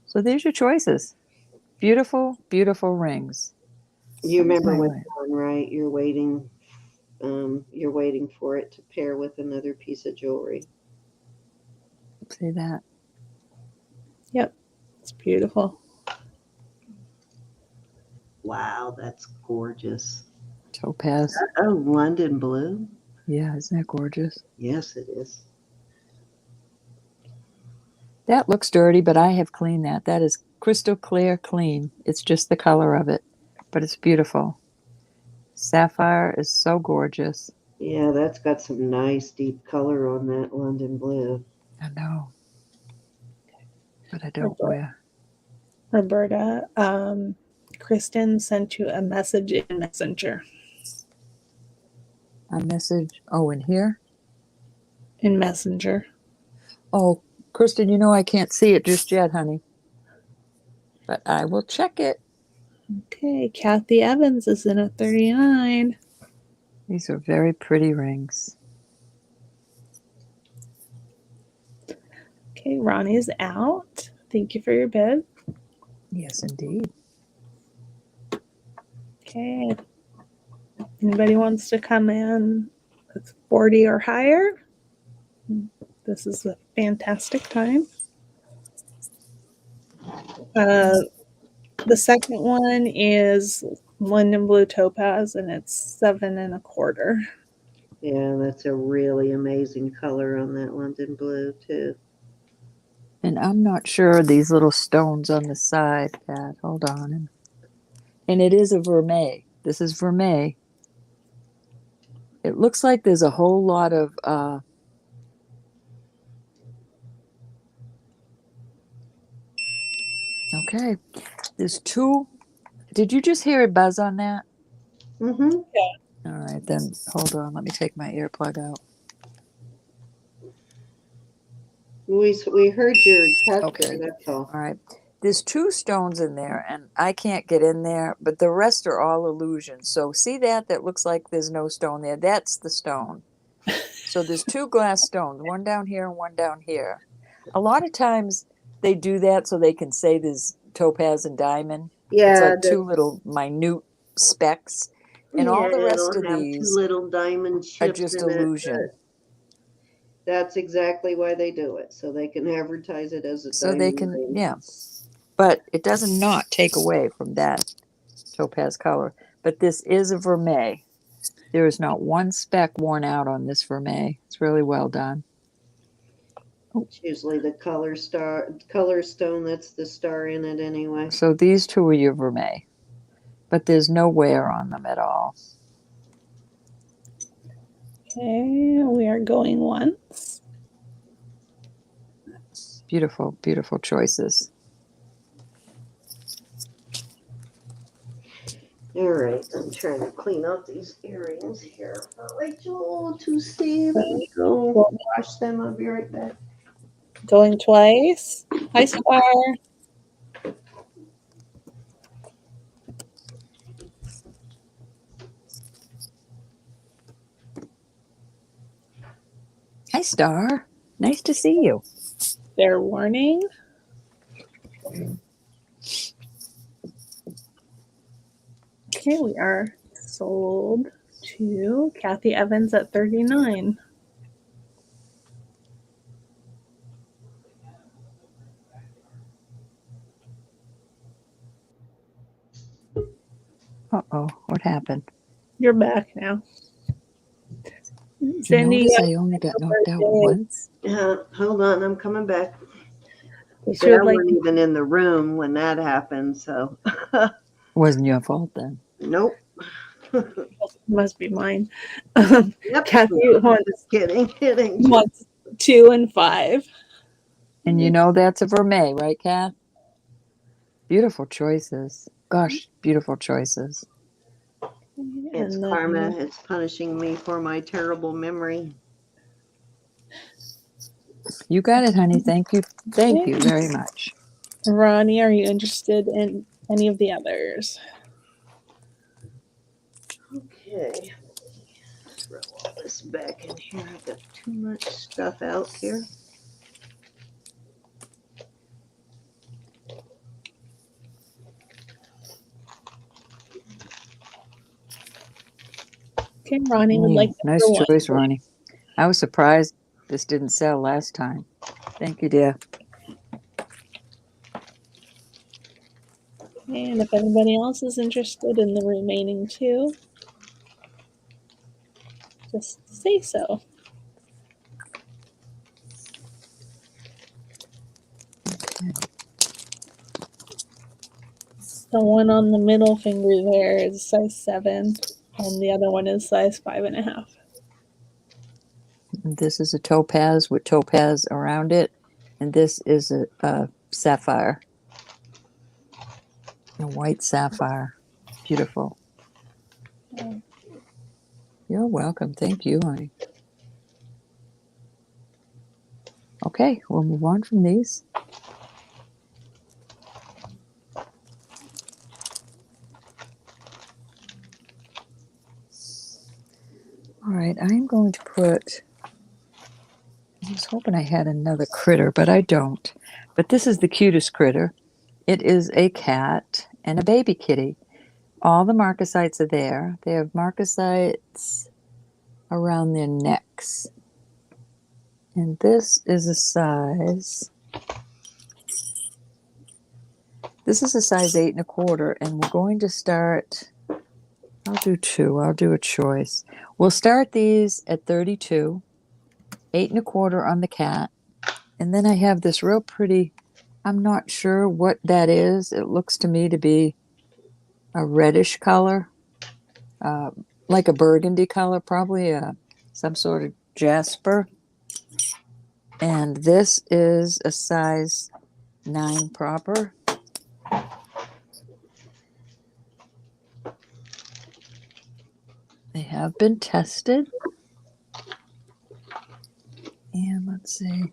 So there's your choices. Beautiful, beautiful rings. You remember my which way. one, right? You're waiting for it to pair with another piece of jewelry. See that? Yep, it's beautiful. Wow, that's gorgeous. Topaz. Oh, London blue. Yeah, isn't that gorgeous? Yes, it is. That looks dirty, but I have cleaned that. That is crystal clear clean. It's just the color of it, but it's beautiful. Sapphire is so gorgeous. Yeah, that's got some nice deep color on that London blue. I know, but I don't wear. Roberta, Kristen sent you a message in Messenger. A message. Oh, in here? In Messenger. Oh, Kristen, you know I can't see it just yet, honey. But I will check it. Okay, Kathy Evans is in at 39. These are very pretty rings. Okay, Ronnie's out. Thank you for your bid. Yes, indeed. Okay. Anybody wants to come in with 40 or higher? This is a fantastic time. The second one is London Blue Topaz, and it's 7.25. Yeah, that's a really amazing color on that London blue, too. And I'm not sure these little stones on the side, Pat. Hold on. And it is a vermeil. This is vermeil. It looks like there's a whole lot of okay. There's two. Did you just hear a buzz on that? Mm-hmm. Yeah. All right, then hold on. Let me take my earplug out. We heard your tester, Okay. that's all. All right. There's two stones in there, and I can't get in there, but the rest are all illusions. So see that? That looks like there's no stone there. That's the stone. So there's two glass stones, one down here and one down here. A lot of times they do that so they can say there's topaz and diamond. Yeah, It's like two little minute specks. And all the rest it'll of have two these little diamond are chips just in it. illusion. That's exactly why they do it, so they can advertise it as a So diamond they can, ring. yeah. But it doesn't not take away from that topaz color. But this is a vermeil. There is not one speck worn out on this vermeil. It's really well done. It's usually the color stone that's the star in it anyway. So these two are your vermeil, but there's no wear on them at all. Okay, we are going once. Beautiful, beautiful choices. All right, I'm trying to clean out these earrings here for Rachel to see. Let me go wash them. I'll be right back. Going twice. Hi, Star. Hi, Star. Nice to see you. Fair warning. Okay, we are sold to Kathy Evans at 39. Uh-oh, what happened? You're back now. Did you Sandy, notice I only got knocked out once? Hold on, I'm coming back. she would I like wasn't even in the room when that happened, so. Wasn't your fault then. Nope. must be mine. Yep. Kathy Just kidding. wants 2 and 5. And you know that's a vermeil, right, Kath? Beautiful choices. Gosh, beautiful choices. It's And then karma. It's punishing me for my terrible memory. You got it, honey. Thank you. Thank you very much. Ronnie, are you interested in any of the others? Okay. Throw all this back in here. I've got too much stuff out here. Okay, Ronnie would like Nice number 1. choice, Ronnie. I was surprised this didn't sell last time. Thank you, dear. And if anybody else is interested in the remaining two, just say so. The one on the middle finger there is size 7, and the other one is size 5.5. This is a topaz with topaz around it, and this is a sapphire, a white sapphire. Beautiful. You're welcome. Thank you, honey. Okay, we'll move on from these. All right, I'm going to put, I was hoping I had another critter, but I don't. But this is the cutest critter. It is a cat and a baby kitty. All the marcasites are there. They have marcasites around their necks. And this is a size, this is a size 8 1/4, and we're going to start, I'll do 2, I'll do a choice. We'll start these at 32, 8 1/4 on the cat. And then I have this real pretty, I'm not sure what that is. It looks to me to be a reddish color, like a burgundy color, probably some sort of jasper. And this is a size 9 proper. They have been tested. And let's see.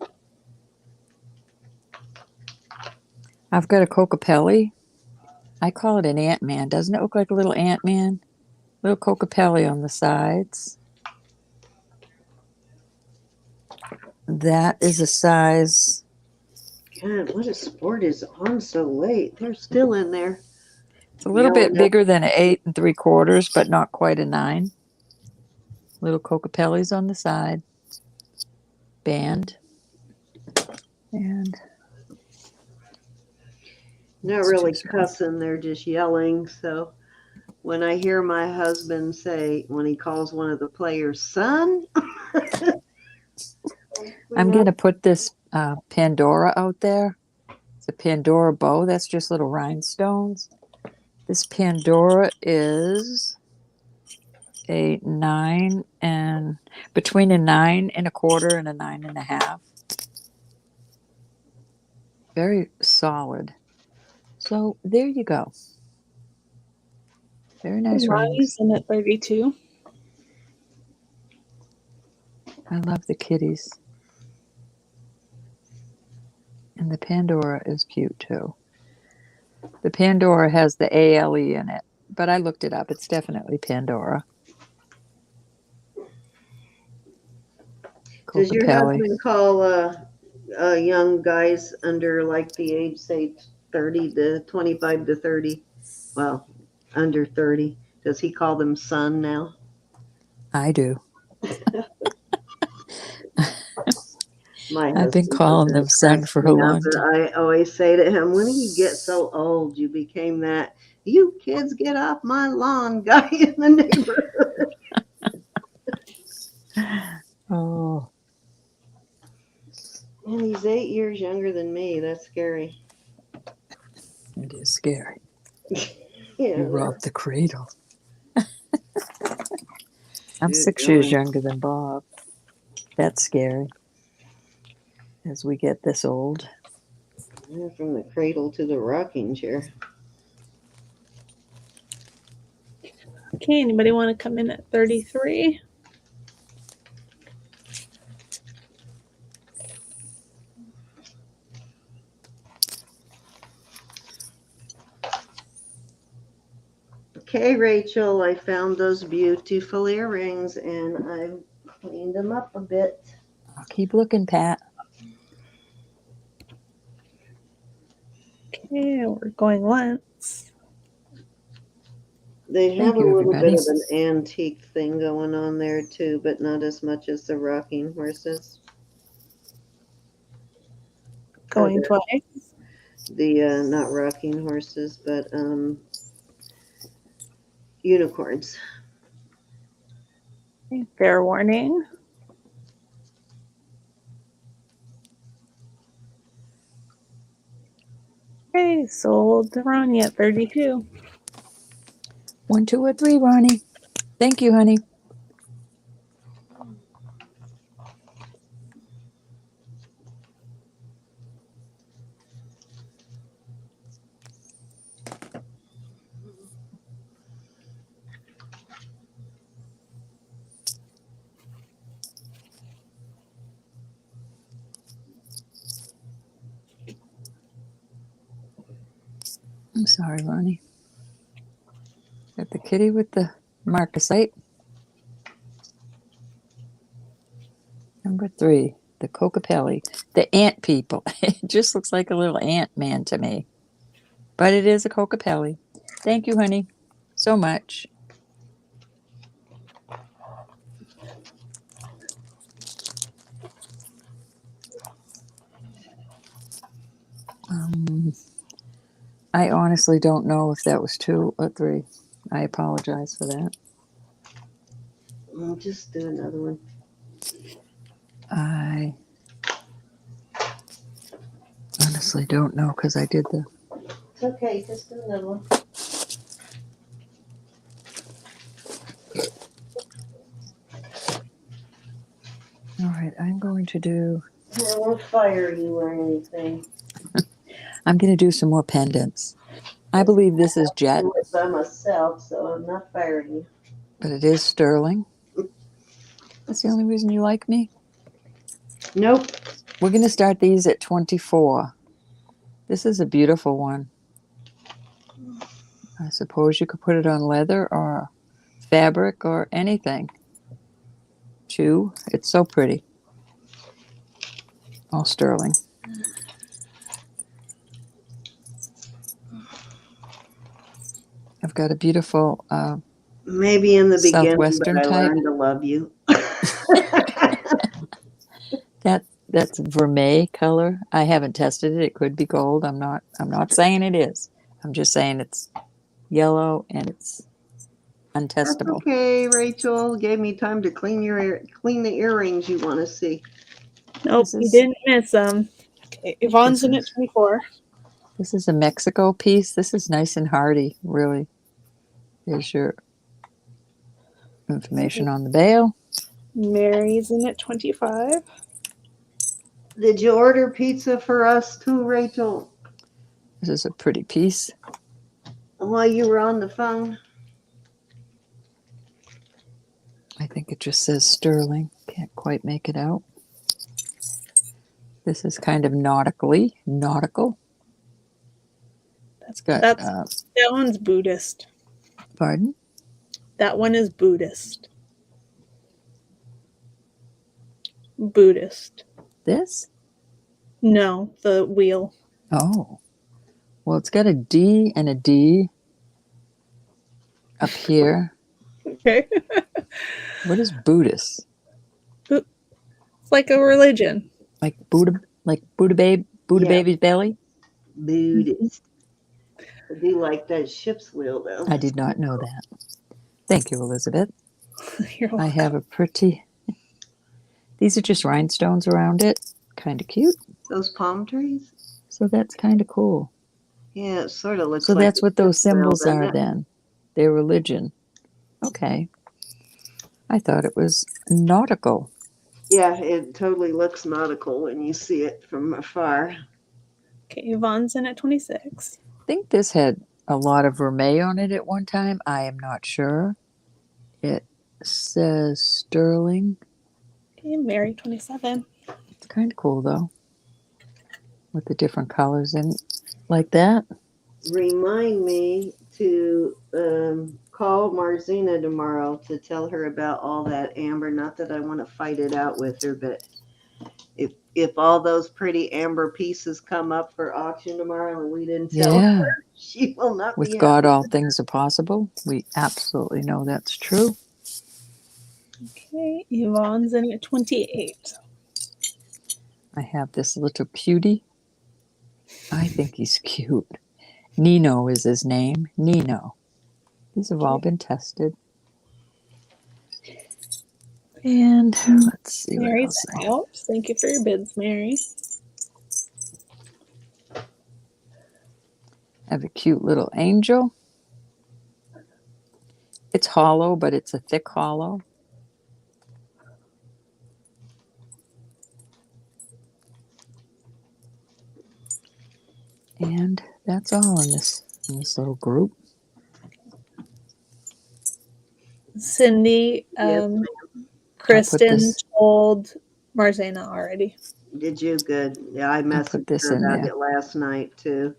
I've got a Cocapelli. I call it an Ant-Man. Doesn't it look like a little Ant-Man? Little Cocapelli on the sides. That is a size. God, what a sport is on so late. They're still in there. It's a little bit bigger than an 8 3/4, but not quite a 9. Little Cocapellis on the side. Band. And not really cussing, they're just yelling. So when I hear my husband say, when he calls one of the players son, I'm going to put this Pandora out there. It's a Pandora bow. That's just little rhinestones. This Pandora is a 9 and between a 9 1/4 and a 9 1/2. Very solid. So there you go. Very nice rings. In at 32. I love the kitties. And the Pandora is cute too. The Pandora has the ALE in it, but I looked it up. It's definitely Pandora. Does your Cocapelli. husband call young guys under like the age, say 30 to 25 to 30? Well, under 30. Does he call them son now? I do. My I've been husband calling them son for a long time. I always say to him, when you get so old, you became that "you kids get off my lawn" guy in the neighborhood. Oh. And he's 8 years younger than me. That's scary. It is scary. Yeah, You robbed the cradle. I'm Dude, 6 years younger than Bob. That's scary. As we get this old. From the cradle to the rocking chair. Okay, anybody want to come in at 33? Okay, Rachel, I found those beautiful earrings and I've cleaned them up a bit. I'll keep looking, Pat. Okay, we're going once. They have Thank you, a little everybody. bit of an antique thing going on there too, but not as much as the rocking horses. Going twice. The not rocking horses, but unicorns. Okay, fair warning. Okay, sold to Ronnie at 32. 1, 2, or 3, Ronnie. Thank you, honey. I'm sorry, Ronnie. Got the kitty with the marcasite. Number 3, the Cocapelli. The ant people. It just looks like a little ant man to me. But it is a Cocapelli. Thank you, honey, so much. I honestly don't know if that was 2 or 3. I apologize for that. I'll just do another one. I honestly don't know because I did the... It's okay, just do another one. All right, I'm going to do... I won't fire you or anything. I'm going to do some more pendants. I believe this is jet, Do it by myself, so I'm not firing you. but it is sterling. That's the only reason you like me? Nope. We're going to start these at 24. This is a beautiful one. I suppose you could put it on leather or fabric or anything. 2. It's so pretty. All sterling. I've got a beautiful Maybe in the beginning, Southwestern but I type. learned to love you. That's vermeil color. I haven't tested it. It could be gold. I'm not saying it is. I'm just saying it's yellow and it's That's untestable. okay, Rachel. Gave me time to clean the earrings you want to see. Nope, This you is- didn't miss them. Okay, Yvonne's This in at is- 24. This is a Mexico piece. This is nice and hardy, really. Here's your information on the bail. Mary's in at 25. Did you order pizza for us too, Rachel? This is a pretty piece. While you were on the phone? I think it just says sterling. Can't quite make it out. This is kind of nautical. It's got, That one's Buddhist. pardon? That one is Buddhist. Buddhist. This? No, the wheel. Oh. Well, it's got a D and a D up here. Okay. What is Buddhist? It's like a religion. Like Buddha Yeah. baby's belly? Buddhist. I do like that ship's wheel, though. I did not know that. Thank you, Elizabeth. You're I welcome. have a pretty... These are just rhinestones around it. Kind of cute. Those palm trees? So that's kind of cool. Yeah, it sort of looks So like that's what those ship's wheel, symbols doesn't are it? then. Their religion. Okay. I thought it was nautical. Yeah, it totally looks nautical when you see it from afar. Okay, Yvonne's in at 26. I think this had a lot of vermeil on it at one time. I am not sure. It says sterling. Okay, Mary 27. It's kind of cool though, with the different colors in like that. Remind me to call Marzina tomorrow to tell her about all that amber. Not that I want to fight it out with her, but if all those pretty amber pieces come up for auction tomorrow and we didn't tell Yeah. her, she will not be With happy. God, all things are possible. We absolutely know that's true. Okay, Yvonne's in at 28. I have this little cutie. I think he's cute. Nino is his name. Nino. These have all been tested. And let's see what Mary's else. out. Thank you for your bids, Mary. I have a cute little angel. It's hollow, but it's a thick hollow. And that's all in this little group. Cindy, Yes, Kristen this- told Marzana already. did you? Good. Yeah, I messaged this her in about there. it last night too.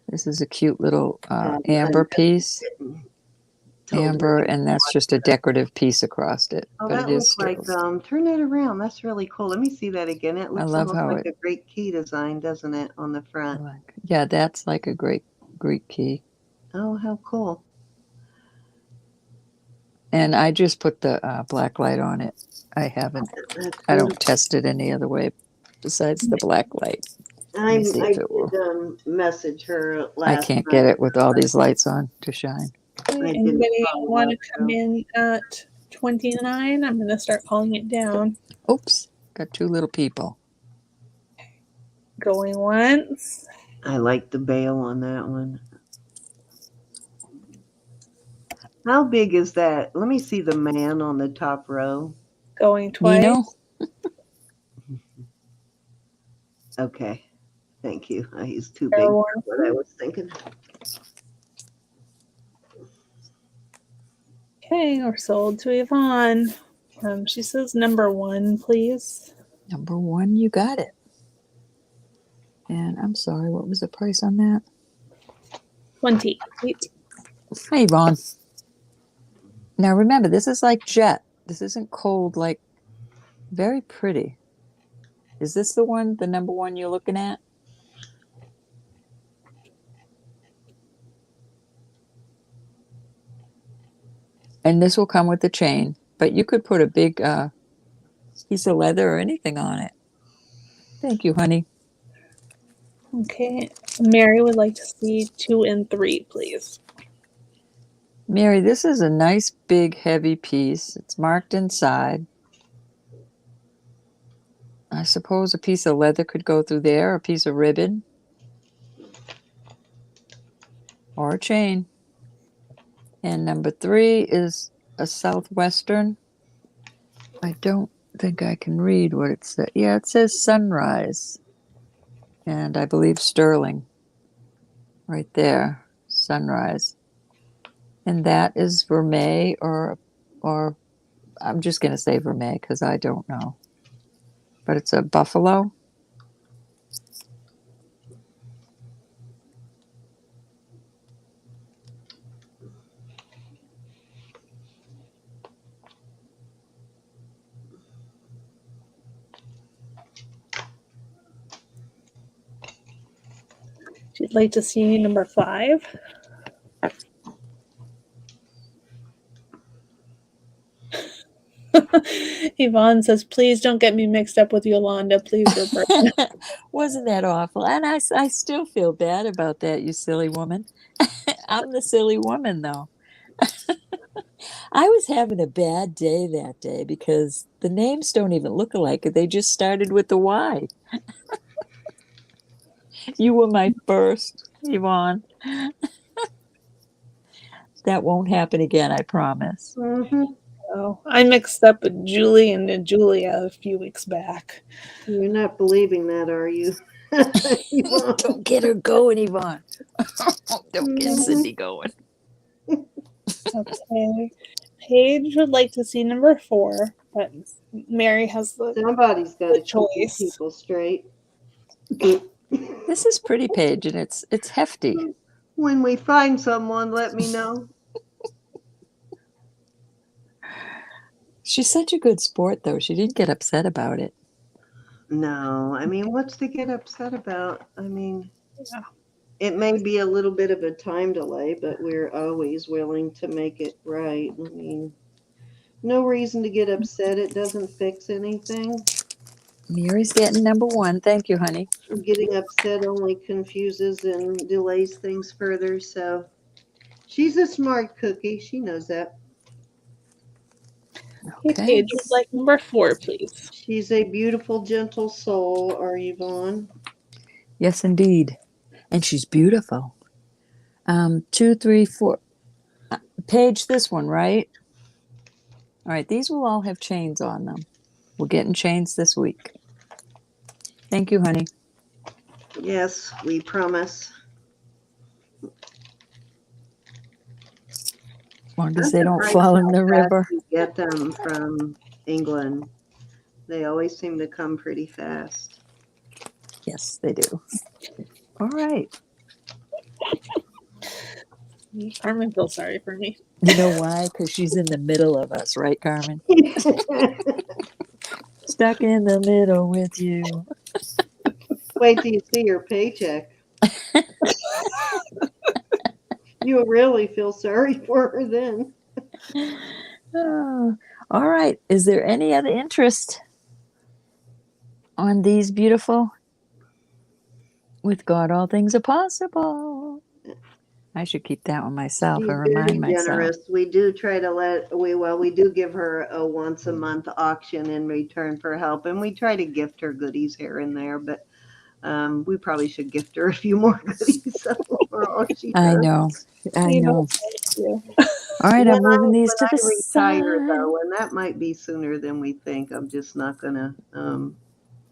This is a cute little I amber piece. told her Amber, to and that's watch just a it. decorative piece across it. Oh, But that it is looks like, still. turn that around. That's really cool. Let me see that again. It looks love almost how like it- a great key design, doesn't it, on the front? Yeah, that's like a great Greek key. Oh, how cool. And I just put the black light on it. I haven't. That's I beautiful. don't test it any other way besides the black light. I me see if it did message her I last can't night. get it with all these lights on to shine. didn't Anybody follow want to up, come so. in at 29? I'm going to start calling it down. Oops, got two little people. Going once. I like the bail on that one. How big is that? Let me see the man on the top row. Going twice. Nino? Okay. Thank you. He's too big for what I was thinking. Okay, we're sold to Yvonne. She says number 1, please. Number 1, you got it. And I'm sorry, what was the price on that? 28. Hi, Yvonne. Now remember, this is like jet. This isn't cold, like very pretty. Is this the one, the number 1 you're looking at? And this will come with the chain, but you could put a big piece of leather or anything on it. Thank you, honey. Okay, Mary would like to see 2 and 3, please. Mary, this is a nice, big, heavy piece. It's marked inside. I suppose a piece of leather could go through there, a piece of ribbon, or a chain. And number 3 is a southwestern. I don't think I can read what it says. Yeah, it says sunrise. And I believe sterling. Right there, sunrise. And that is vermeil or I'm just going to say vermeil because I don't know. But it's a buffalo. She'd like to see number 5. Yvonne says, please don't get me mixed up with Yolanda. Please, Roberta. Wasn't that awful? And I still feel bad about that, you silly woman. I'm the silly woman, though. I was having a bad day that day because the names don't even look alike. They just started with the Y. You were my first, Yvonne. That won't happen again, I promise. Mm-hmm. Oh, I mixed up with Julie and Julia a few weeks back. You're not believing that, are you? Don't get her going, Yvonne. Don't get Cindy going. Okay. Paige would like to see number 4, but Mary has the Somebody's got to keep these choice. people straight. This is pretty, Paige, and it's hefty. When we find someone, let me know. She's such a good sport, though. She didn't get upset about it. No, I mean, what's to get upset about? I mean, Yeah. it may be a little bit of a time delay, but we're always willing to make it right. I mean, no reason to get upset. It doesn't fix anything. Mary's getting number one. Thank you, honey. Getting upset only confuses and delays things further, so she's a smart cookie. She knows that. Okay, Okay. Paige would like number 4, please. She's a beautiful, gentle soul, are Yvonne? Yes, indeed. And she's beautiful. 2, 3, 4. Paige, this one, right? All right, these will all have chains on them. We're getting chains this week. Thank you, honey. Yes, we promise. As long as I'm they don't surprised fall in how the fast river. you get them from England. They always seem to come pretty fast. Yes, they do. All right. Carmen feels sorry for me. You know why? Because she's in the middle of us, right, Carmen? Stuck in the middle with you. Wait till you see your paycheck. You'll really feel sorry for her then. Oh, all right. Is there any other interest on these beautiful? With God, all things are possible. I should keep that one myself She's or very remind myself. generous. We do try to we do give her a once a month auction in return for help, and we try to gift her goodies here and there, but we probably should gift her a few more goodies for all she does. I know. Yeah. All right, I'm moving these when to the I retire, side. though, and that might be sooner than we think. I'm just not gonna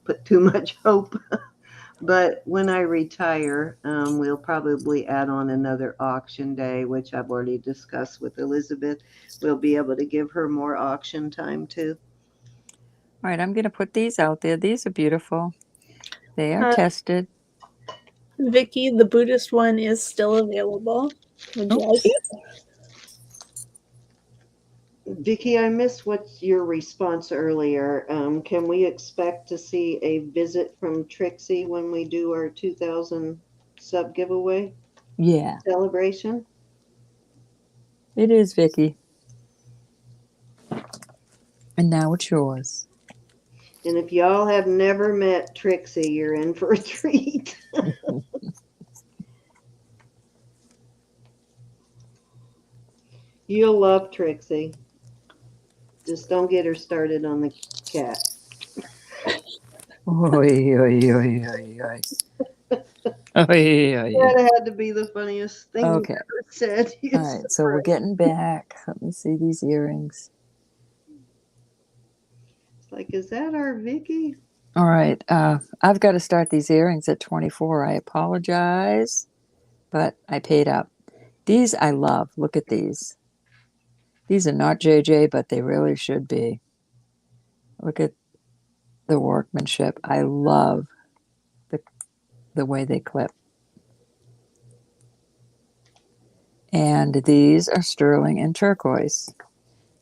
put too much hope. But when I retire, we'll probably add on another auction day, which I've already discussed with Elizabeth. We'll be able to give her more auction time too. All right, I'm going to put these out there. These are beautiful. They are tested. Vicky, the Buddhist one is still available. Would you like it? Vicki, I missed what's your response earlier. Can we expect to see a visit from Trixie when we do our 2000 sub giveaway Yeah, celebration? it is, Vicky. And now it's yours. And if y'all have never met Trixie, you're in for a treat. You'll love Trixie. Just don't get her started on the cat. Oy, oy, oy, oy, oy. Oy, oy. That had to be the funniest thing Okay. you've ever said. All right, so we're getting back. Let me see these earrings. It's like, is that our Vicky? All right, I've got to start these earrings at 24. I apologize, but I paid up. These I love. Look at these. These are not JJ, but they really should be. Look at the workmanship. I love the way they clip. And these are sterling and turquoise.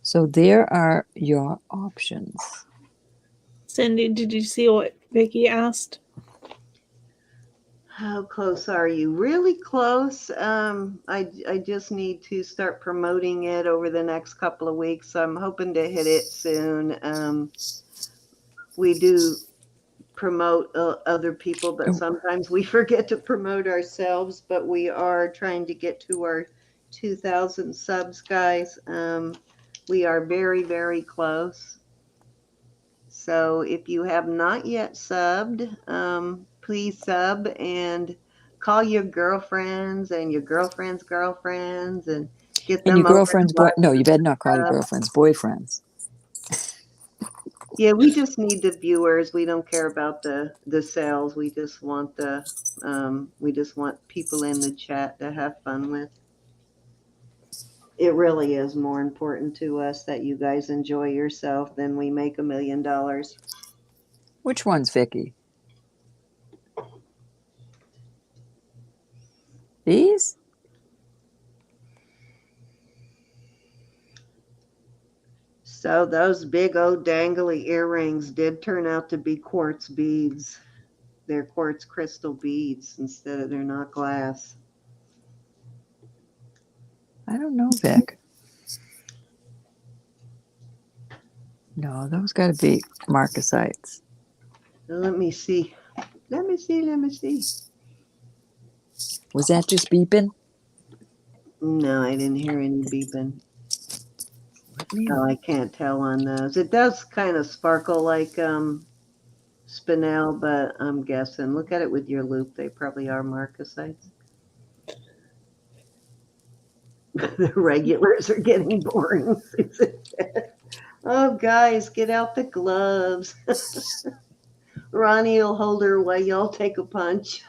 So there are your options. Cindy, did you see what Vicky asked? How close are you? Really close. I just need to start promoting it over the next couple of weeks. I'm hoping to hit it soon. We do promote other people, but sometimes we forget to promote ourselves. But we are trying to get to our 2,000 subs, guys. We are very, very close. So if you have not yet subbed, please sub and call your girlfriends and your girlfriends' girlfriends and get them And your over girlfriend's to no, you better not call your girlfriend's boyfriends. Yeah, we just need the viewers. We don't care about the sales. We just want people in the chat to have fun with. It really is more important to us that you guys enjoy yourself than we make $1 million. Which one's Vicky? These? So those big old dangly earrings did turn out to be quartz beads. They're quartz crystal beads they're not glass. I don't know, Vic. No, those got to be marcasites. Let me see. Let me see. Let me see. Was that just beeping? No, I didn't hear any beeping. Let me Oh, I can't tell on those. It does kind of sparkle like spinel, but I'm guessing. Look at it with your loop. They probably are marcasites. The regulars are getting boring. Oh, guys, get out the gloves. Ronnie will hold her while y'all take a punch.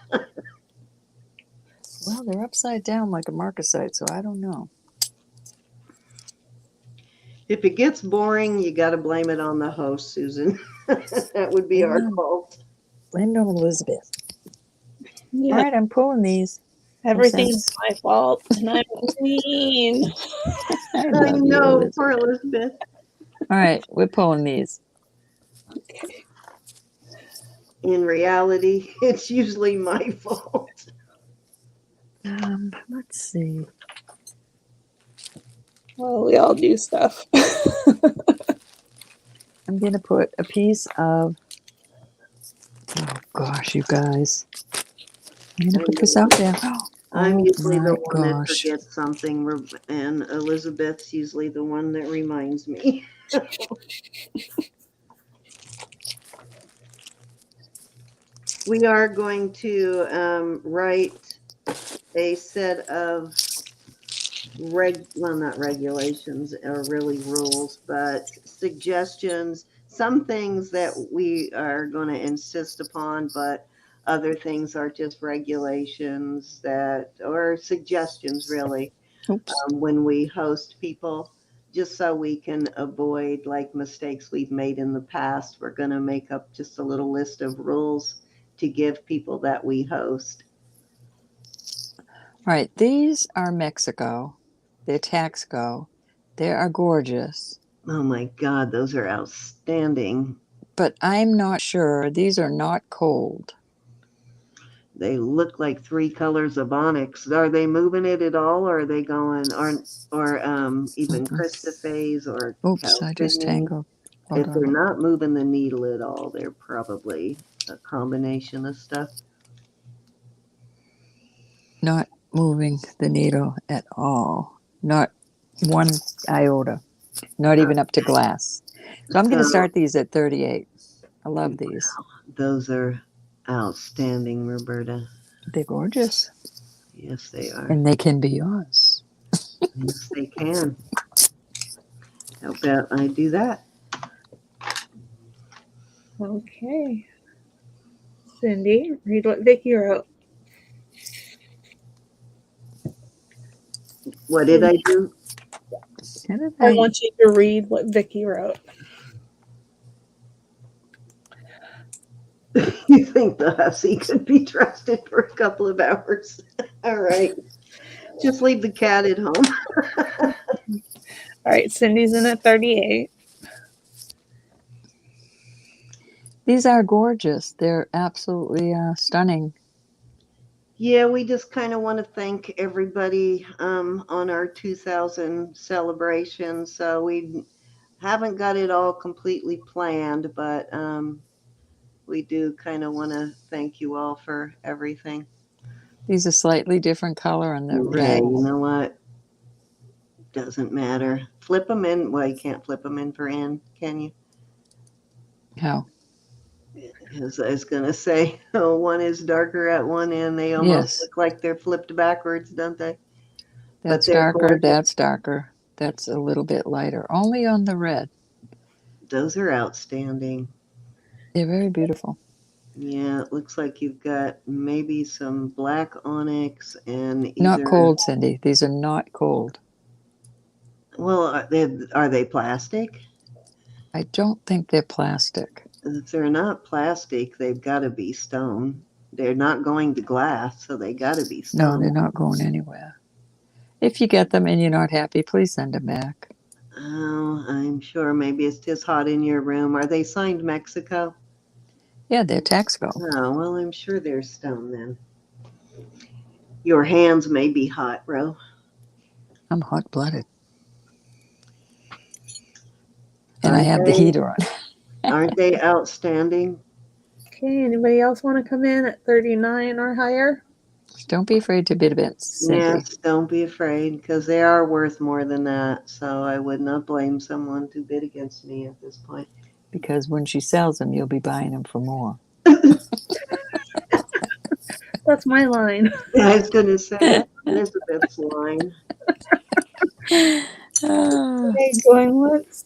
Well, they're upside down like a marcasite, so I don't know. If it gets boring, you got to blame it on the host, Susan. That would be Blame our it on, fault. blame it on Elizabeth. Yeah, All right, I'm pulling these. everything's my fault, and I'm mean. I I love you, know, Elizabeth. poor Elizabeth. All right, we're pulling these. Okay. In reality, it's usually my fault. Let's see. Well, we all do stuff. I'm going to put a piece of, oh gosh, you guys. I'm going to put this out there. I'm Oh usually the my one that gosh. forgets something, and Elizabeth's usually the one that reminds me. We are going to write a set of not regulations or really rules, but suggestions, some things that we are going to insist upon, but other things are just regulations that, or suggestions really, Oops. when we host people, just so we can avoid like mistakes we've made in the past. We're going to make up just a little list of rules to give people that we host. All right, these are Mexico. They're Taxco. They are gorgeous, Oh my God, those are outstanding. but I'm not sure. These are not cold. They look like three colors of onyx. Are they moving it at all, or are they going, or even Christophase or Oops, I just calcimine? tangled. Hold If they're on. not moving the needle at all, they're probably a combination of stuff. Not moving the needle at all. Not one iota. Not even up to glass. So I'm going to So start these at 38. I love these. those are outstanding, Roberta. They're gorgeous. Yes, they are. And they can be yours. Yes, they can. How about I do that? Okay. Cindy, read what Vicky wrote. What did I do? I want you to read what Vicky wrote. You think the hussy could be trusted for a couple of hours? All right. Just leave the cat at home. All right, Cindy's in at 38. These are gorgeous. They're absolutely stunning. Yeah, we just kind of want to thank everybody on our 2000 celebration. So we haven't got it all completely planned, but we do kind of want to thank you all for everything. These are slightly different color on the Hey, red. you know what? Doesn't matter. Flip them in. Well, you can't flip them in for in, can you? How? As I was going to say, oh, one is darker at one end. They almost Yes. look like they're flipped backwards, don't they? That's They're darker. gorgeous. That's darker. That's a little bit lighter. Only on the red. Those are outstanding. They're very beautiful. Yeah, it looks like you've got maybe some black onyx and either. Not cold, Cindy. These are not cold. Well, are they plastic? I don't think they're plastic. If they're not plastic, they've got to be stone. They're not going to glass, so they got to be stone. No, they're not going anywhere. If you get them and you're not happy, please send them back. Oh, I'm sure maybe it's just hot in your room. Are they signed Mexico? Yeah, they're Taxco. Oh, well, I'm sure they're stone then. Your hands may be hot, Ro. I'm hot-blooded. And I have the heater on. Aren't they outstanding? Okay, anybody else want to come in at 39 or higher? Don't be afraid to bid a bit, Cindy. Yes, don't be afraid, because they are worth more than that. So I would not blame someone to bid against me at this point. Because when she sells them, you'll be buying them for more. That's my line. I was going to say that's Elizabeth's line. Ah, Okay, going once.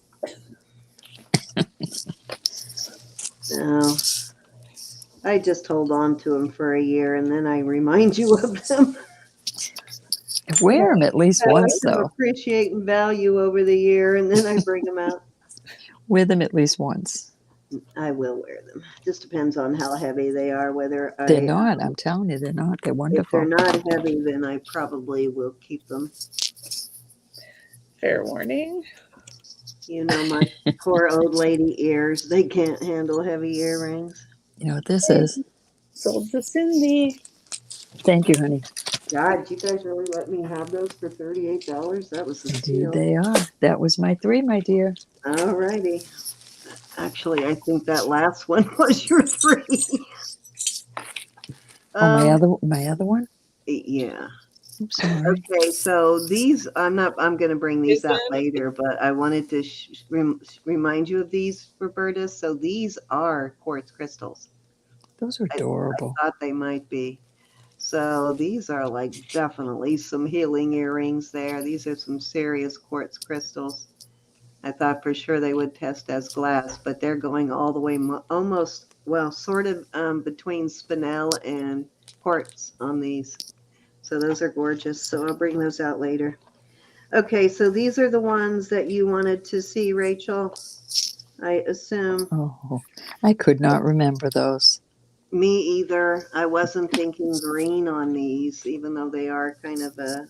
No, I just hold on to them for a year and then I remind you of them. wear them at least I let once, them though. appreciate and value over the year, and then I bring them out. Wear them at least once. I will wear them. Just depends on how heavy they are. Whether They're not. I'm telling you, they're not. They're if they're wonderful. not heavy, then I probably will keep them. Fair warning. You know, my poor old lady ears, they can't handle heavy earrings. You know what this is? Sold to Cindy. Thank you, honey. God, you guys really let me have those for $38? That was a Indeed, steal. they are. That was my 3, my dear. All righty. Actually, I think that last one was your 3. Oh, my other one. Yeah. I'm sorry. Okay, so these, I'm going to bring these out later, but I wanted to remind you of these, Roberta. So these are quartz crystals. Those are adorable. I thought they might be. So these are like definitely some healing earrings there. These are some serious quartz crystals. I thought for sure they would test as glass, but they're going all the way almost, well, sort of between spinel and quartz on these. So those are gorgeous. So I'll bring those out later. Okay, so these are the ones that you wanted to see, Rachel, I assume. Oh, I could not remember those. Me either. I wasn't thinking green on these, even though they are kind of the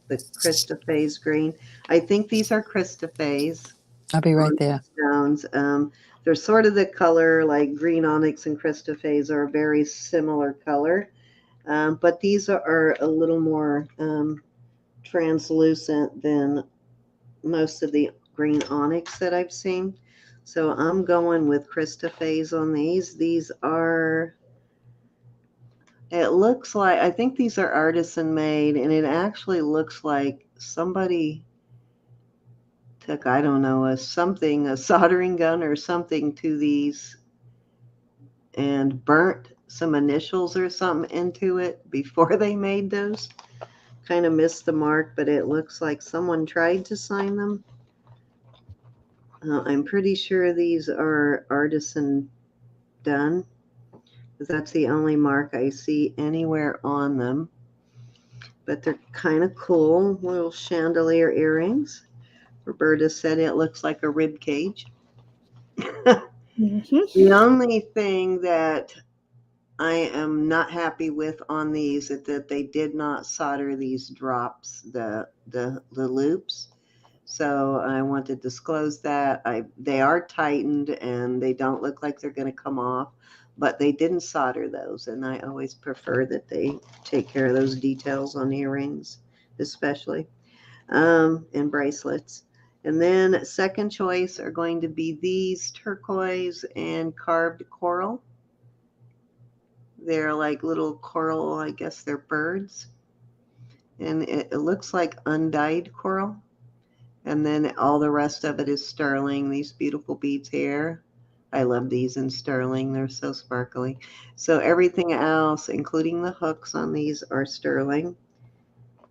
Christophase green. I think these are Christophase I'll be right there. stones. They're sort of the color, like green onyx and Christophase are a very similar color. But these are a little more translucent than most of the green onyx that I've seen. So I'm going with Christophase on these. These are, it looks like, I think these are artisan made, and it actually looks like somebody took, I don't know, a soldering gun or something to these and burnt some initials or something into it before they made those. Kind of missed the mark, but it looks like someone tried to sign them. I'm pretty sure these are artisan done, because that's the only mark I see anywhere on them. But they're kind of cool little chandelier earrings. Roberta said it looks like a rib cage. The only thing that I am not happy with on these is that they did not solder these drops, the loops. So I want to disclose that. They are tightened and they don't look like they're going to come off, but they didn't solder those. And I always prefer that they take care of those details on earrings, especially, and bracelets. And then second choice are going to be these turquoise and carved coral. They're like little coral, I guess they're birds. And it looks like undyed coral. And then all the rest of it is sterling, these beautiful beads here. I love these in sterling. They're so sparkly. So everything else, including the hooks on these, are sterling.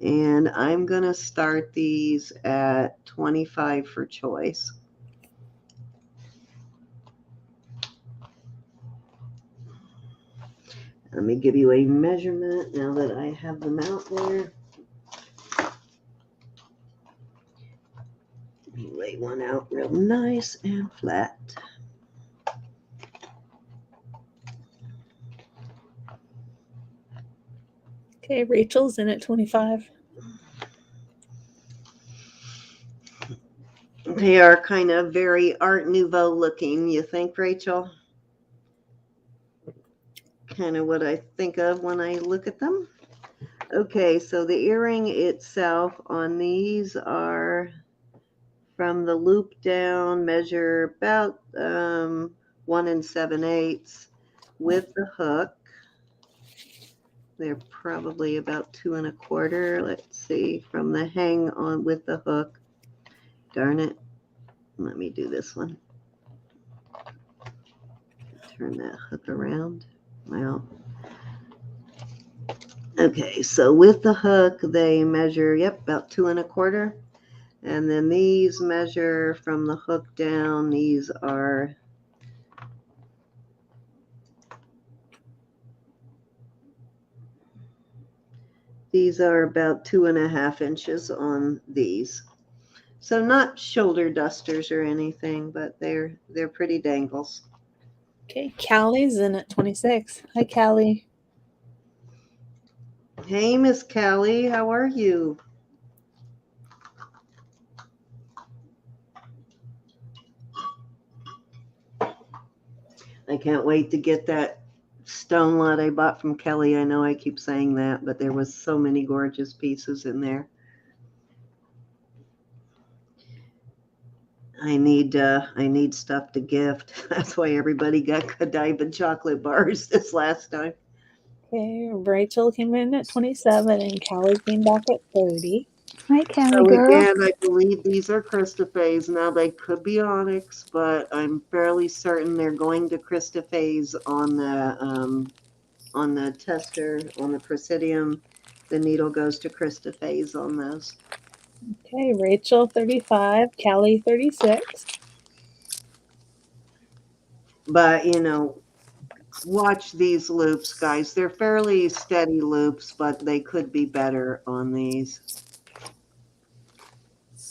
And I'm going to start these at 25 for choice. Let me give you a measurement now that I have them out there. Let me lay one out real nice and flat. Okay, Rachel's in at 25. They are kind of very Art Nouveau looking, you think, Rachel? Kind of what I think of when I look at them. Okay, so the earring itself on these are from the loop down, measure about 1 7/8. with the hook. They're probably about 2 1/4. Let's see, from the hang on with the hook. Darn it. Let me do this one. Turn that hook around. Well, okay, so with the hook, they measure, yep, about 2 1/4. And then these measure from the hook down. These are about 2.5 inches on these. So not shoulder dusters or anything, but they're pretty dangles. Okay, Callie's in at 26. Hi, Callie. Hey, Miss Callie, how are you? I can't wait to get that stone lot I bought from Kelly. I know I keep saying that, but there was so many gorgeous pieces in there. I need stuff to gift. That's why everybody got Godiva chocolate bars this last time. Okay, Rachel came in at 27 and Callie came back at 30. Hi, Callie So girl. again, I believe these are Christophase. Now they could be onyx, but I'm fairly certain they're going to Christophase on the tester, on the Presidium. The needle goes to Christophase on those. Okay, Rachel 35, Callie 36. But watch these loops, guys. They're fairly steady loops, but they could be better on these.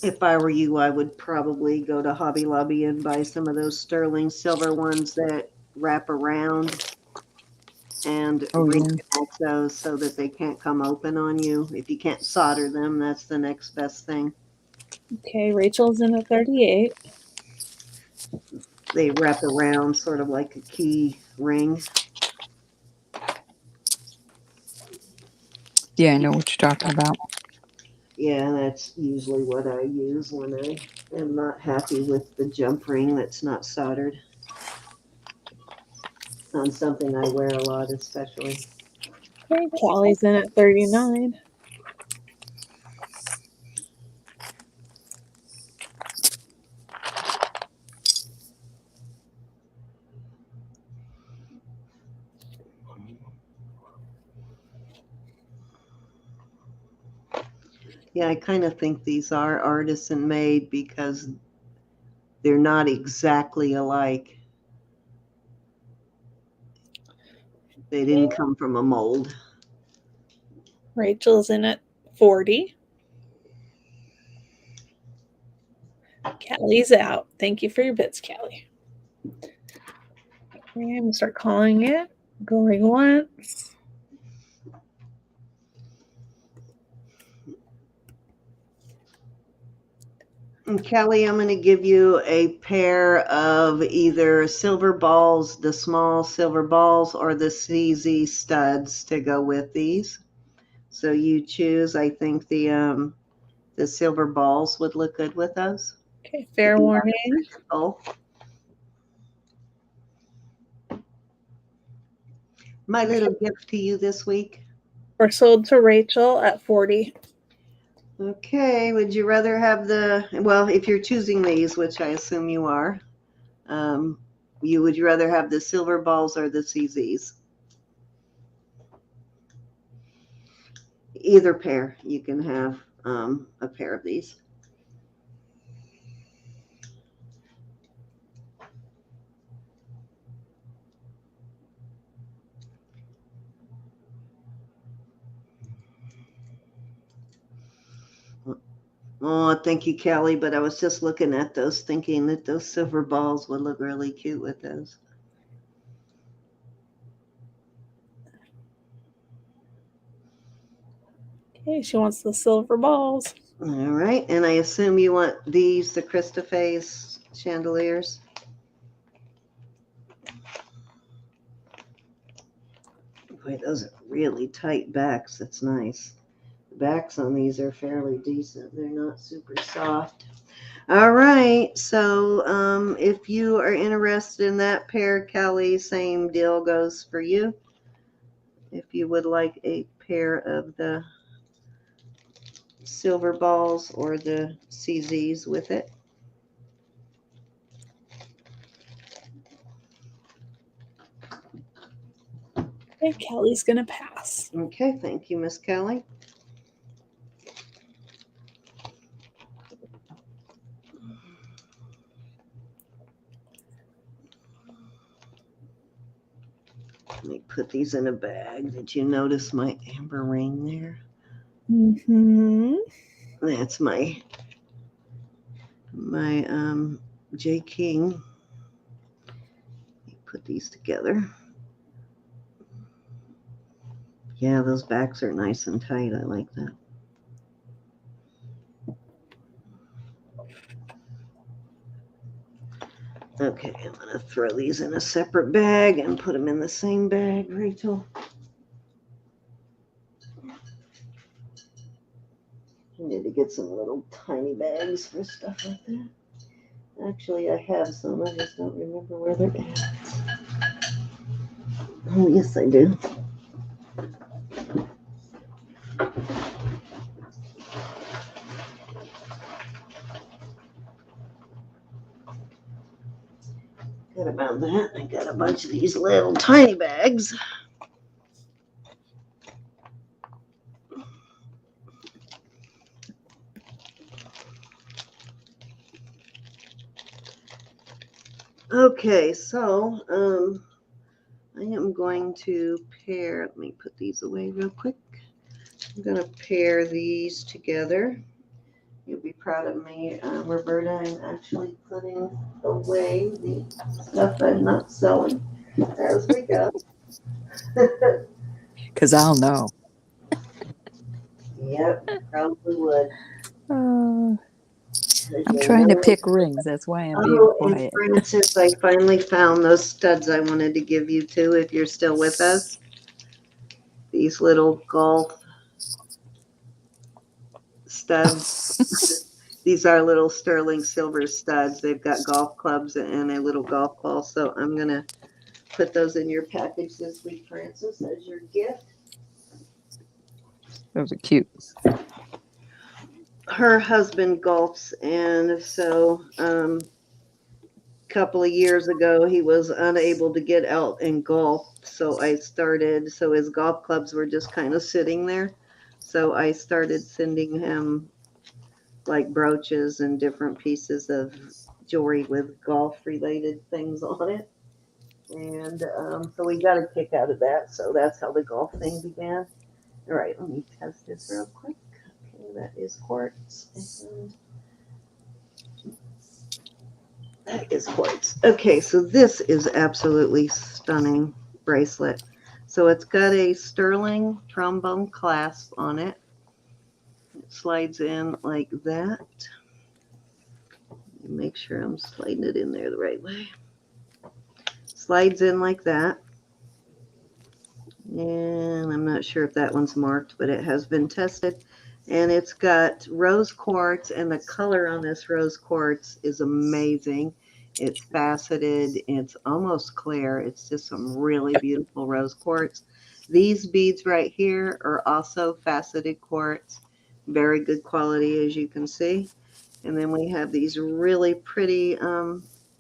If I were you, I would probably go to Hobby Lobby and buy some of those sterling silver ones that wrap around and reconnect those so that they can't come open on you. If you can't solder them, that's the next best thing. Okay, Rachel's in at 38. They wrap around sort of like a key ring. Yeah, I know what you're talking about. Yeah, that's usually what I use when I am not happy with the jump ring that's not soldered on something I wear a lot, especially. Okay, Callie's in at 39. Yeah, I kind of think these are artisan made because they're not exactly alike. They didn't come from a mold. Rachel's in at 40. Callie's out. Thank you for your bits, Callie. Okay, I'm going to start calling it. Going once. And Kelly, I'm going to give you a pair of either silver balls, the small silver balls, or the CZ studs to go with these. So you choose. I think the silver balls would look good with those. Okay, fair warning. Oh. My little gift to you this week. We're sold to Rachel at 40. Okay, would you rather have well, if you're choosing these, which I assume you are, would you rather have the silver balls or the CZs? Either pair, you can have a pair of these. Oh, thank you, Kelly. But I was just looking at those, thinking that those silver balls would look really cute with those. Okay, she wants the silver balls. All right, and I assume you want these, the Christophase chandeliers. Boy, those are really tight backs. That's nice. The backs on these are fairly decent. They're not super soft. All right, so if you are interested in that pair, Kelly, same deal goes for you. If you would like a pair of the silver balls or the CZs with it. Okay, Kelly's gonna pass. Okay, thank you, Miss Kelly. Let me put these in a bag. Did you notice my amber ring there? Mm-hmm. That's my J King. Put these together. Yeah, those backs are nice and tight. I like that. Okay, I'm going to throw these in a separate bag and put them in the same bag, Rachel. I need to get some little tiny bags for stuff like that. Actually, I have some. I just don't remember where they're at. Oh, yes, I do. Good about that. I got a bunch of these little tiny bags. Okay, so I am going to pair, let me put these away real quick. I'm going to pair these together. You'll be proud of me, Roberta. I'm actually putting away the stuff I'm not selling as we go. Because I'll know. Yep, probably would. I'm trying to pick rings. That's why I'm being Oh, and quiet. Francis, I finally found those studs I wanted to give you too, if you're still with us. These little golf studs. These are little sterling silver studs. They've got golf clubs and a little golf ball. So I'm going to put those in your package this week, Francis, as your gift. Those are cute. Her husband golfs, and so a couple of years ago he was unable to get out and golf. So his golf clubs were just kind of sitting there. So I started sending him like brooches and different pieces of jewelry with golf related things on it. And so we got a kick out of that. So that's how the golf thing began. All right, let me test this real quick. Okay, that is quartz. And that is quartz. Okay, so this is absolutely stunning bracelet. So it's got a sterling trombone clasp on it. It slides in like that. Make sure I'm sliding it in there the right way. Slides in like that. And I'm not sure if that one's marked, but it has been tested. And it's got rose quartz, and the color on this rose quartz is amazing. It's faceted. It's almost clear. It's just some really beautiful rose quartz. These beads right here are also faceted quartz. Very good quality, as you can see. And then we have these really pretty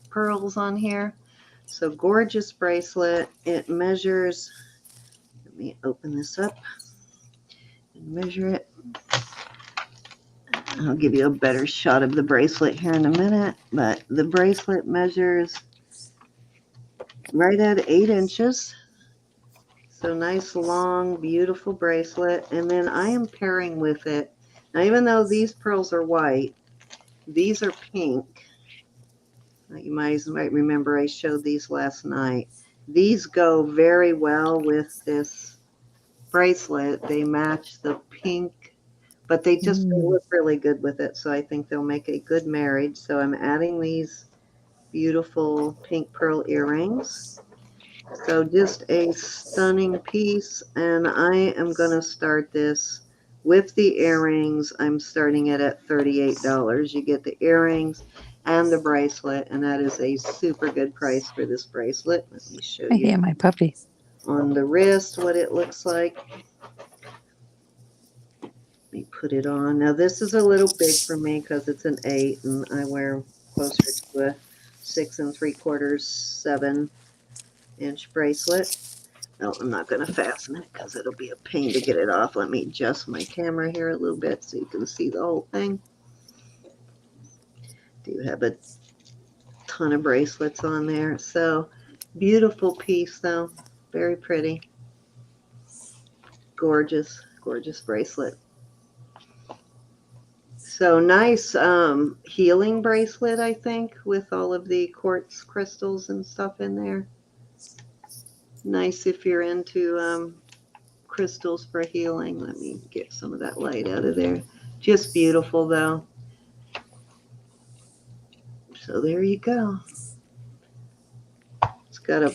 pearls on here. So gorgeous bracelet. It measures, let me open this up and measure it. I'll give you a better shot of the bracelet here in a minute, but the bracelet measures right at 8 inches. So nice, long, beautiful bracelet. And then I am pairing with it. Now, even though these pearls are white, these are pink. You might remember I showed these last night. These go very well with this bracelet. They match the pink, but they just look really good with it. So I think they'll make a good marriage. So I'm adding these beautiful pink pearl earrings. So just a stunning piece. And I am going to start this with the earrings, I'm starting it at $38. You get the earrings and the bracelet, and that is a super good price for this bracelet. Let me show I hear you my puppy. on the wrist what it looks like. Let me put it on. Now this is a little big for me because it's an 8, and I wear closer to a 6 3/4, 7-inch bracelet. No, I'm not going to fasten it because it'll be a pain to get it off. Let me adjust my camera here a little bit so you can see the whole thing. Do have a ton of bracelets on there. So beautiful piece though. Very pretty. Gorgeous, gorgeous bracelet. So nice healing bracelet, I think, with all of the quartz crystals and stuff in there. Nice if you're into crystals for healing. Let me get some of that light out of there. Just beautiful though. So there you go. It's got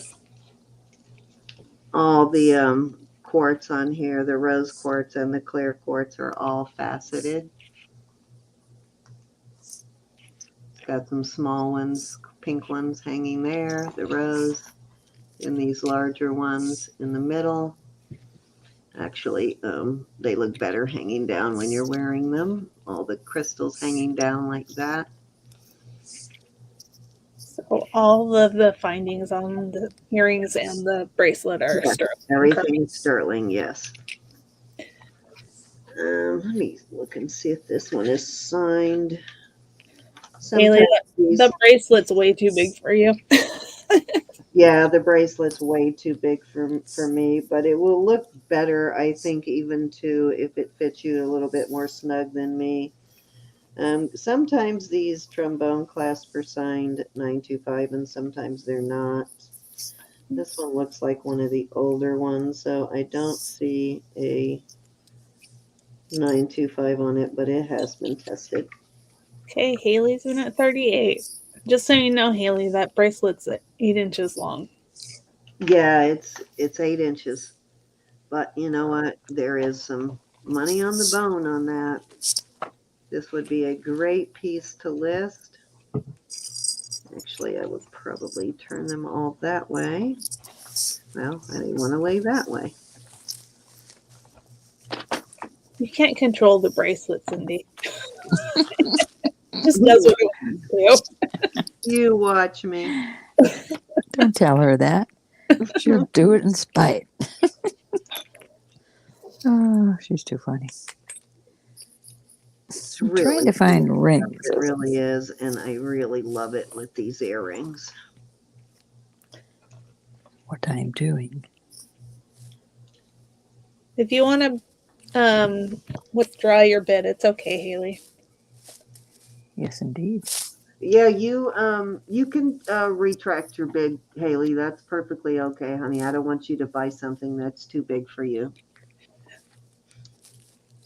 all the quartz on here. The rose quartz and the clear quartz are all faceted. It's got some small ones, pink ones hanging there, the rose, and these larger ones in the middle. Actually, they look better hanging down when you're wearing them. All the crystals hanging down like that. So all of the findings on the earrings and the bracelet are Yeah, sterling. everything is sterling, yes. Let me look and see if this one is signed. Haley, Sometimes the bracelet's way too big for you. yeah, the bracelet's way too big for me, but it will look better, I think, even too, if it fits you a little bit more snug than me. Sometimes these trombone clasps are signed 925, and sometimes they're not. This one looks like one of the older ones, so I don't see a 925 on it, but it has been tested. Okay, Haley's in at 38. Just so you know, Haley, that bracelet's 8 inches long. Yeah, it's 8 inches. But you know what? There is some money on the bone on that. This would be a great piece to list. Actually, I would probably turn them all that way. Well, I didn't want to lay that way. You can't control the bracelet, Cindy. Just does what you want to do. You watch me. Don't tell her that. She'll do it in spite. Oh, she's too funny. It's I'm really trying to find rings. it really is, and I really love it with these earrings. What I'm doing. If you want to withdraw your bid, it's okay, Haley. Yes, indeed. Yeah, you can retract your bid, Haley. That's perfectly okay, honey. I don't want you to buy something that's too big for you.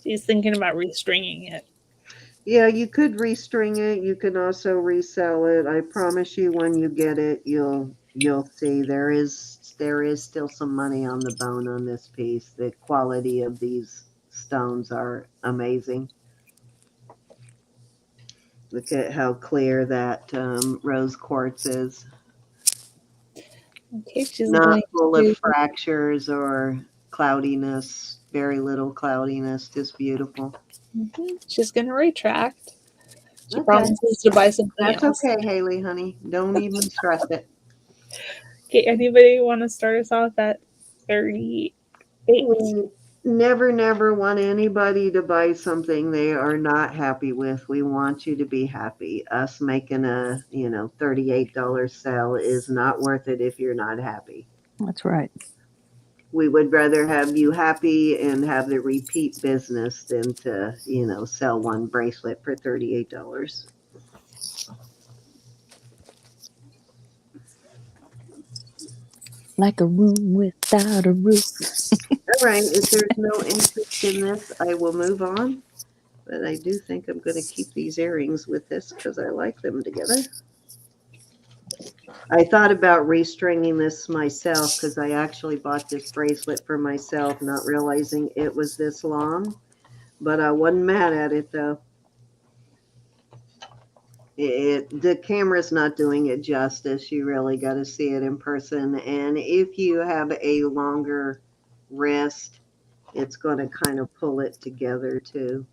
She's thinking about restringing it. Yeah, you could restring it. You can also resell it. I promise you, when you get it, you'll see there is still some money on the bone on this piece. The quality of these stones are amazing. Look at how clear that rose quartz is. Okay, she's Not going full to. of fractures or cloudiness. Very little cloudiness. Just beautiful. She's going to retract. She Okay. promises to buy something That's else. okay, Haley, honey. Don't even stress it. Okay, anybody want to start us off at 38? We never want anybody to buy something they are not happy with. We want you to be happy. Us making a, $38 sale is not worth it if you're not happy. That's right. We would rather have you happy and have the repeat business than to, sell one bracelet for $38. Like a room without a roof. All right. If there's no interest in this, I will move on. But I do think I'm going to keep these earrings with this because I like them together. I thought about restringing this myself because I actually bought this bracelet for myself, not realizing it was this long. but I wasn't mad at it though. The camera's not doing it justice. You really got to see it in person. And if you have a longer wrist, it's going to kind of pull it together too.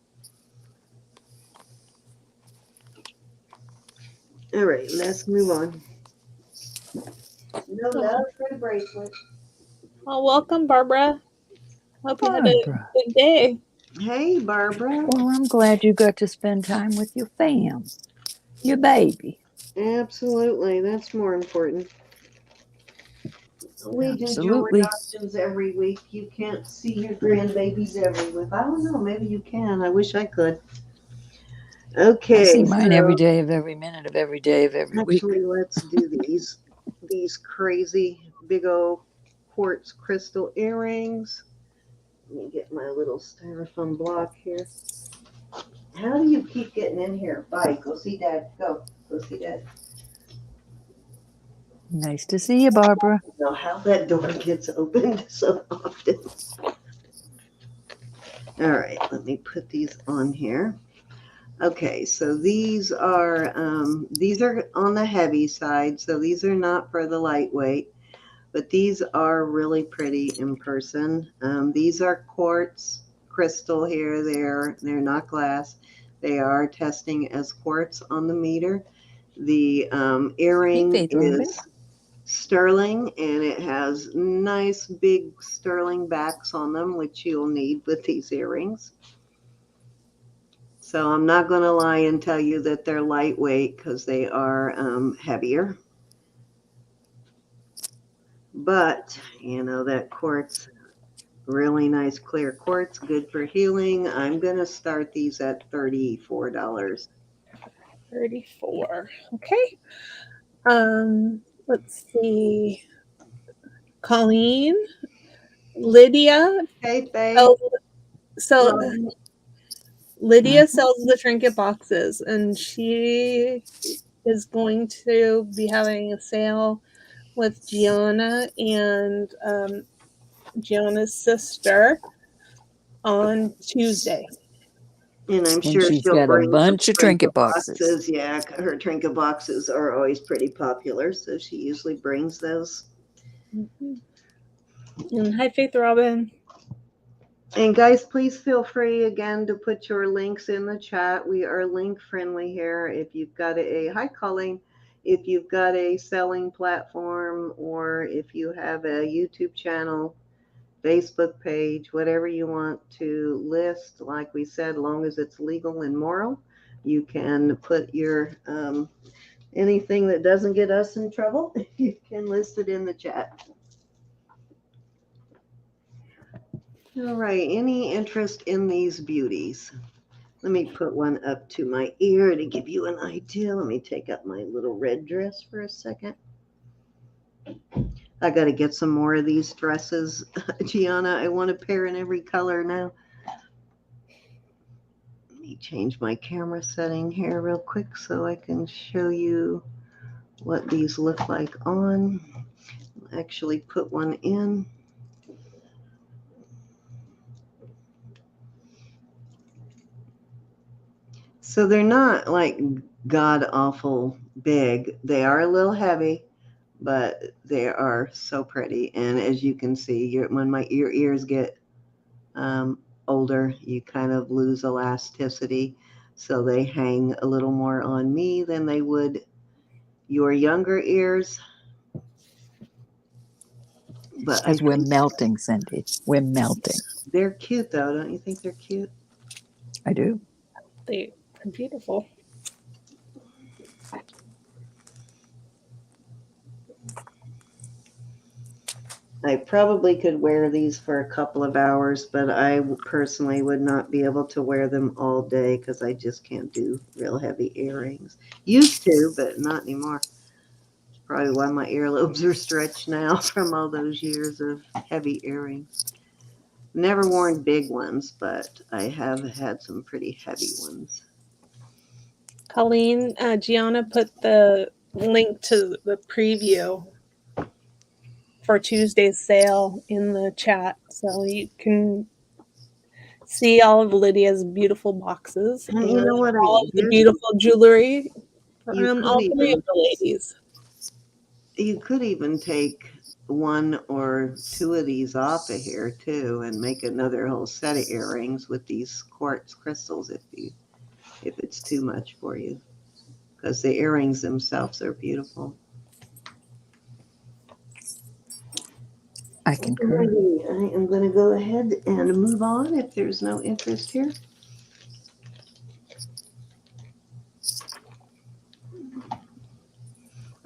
All right, let's move on. No love for the bracelet. Well, welcome, Barbara. Hope you had a Barbara. good day. Hey, Barbara. Well, I'm glad you got to spend time with your fam, your baby. Absolutely, that's more important. We do jewelry Absolutely. auctions every week. You can't see your grandbabies every week. I don't know, maybe you can. I wish I could. Okay. I see mine every So day of every minute of every day of every week. actually, let's do these crazy big old quartz crystal earrings. Let me get my little styrofoam block here. How do you keep getting in here? Bye. Go see Dad. Go see Dad. Nice to see you, Barbara. I don't know how that door gets opened so often. All right, let me put these on here. Okay, so these are on the heavy side, so these are not for the lightweight, but these are really pretty in person. These are quartz crystal here. They're not glass. They are testing as quartz on the meter. The earring Hey, Faith Robin. is sterling, and it has nice big sterling backs on them, which you'll need with these earrings. So I'm not going to lie and tell you that they're lightweight because they are heavier. But, you know, that quartz, really nice clear quartz, good for healing. I'm going to start these at $34. 34. Okay. Let's see. Colleen, Lydia. Hey, Faye. So Robin. Lydia sells the trinket boxes, and she is going to be having a sale with Geanna and Gianna's sister on Tuesday. And I'm And sure she's she'll got a bring bunch some of trinket boxes. Yeah, her trinket boxes are always pretty popular, so she usually brings those. Mm-hmm. And hi, Faith Robin. And guys, please feel free again to put your links in the chat. We are link friendly here. If you've got hi Colleen, if you've got a selling platform, or if you have a YouTube channel, Facebook page, whatever you want to list, like we said, long as it's legal and moral, you can put your anything that doesn't get us in trouble, you can list it in the chat. All right, any interest in these beauties? Let me put one up to my ear to give you an idea. Let me take up my little red dress for a second. I got to get some more of these dresses. Gianna, I want a pair in every color now. Let me change my camera setting here real quick so I can show you what these look like on. I'll actually put one in. So they're not like god awful big. They are a little heavy, but they are so pretty. And as you can see, when your ears get older, you kind of lose elasticity. So they hang a little more on me than they would your younger ears. But Because we're melting, Cindy. We're melting. They're cute, though. Don't you think they're cute? I do. They are beautiful. I probably could wear these for a couple of hours, but I personally would not be able to wear them all day because I just can't do real heavy earrings. Used to, but not anymore. It's probably why my earlobes are stretched now from all those years of heavy earrings. Never worn big ones, but I have had some pretty heavy ones. Colleen, Gianna put the link to the preview for Tuesday's sale in the chat, so you can see all of Lydia's beautiful boxes And and you know what? all of the beautiful jewelry You from could all three of even the ladies. take one or two of these off of here too, and make another whole set of earrings with these quartz crystals if it's too much for you, because the earrings themselves are beautiful. I concur. Alrighty, I am going to go ahead and move on if there's no interest here.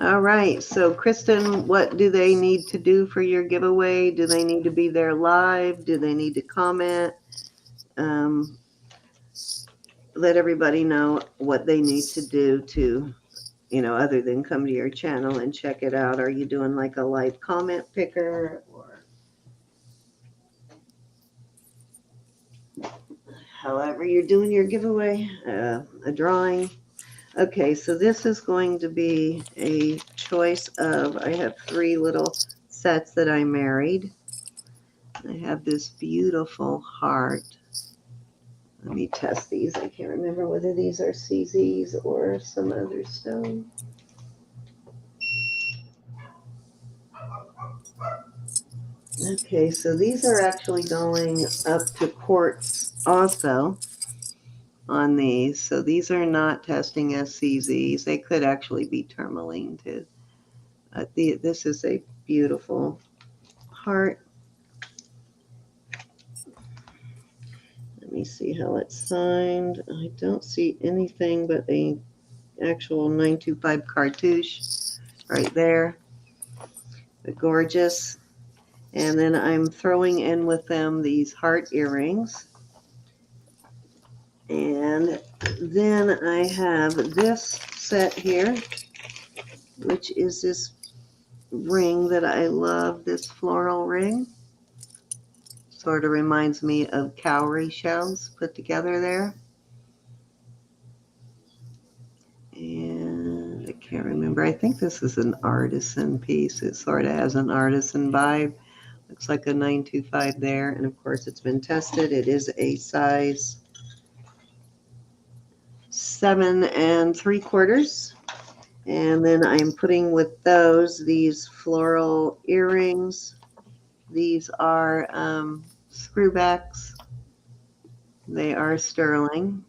All right, so Kristen, what do they need to do for your giveaway? Do they need to be there live? Do they need to comment? Let everybody know what they need to do to, other than come to your channel and check it out. Are you doing like a live comment picker, or however you're doing your giveaway, a drawing? Okay, so this is going to be a choice of, I have 3 little sets that I married. I have this beautiful heart. Let me test these. I can't remember whether these are CZs or some other stone. Okay, so these are actually going up to quartz also on these. So these are not testing as CZs. They could actually be tourmaline too. This is a beautiful heart. Let me see how it's signed. I don't see anything but a actual 925 cartouche right there. But gorgeous. And then I'm throwing in with them these heart earrings. And then I have this set here, which is this ring that I love, this floral ring. Sort of reminds me of cowrie shells put together there. And I can't remember. I think this is an artisan piece. It sort of has an artisan vibe. Looks like a 925 there. And of course, it's been tested. It is a size 7 3/4. And then I'm putting with those these floral earrings. These are screwbacks. They are sterling.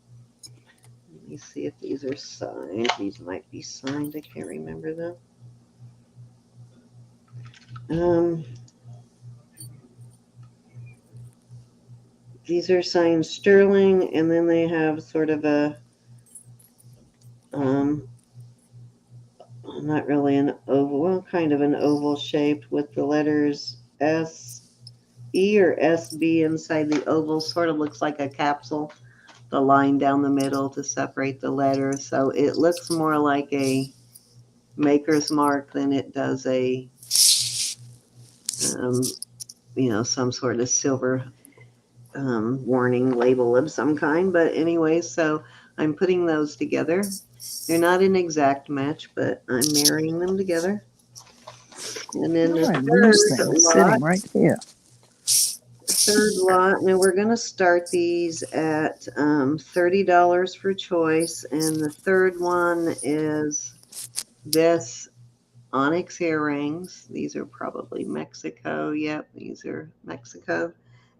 Let me see if these are signed. These might be signed. I can't remember them. These are signed sterling, and then they have sort of a not really an oval, well, kind of an oval shaped with the letters S-E or S-B inside the oval. Sort of looks like a capsule, the line down the middle to separate the letters. So it looks more like a maker's mark than it does a, some sort of silver warning label of some kind. But anyway, so I'm putting those together. They're not an exact match, but I'm marrying them together. And then the third sitting right here. Now we're going to start these at $30 for choice. And the third one is this onyx earrings. These are probably Mexico. Yep, these are Mexico.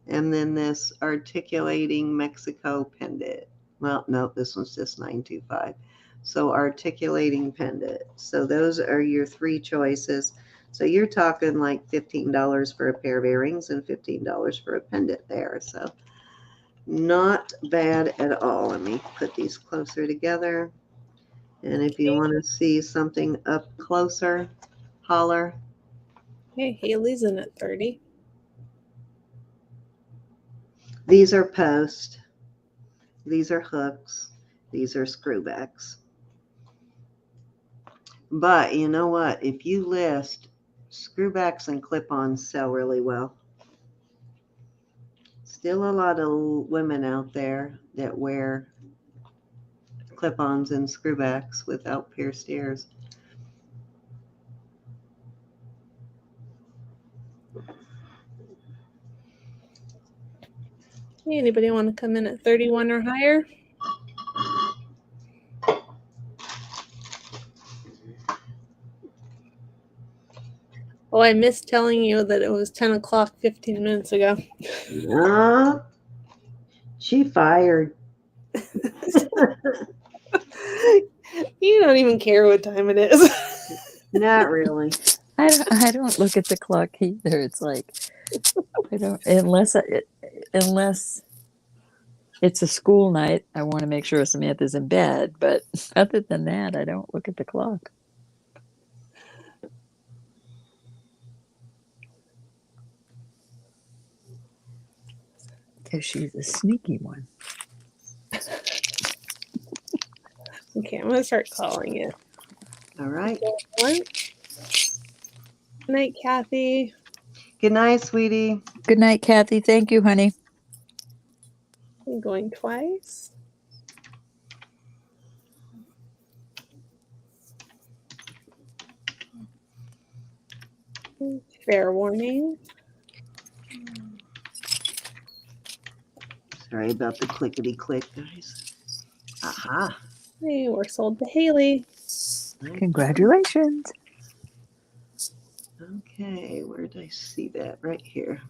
And then this articulating Mexico pendant. Well, no, this one's just 925. So articulating pendant. So those are your 3 choices. So you're talking like $15 for a pair of earrings and $15 for a pendant there. So not bad at all. Let me put these closer together. And if you want to see something up closer, holler. Hey, Haley's in at 30. These are post. These are hooks. These are screwbacks. But you know what? If you list, screwbacks and clip-ons sell really well. Still a lot of women out there that wear clip-ons and screwbacks without pierced ears. Hey, Anybody want to come in at 31 or higher? Oh, I missed telling you that it was 10 o'clock 15 minutes ago. She fired. You don't even care what time it is. Not really. I don't look at the clock either. It's like I don't unless it's a school night. I want to make sure Samantha's in bed, but other than that, I don't look at the clock. Because she's a sneaky one. Okay, I'm going to start calling it. All right. Good night, Kathy. Good night, sweetie. Good night, Kathy. Thank you, honey. I'm going twice. Fair warning. Sorry about the clickety click, guys. Aha. Hey, we're sold to Haley. Congratulations. Okay, where did I see that? Right here.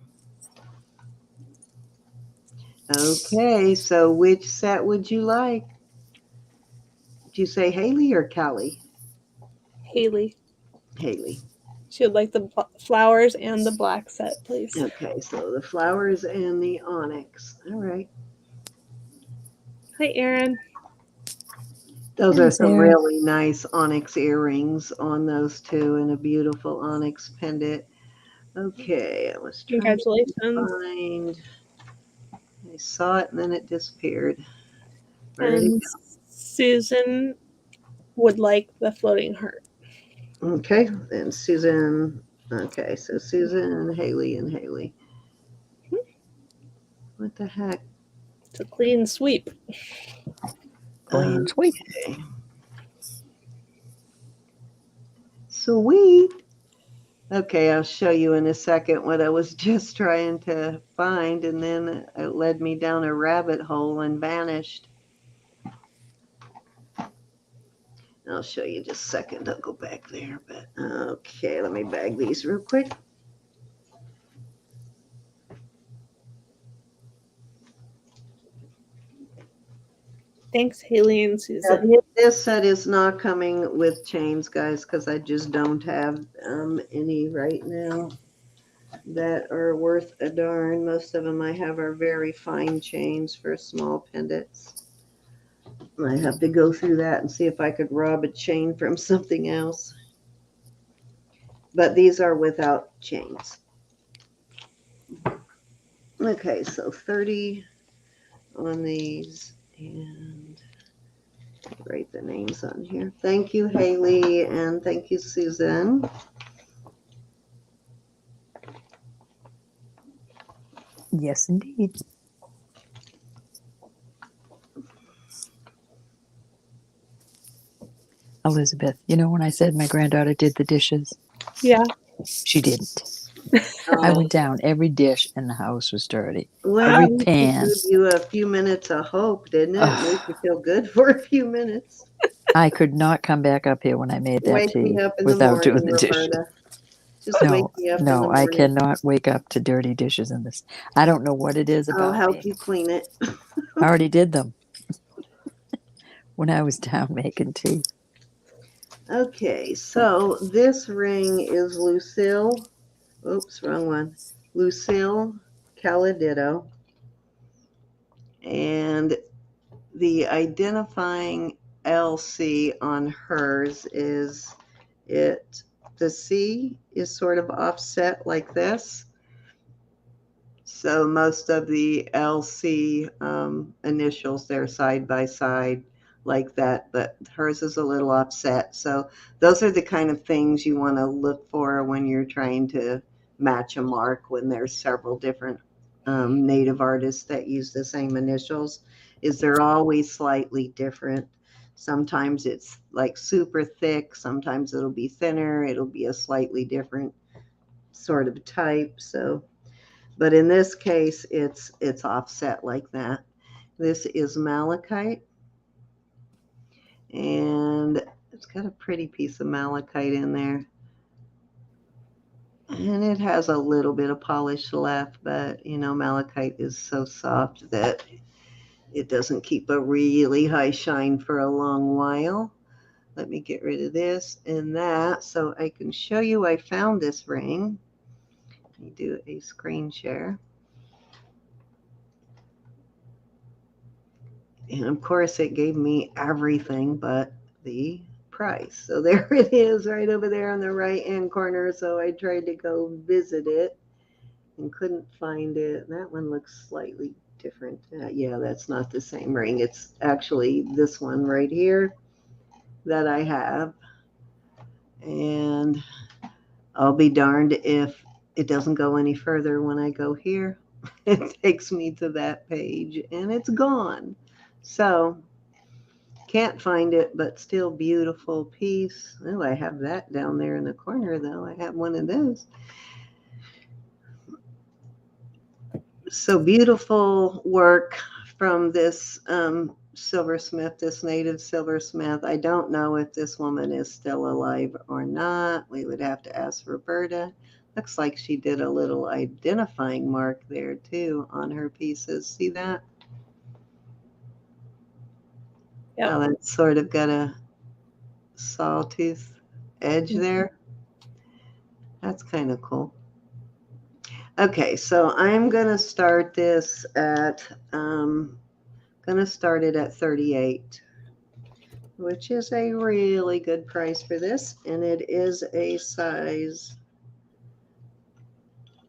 Okay, so which set would you like? Did you say Haley or Callie? Haley. Haley. She would like the flowers and the black set, please. Okay, so the flowers and the onyx. All right. Hi, Erin. Those are some Erin. really nice onyx earrings on those two and a beautiful onyx pendant. Okay, I was trying Congratulations. to find. I saw it and then it disappeared. Where did it And Susan would like the floating heart. go? Okay, and Susan. Okay, so Susan and Haley and Haley. What the heck? It's a clean sweep. Clean sweep. Okay. Sweet. Okay, I'll show you in a second what I was just trying to find, and then it led me down a rabbit hole and vanished. I'll show you just a second. I'll go back there, but okay, let me bag these real quick. Thanks, Haley and Susan. Now, this set is not coming with chains, guys, because I just don't have any right now that are worth a darn. Most of them I have are very fine chains for small pendants. I have to go through that and see if I could rob a chain from something else. But these are without chains. Okay, so 30 on these, and write the names on here. Thank you, Haley, and thank you, Susan. Yes, indeed. Elizabeth, you know when I said my granddaughter did the dishes? Yeah. She didn't. I went down. Every dish in the house was dirty. Well, Every pan. it gave you a few minutes of hope, didn't it? It made you feel good for a few minutes. I could not come back up here when I made that Wake tea me up in without the morning, doing the dishes. Roberta. Just wake me up in the No, morning. I cannot wake up to dirty dishes in this. I don't know what it is I'll about help me. you clean it. I already did them when I was down making tea. Okay, so this ring is Lucille. Oops, wrong one. Lucille Calidito. And the identifying LC on hers is the C is sort of offset like this. So most of the LC initials, they're side by side like that, but hers is a little offset. So those are the kind of things you want to look for when you're trying to match a mark when there's several different native artists that use the same initials, is they're always slightly different. Sometimes it's like super thick, sometimes it'll be thinner, it'll be a slightly different sort of type. So But in this case, it's offset like that. This is malachite, and it's got a pretty piece of malachite in there. And it has a little bit of polish left, but you know, malachite is so soft that it doesn't keep a really high shine for a long while. Let me get rid of this and that so I can show you I found this ring. Let me do a screen share. And of course, it gave me everything but the price. So there it is right over there on the right hand corner. So I tried to go visit it and couldn't find it. That one looks slightly different. Yeah, that's not the same ring. It's actually this one right here that I have. And I'll be darned if it doesn't go any further when I go here. It takes me to that page and it's gone. So can't find it, but still beautiful piece. Oh, I have that down there in the corner though. I have one of those. So beautiful work from this silversmith, this native silversmith. I don't know if this woman is still alive or not. We would have to ask Roberta. Looks like she did a little identifying mark there too on her pieces. See that? Yep. Oh, it's sort of got a sawtooth edge there. That's kind of cool. Okay, so I'm gonna start this at gonna start it at 38, which is a really good price for this, and it is a size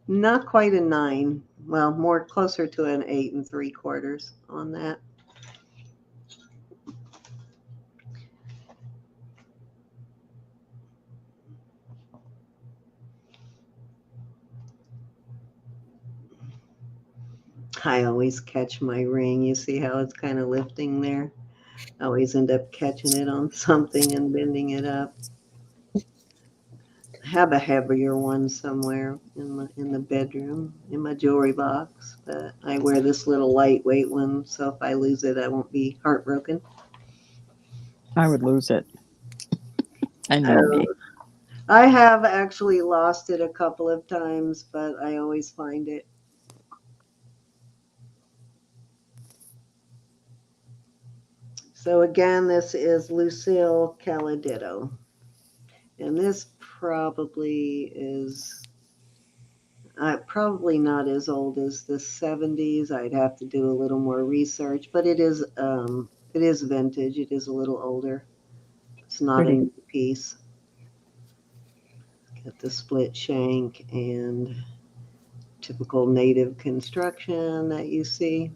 not quite a 9, well, more closer to an 8 3/4 on that. I always catch my ring. You see how it's kind of lifting there? I always end up catching it on something and bending it up. I have a heavier one somewhere in the bedroom in my jewelry box, but I wear this little lightweight one, so if I lose it, I won't be heartbroken. I would lose it. I know me. I have actually lost it a couple of times, but I always find it. So again, this is Lucille Caladitto. And this probably is probably not as old as the 70s. I'd have to do a little more research, but it is vintage. It is a little older. It's not Pretty. a new piece. Got the split shank and typical native construction that you see.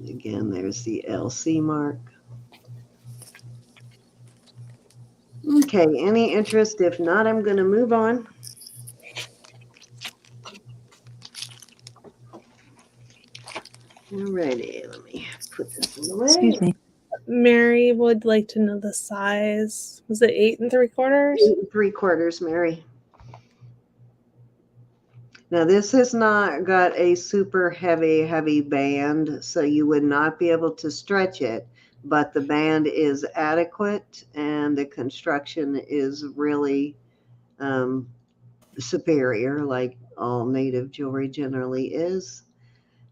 Again, there's the LC mark. Okay, any interest? If not, I'm going to move on. Alrighty, let me put this away. Excuse me. Mary would like to know the size. Was it 8 3/4? 8 3/4, Mary. Now this has not got a super heavy band, so you would not be able to stretch it, but the band is adequate and the construction is really superior, like all native jewelry generally is.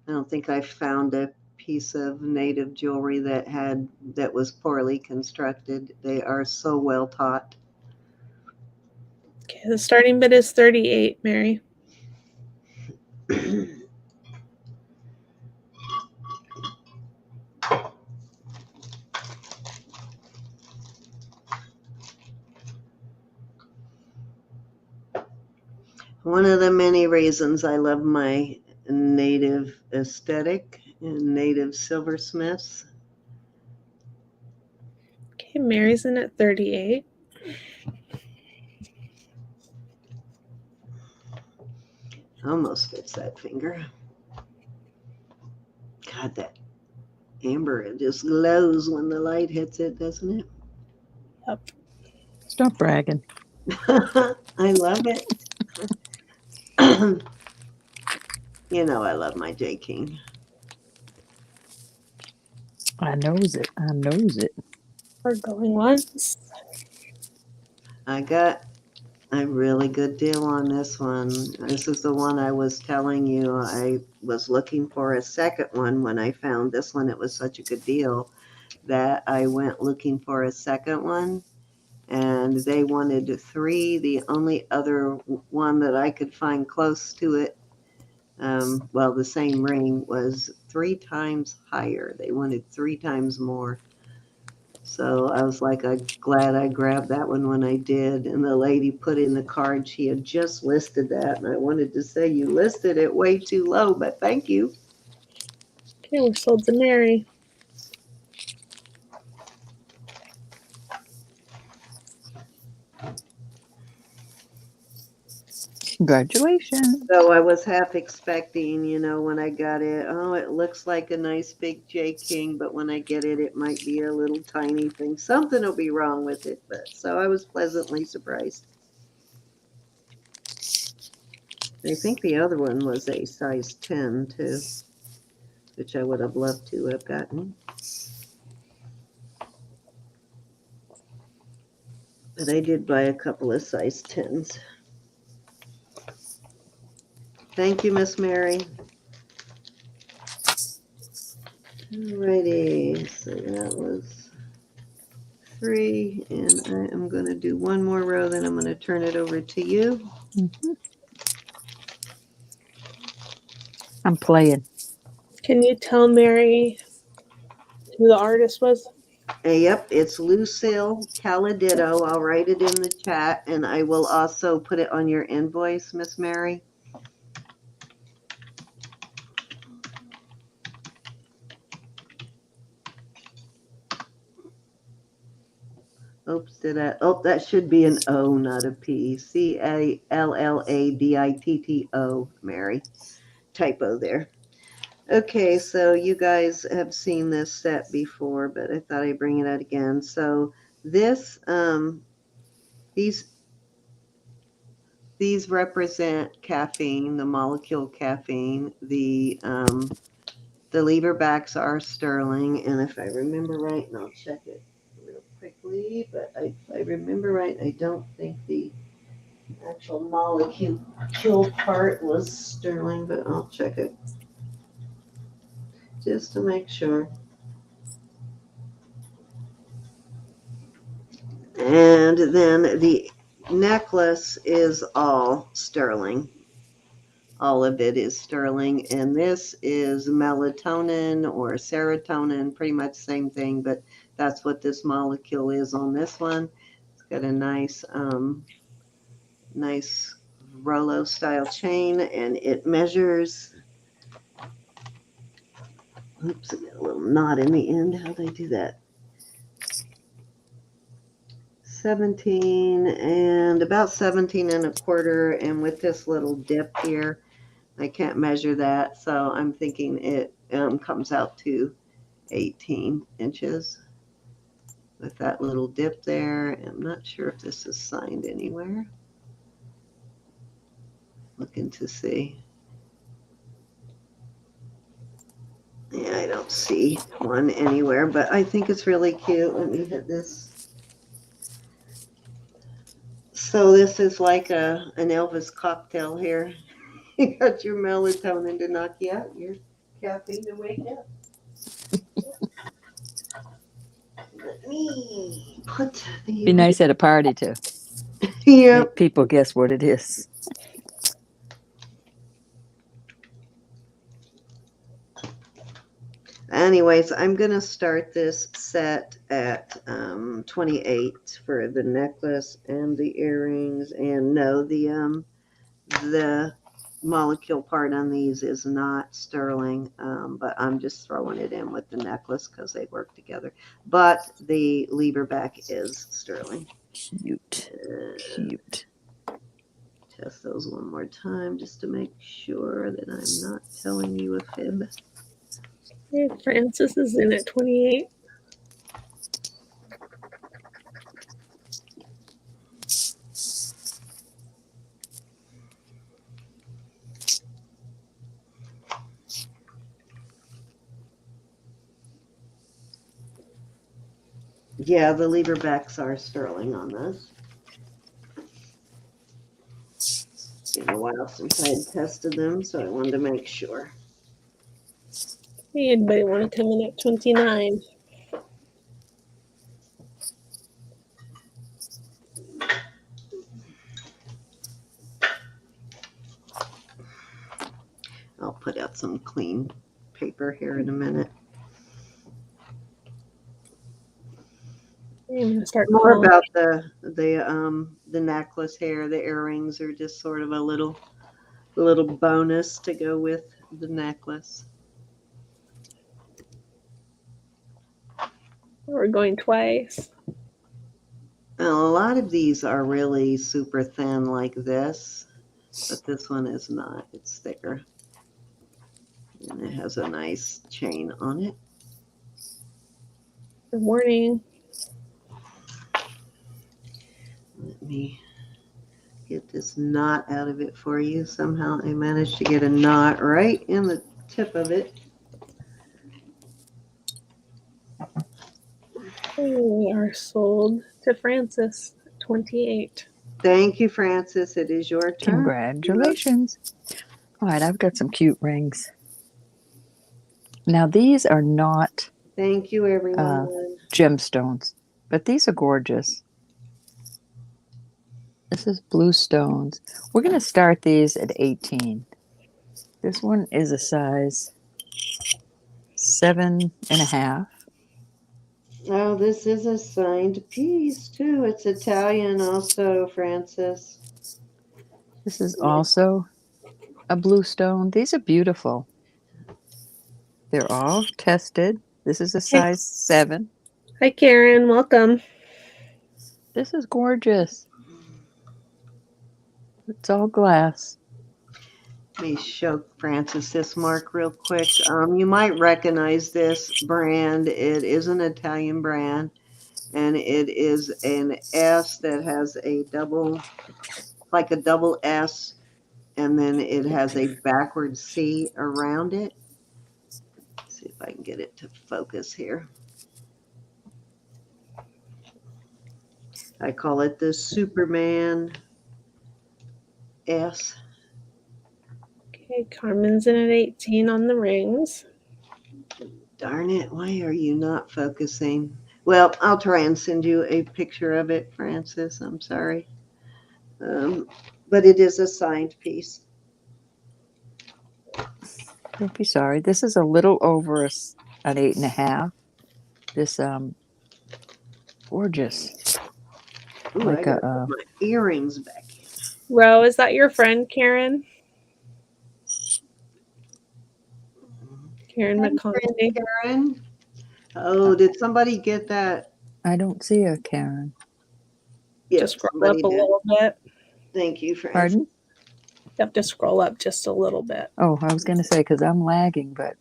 I don't think I found a piece of native jewelry that was poorly constructed. They are so well taught. Okay, the starting bid is 38, Mary. One of the many reasons I love my native aesthetic and native silversmiths. Okay, Mary's in at 38. Almost fits that finger. God, that amber, it just glows when the light hits it, doesn't it? up. Stop bragging. I love it. You know I love my J. King. I knows it. I knows it. We're going once. I got a really good deal on this one. This is the one I was telling you. I was looking for a second one when I found this one. It was such a good deal that I went looking for a second one, and they wanted 3. The only other one that I could find close to it, well, the same ring, was 3 times higher. They wanted 3 times more. So I was like, I'm glad I grabbed that one when I did. And the lady put in the card, she had just listed that. And I wanted to say, you listed it way too low, but thank you. Okay, we're sold to Mary. Congratulations. So I was half expecting, when I got it, oh, it looks like a nice big J. King, but when I get it, it might be a little tiny thing. Something will be wrong with it. But so I was pleasantly surprised. I think the other one was a size 10 too, which I would have loved to have gotten. But I did buy a couple of size 10s. Thank you, Miss Mary. Alrighty, so that was 3, and I am going to do one more row, then I'm going to turn it over to you. Mm-hmm. I'm playing. Can you tell Mary who the artist was? Yep, it's Lucille Caladitto. I'll write it in the chat, and I will also put it on your invoice, Miss Mary. Oops, that should be an O, not a P. Calladitto, Mary. Typo there. Okay, so you guys have seen this set before, but I thought I'd bring it out again. So this, these represent caffeine, the molecule caffeine. The lever backs are sterling, and if I remember right, and I'll check it real quickly, but if I remember right, I don't think the actual molecule part was sterling, but I'll check it just to make sure. And then the necklace is all sterling. All of it is sterling. And this is melatonin or serotonin, pretty much the same thing, but that's what this molecule is on this one. It's got a nice, nice Rolo style chain, and it measures, oops, I got a little knot in the end. How'd I do that? 17 and about 17 and a quarter, and with this little dip here, I can't measure that, so I'm thinking it comes out to 18 inches with that little dip there. I'm not sure if this is signed anywhere. Looking to see. Yeah, I don't see one anywhere, but I think it's really cute. Let me hit this. So this is like an Elvis cocktail here. You got your melatonin to knock you out, your caffeine to wake up. Let me put the... Be nice at a party to Yep. make people guess what it is. Anyways, I'm going to start this set at 28 for the necklace and the earrings. And no, the molecule part on these is not sterling, but I'm just throwing it in with the necklace because they work together. But the lever back is sterling. Cute. Cute. Test those one more time just to make sure that I'm not telling you a fib. Okay, Francis is in at 28. Yeah, the lever backs are sterling on this. It's been a while since I had tested them, so I wanted to make sure. Hey, anybody want to come in at 29? I'll put out some clean paper here in a minute. I'm gonna start More calling. about the necklace here. The earrings are just sort of a little bonus to go with the necklace. We're going twice. Now, a lot of these are really super thin like this, but this one is not. It's thicker. And it has a nice chain on it. Good morning. Let me get this knot out of it for you. Somehow I managed to get a knot right in the tip of it. We are sold to Francis at 28. Thank you, Francis. It is your turn. Congratulations. All right, I've got some cute rings. Now, these are not Thank you, everyone. gemstones, but these are gorgeous. This is blue stones. We're going to start these at 18. This one is a size 7.5. Oh, this is a signed piece, too. It's Italian also, Francis. This is also a blue stone. These are beautiful. They're all tested. This is a size 7. Hi, Karen. Welcome. This is gorgeous. It's all glass. Let me show Francis this mark real quick. You might recognize this brand. It is an Italian brand, and it is an S that has a double, like a double S, and then it has a backward C around it. Let's see if I can get it to focus here. I call it the Superman S. Okay, Carmen's in at 18 on the rings. Darn it, why are you not focusing? Well, I'll try and send you a picture of it, Francis. I'm sorry. But it is a signed piece. Don't be sorry. This is a little over an 8.5. This gorgeous. Ooh, Like I gotta put my earrings back in. Ro, is that your friend, Karen? Karen McConaughey. Karen. Oh, did somebody get that? I don't see a Karen. Yeah, Just scroll somebody up a did. little bit. Thank you, Francis. Pardon? You have to scroll up just a little bit. Oh, I was going to say because I'm lagging, but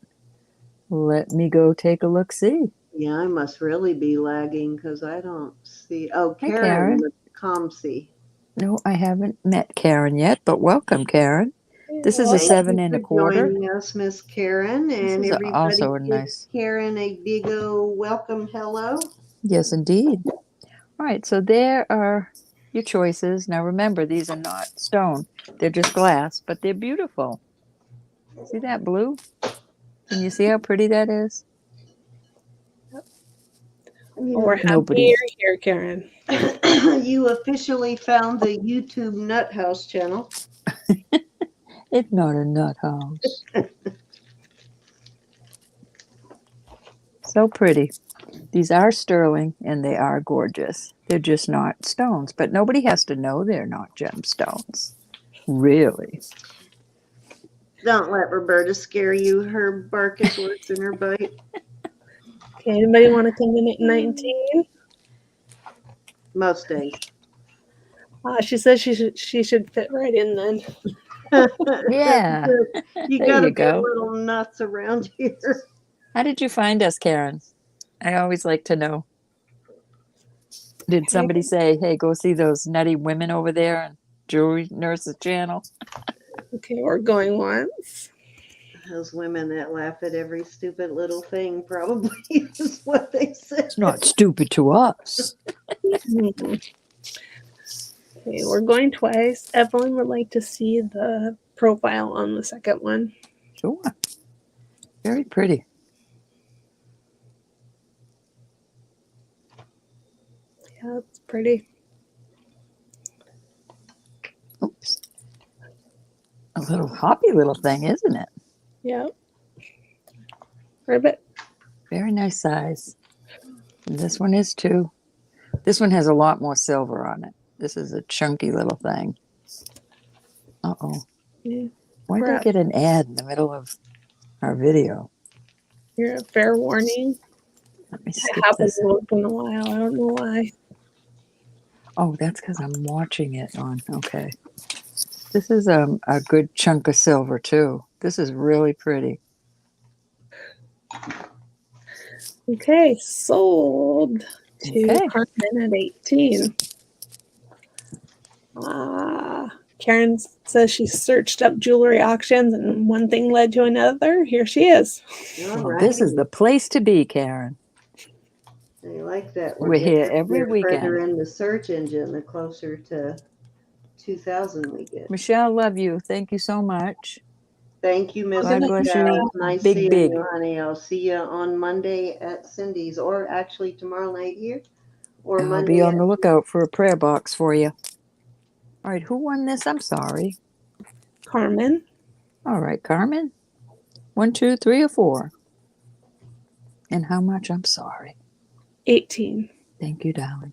let me go take a look. See. Yeah, I must really be lagging because I don't see. Oh, Hi, Karen, Karen. the ComC. No, I haven't met Karen yet, but welcome, Karen. This is a Thank 7.25. you for joining us, Miss Karen, and This is everybody also a give nice. Karen a big old welcome hello. Yes, indeed. All right, so there are your choices. Now remember, these are not stone. They're just glass, but they're beautiful. See that blue? Can you see how pretty that is? We're happy Nobody. you're here, Karen. You officially found the YouTube Nut House channel. It's not a nut house. So pretty. These are sterling and they are gorgeous. They're just not stones, but nobody has to know they're not gemstones. Really. Don't let Roberta scare you. Her bark is worse than her bite. Okay, anybody want to come in at 19? Most days. She says she should fit right in then. Yeah. You There gotta you be a go. little nuts around here. How did you find us, Karen? I always like to know. Did somebody say, hey, go see those nutty women over there on JewelryNures channel? Okay, we're going once. Those women that laugh at every stupid little thing probably is what they said. It's not stupid to us. Mhm. Okay, we're going twice. Evelyn would like to see the profile on the second one. Sure. Very pretty. Yeah, it's pretty. Oops. A little hoppy little thing, isn't it? Yep. Ribbit. Very nice size. And this one is too. This one has a lot more silver on it. This is a chunky little thing. Uh-oh. Yeah. Why did I Crap. get an ad in the middle of our video? You're a fair warning. Let me It skip happens this. once in a while. I don't know why. Oh, that's because I'm watching it on. Okay. This is a good chunk of silver too. This is really pretty. Okay, sold to Okay. Carmen at 18. Karen says she searched up jewelry auctions and one thing led to another. Here she is. All Well, right. this is the place to be, Karen. I like that. We're here getting every further weekend. in the search engine, the closer to 2,000 we get. Michelle, love you. Thank you so much. Thank you, Miss God bless you. Michelle. Nice Big, seeing big. you, honey. I'll see you on Monday at Cindy's, or actually tomorrow night here, or I'll Monday be on at the lookout for a prayer box for you. All right, who won this? I'm sorry. Carmen. All right, Carmen. 1, 2, 3, or 4. And how much? I'm sorry. 18. Thank you, darling.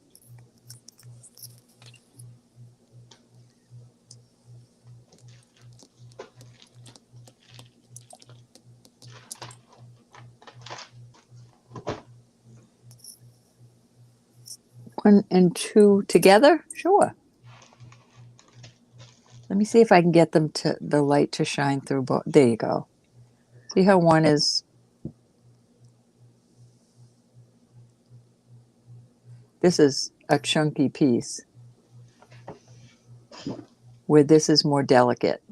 One and two together? Sure. Let me see if I can get them to the light to shine through both. There you go. See how one is. This is a chunky piece, where this is more delicate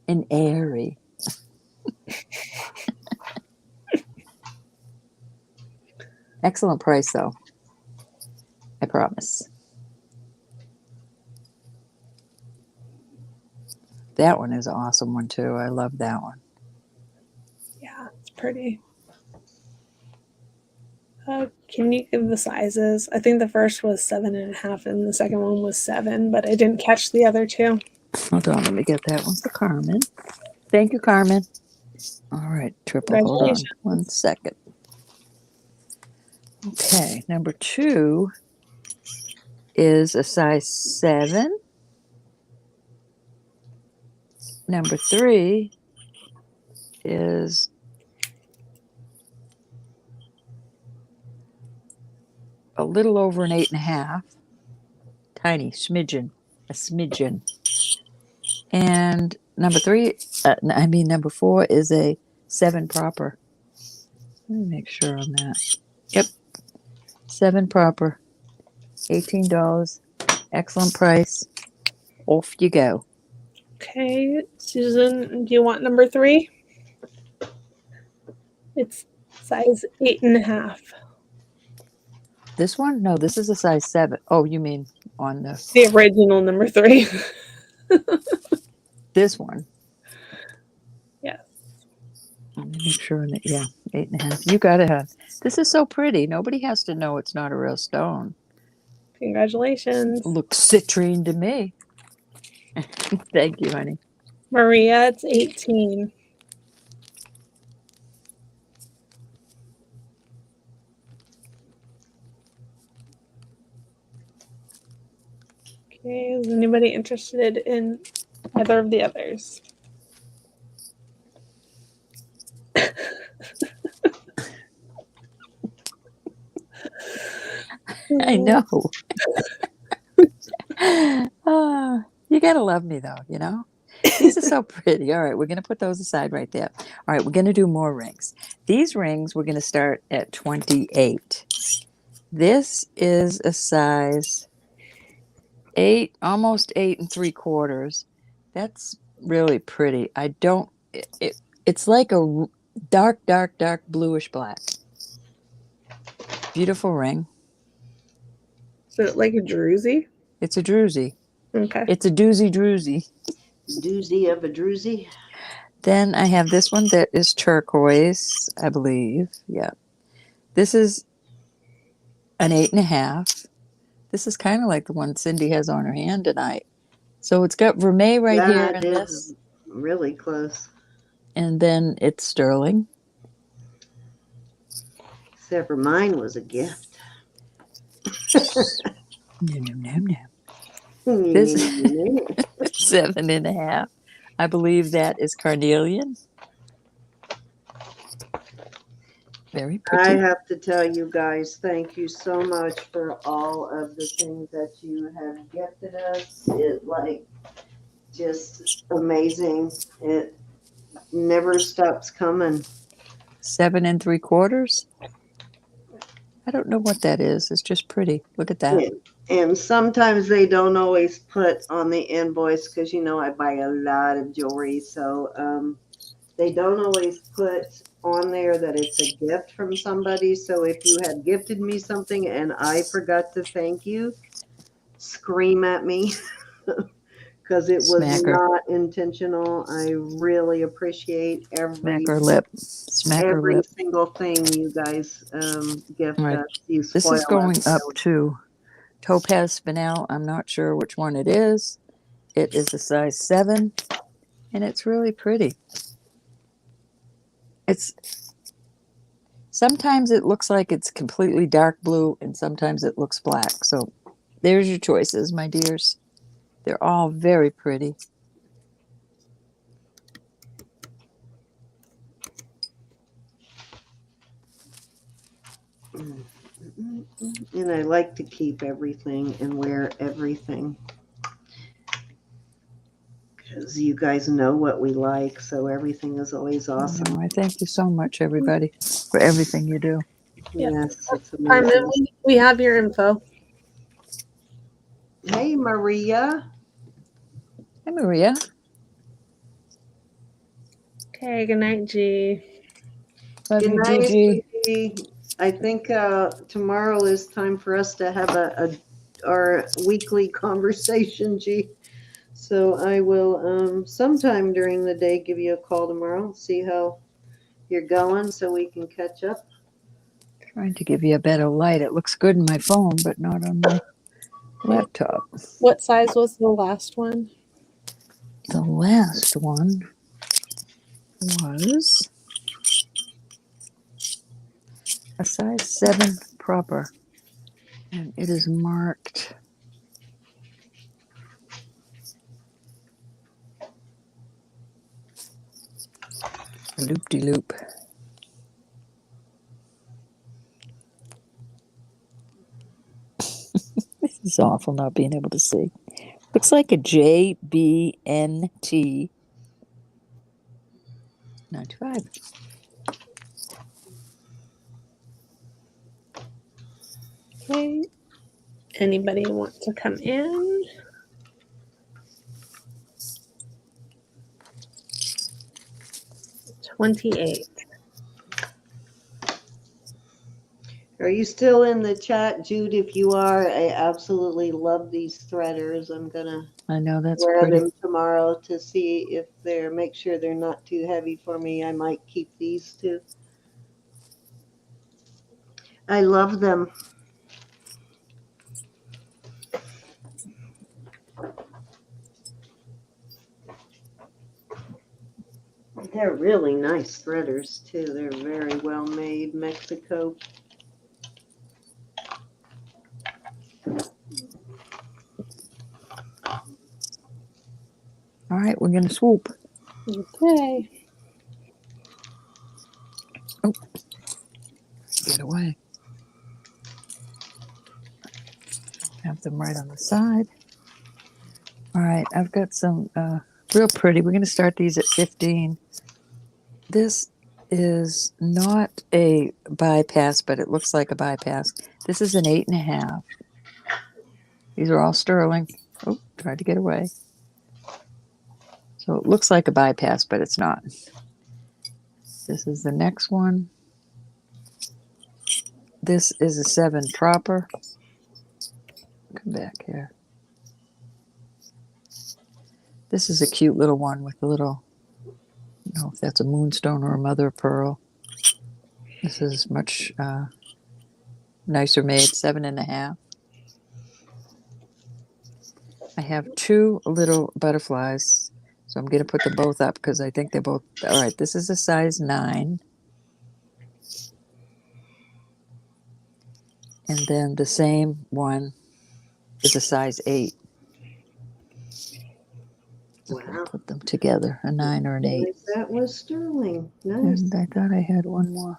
and airy. Excellent price, though. I promise. That one is an awesome one, too. I love that one. Yeah, it's pretty. Can you give the sizes? I think the first was 7.5 and the second one was 7, but I didn't catch the other two. Hold on, let me get that one for Carmen. Thank you, Carmen. All right, triple. Hold on Congratulations. 1 second. Okay, number 2 is a size 7. Number 3 is a little over an 8.5. Tiny, smidgen, a smidgen. And number 4 is a 7 proper. Let me make sure on that. Yep, 7 proper, $18. Excellent price. Off you go. Okay, Susan, do you want number 3? It's size 8.5. This one? No, this is a size 7. Oh, you mean on The original number 3. this one? Yes. Let me make sure that, yeah, 8.5. You gotta have. This is so pretty. Nobody has to know it's not a real stone. Congratulations. Looks citrine to me. Thank you, honey. Maria, it's 18. Okay, is anybody interested in either of the others? I know. You gotta love me, though, you know? These are so pretty. All right, we're going to put those aside right there. All right, we're going to do more rings. These rings, we're going to start at 28. This is a size 8, almost 8 3/4. That's really pretty. it's like a dark, dark, dark bluish black. Beautiful ring. So like a druzy? It's a druzy. Okay. It's a doozy druzy. Doozy of a druzy. Then I have this one that is turquoise, I believe. Yeah. This is an 8.5. This is kind of like the one Cindy has on her hand tonight. So it's got vermeil right Yeah, here it in is this. really close. And then it's sterling. Except for mine was a gift. No, no, no, no. This is 7.5. I believe that is carnelian. Very I pretty. have to tell you guys, thank you so much for all of the things that you have gifted us. It just amazing. It never stops coming. 7 3/4. I don't know what that is. It's just pretty. Look at that. And sometimes they don't always put on the invoice because I buy a lot of jewelry, so they don't always put on there that it's a gift from somebody. So if you have gifted me something and I forgot to thank you, scream at me because it was Smack her. not intentional. I really appreciate Smack her lip. Smack her every lip. single thing you guys gift All right. us. You This spoil is going us. up to Topaz Spinel. I'm not sure which one it is. It is a size 7, and it's really pretty. Sometimes it looks like it's completely dark blue, and sometimes it looks black. So there's your choices, my dears. They're all very pretty. And I like to keep everything and wear everything. Because you guys know what we like, so everything is always awesome. I thank you so much, everybody, for everything you do. Yeah. Yes, it's Carmen, amazing. we have your info. Hey, Maria. Hi, Maria. Okay, good night, G. Love Good you, night, Gigi. sweetie. I think tomorrow is time for us to have our weekly conversation, G. So I will sometime during the day give you a call tomorrow, see how you're going so we can catch up. Trying to give you a better light. It looks good in my phone, but not on my laptop. What size was the last one? The last one was a size 7 proper, and it is marked loop-de-loop. This is awful not being able to see. Looks like a JBNT 95. Okay. Anybody want to come in? $28. Are you still in the chat, Jude? If you are, I absolutely love these threaders. I'm gonna I know that's wear pretty. them tomorrow to see if make sure they're not too heavy for me. I might keep these too. I love them. They're really nice threaders too. They're very well made, Mexico. All right, we're going to swoop. Okay. Oh, get away. Have them right on the side. All right, I've got some real pretty. We're going to start these at 15. This is not a bypass, but it looks like a bypass. This is an 8.5. These are all sterling. Oh, tried to get away. So it looks like a bypass, but it's not. This is the next one. This is a 7 proper. Come back here. This is a cute little one with a little, I don't know if that's a moonstone or a mother of pearl. This is much nicer made, 7.5. I have 2 little butterflies, so I'm going to put them both up because I think they're both, all right, this is a size 9. And then the same one is a size 8. Wow. Put them together, a 9 or an 8. Nice. That was sterling. Nice. And I thought I had one more.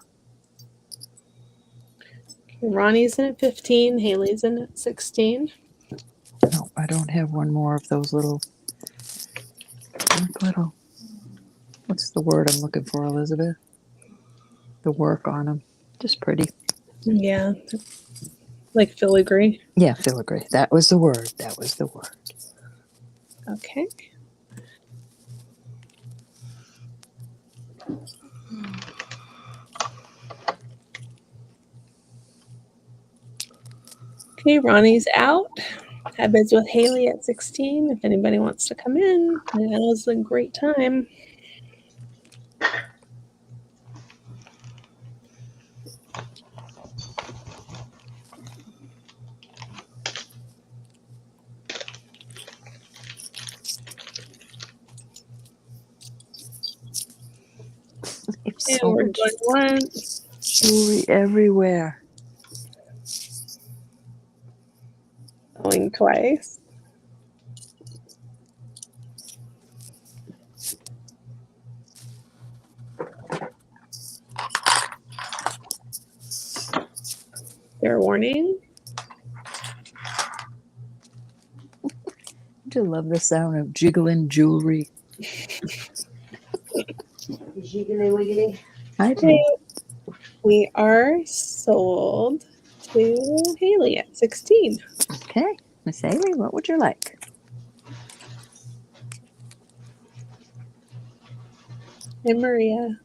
Ronnie's in at 15. Haley's in at 16. No, I don't have one more of those little, what's the word I'm looking for, Elizabeth? The work on them. Just pretty. Yeah. Like filigree. Yeah, filigree. That was the word. That was the word. Okay. Okay, Ronnie's out. Have bids with Haley at 16. If anybody wants to come in, now is a great time. And So we're much going once. jewelry everywhere. Going twice. Fair warning. I love the sound of jiggling jewelry. Jiggly wiggly. I Okay, do. we are sold to Haley at 16. Okay, Miss Haley, what would you like? And Maria.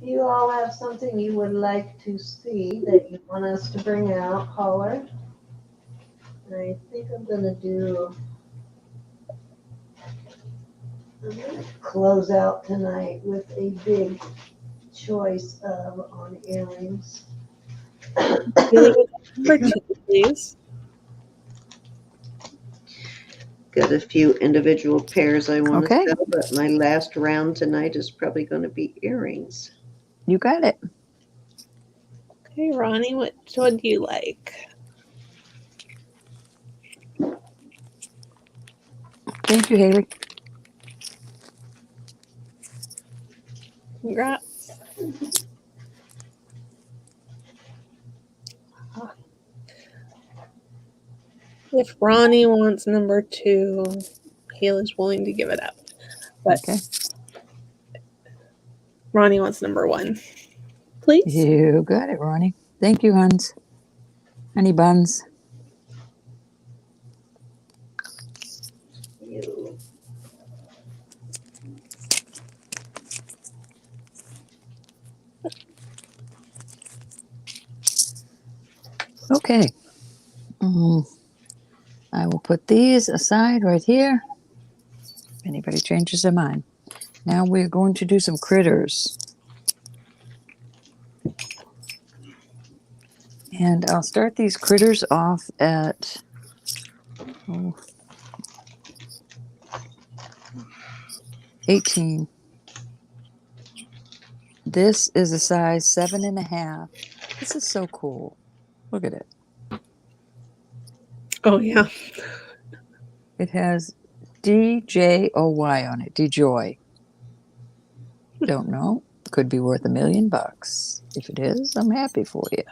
You all have something you would like to see that you want us to bring out, holler. I think I'm gonna close out tonight with a big choice on earrings. Haley with number 2, please. Got a few individual pairs I want to Okay. sell, but my last round tonight is probably going to be earrings. You got it. Okay, Ronnie, what would you like? Thank you, Haley. Congrats. If Ronnie wants number 2, Haley's willing to give it up. But Okay. Ronnie wants number 1. Please. You got it, Ronnie. Thank you, Huns. Honey buns. You. Okay. I will put these aside right here. If anybody changes their mind. Now we're going to do some critters. And I'll start these critters off at 18. This is a size 7.5. This is so cool. Look at it. Oh, yeah. It has DJOY on it. DJoy. Don't know. Could be worth $1 million. If it is, I'm happy for you.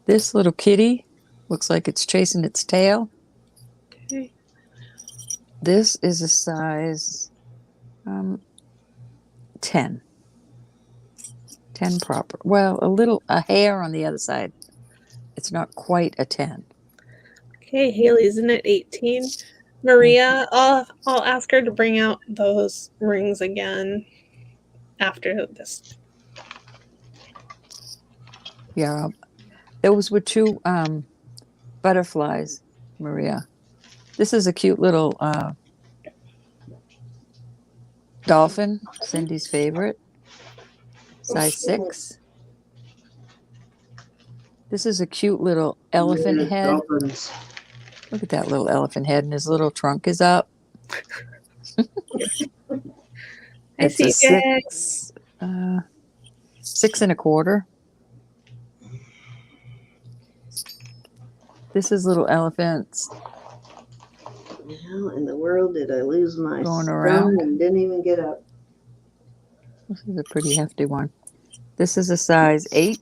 This little kitty looks like it's chasing its tail. Okay. This is a size 10. 10 proper. Well, a hair on the other side. It's not quite a 10. Okay, Haley's in at 18. Maria, I'll ask her to bring out those rings again after this. Yeah, those were two butterflies, Maria. This is a cute little dolphin, Cindy's favorite, size 6. This is a cute little elephant head. Dolphins. Look at that little elephant head, and his little trunk is up. I It's see a you guys. 6 1/4. This is little elephants How in the world did I lose my going stone around. and didn't even get up? This is a pretty hefty one. This is a size 8.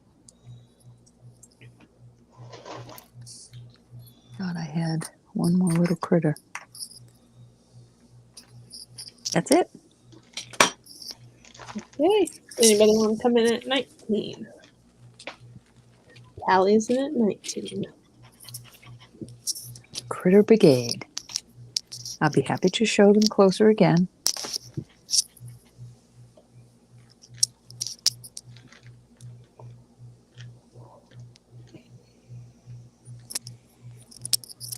Thought I had one more little critter. That's it. Okay. Anybody want to come in at 19? Callie's in at 19. Critter Brigade. I'll be happy to show them closer again.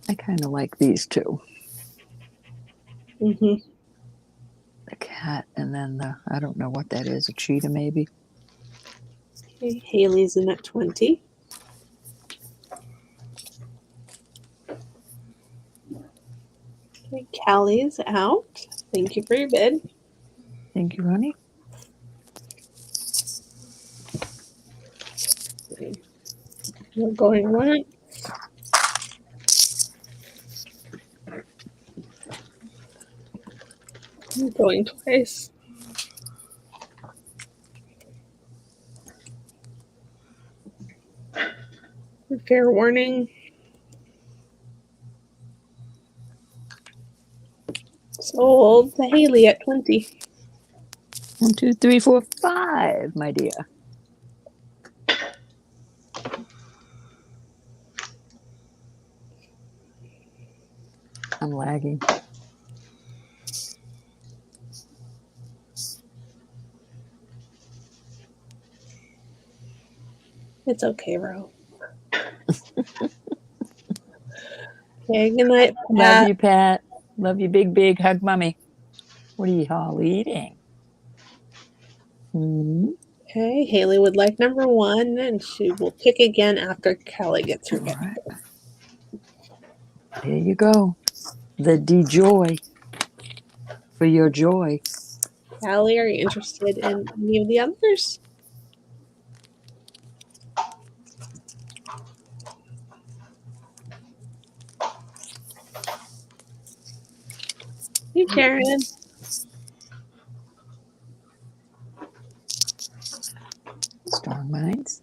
I kind of like these two. Mm-hmm. The cat and then the, I don't know what that is, a cheetah maybe. Okay, Haley's in at 20. Okay, Callie's out. Thank you for your bid. Thank you, honey. We're going once. We're going twice. Fair warning. Sold to Haley at 20. 1, 2, 3, 4, 5, my dear. I'm lagging. It's okay, Ro. Okay, good night, Love Pat. you, Pat. Love you, big. Hug mommy. What are you all eating? Hmm? Okay, Haley would like number 1, and she will pick again after Callie gets her All bid. right. There you go. The D-Joy for your joy. Callie, are you interested in any of the others? Hey, Karen. Strong minds.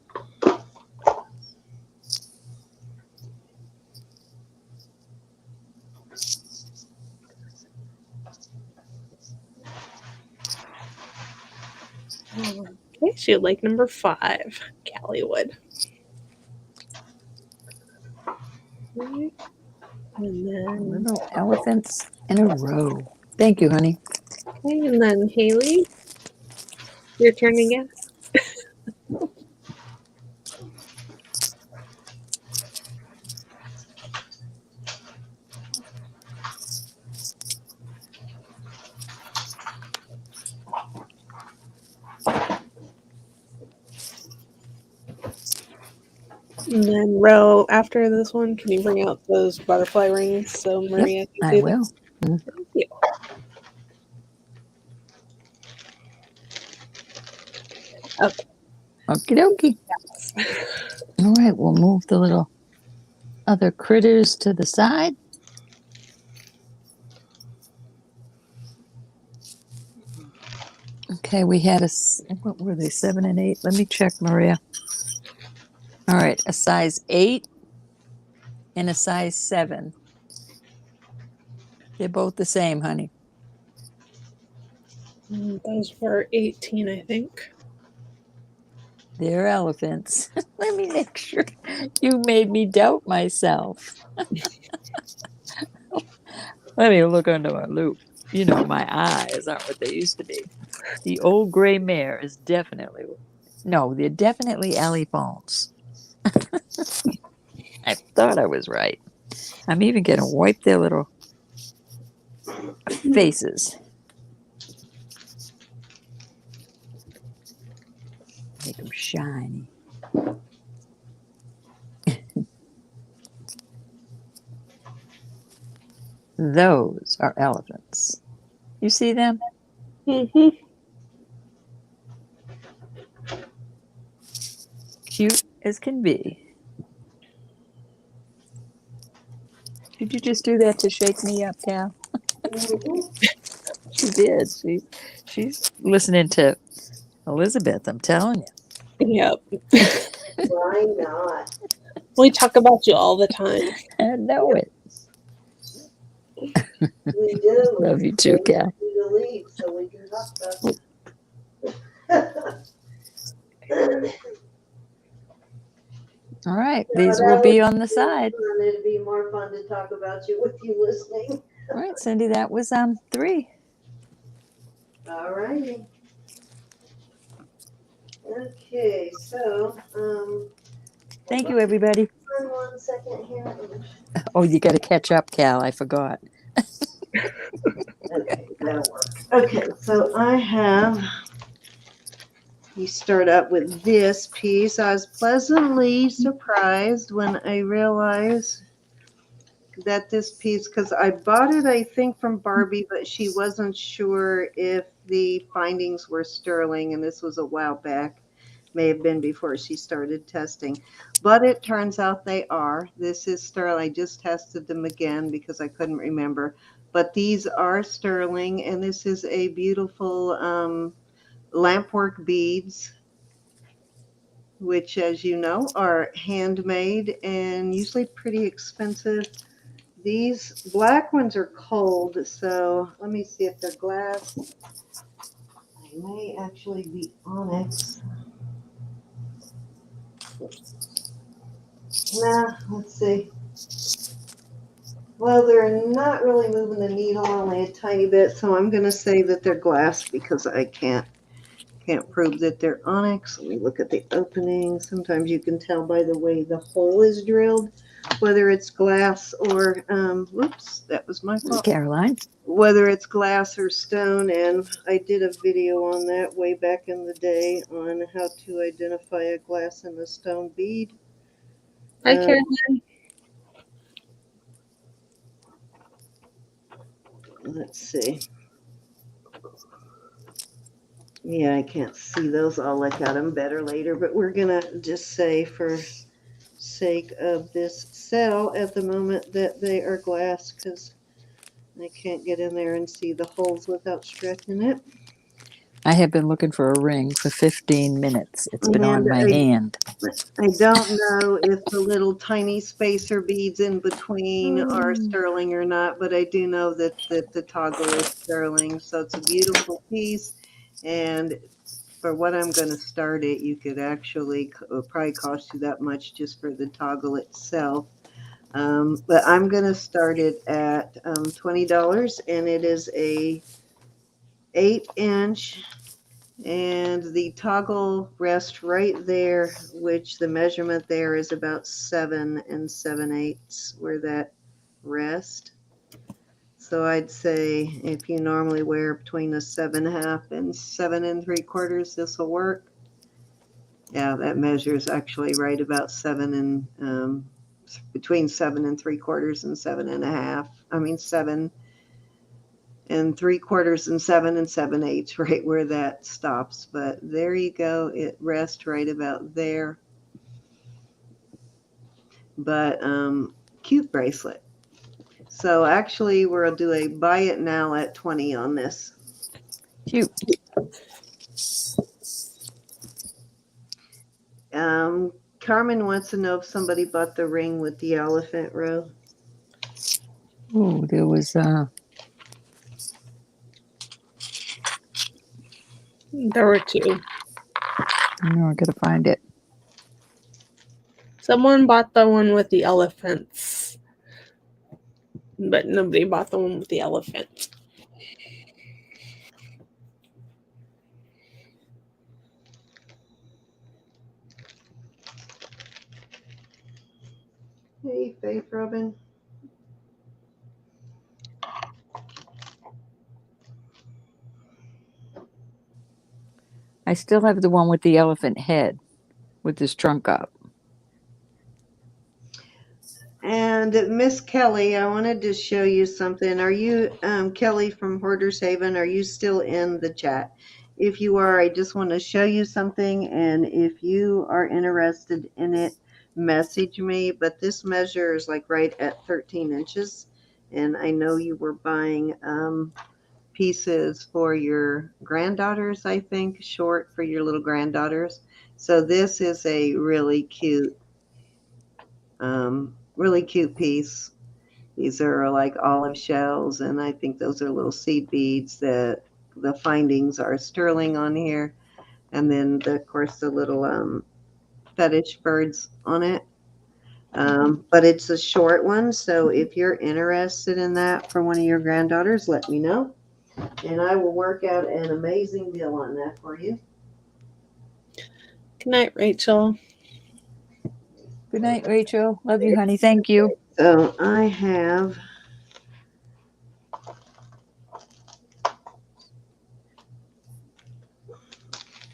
Okay, she would like number 5. Callie would. Okay. And then, Little elephants in a row. Thank you, honey. okay, and then Haley, your turn again. And then Ro, after this one, can you bring out those butterfly rings so Maria can I see will. them? Thank you. Okay. Okie dokie. All right, we'll move the little other critters to the side. Okay, we had what were they, 7 and 8? Let me check, Maria. All right, a size 8 and a size 7. They're both the same, honey. Those were 18, I think. They're elephants. Let me make sure. You made me doubt myself. Let me look under my loop. You know, my eyes aren't what they used to be. The old gray mare is definitely, no, they're definitely elephants. I thought I was right. I'm even going to wipe their little faces. Make them shiny. Those are elephants. You see them? Hmm. Cute as can be. Did you just do that to shake me up, Cal? Mhm. She did. She's listening to Elizabeth, I'm telling Yep. Why not? We talk about you all the time. you. I know it. We do. Love you too, They Cal. want you to leave so we can talk about it. All right. No, These will that would be on the be more side. fun. It'd be more fun to talk about you with you listening. All right, Cindy, that was 3. All righty. Okay, so hold Thank on you, everybody. 1 second here. Oh, you got to catch up, Cal. I forgot. Okay, that'll work. Okay, so I have. You start out with this piece. I was pleasantly surprised when I realized that this piece, because I bought it, I think, from Barbie, but she wasn't sure if the findings were sterling, and this was a while back. May have been before she started testing. But it turns out they are. This is sterling. I just tested them again because I couldn't remember. But these are sterling, and this is a beautiful lampwork beads, which, as you know, are handmade and usually pretty expensive. These black ones are cold, so let me see if they're glass. They may actually be onyx. Nah, let's see. Well, they're not really moving the needle, only a tiny bit, so I'm going to say that they're glass because I can't prove that they're onyx. Let me look at the opening. Sometimes you can tell by the way the hole is drilled whether it's glass or whoops, that was my fault. Caroline. Whether it's glass or stone, and I did a video on that way back in the day on how to identify a glass and a stone bead. Hi, Caroline. Let's see. Yeah, I can't see those. I'll look at them better later, but we're gonna just say for sake of this sale at the moment that they are glass because I can't get in there and see the holes without stretching it. I have been looking for a ring for 15 minutes. It's been And on my hand. I don't know if the little tiny spacer beads in between are sterling or not, but I do know that the toggle is sterling. So it's a beautiful piece. And for what I'm going to start it, you could actually, it'll probably cost you that much just for the toggle itself. But I'm going to start it at $20, and it is a 8-inch, and the toggle rests right there, which the measurement there is about 7 7/8 where that rests. So I'd say if you normally wear between a 7.5 and 7 3/4, this will work. Yeah, that measures actually right about 7 and between 7 3/4 and 7.5. I mean 7 3/4 and 7 7/8, right where that stops. But there you go. It rests right about there. But cute bracelet. So actually, we'll do a buy it now at 20 on this. Cute. Carmen wants to know if somebody bought the ring with the elephant row. Oh, there was There were 2. No, I gotta find it. Someone bought the one with the elephants, but nobody bought the one with the elephant. Hey, Faith Robin. I still have the one with the elephant head with his trunk up. And Miss Kelly, I wanted to show you something. Are you, Kelly from Hoarders Haven, are you still in the chat? If you are, I just want to show you something. And if you are interested in it, message me. But this measure is like right at 13 inches. And I know you were buying pieces for your granddaughters, I think, short for your little granddaughters. So this is a really cute piece. These are like olive shells, and I think those are little seed beads. That the findings are sterling on here, and then of course the little fetish birds on it. But it's a short one, so if you're interested in that for one of your granddaughters, let me know, and I will work out an amazing deal on that for you. Good night, Rachel. Good night, Rachel. Love you, honey. Thank you. So I have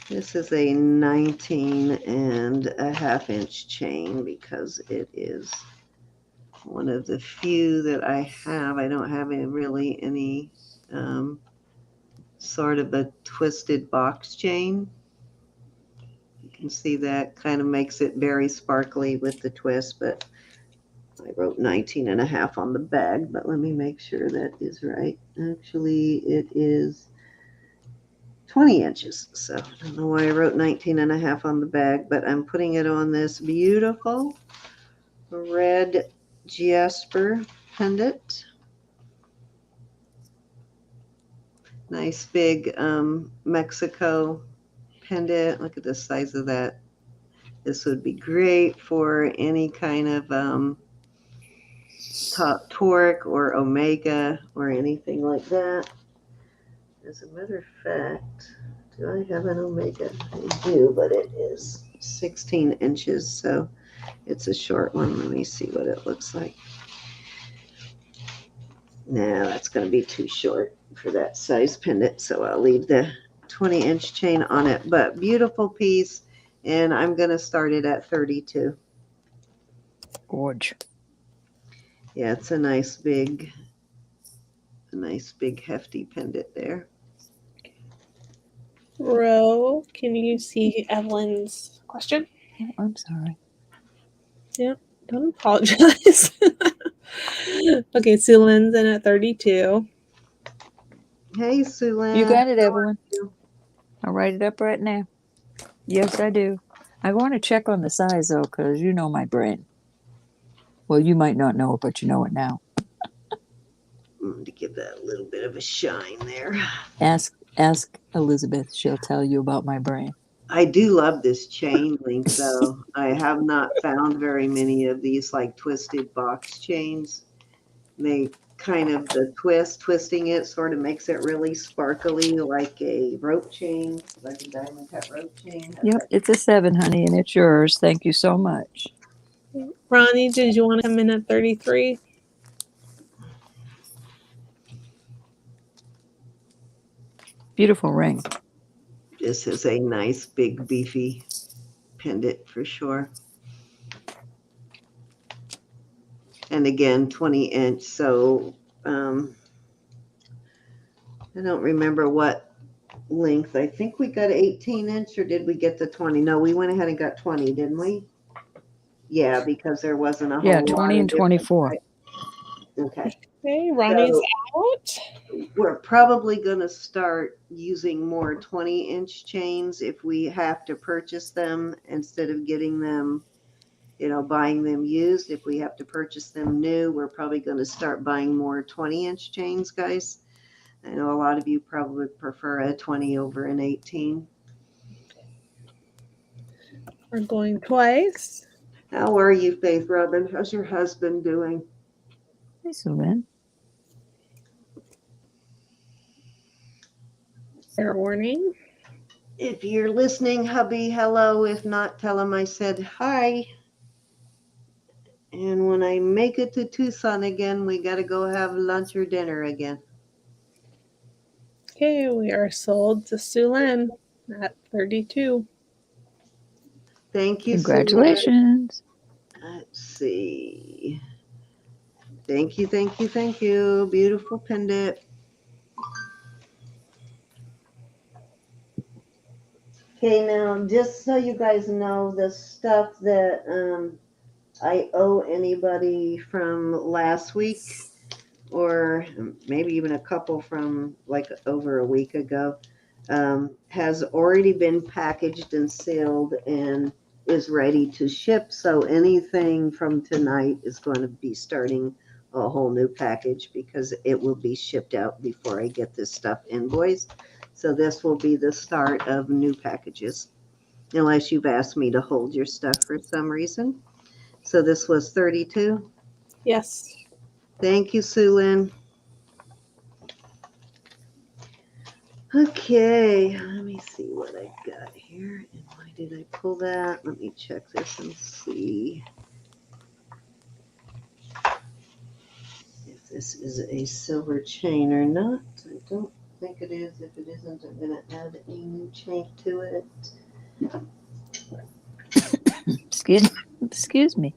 this is a 19.5 inch chain because it is one of the few that I have. I don't have really any sort of a twisted box chain. You can see that kind of makes it very sparkly with the twist, but I wrote 19.5 on the bag, but let me make sure that is right. Actually, it is 20 inches. So I don't know why I wrote 19.5 on the bag, but I'm putting it on this beautiful red jasper pendant. Nice big Mexico pendant. Look at the size of that. This would be great for any kind of torque or omega or anything like that. As a matter of fact, do I have an omega? I do, but it is 16 inches, so it's a short one. Let me see what it looks like. No, that's going to be too short for that size pendant, so I'll leave the 20-inch chain on it. But beautiful piece, and I'm going to start it at 32. Gorge. Yeah, it's a nice big hefty pendant there. Ro, can you see Evelyn's question? Oh, I'm sorry. Yeah, don't apologize. Okay, Sue Lynn's in at 32. Hey, Sue Lynn. You got it, Evelyn. I'll write it up right now. Yes, I do. I want to check on the size, though, because you know my brain. Well, you might not know it, but you know it now. To give that a little bit of a shine there. Ask Elizabeth. She'll tell you about my brain. I do love this chain link, though. I have not found very many of these like twisted box chains. They kind of, the twisting it sort of makes it really sparkly, like a rope chain, like a diamond cut rope chain. Yep, it's a 7, honey, and it's yours. Thank you so much. Ronnie, did you want to come in at 33? Beautiful ring. This is a nice, big, beefy pendant for sure. And again, 20-inch. So I don't remember what length. I think we got 18-inch, or did we get the 20? No, we went ahead and got 20, didn't we? Yeah, because there wasn't a whole lot 20 and 24. Right? Okay. Okay, Ronnie's out. We're probably going to start using more 20-inch chains if we have to purchase them instead of getting them, buying them used. If we have to purchase them new, we're probably going to start buying more 20-inch chains, guys. I know a lot of you probably prefer a 20 over an 18. We're going twice. How are you, Faith Robin? How's your husband doing? Hey, Susan. Fair warning. If you're listening, hubby, hello. If not, tell him I said hi. And when I make it to Tucson again, we got to go have lunch or dinner again. Okay, we are sold to Sue Lynn at 32. Thank you, Sue. Congratulations. Let's see. Thank you, thank you, thank you. Beautiful pendant. Okay, now just so you guys know, the stuff that I owe anybody from last week, or maybe even a couple from like over a week ago, has already been packaged and sealed and is ready to ship. So anything from tonight is going to be starting a whole new package because it will be shipped out before I get this stuff invoiced. So this will be the start of new packages, unless you've asked me to hold your stuff for some reason. So this was 32. Yes. Thank you, Sue Lynn. Okay, let me see what I got here. And why did I pull that? Let me check this and see if this is a silver chain or not. I don't think it is. If it isn't, I'm going to add a new chain to it. Excuse me.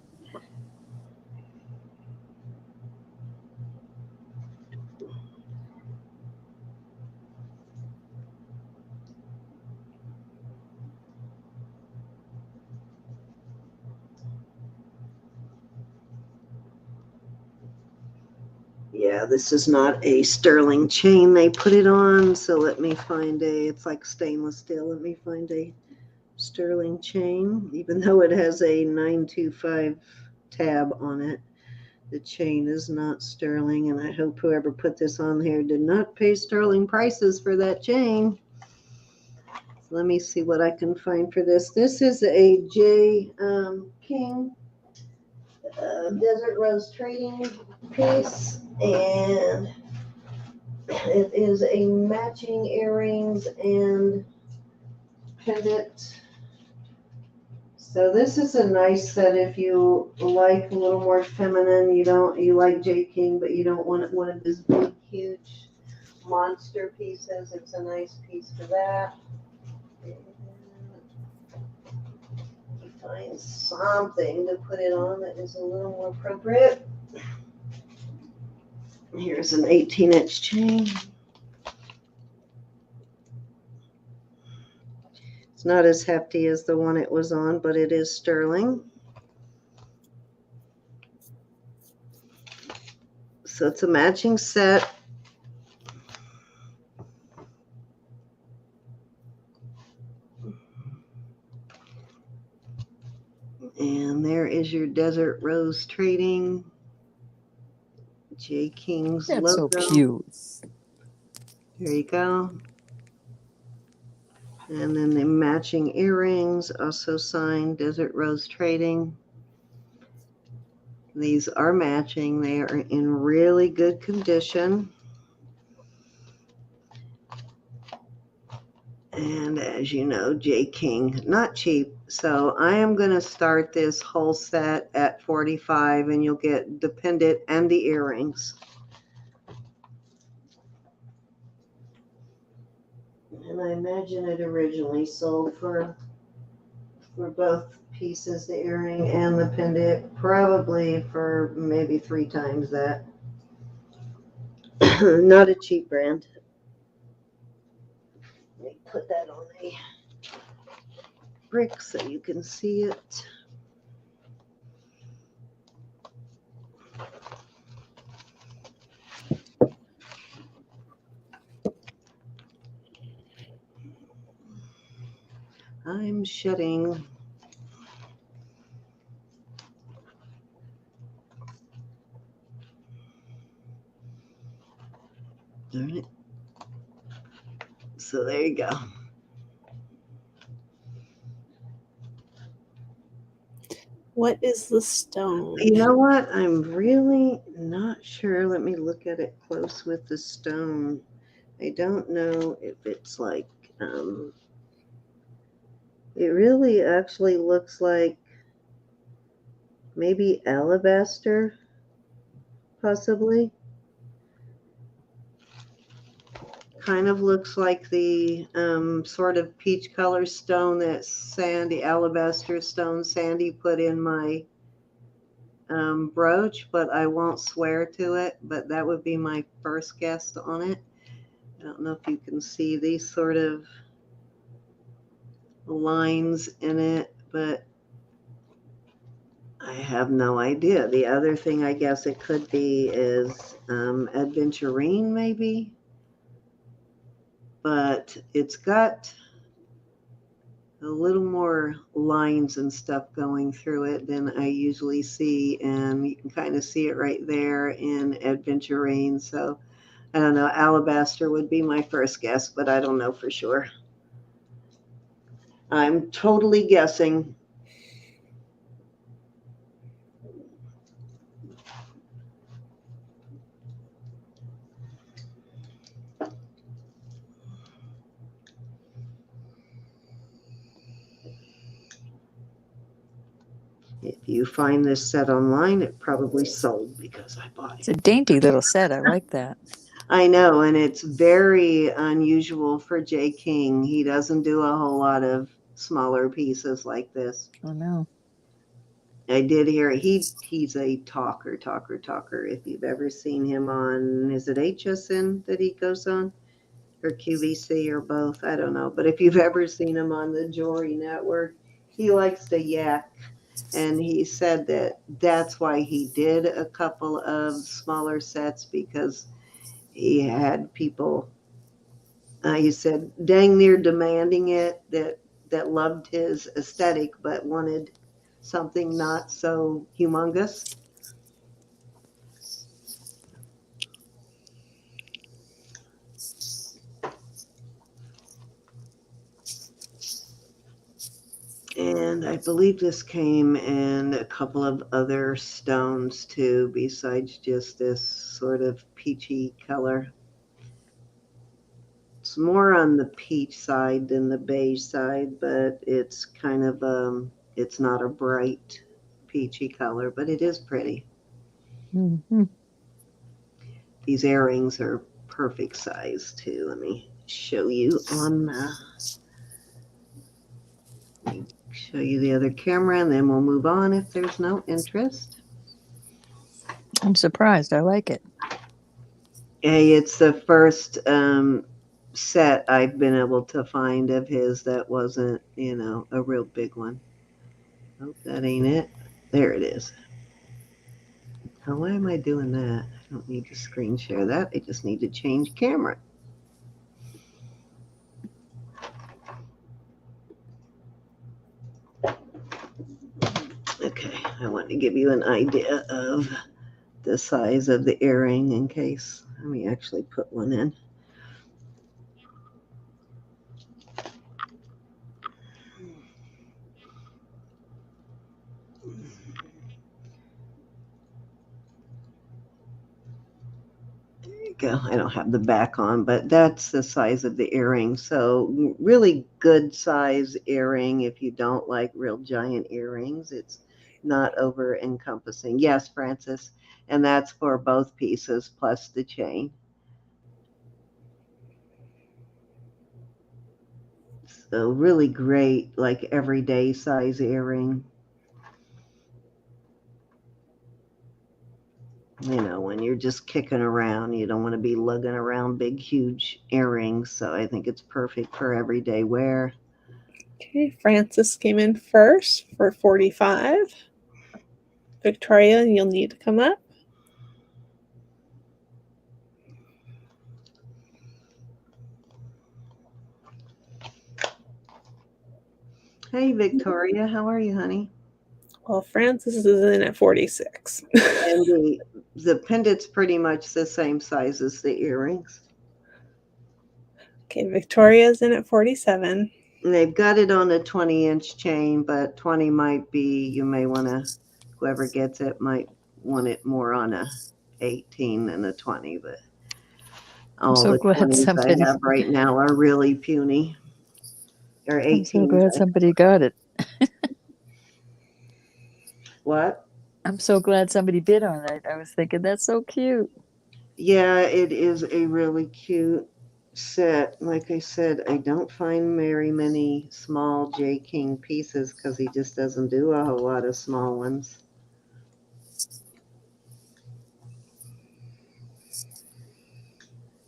Yeah, this is not a sterling chain they put it on. So let me find it's like stainless steel. Let me find a sterling chain, even though it has a 925 tab on it. The chain is not sterling, and I hope whoever put this on here did not pay sterling prices for that chain. So let me see what I can find for this. This is a J. King Desert Rose trading piece, and it is a matching earrings and pendant. So this is a nice set if you like a little more feminine. You like J. King, but you don't want one of these big, huge monster pieces. It's a nice piece for that. And you find something to put it on that is a little more appropriate. Here's an 18-inch chain. It's not as hefty as the one it was on, but it is sterling. So it's a matching set. And there is your Desert Rose Trading J. King's That's logo. so cute. There you go. And then the matching earrings, also signed Desert Rose Trading. These are matching. They are in really good condition. And as you know, J. King, not cheap. So I am going to start this whole set at $45, and you'll get the pendant and the earrings. And I imagine it originally sold for both pieces, the earring and the pendant, probably for maybe 3 times that. Not a cheap brand. Let me put that on a brick so you can see it. I'm shedding. All right. So there you go. What is the stone? You know what? I'm really not sure. Let me look at it close with the stone. I don't know if it's like, it really actually looks like maybe alabaster, possibly. Kind of looks like the sort of peach color stone that Sandy, alabaster stone Sandy put in my brooch, but I won't swear to it, but that would be my first guess on it. I don't know if you can see these sort of lines in it, but I have no idea. The other thing I guess it could be is aventurine, maybe, but it's got a little more lines and stuff going through it than I usually see, and you can kind of see it right there in aventurine. So I don't know, alabaster would be my first guess, but I don't know for sure. I'm totally guessing. If you find this set online, it probably sold because I bought It's it. a dainty little set. I like that. I know, and it's very unusual for J. King. He doesn't do a whole lot of smaller pieces like this. Oh no. I did hear he's a talker. If you've ever seen him on, is it HSN that he goes on, or QVC, or both? I don't know. But if you've ever seen him on the Jewelry Network, he likes to yak. And he said that that's why he did a couple of smaller sets, because he had people, he said, dang near demanding it, that loved his aesthetic but wanted something not so humongous. And I believe this came in a couple of other stones too, besides just this sort of peachy color. It's more on the peach side than the beige side, but it's kind of, it's not a bright peachy color, but it is pretty. Mm-hmm. These earrings are perfect size too. Let me show you on let me show you the other camera, and then we'll move on if there's no interest. I'm surprised. I like it. Hey, it's the first set I've been able to find of his that wasn't, a real big one. Oh, that ain't it. There it is. Now, why am I doing that? I don't need to screen share that. I just need to change camera. Okay, I want to give you an idea of the size of the earring in case. Let me actually put one in. Go. I don't have the back on, but that's the size of the earring. So really good size earring. If you don't like real giant earrings, it's not over encompassing. Yes, Francis. And that's for both pieces plus the chain. So really great, like everyday size earring. When you're just kicking around, you don't want to be lugging around big, huge earrings. So I think it's perfect for everyday wear. Okay, Francis came in first for 45. Victoria, you'll need to come up. Hey, Victoria, how are you, honey? Well, Francis is in at 46. And the pendant's pretty much the same size as the earrings. Okay, Victoria's in at 47. And they've got it on a 20-inch chain, but 20 might be, you may want to, whoever gets it might want it more on a 18 than a 20, but I'm all so the glad 20s I somebody. have right now are really puny. Or I'm so 18s. glad somebody got it. What? I'm so glad somebody bid on it. I was thinking that's so cute. Yeah, it is a really cute set. Like I said, I don't find very many small J. King pieces because he just doesn't do a whole lot of small ones.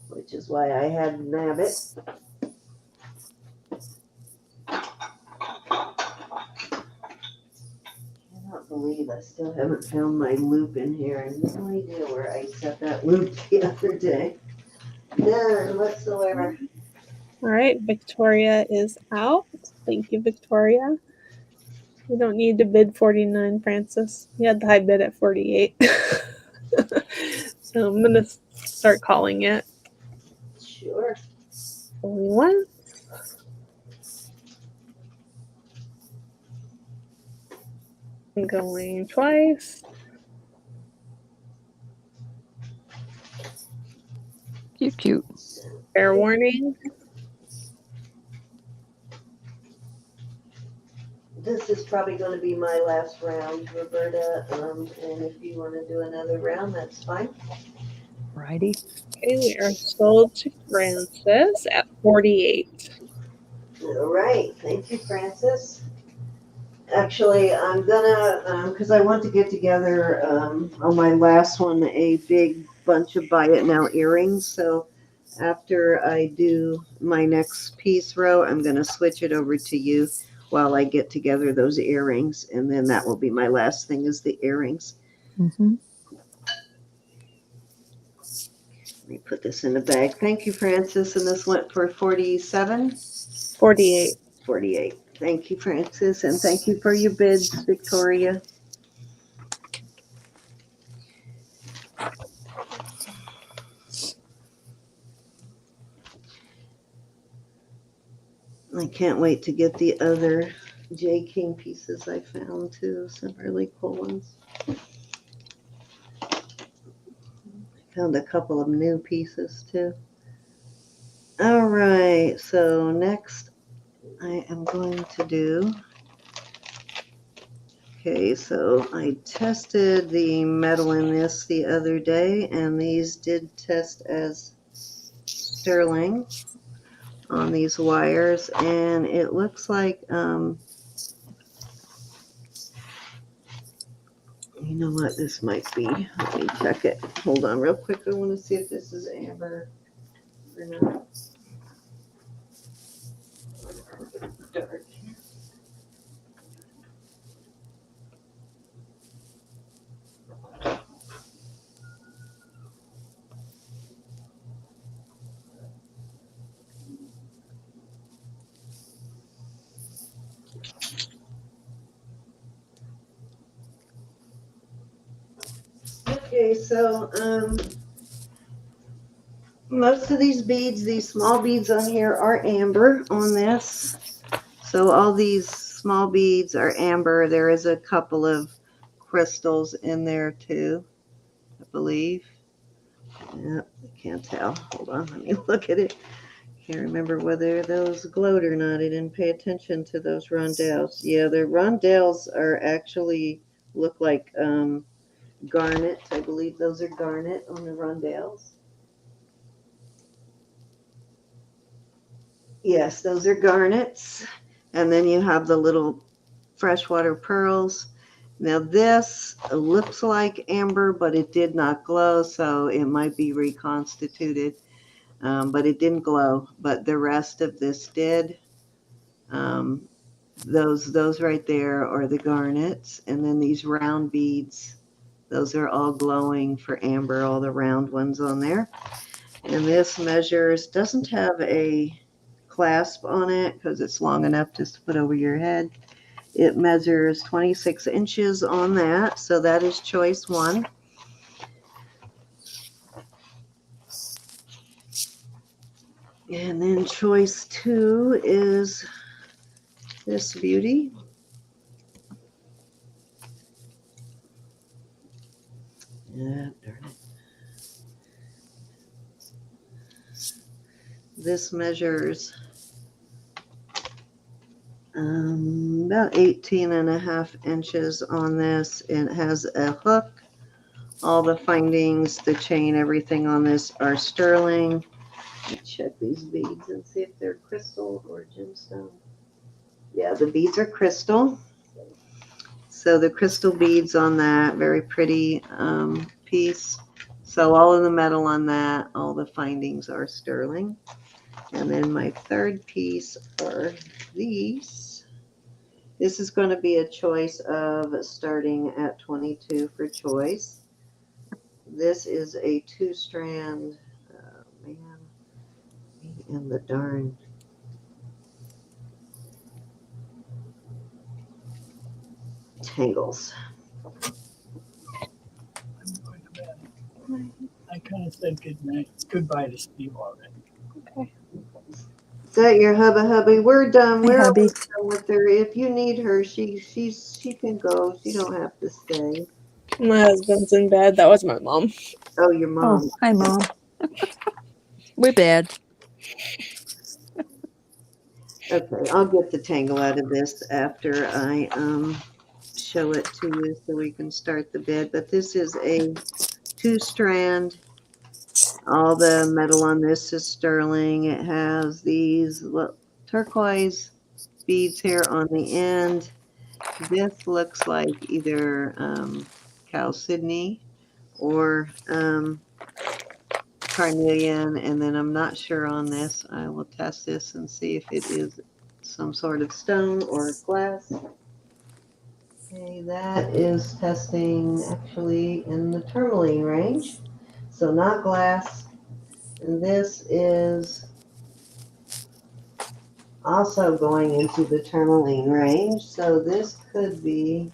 Which is why I had to nab it. I cannot believe I still haven't found my loop in here. I have no idea where I set that loop the other day. None whatsoever. All right, Victoria is out. Thank you, Victoria. You don't need to bid 49, Francis. You had the high bid at 48. So I'm going to start calling it. Sure. Only one. I'm going twice. Cute, cute. Fair warning. This is probably going to be my last round, Roberta. And if you want to do another round, that's fine. Righty. Okay, we are sold to Francis at 48. All right. Thank you, Francis. Actually, I'm gonna, because I want to get together on my last one a big bunch of buy it now earrings. So after I do my next piece row, I'm gonna switch it over to you while I get together those earrings, and then that will be my last thing is the earrings. Mm-hmm. Let me put this in a bag. Thank you, Francis. And this went for 47? 48. 48. Thank you, Francis. And thank you for your bids, Victoria. I can't wait to get the other J. King pieces I found, too. Some really cool ones. I found a couple of new pieces, too. All right. So next I am going to do... Okay, so I tested the metal in this the other day, and these did test as sterling on these wires, and it looks like, you know what, this might be. Let me check it. Hold on real quick. I want to see if this is amber or not. Dark. Okay, so most of these beads, these small beads on here are amber on this. So all these small beads are amber. There is a couple of crystals in there too, I believe. Yep, I can't tell. Hold on, let me look at it. Can't remember whether those glowed or not. I didn't pay attention to those rondelles. Yeah, the rondelles are actually look like garnet. I believe those are garnet on the rondelles. Yes, those are garnets. And then you have the little freshwater pearls. Now this looks like amber, but it did not glow, so it might be reconstituted. But it didn't glow, but the rest of this did. Um, those right there are the garnets, and then these round beads, those are all glowing for amber, all the round ones on there. And this measures, doesn't have a clasp on it because it's long enough just to put over your head. It measures 26 inches on that, so that is choice one. And then choice two is this beauty. Yeah, darn it. This measures about 18.5 inches on this. It has a hook. All the findings, the chain, everything on this are sterling. Let me check these beads and see if they're crystal or gemstone. Yeah, the beads are crystal. So the crystal beads on that, very pretty piece. So all of the metal on that, all the findings are sterling. And then my third piece are these. This is going to be a choice of starting at 22 for choice. This is a 2-strand, man, me and the darn tangles. I'm going to bed. I kind of said goodbye to Steve already. Okay. Is that your hubby? We're done. Hey, We're hubby. almost done with her. If you need her, she can go. She don't have to stay. My husband's in bed. That was my mom. Oh, your Oh, mom. hi, Mom. We're bad. Okay, I'll get the tangle out of this after I show it to you so we can start the bed. But this is a 2-strand. All the metal on this is sterling. It has these turquoise beads here on the end. This looks like either chalcedony or carnelian, and then I'm not sure on this. I will test this and see if it is some sort of stone or glass. Okay, that is testing actually in the tourmaline range, so not glass. And this is also going into the tourmaline range, so this could be,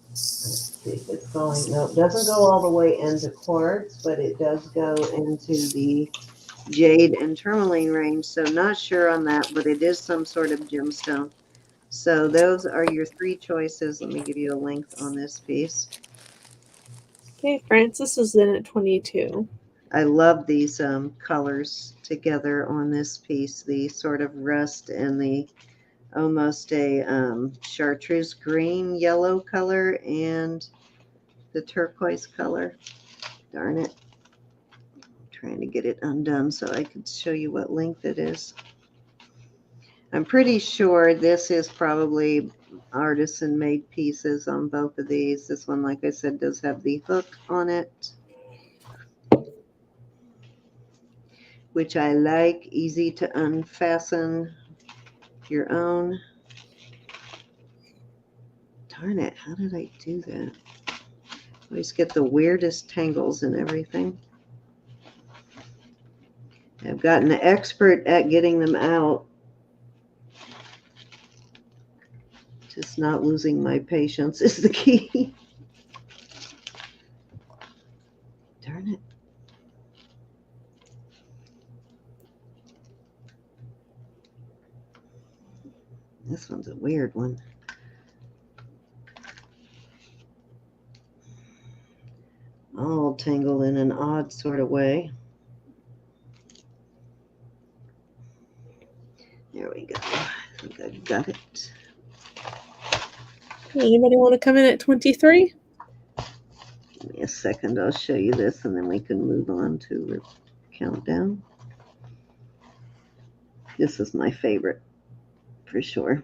let's see if it's going, no, it doesn't go all the way into quartz, but it does go into the jade and tourmaline range, so not sure on that, but it is some sort of gemstone. So those are your 3 choices. Let me give you a length on this piece. Okay, Francis is in at 22. I love these colors together on this piece, the sort of rust and the almost a chartreuse green yellow color and the turquoise color. Darn it. I'm trying to get it undone so I could show you what length it is. I'm pretty sure this is probably artisan made pieces on both of these. This one, like I said, does have the hook on it, which I like. Easy to unfasten your own. Darn it, how did I do that? I always get the weirdest tangles and everything. I've gotten an expert at getting them out. Just not losing my patience is the key. Darn it. This one's a weird one. All tangled in an odd sort of way. There we go. I think I got it. Anybody want to come in at 23? Give me a second. I'll show you this and then we can move on to the countdown. This is my favorite for sure.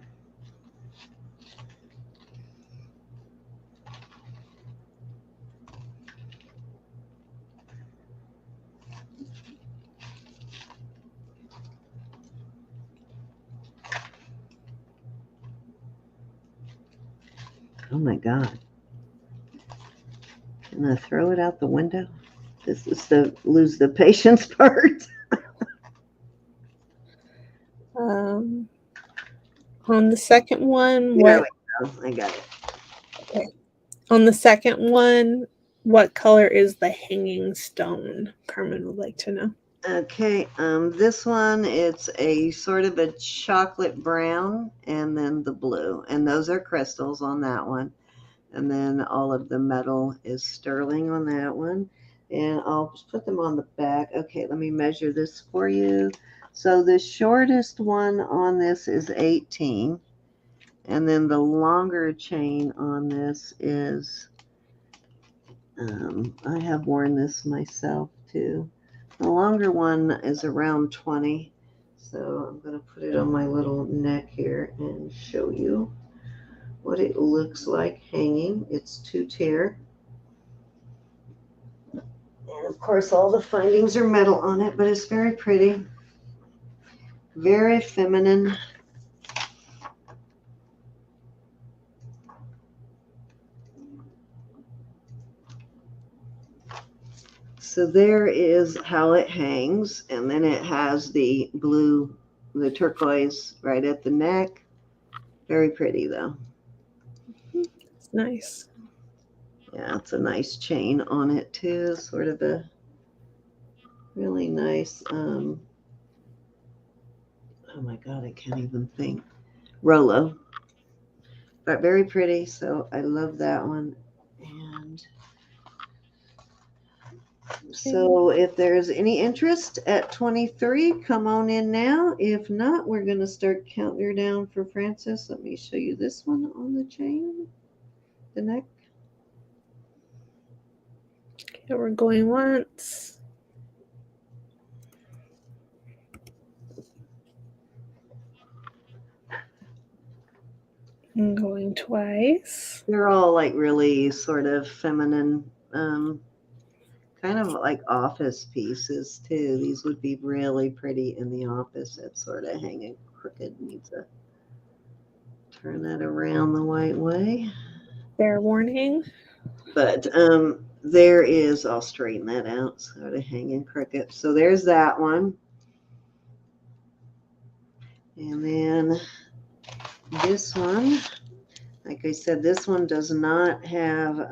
Oh my God. Can I throw it out the window? This is the lose the patience part. On the second one, There what? we go. I got it. Okay. On the second one, what color is the hanging stone? Carmen would like to know. Okay, this one, it's a sort of a chocolate brown and then the blue. And those are crystals on that one. And then all of the metal is sterling on that one. And I'll just put them on the back. Okay, let me measure this for you. So the shortest one on this is 18. And then the longer chain on this is, I have worn this myself too. The longer one is around 20. So I'm going to put it on my little neck here and show you what it looks like hanging. It's 2-tier. And of course, all the findings are metal on it, but it's very pretty. Very feminine. So there is how it hangs. And then it has the blue, the turquoise right at the neck. Very pretty though. It's nice. Yeah, it's a nice chain on it too. Sort of a really nice, oh my God, I can't even think. Rolo. But very pretty. So I love that one. And so if there's any interest at 23, come on in now. If not, we're going to start counting her down for Frances. Let me show you this one on the chain, the neck. Okay, we're going once. I'm going twice. They're all like really sort of feminine, kind of like office pieces too. These would be really pretty in the office. It's sort of hanging crooked. Need to turn that around the right way. Fair warning. But there is, I'll straighten that out, sort of hanging crooked. So there's that one. And then this one, like I said, this one does not have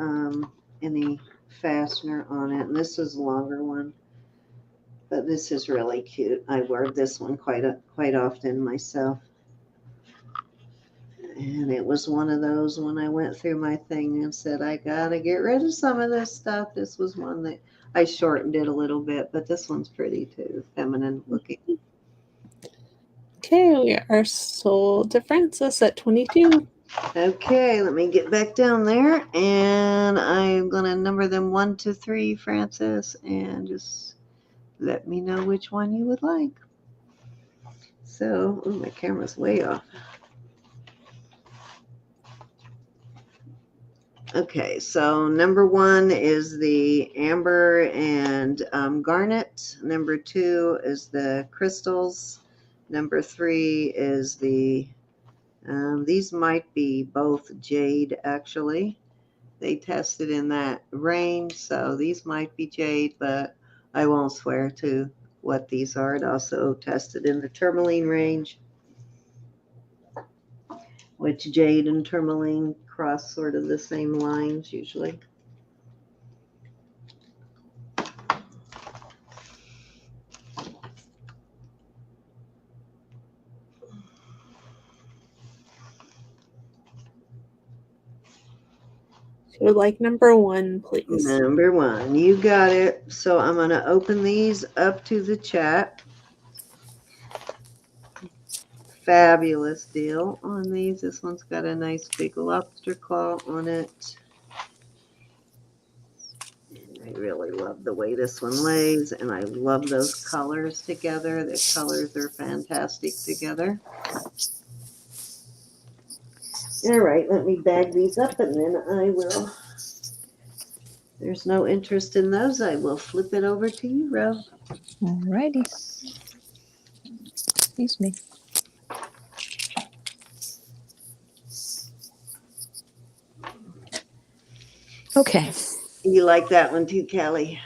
any fastener on it. And this is a longer one. But this is really cute. I wear this one quite often myself. And it was one of those when I went through my thing and said, I gotta get rid of some of this stuff. This was one that I shortened it a little bit, but this one's pretty too, feminine looking. Okay, we are sold to Frances at 22. Okay, let me get back down there and I'm gonna number them 1 to 3, Frances, and just let me know which one you would like. So, oh, my camera's way off. Okay, so number 1 is the amber and garnet. Number 2 is the crystals. Number 3 is the, these might be both jade actually. They tested in that range, so these might be jade, but I won't swear to what these are. It also tested in the tourmaline range, which jade and tourmaline cross sort of the same lines usually. She would like number 1, please. Number 1, you got it. So I'm going to open these up to the chat. Fabulous deal on these. This one's got a nice big lobster claw on it. I really love the way this one lays, and I love those colors together. The colors are fantastic together. All right, let me bag these up, and then I will, if there's no interest in those, I will flip it over to you, Ro. All righty. Excuse me. Okay. You like that one too, Kelly?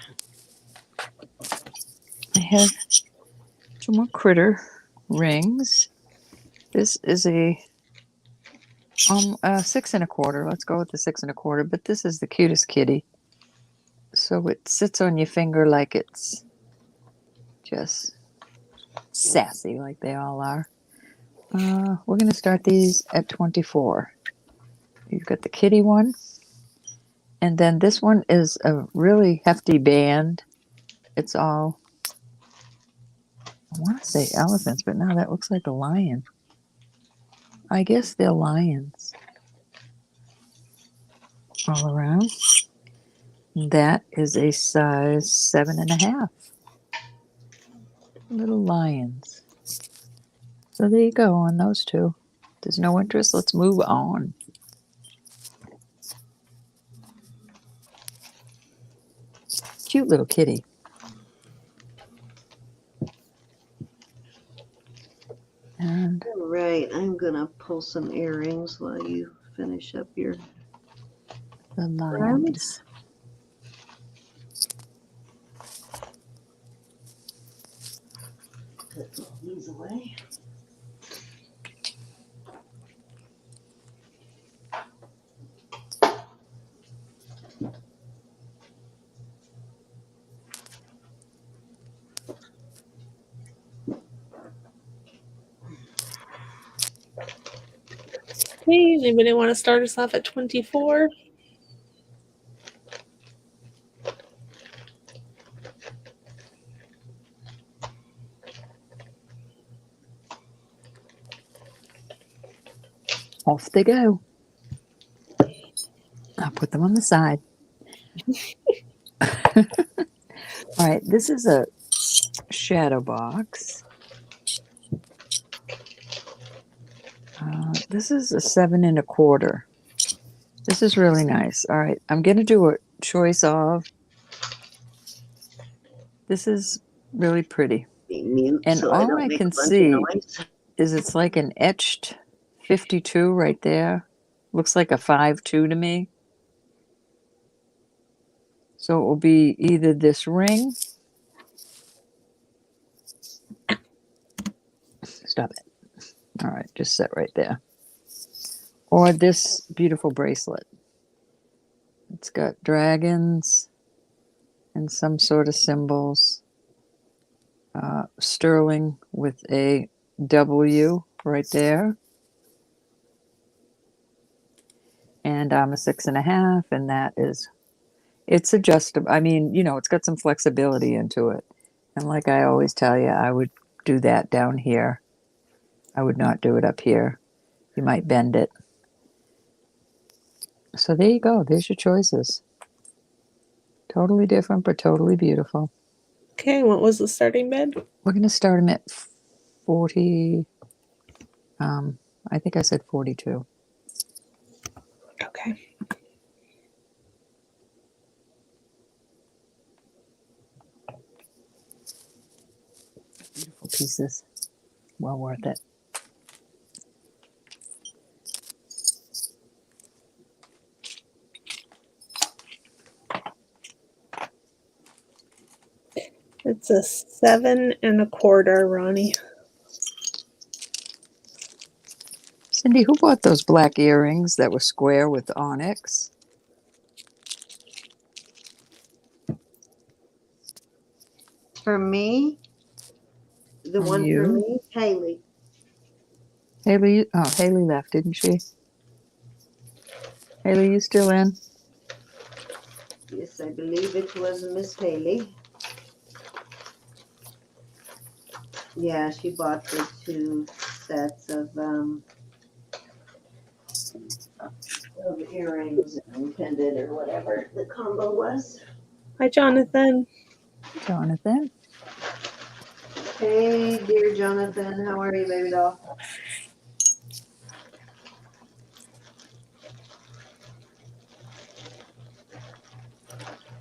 I have 2 more critter rings. This is a 6 1/4. Let's go with the 6 1/4. But this is the cutest kitty. So it sits on your finger like it's Just sassy like they all are. We're going to start these at 24. You've got the kitty one. And then this one is a really hefty band. It's all, I want to say elephants, but now that looks like a lion. I guess they're lions all around. That is a size 7.5. Little lions. So there you go on those two. There's no interest. Let's move on. Cute little kitty. And All right, I'm gonna pull some earrings while you finish up your the lions. Put these away. Okay, anybody want to start us off at 24? Off they go. I'll put them on the side. All right, this is a shadow box. This is a 7.25. This is really nice. All right, I'm going to do a choice of. This is really pretty. Be mute And so I all don't I make can a bunch see of noise. is it's like an etched 52 right there. Looks like a 5-2 to me. So it will be either this ring. Stop it. All right, just set right there. Or this beautiful bracelet. It's got dragons and some sort of symbols. Sterling with a W right there. And I'm a 6.5, and that is, it's adjustable. I mean, you know, it's got some flexibility into it. And like I always tell you, I would do that down here. I would not do it up here. You might bend it. So there you go. There's your choices. Totally different, but totally beautiful. Okay, what was the starting bid? We're going to start them at 40. I think I said 42. Okay. Beautiful pieces. Well worth it. It's a 7.25, Ronnie. Cindy, who bought those black earrings that were square with onyx? For me, the From one for you? me, Haley. Haley, oh, Haley left, didn't she? Haley, you still in? Yes, I believe it was Miss Haley. Yeah, she bought the 2 sets of earrings and pendant or whatever the combo was. Hi, Jonathan. Jonathan? Hey, dear Jonathan, how are you, baby doll?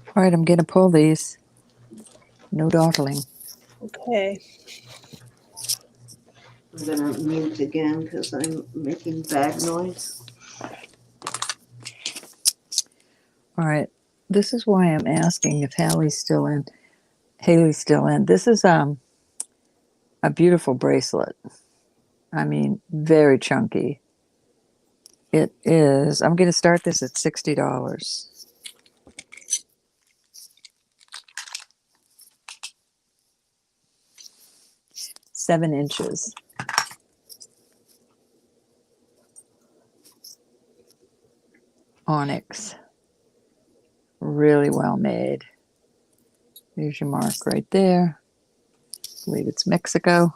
All right, I'm going to pull these. No dawdling. Okay. I'm gonna mute again because I'm making bag noise. All right. This is why I'm asking if Haley's still in. Haley's still in. This is a beautiful bracelet. I mean, very chunky. It is. I'm going to start this at $60. 7 inches. Onyx. Really well made. There's your mark right there. I believe it's Mexico.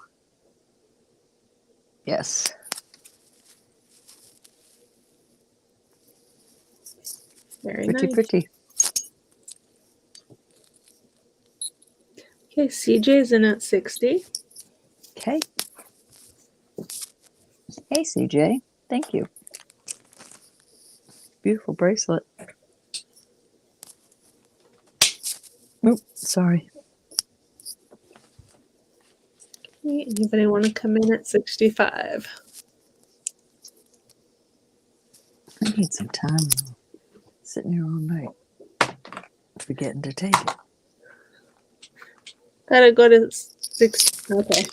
Yes. Very Pretty, nice. pretty. Okay, CJ's in at 60. Okay. Hey, CJ. Thank you. Beautiful bracelet. Oop, sorry. Okay, anybody want to come in at 65? I need some time. Sitting here all night. Forgetting to take it. Gotta go to 6. Okay.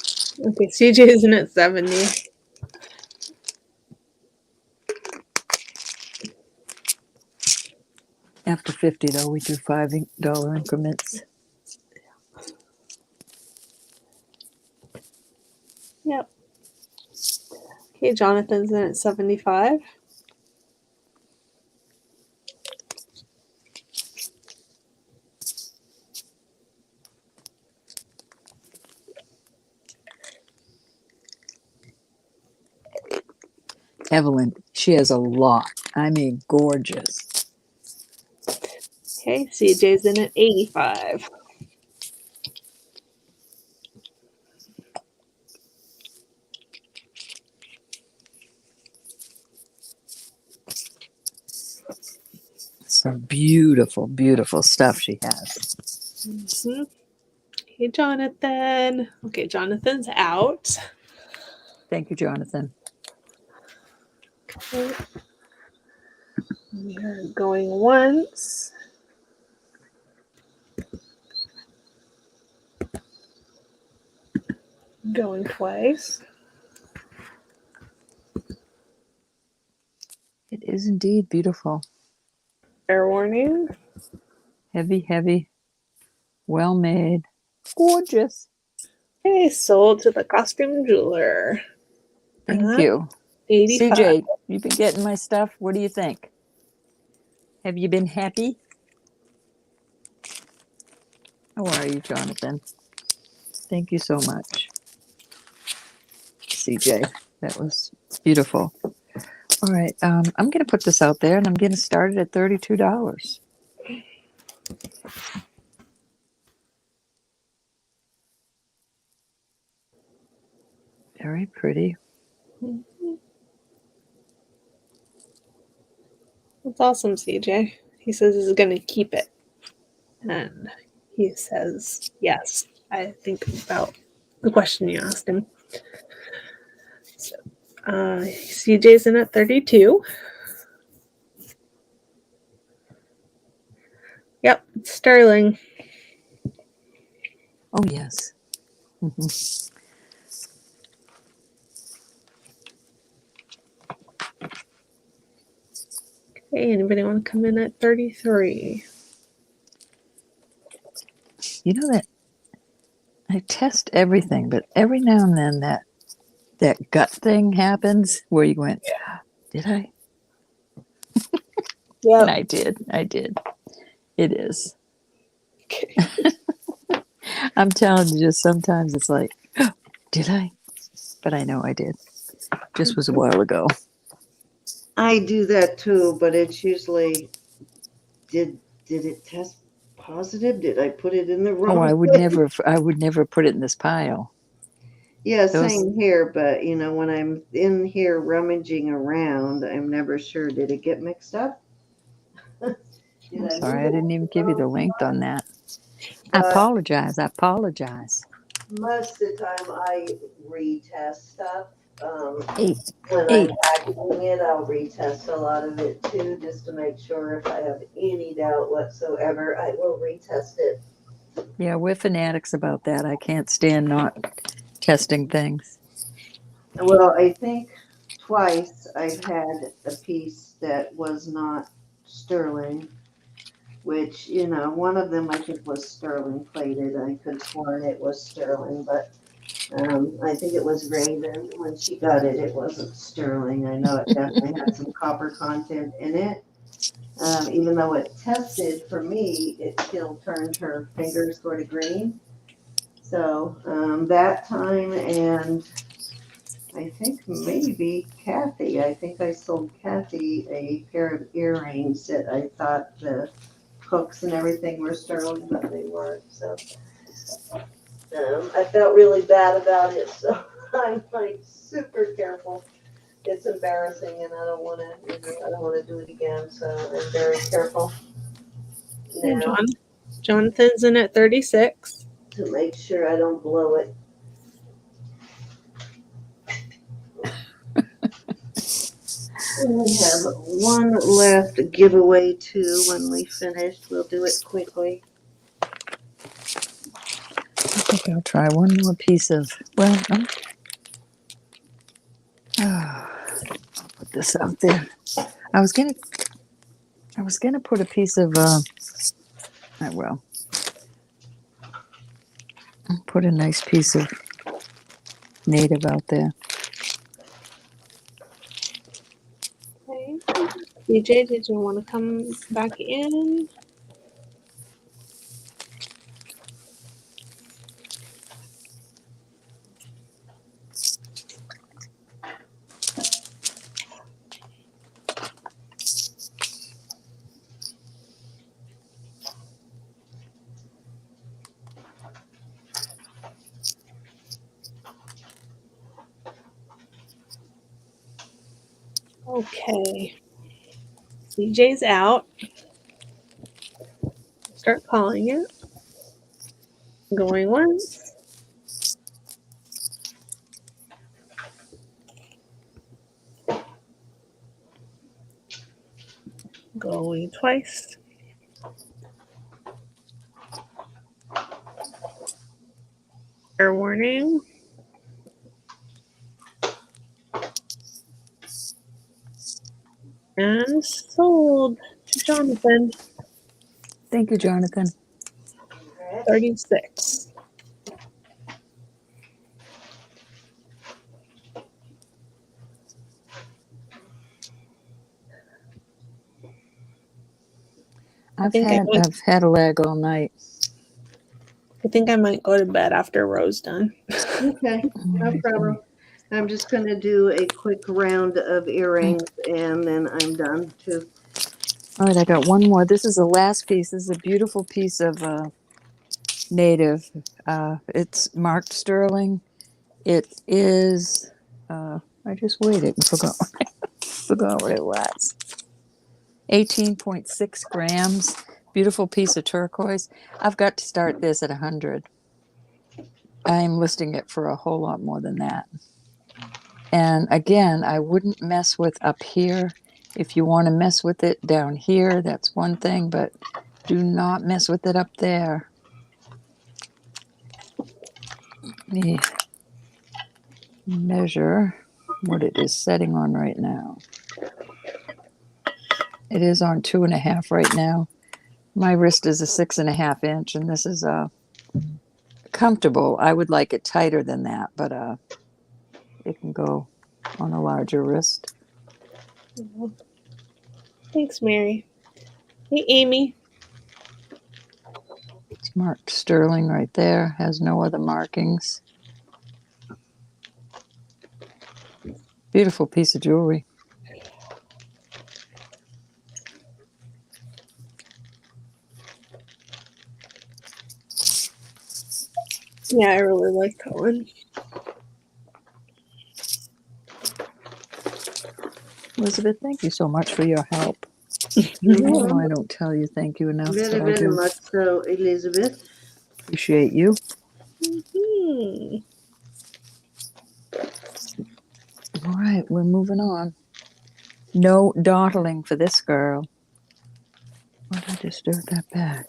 Okay, CJ's in at 70. After 50, though, we do $5 increments. Yep. Okay, Jonathan's in at 75. Evelyn, she has a lot. I mean, gorgeous. Okay, CJ's in at 85. Some beautiful, beautiful stuff she has. Mhm. Okay, Jonathan. Okay, Jonathan's out. Thank you, Jonathan. Okay. We are going once. Going twice. It is indeed beautiful. Fair warning. Heavy, heavy. Well made. Gorgeous. Okay, sold to the costume jeweler. Thank you. 85. CJ, you've been getting my stuff. What do you think? Have you been happy? How are you, Jonathan? Thank you so much. CJ, that was beautiful. All right, I'm going to put this out there, and I'm going to start it at $32. Very pretty. That's awesome, CJ. He says he's going to keep it. And he says, yes, I think about the question you asked him. So, CJ's in at 32. Yep, it's sterling. Oh, yes. Mhm. Okay, anybody want to come in at 33? You know that I test everything, but every now and then that gut thing happens where you went, did I? Yep. And I did. It is. Okay. I'm telling you, just sometimes it's like, did I? But I know I did. Just was a while ago. I do that too, but it's usually, did it test positive? Did I put it in the wrong Oh, I would never put it in this pile. Yeah, Those, same here, but when I'm in here rummaging around, I'm never sure, did it get mixed up? Did I'm I sorry, move I it didn't to even the give you the wrong length on that. I But apologize. most of the time I retest stuff. Eight. When I'm packaging it, I'll retest a lot of it too, just to make sure if I have any doubt whatsoever, I will retest it. Yeah, we're fanatics about that. I can't stand not testing things. Well, I think twice I've had a piece that was not sterling, which, one of them I think was sterling plated. I could sworn it was sterling, but I think it was Raven. When she got it, it wasn't sterling. I know it definitely had some copper content in it. Even though it tested for me, it still turned her fingers sort of green. So that time, and I think maybe Kathy, I think I sold Kathy a pair of earrings that I thought the hooks and everything were sterling, but they weren't. So I felt really bad about it. So I'm like super careful. It's embarrassing, and I don't want to. I don't want to do it again. So I'm very careful And now Jonathan's in at 36. to make sure I don't blow it. We have one left giveaway too. When we finish, we'll do it quickly. I think I'll try one more piece of, well, I'll put this out there. I was gonna put a piece of, I will. I'll put a nice piece of native out there. Okay. DJ, did you want to come back in? Okay. DJ's out. Start calling it. Going once. Going twice. Fair warning. And sold to Jonathan. Thank you, Jonathan. 36. I've had a lag all night. I think I might go to bed after Ro's done. Okay, no problem. I'm just going to do a quick round of earrings and then I'm done too. All right, I got one more. This is the last piece. This is a beautiful piece of native. It's marked sterling. It is. I just waited and forgot what it was. 18.6 grams. Beautiful piece of turquoise. I've got to start this at 100. I'm listing it for a whole lot more than that. And again, I wouldn't mess with up here. If you want to mess with it down here, that's one thing, but do not mess with it up there. Let me measure what it is setting on right now. It is on 2.5 right now. My wrist is a 6.5 inch, and this is comfortable. I would like it tighter than that, but it can go on a larger wrist. Thanks, Mary. Hey, Amy. It's marked sterling right there. Has no other markings. Beautiful piece of jewelry. Yeah, I really like that one. Elizabeth, thank you so much for your help. No, I don't tell you thank you enough. Very, But I very do much so, Elizabeth. appreciate you. Mm-hmm. All right, we're moving on. No dawdling for this girl. Why did I disturb that back?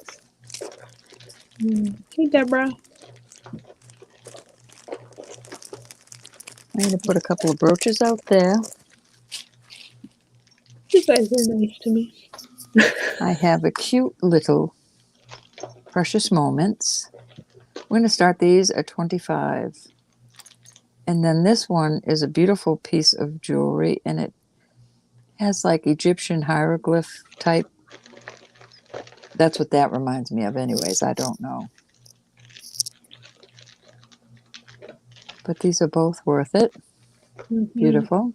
Hey, Deborah. I'm going to put a couple of brooches out there. You guys are nice to me. I have a cute little Precious Moments. We're going to start these at 25. And then this one is a beautiful piece of jewelry, and it has like Egyptian hieroglyph type. That's what that reminds me of anyways. I don't know. But these are both worth it. Mhm. Beautiful.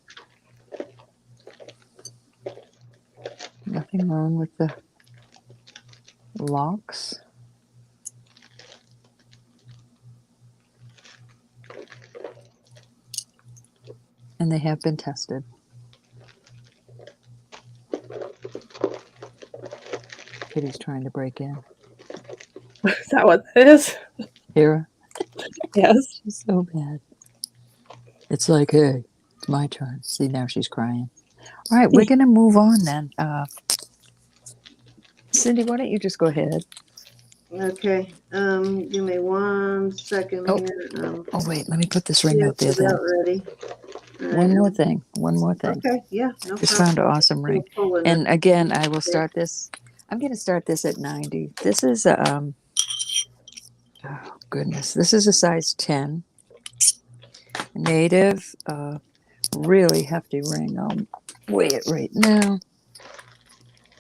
Nothing wrong with the locks. And they have been tested. Kitty's trying to break in. Is that what that is? Here, Yes. she's so bad. It's like, hey, it's my turn. See, now she's crying. All right, we're going to move on then. Cindy, why don't you just go ahead? Okay. Give me 1 second Oh. here. Oh, wait, let me put this ring Yeah, out there then. about ready. One more thing. Okay, yeah, no Just problem. found an awesome ring. Pulling it. And again, I will start this. I'm going to start this at 90. This is oh goodness, this is a size 10. Native, really hefty ring. I'll weigh it right now.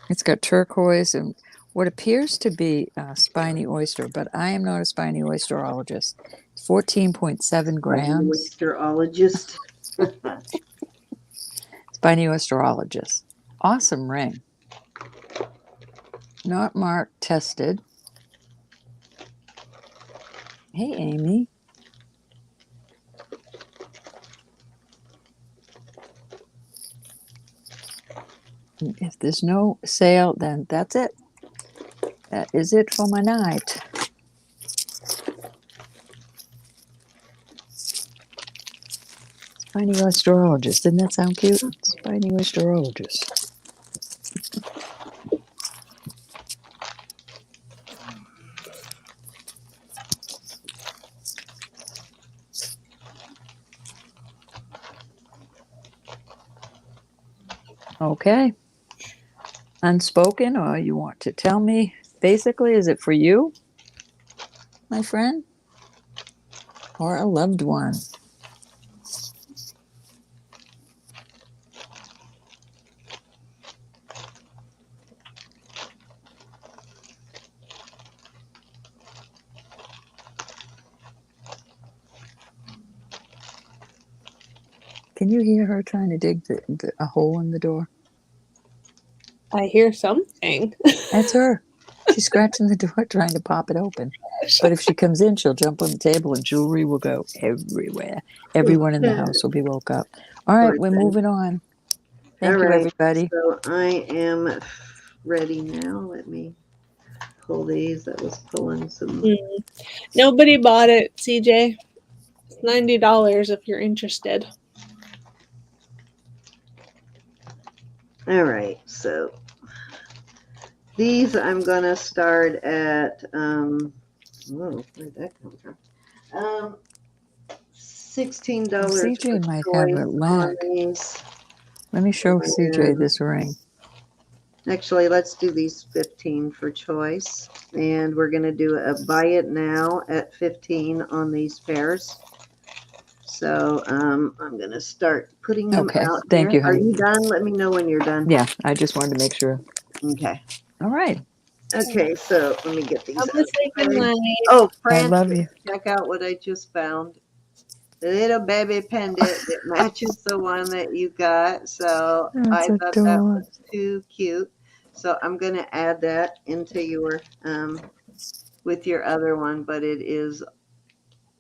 It's got turquoise and what appears to be spiny oyster, but I am not a spiny oysterologist. 14.7 grams. Oysterologist. Spiny oysterologist. Awesome ring. Not marked, tested. Hey, Amy. If there's no sale, then that's it. That is it for my night. Spiny oysterologist. Didn't that sound cute? Spiny oysterologist. Okay. Unspoken, or you want to tell me? Basically, is it for you, my friend? Or a loved one? Can you hear her trying to dig a hole in the door? I hear something. That's her. She's scratching the door trying to pop it open. But if she comes in, she'll jump on the table and jewelry will go everywhere. Everyone in the house will be woke up. All right, we're moving on. Thank you, everybody. So I am ready now. Let me pull these. That was pulling some. Nobody bought it, CJ. It's $90 if you're interested. All right, so these I'm gonna start at whoa, where'd that come from? $16 CJ might have a lag. these. Let me show CJ this ring. Actually, let's do these 15 for choice. And we're going to do a buy it now at 15 on these pairs. So I'm going to start putting them out. Thank you, honey. Are you done? Let me know when you're done. Yeah, I just wanted to make sure. Okay. All right. Okay, so let me get these I'm gonna say goodnight. Oh, I Francis, love you. check out what I just found. The little baby pendant that matches the one that you got. So That's I thought that adorable. was too cute. So I'm going to add that into your, with your other one, but it is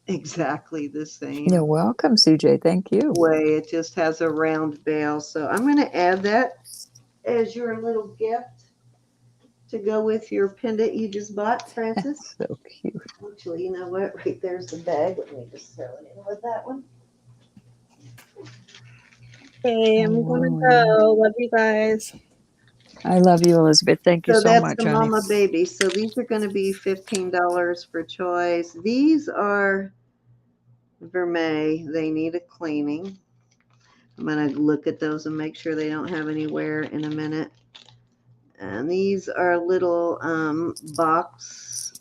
exactly the same You're welcome, CJ. Thank you. way. It just has a round bail. So I'm going to add that as your little gift to go with your pendant you just bought, Francis. So cute. Actually, you know what? Right there's the bag. Let me just throw it in with that one. Okay, I'm gonna go. Love you guys. I love you, Elizabeth. Thank you so that's much, the honey. Mama Baby. So these are going to be $15 for choice. These are vermeil. They need a cleaning. I'm going to look at those and make sure they don't have any wear in a minute. And these are little box.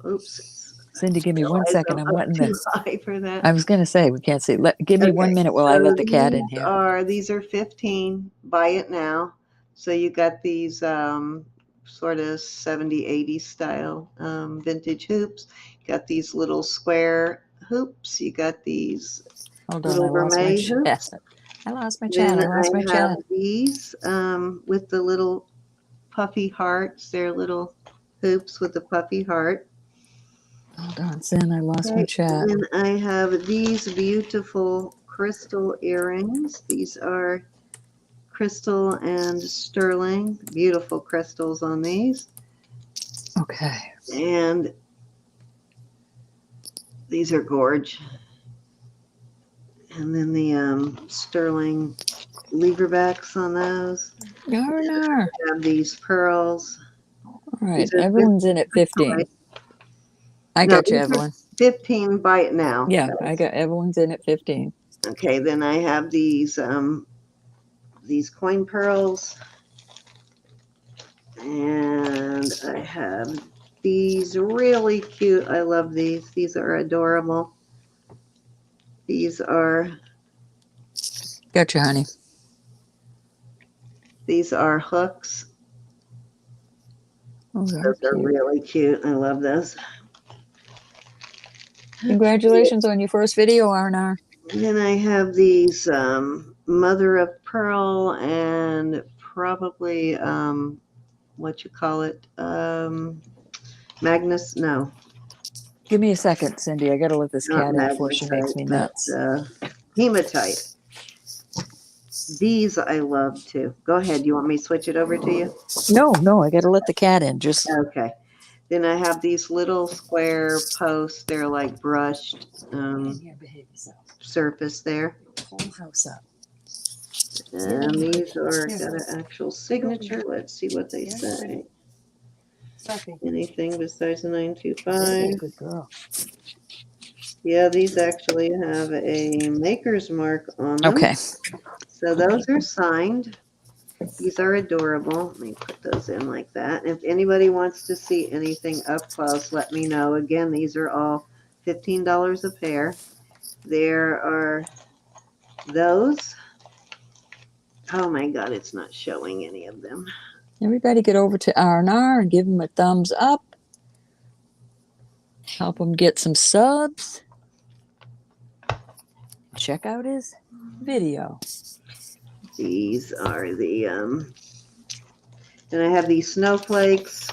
Oops. Cindy, give me one Realize second. I'm I'm up letting too the. high for that. I was going to say we can't see. Give me 1 minute while I let the cat in here. These are 15. Buy it now. So you got these sort of 70, 80 style vintage hoops. You got these little square hoops. You got these Hold on, little I lost my gourmet chat. hoops. I lost my chat. Then I lost my I chat. have these with the little puffy hearts. They're little hoops with a puffy heart. Hold on, Sin. I lost my chat. Then I have these beautiful crystal earrings. These are crystal and sterling. Beautiful crystals on these. Okay. And these are gorge. And then the sterling leverbacks on those. Yarnar. I have these pearls. All right. These are Everyone's in at 15. I No, got you, these are Evelyn. 15. Buy it now. Yeah, I got everyone's in at 15. Okay, then I have these coin pearls. And I have these really cute. I love these. These are adorable. These are Got you, honey. hooks. Oh, Those they're are cute. really cute. I love those. Congratulations on your first video, Arnar. Then I have these mother of pearl and probably what you call it? Magnus? No, Give me a second, Cindy. I got to let this not cat in before she makes me magnetite, nuts. but hematite. These I love too. Go ahead. You want me to switch it over to you? No, I got to let the cat in. Just Okay. Then I have these little square posts. They're like brushed here, behave yourself. surface there. Whole house up. And these are got an actual signature. Let's see what they say. Anything besides the 925. Good girl. Yeah, these actually have a maker's mark on them. Okay. So those are signed. These are adorable. Let me put those in like that. If anybody wants to see anything up close, let me know. Again, these are all $15 a pair. There are those. Oh my God, it's not showing any of them. Everybody get over to R&R and give him a thumbs up. Help him get some subs. Check out his video. These are the, and I have these snowflakes.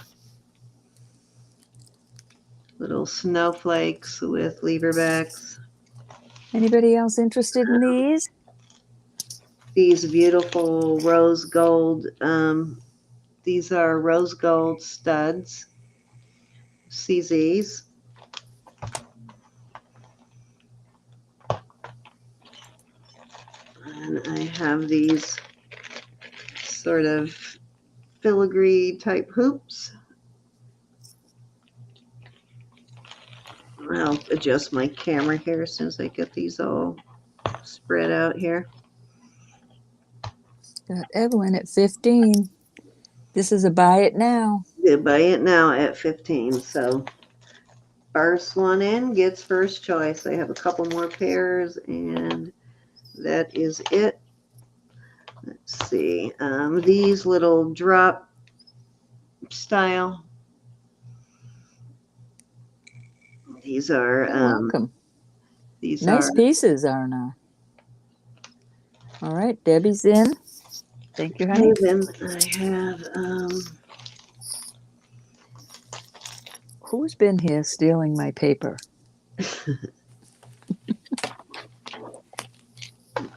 Little snowflakes with leverbacks. Anybody else interested in these? These beautiful rose gold, these are rose gold studs, CZs. And I have these sort of filigree type hoops. I'll adjust my camera here as soon as I get these all spread out here. Got Evelyn at 15. This is a buy it now. You buy it now at 15. So first one in gets first choice. I have a couple more pairs and that is it. Let's see. These little drop style. These are Welcome. these Nice are pieces, Arna. All right, Debbie's in. Thank you, honey. then I have Who's been here stealing my paper?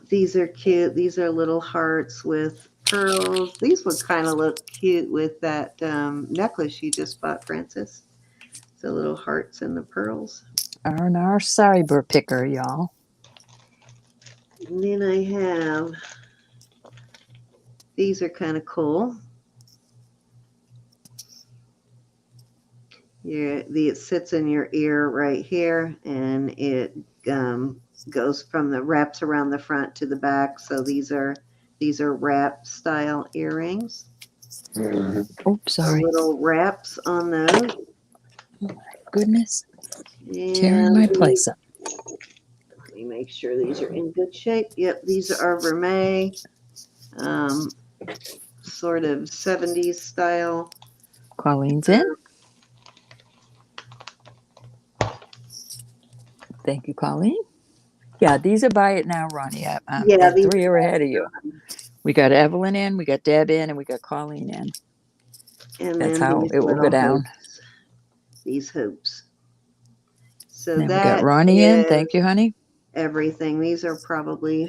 these are cute. These are little hearts with pearls. These would kind of look cute with that necklace you just bought, Francis. The little hearts and the pearls. Arnar cyber picker, y'all. And then I have, these are kind of cool. It sits in your ear right here, and it goes from the wraps around the front to the back. So these are wrap style earrings. Oops, sorry. Little wraps on those. Goodness. Tearing my And place up. let me make sure these are in good shape. Yep, these are vermeil, sort of 70s style. Colleen's in. Thank you, Colleen. Yeah, these are buy it now, Ronnie. Yeah, The these 3 are ahead of you. We got Evelyn in, we got Deb in, and we got Colleen in. and That's then how these it will go little down. hoops. These hoops. So Then we got that Ronnie in. is Thank you, honey. everything. These are probably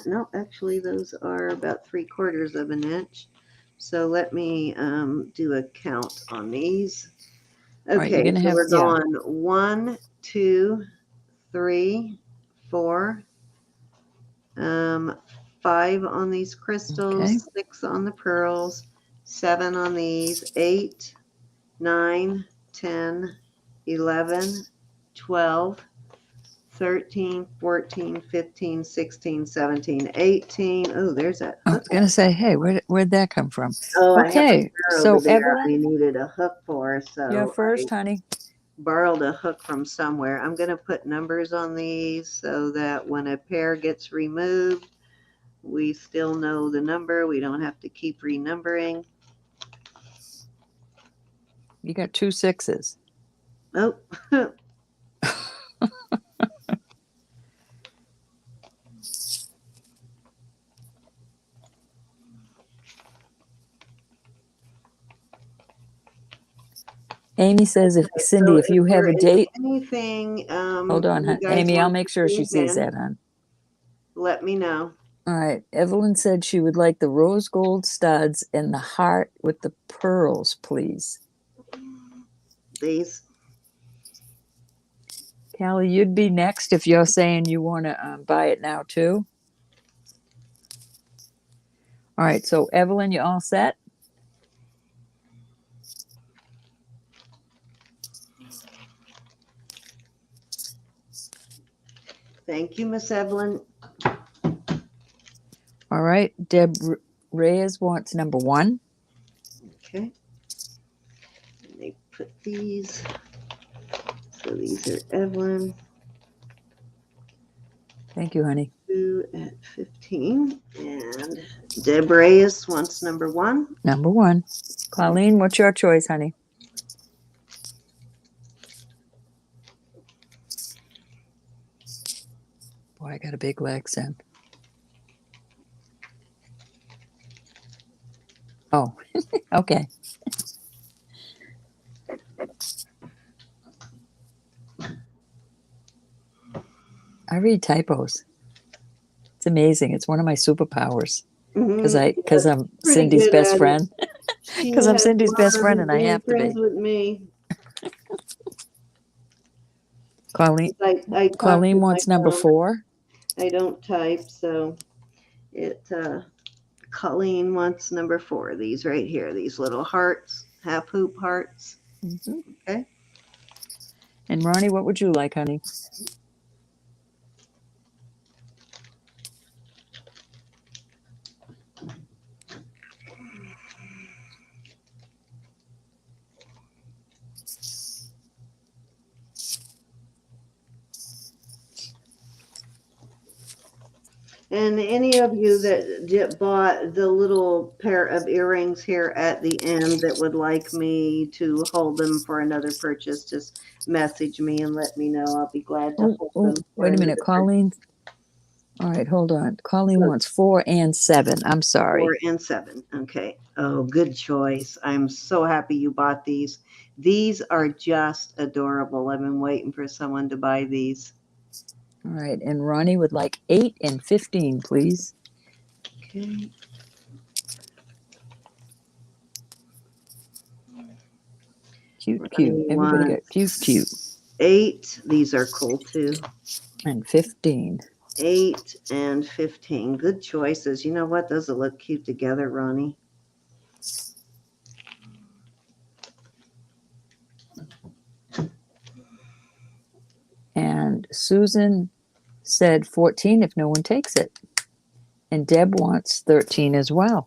no, actually those are about 3/4 of an inch. So let me do a count on these. All right, you're Okay, gonna so have we're going 1, 2, 3, 4, 5 on these crystals, Okay. 6 on the pearls, 7 on these, 8, 9, 10, 11, 12, 13, 14, 15, 16, 17, 18. Oh, there's that I hook. was gonna say, hey, where'd that come from? Oh, I have a Okay, pair so over there I Evelyn, needed a hook for, you're so I first, honey. borrowed a hook from somewhere. I'm going to put numbers on these so that when a pair gets removed, we still know the number. We don't have to keep renumbering. You got 2 6s. Oh, Amy says, if Cindy, so if you have there a is date, anything hold on, you hon. guys Amy, I'll want make to sure she see sees again, that, hon. let me know. All right. Evelyn said she would like the rose gold studs and the heart with the pearls, please. These. Callie, you'd be next if you're saying you want to buy it now too. All right. So Evelyn, you all set? Thank you, Miss Evelyn. All right. Deb Reyes wants number 1. Okay. Let me put these. So these are Evelyn. Thank you, honey. 2 at 15. And Deb Reyes wants number 1. Number 1. Colleen, what's your choice, honey? Boy, I got a big accent. Oh, okay. I read typos. It's amazing. It's one of my superpowers because I'm Pretty Cindy's good best at it. friend. She Because I'm has Cindy's best friend fun and I being have to friends be. with me. Colleen, I talk Colleen with my wants number phone. 4. I don't type, so it. Colleen wants number 4. These right here, these little hearts, half hoop hearts. Mm-hmm. Okay. And Ronnie, what would you like, honey? And any of you that bought the little pair of earrings here at the end that would like me to hold them for another purchase, just message me and let me know. I'll be glad to hold them. Wait a minute. Colleen. All right, hold on. Colleen wants 4 and 7. I'm sorry. 4 and 7. Okay. Oh, good choice. I'm so happy you bought these. These are just adorable. I've been waiting for someone to buy these. All right, and Ronnie would like 8 and 15, please. Okay. Cute. Ronnie Everybody got wants cute. 8. These are cool too. And 15. 8 and 15. Good choices. You know what? Those will look cute together, Ronnie. And Susan said 14 if no one takes it. And Deb wants 13 as well.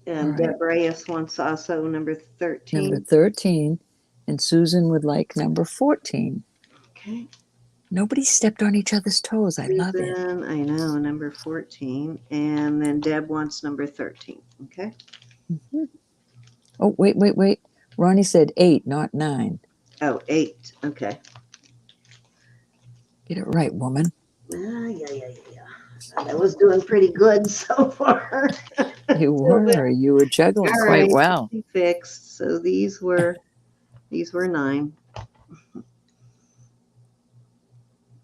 And All right. Deb Reyes wants also number 13. Number 13. And Susan would like number 14. Okay. Nobody stepped on each other's toes. I love it. Susan, I know, number 14. And then Deb wants number 13. Okay. Mhm. Oh, wait. Ronnie said 8, not 9. Oh, 8. Okay. Get it right, woman. Yeah. I was doing pretty good so far. You were juggling All quite right, well. fixed. So these were 9.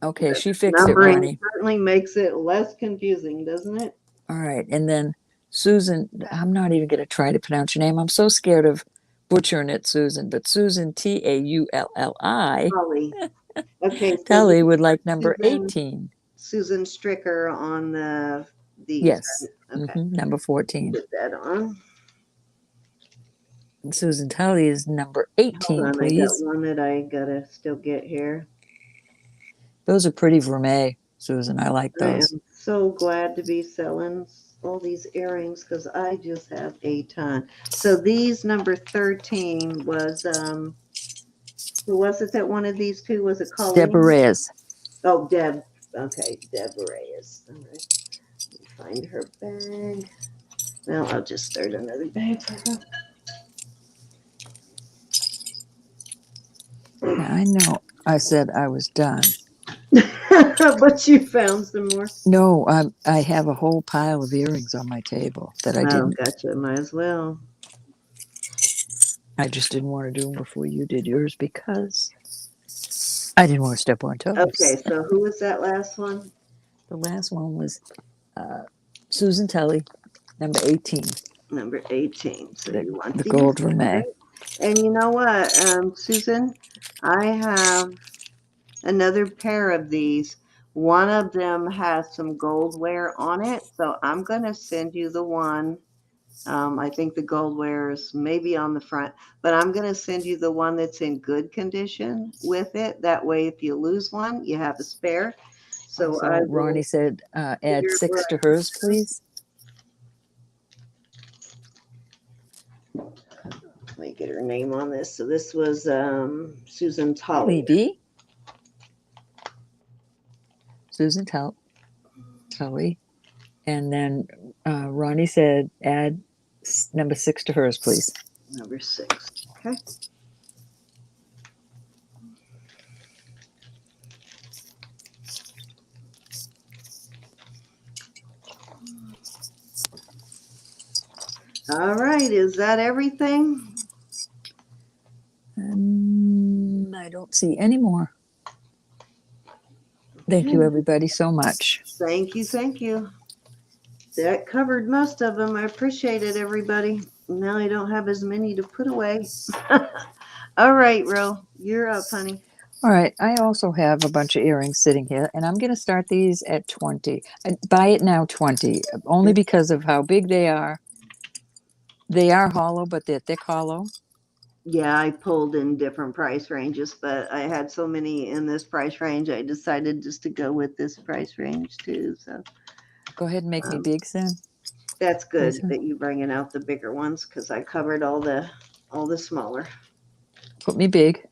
Okay, she fixed it, Numbering Ronnie. certainly makes it less confusing, doesn't it? All right, and then Susan, I'm not even going to try to pronounce your name. I'm so scared of butchering it, Susan. But Susan, Taulli, Holly. Okay, so Tully would like number Susan, 18. Susan Stricker on these. Yes, Right? Okay. number 14. Put that on. And Susan Tully is number Hold 18, on, please. I got one that I gotta still get here. Those are pretty vermeil, Susan. I like I those. am so glad to be selling all these earrings because I just have a ton. So these number 13 was who was it that wanted these two? Was it Colleen? Deborah Reyes. Oh, Deb. Okay, Deborah Reyes. All right. Let me find her bag. Well, I'll just start another bag for her. Yeah, I know. I said I was done. But you found some more. No, I have a whole pile of earrings on my table that I didn't. Gotcha. Might as well. I just didn't want to do them before you did yours because I didn't want to step on toes. Okay, so who was that last one? The last one was Susan Tully, number 18. Number 18. So you want the these? gold vermeil. And you know what, Susan? I have another pair of these. One of them has some gold wear on it, so I'm going to send you the one. I think the gold wear is maybe on the front, but I'm going to send you the one that's in good condition with it. That way, if you lose one, you have a spare. So Ronnie said add 6 to hers, please. Let me get her name on this. So this was Susan Tully. Levy. Susan Tully. And then Ronnie said add number 6 to hers, please. Number 6. Okay. All right. Is that everything? I don't see any more. Thank you, everybody, so much. Thank you. That covered most of them. I appreciate it, everybody. Now I don't have as many to put away. All right, Ro, you're up, honey. All right. I also have a bunch of earrings sitting here, and I'm going to start these at 20. Buy it now 20, only because of how big they are. They are hollow, but they're thick hollow. Yeah, I pulled in different price ranges, but I had so many in this price range, I decided just to go with this price range too. So go ahead and make me big, Sam. That's good that you're bringing out the bigger ones because I covered all the smaller. Put me big.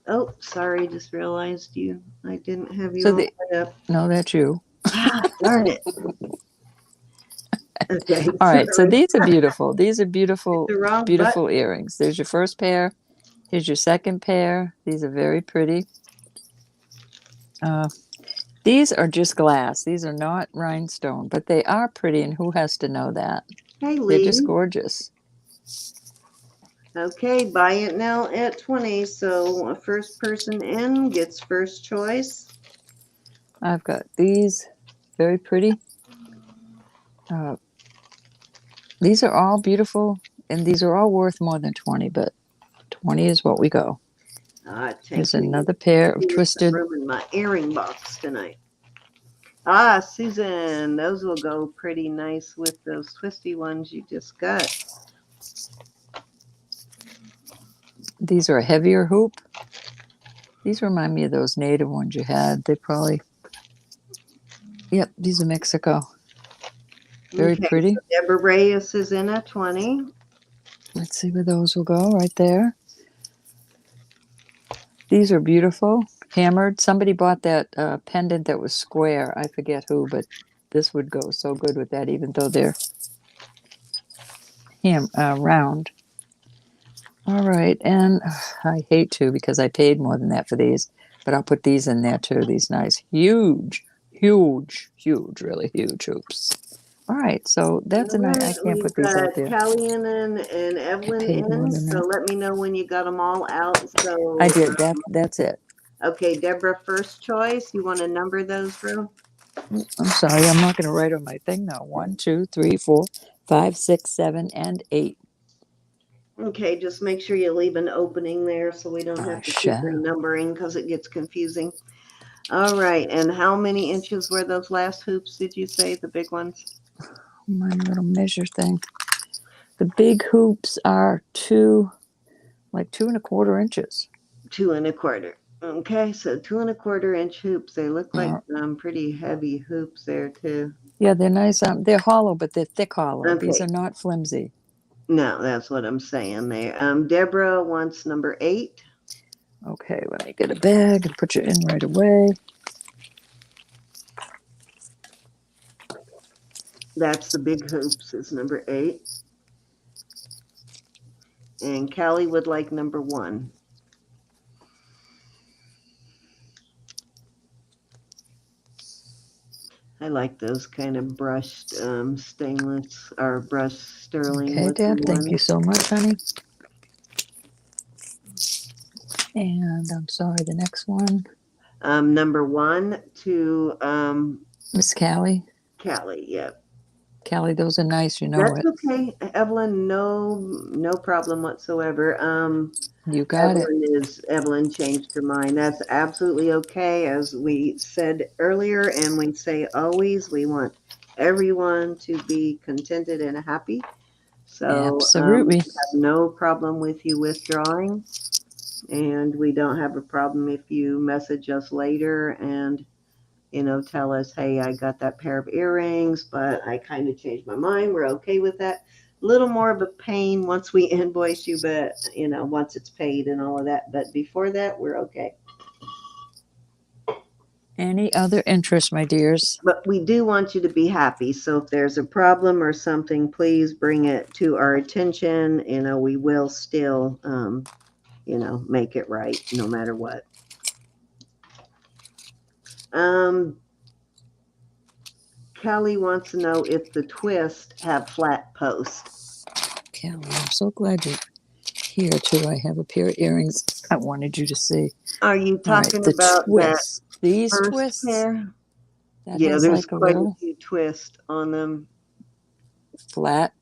Oh, sorry, just realized I didn't have you So all set up. No, that's you. Darn it. Okay. All right, so these are beautiful. These are beautiful, beautiful button. earrings. There's your first pair. Here's your second pair. These are very pretty. These are just glass. These are not rhinestone, but they are pretty, and who has to know that? Hey, Lee. They're just gorgeous. Okay, buy it now at 20. So first person in gets first choice. I've got these, very pretty. These are all beautiful, and these are all worth more than 20, but 20 is what we go. Here's another pair of twisted. Room in my earring box tonight. Susan, those will go pretty nice with those twisty ones you just got. These are a heavier hoop. These remind me of those native ones you had. They probably, yep, these are Mexico. Very pretty. So Deborah Reyes is in at 20. Let's see where those will go, right there. These are beautiful, hammered. Somebody bought that pendant that was square. I forget who, but this would go so good with that, even though they're round. All right, and I hate to because I paid more than that for these, but I'll put these in there too. These nice, huge, really huge hoops. All right, so that's a All nice. right, I can't we've put these out got there. Callie in and I Evelyn paid more in. than So that. let me know when you got them all out. So I did that. That's it. okay, Deborah, first choice. You want to number those, bro? I'm sorry, I'm not going to write on my thing now. 1, 2, 3, 4, 5, 6, 7, and 8. Okay, just make sure you leave an opening there so we don't I have to keep shall. renumbering because it gets confusing. All right, and how many inches were those last hoops, did you say, the big ones? My little measure thing. The big hoops are 2.25 inches. 2.25. Okay, so 2.25 inch hoops. They look like Yeah. pretty heavy hoops there too. Yeah, they're nice. They're hollow, but they're thick hollow. These Okay, are not flimsy. no, that's what I'm saying there. Deborah wants number 8. Okay, let me get a bag and put you in right away. That's the big hoops is number 8. And Callie would like number 1. I like those kind of brushed stainless or brushed sterling Okay, looking Deb, thank you ones. so much, honey. And I'm sorry, the next one. Number 1 to Miss Callie. Callie. Yep. Callie, those are nice, you know That's it. okay, Evelyn. No problem whatsoever. You got it. Evelyn changed her mind. That's absolutely okay. As we said earlier, and we say always, we want everyone to be contented and happy. So we Absolutely. have no problem with you withdrawing, and we don't have a problem if you message us later and tell us, hey, I got that pair of earrings, but I kind of changed my mind. We're okay with that. A little more of a pain once we invoice you, but once it's paid and all of that. But before that, we're okay. Any other interest, my dears? But we do want you to be happy. So if there's a problem or something, please bring it to our attention. We will still, make it right no matter what. Kelly wants to know if the twist have flat post. Kelly, I'm so glad you're here too. I have a pair of earrings I wanted you to see. Are you talking the about twists. These first twists. pair? That Yeah, has there's like a quite little a few twists on them. flat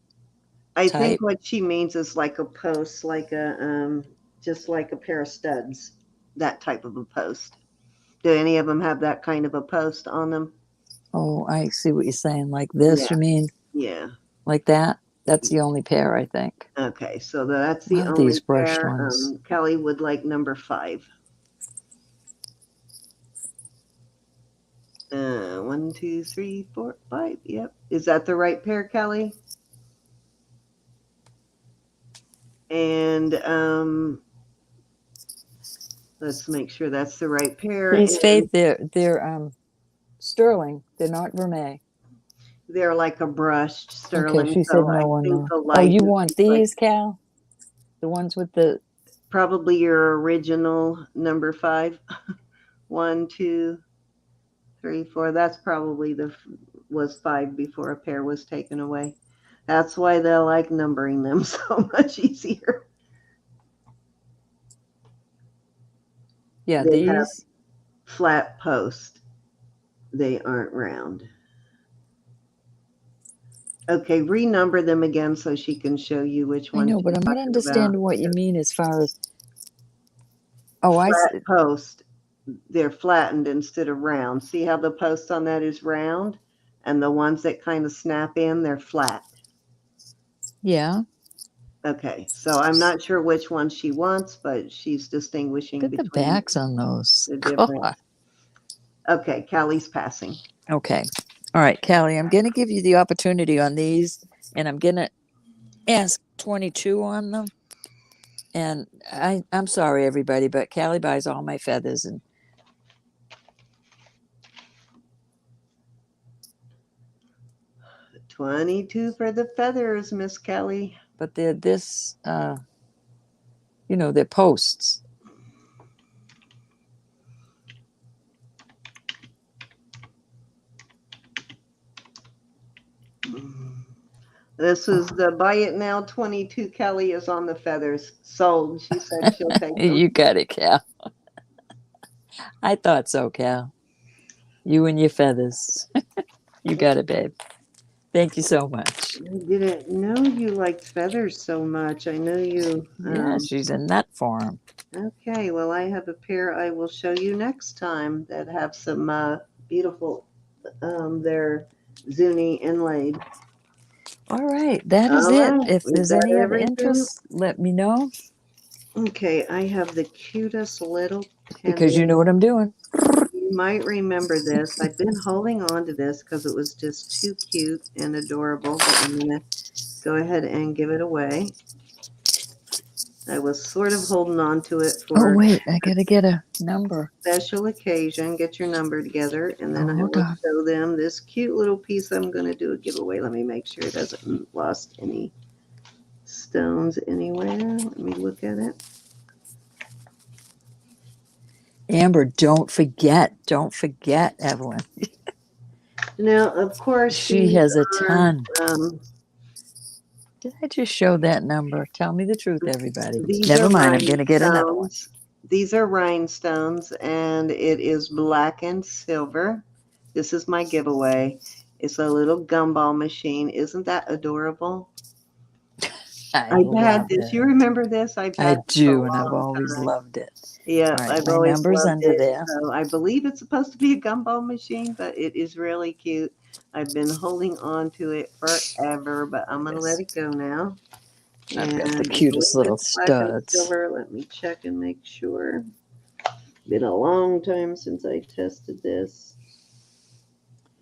I type. think what she means is like a post, like a just like a pair of studs, that type of a post. Do any of them have that kind of a post on them? Oh, I see what you're saying. Like this, Yeah. you mean? Yeah. Like that? That's the only pair, I think. Okay, so that's the Love only these brushed pair. ones. Kelly would like number 5. 1, 2, 3, 4, 5. Yep. Is that the right pair, Kelly? And let's make sure that's the right pair. These And Faith, they're sterling. They're not vermeil. they're like a brushed Okay, sterling. she said So I no on think the. the Oh, light you would want be like these, Cal? The ones with the. probably your original number 5. 1, 2, 3, 4. That's probably was 5 before a pair was taken away. That's why they like numbering them so much easier. Yeah, They have these. flat post. They aren't round. Okay, renumber them again so she can show you which I one know, she's but I'm not talking about. understanding what you mean as far as. Oh, I see. Flat post, they're flattened instead of round. See how the post on that is round? And the ones that kind of snap in, they're flat. Yeah. Okay, so I'm not sure which one she wants, but she's distinguishing Look at the between backs on those. the different. Okay, Callie's passing. Okay. All right, Callie, I'm going to give you the opportunity on these, and I'm going to ask 22 on them. And I'm sorry, everybody, but Callie buys all my feathers, and 22 for the feathers, Miss Kelly. but they're this, they're posts. This is the buy it now 22. Kelly is on the feathers. Sold. She said she'll take them. You got it, Cal. I thought so, Cal. You and your feathers. You got it, babe. Thank you so much. I didn't know you liked feathers so much. I know you. Yeah, she's a nut for 'em. Okay, well, I have a pair I will show you next time that have some beautiful, they're Zuni inlaid. All right, that is All it. right, If is there's that any other everything? interest, let me know, Okay, I have the cutest little because you pendant. know what I'm doing. You might remember this. I've been holding on to this because it was just too cute and adorable, but I'm going to go ahead and give it away. I was sort of holding on to it Oh, for wait, I got to get a number. special occasion. Get your number together, and then I Hold will on. show them this cute little piece I'm going to do a giveaway. Let me make sure it hasn't lost any stones anywhere. Let me look at it. Amber, don't forget, Evelyn. Now, of course, She has a ton. um, Did I just show that number? Tell me the truth, everybody. these Never are mind, I'm going to get another one. rhinestones. These are rhinestones, and it is black and silver. This is my giveaway. It's a little gumball machine. Isn't that adorable? I've had this. It. You remember this? I've I had this do, for and a I've long always time. loved it. Yeah, All right, I've my always number's loved under it. there. So I believe it's supposed to be a gumball machine, but it is really cute. I've been holding on to it forever, but I'm going to let it go now. I've got the And cutest little black and studs. silver. Let me check and make sure. Been a long time since I tested this.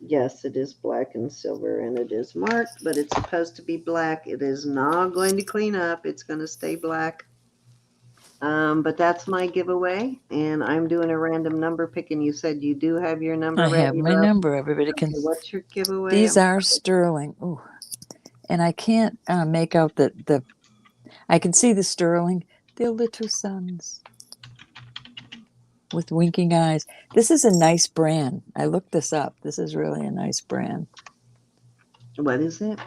Yes, it is black and silver, and it is marked, but it's supposed to be black. It is not going to clean up. It's going to stay black. But that's my giveaway, and I'm doing a random number pick, and you said you do have your number I ready, have my Rob? number. Everybody can. Okay, what's your giveaway? These are sterling. Ooh, and I can't make out the. I can see the sterling. They're little suns with winking eyes. This is a nice brand. I looked this up. This is really a nice brand. What is it?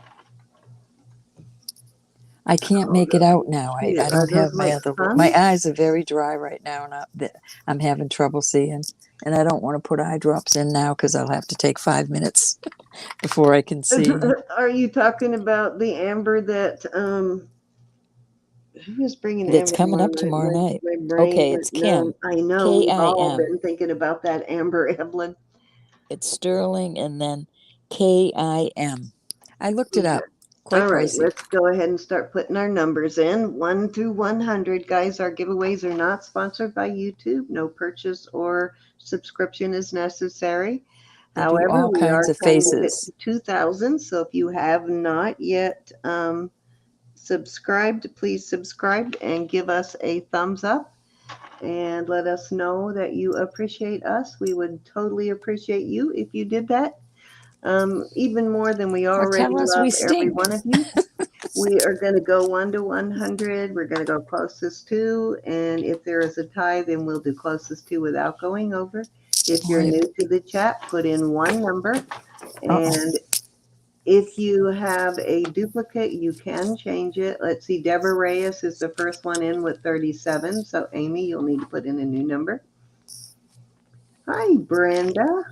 I can't make it out now. I Are don't those have my like other. suns? My eyes are very dry right now, and I'm having trouble seeing. And I don't want to put eye drops in now because I'll have to take 5 minutes before I can see. Are you talking about the amber that who is bringing That's amber coming up tomorrow? tomorrow night. My brain Okay, went it's numb. Kim. I know we've all Kim. been thinking about that amber, Evelyn. It's sterling and then Kim. I looked it up. Quite All right, pricey. let's go ahead and start putting our numbers in 1 through 100. Guys, our giveaways are not sponsored by YouTube. No purchase or subscription is necessary. They do However, all we kinds are of trying to get faces. to 2,000. So if you have not yet subscribed, please subscribe and give us a thumbs up and let us know that you appreciate us. We would totally appreciate you if you did that. Even more than we Or already tell us love we every stink. one of you. We are going to go 1 to 100. We're going to go closest to, and if there is a tie, then we'll do closest to without going over. If you're new to the chat, put in one number, and if you have a duplicate, you can change it. Let's see, Deborah Reyes is the first one in with 37. So, Amy, you'll need to put in a new number. Hi, Brenda.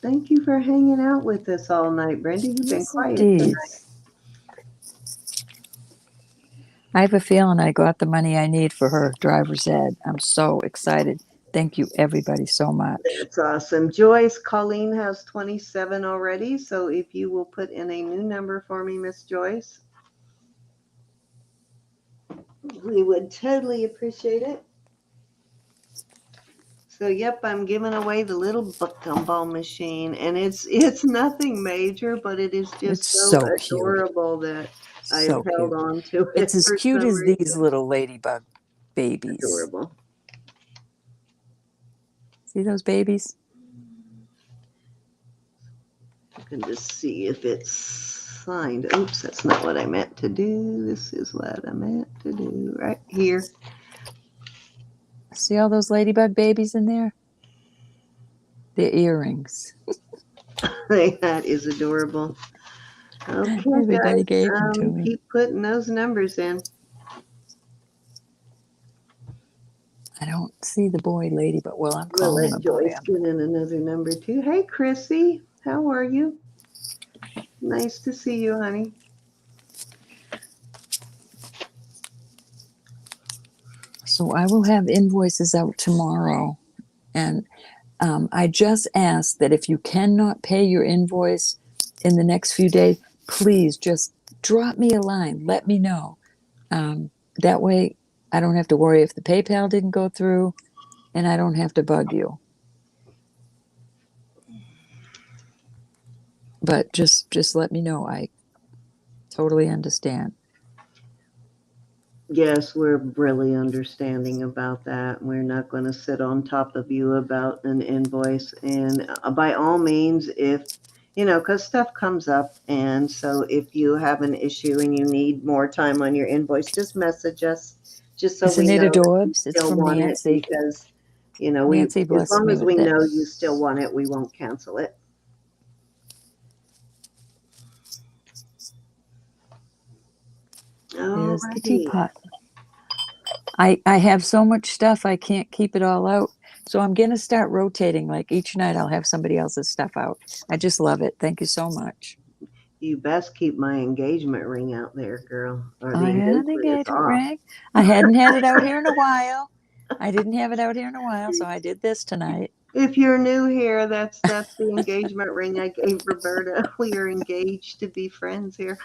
Thank you for hanging out with us all night, Brenda. You've been quiet tonight. I have a feeling I got the money I need for her driver's ed. I'm so excited. Thank you, everybody, so much. That's awesome. Joyce, Colleen has 27 already. So if you will put in a new number for me, Miss Joyce, we would totally appreciate it. So, yep, I'm giving away the little gumball machine, and it's nothing major, but it is just so adorable that I've So held cute. on to it It's as for cute some as these reason. little ladybug babies. Adorable. See those babies? I can just see if it's signed. Oops, that's not what I meant to do. This is what I meant to do right here. See all those ladybug babies in there? The earrings. That is adorable. Okay, Everybody guys, gave them to me. keep putting those numbers in. I don't see the boy ladybug. Well, I'm We'll calling him a let boy. Joyce get in another number too. Hey, Chrissy, how are you? Nice to see you, honey. So I will have invoices out tomorrow. And I just ask that if you cannot pay your invoice in the next few days, please just drop me a line. Let me know. That way I don't have to worry if the PayPal didn't go through, and I don't have to bug you. But just let me know. I totally understand. Yes, we're really understanding about that. We're not going to sit on top of you about an invoice. And by all means, if, because stuff comes up. And so if you have an issue and you need more time on your invoice, just message us, just so Isn't we it know that you adorbs? It's still from want it. Nancy. Because, Nancy as blessed long me as with we know it. you still want it, we won't cancel it. There's the Alrighty. teapot. I have so much stuff, I can't keep it all out. So I'm going to start rotating. Like each night I'll have somebody else's stuff out. I just love it. Thank you so much. You best keep my engagement ring out there, girl. Or the I had an engagement is engagement off. ring. I hadn't had it out here in a while. I didn't have it out here in a while, so I did this tonight. If you're new here, that's the engagement ring I gave Roberta. We are engaged to be friends here.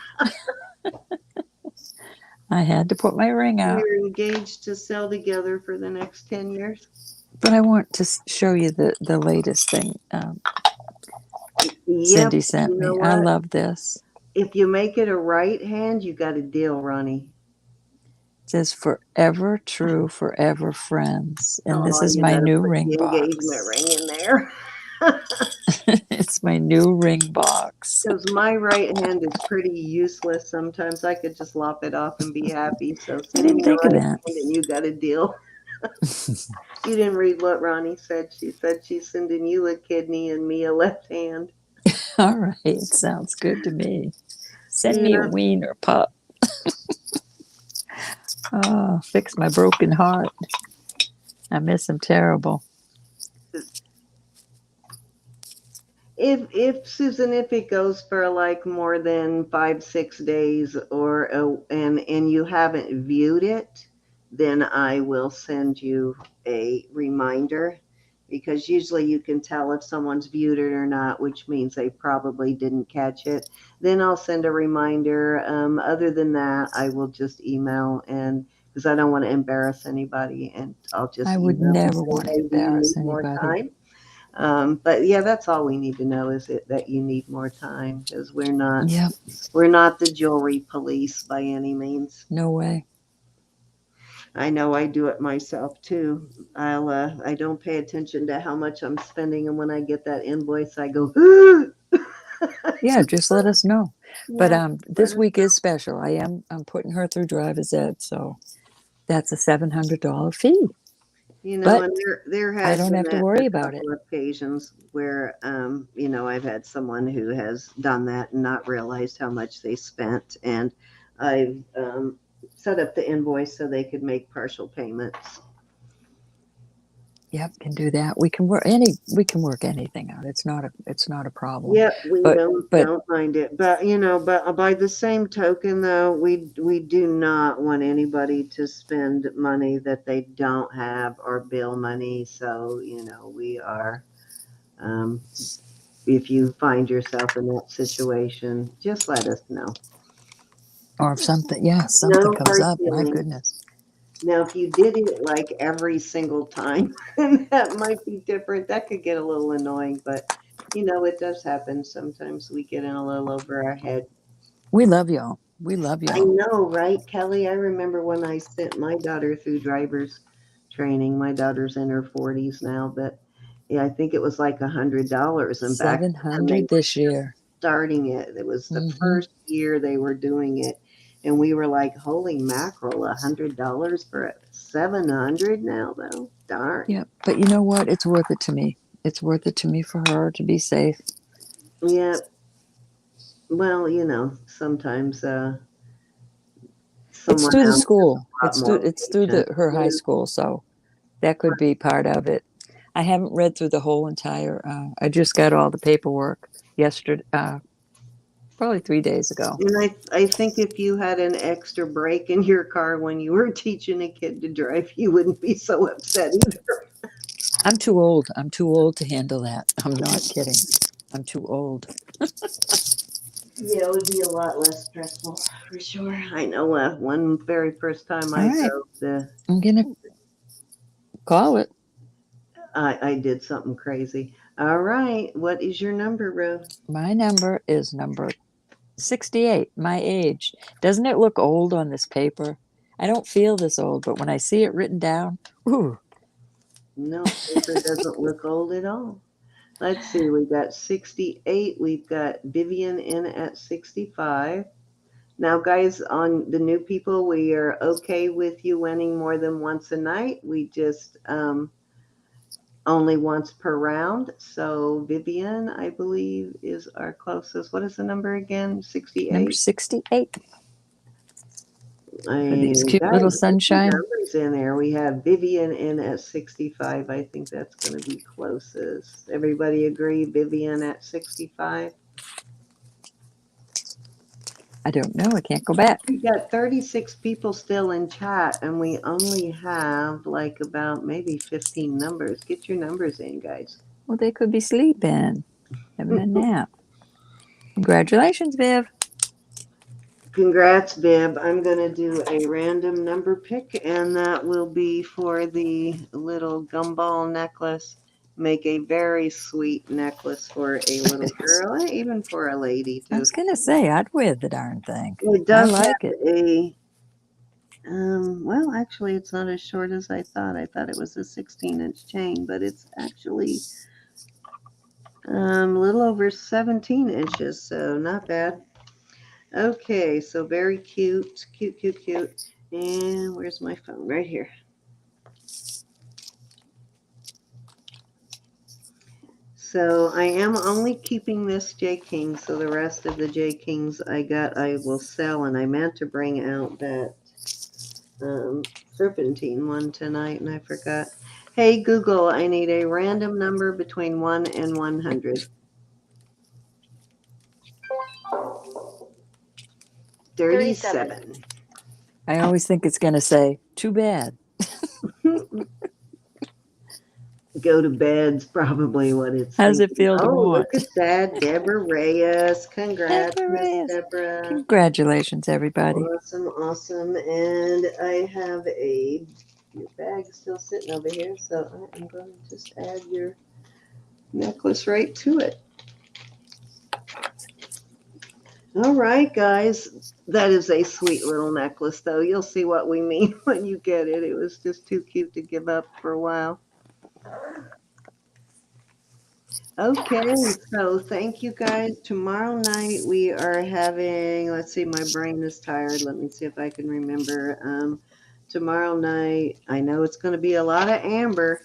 I had to put my ring out. We're engaged to sell together for the next 10 years. But I want to show you the latest thing Cindy sent me. I love this. If you make it a right hand, you got a deal, Ronnie. It says forever true, forever friends. And this is You my gotta new put ring the box. engagement ring in there. It's my new ring box. Because my right hand is pretty useless. Sometimes I could just lop it off and be happy. So I didn't think of that. Hand and you got a deal. You didn't read what Ronnie said. She said she's sending you a kidney and me a left hand. All right. Sounds good to me. Send me a wiener pup. Oh, fix my broken heart. I miss him terrible. If Susan, if it goes for like more than 5-6 days and you haven't viewed it, then I will send you a reminder, because usually you can tell if someone's viewed it or not, which means they probably didn't catch it. Then I'll send a reminder. Other than that, I will just email, and because I don't want to embarrass anybody, and I'll just I would never want to embarrass anybody. But yeah, that's all we need to know, is that you need more time, because we're not the jewelry police by any means. No way. I know I do it myself too. I don't pay attention to how much I'm spending, and when I get that invoice, I go, yeah, just let us know. But this week is special. I'm putting her through driver's ed, so that's a $700 fee. But and there I don't have to worry about it. Occasions where I've had someone who has done that and not realized how much they spent, and I've set up the invoice so they could make partial payments. Yep, can do that. We can work anything out. It's not a problem. Yeah, we don't mind it. But but by the same token, though, we do not want anybody to spend money that they don't have or bill money. So we are. If you find yourself in that situation, just let us know. Or if something comes up. My goodness. Now, if you did it like every single time, that might be different. That could get a little annoying, but it does happen. Sometimes we get in a little over our head. We love y'all. We love I y'all. know, right, Kelly? I remember when I sent my daughter through driver's training. My daughter's in her 40s now, but yeah, I think it was like $100. And back then they 700 were this year. starting it. It was the Hmm. first year they were doing it, and we were like, "Holy mackerel! $100 for it. 700 now, though. Darn." Yeah, but you know what? It's worth it to me. It's worth it to me for her to be safe. Yeah. Well, sometimes It's someone through the else has school. a lot more It's through patience. her high Yeah. school, so that could be part of it. I haven't read through the whole entire. I just got all the paperwork yesterday, probably 3 days ago. And I think if you had an extra brake in your car when you were teaching a kid to drive, you wouldn't be so upset either. I'm too old. I'm too old to handle that. I'm not kidding. I'm too old. Yeah, it would be a lot less stressful for sure. I know one very first time All I right, drove I'm gonna call it. I did something crazy. All right, what is your number, Ro? My number is number 68. My age. Doesn't it look old on this paper? I don't feel this old, but when I see it written down, ooh, No, paper doesn't look old at all. Let's see, we got 68. We've got Vivian in at 65. Now, guys, on the new people, we are okay with you winning more than once a night. We just only once per round. So Vivian, I believe, is our closest. What is the number again? number 68. 68 for these And cute guys, little get your sunshine. numbers in there. We have Vivian in at 65. I think that's going to be closest. Everybody agree? Vivian at 65. I don't know. I can't go back. We got 36 people still in chat, and we only have like about maybe 15 numbers. Get your numbers in, guys. Well, they could be sleeping, having a nap. Congratulations, Viv. Congrats, Bib. I'm going to do a random number pick, and that will be for the little gumball necklace. Make a very sweet necklace for a little girl, and even for a lady, I too. was gonna say I'd wear the darn thing. It I does like have it. a, well, actually, it's not as short as I thought. I thought it was a 16-inch chain, but it's actually a little over 17 inches, so not bad. Okay, so very cute, cute, cute, cute. And where's my phone? Right here. So I am only keeping this J King, so the rest of the J Kings I will sell, and I meant to bring out that serpentine one tonight, and I forgot. Hey Google, I need a random number between 1 and 100. 37. I always think it's gonna say too bad. Go to bed's probably what it's How does it thinking. feel to Oh, want? look at that. Deborah Reyes. Congrats, Miss Reyes. Deborah. Congratulations, everybody. Awesome, awesome. And I have your bag still sitting over here, so I am going to just add your necklace right to it. All right, guys. That is a sweet little necklace, though. You'll see what we mean when you get it. It was just too cute to give up for a while. Okay, so thank you guys. Tomorrow night we are having, let's see, my brain is tired. Let me see if I can remember. Tomorrow night, I know it's going to be a lot of amber.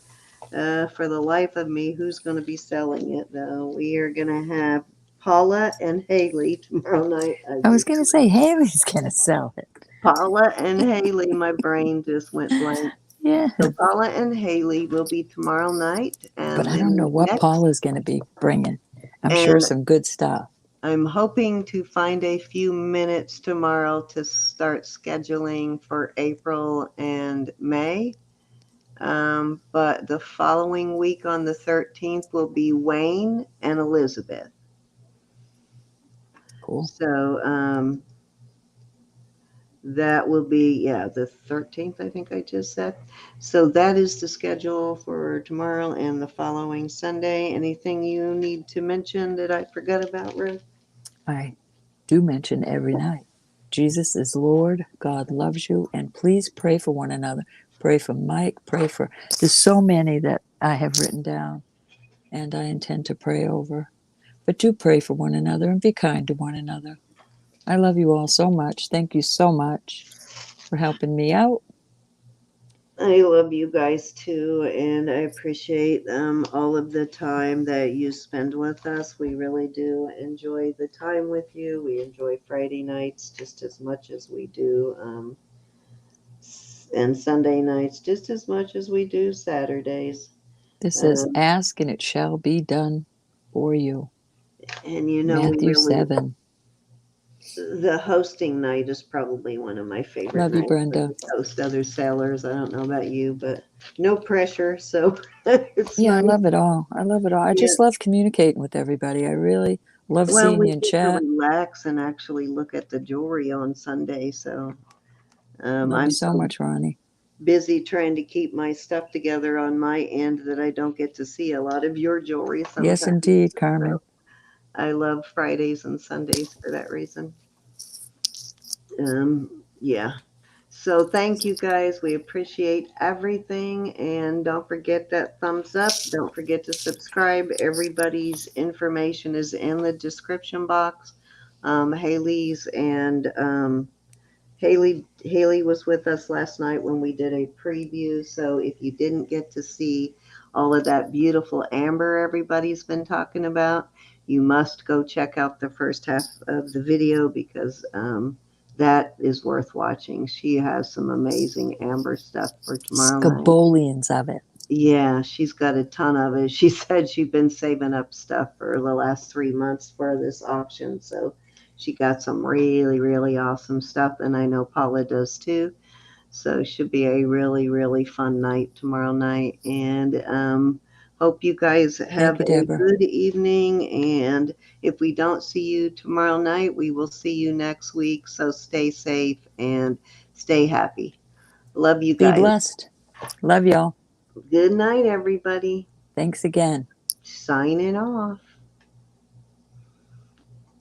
For the life of me, who's going to be selling it, though? We are going to have Paula and Haley tomorrow night. I was gonna say Haley's gonna sell it. Paula and Haley, my brain just went blank. Yeah, So Paula and Haley will be tomorrow night, but and I don't then know what next, Paula's gonna be bringing. I'm sure and some good stuff. I'm hoping to find a few minutes tomorrow to start scheduling for April and May. But the following week on the 13th will be Wayne and Elizabeth. Cool. So that will be, the 13th, I think I just said. So that is the schedule for tomorrow and the following Sunday. Anything you need to mention that I forgot about, Ruth? I do mention every night. Jesus is Lord. God loves you. And please pray for one another. Pray for Mike. Pray for, there's so many that I have written down and I intend to pray over. But do pray for one another and be kind to one another. I love you all so much. Thank you so much for helping me out. I love you guys too, and I appreciate all of the time that you spend with us. We really do enjoy the time with you. We enjoy Friday nights just as much as we do, and Sunday nights just as much as we do Saturdays. This says, Um, ask and it shall be done for you. and you know, we Matthew really, 7. the hosting night is probably one of my favorite Love you, nights. Brenda. To host other sailors. I don't know about you, but no pressure, so it's Yeah, I nice. love it all. I love it all. I Yeah. just love communicating with everybody. I really love Well, seeing we you in get to chat. relax and actually look at the jewelry on Sunday, so Love you I'm so so much, Ronnie. busy trying to keep my stuff together on my end that I don't get to see a lot of your jewelry Yes, sometimes. indeed, So Carmen. I love Fridays and Sundays for that reason. Yeah. So thank you guys. We appreciate everything. And don't forget that thumbs up. Don't forget to subscribe. Everybody's information is in the description box. Haley's and Haley was with us last night when we did a preview. So if you didn't get to see all of that beautiful amber everybody's been talking about, you must go check out the first half of the video because that is worth watching. She has some amazing amber stuff for tomorrow night. Scabolians of it. Yeah, she's got a ton of it. She said she'd been saving up stuff for the last 3 months for this auction. So she got some really, really awesome stuff. And I know Paula does too. So it should be a really, really fun night tomorrow night. And hope you guys have you, a Deborah. good evening. And if we don't see you tomorrow night, we will see you next week. So stay safe and stay happy. Love you Be guys. blessed. Love y'all. Good night, everybody. Thanks again. Signing off.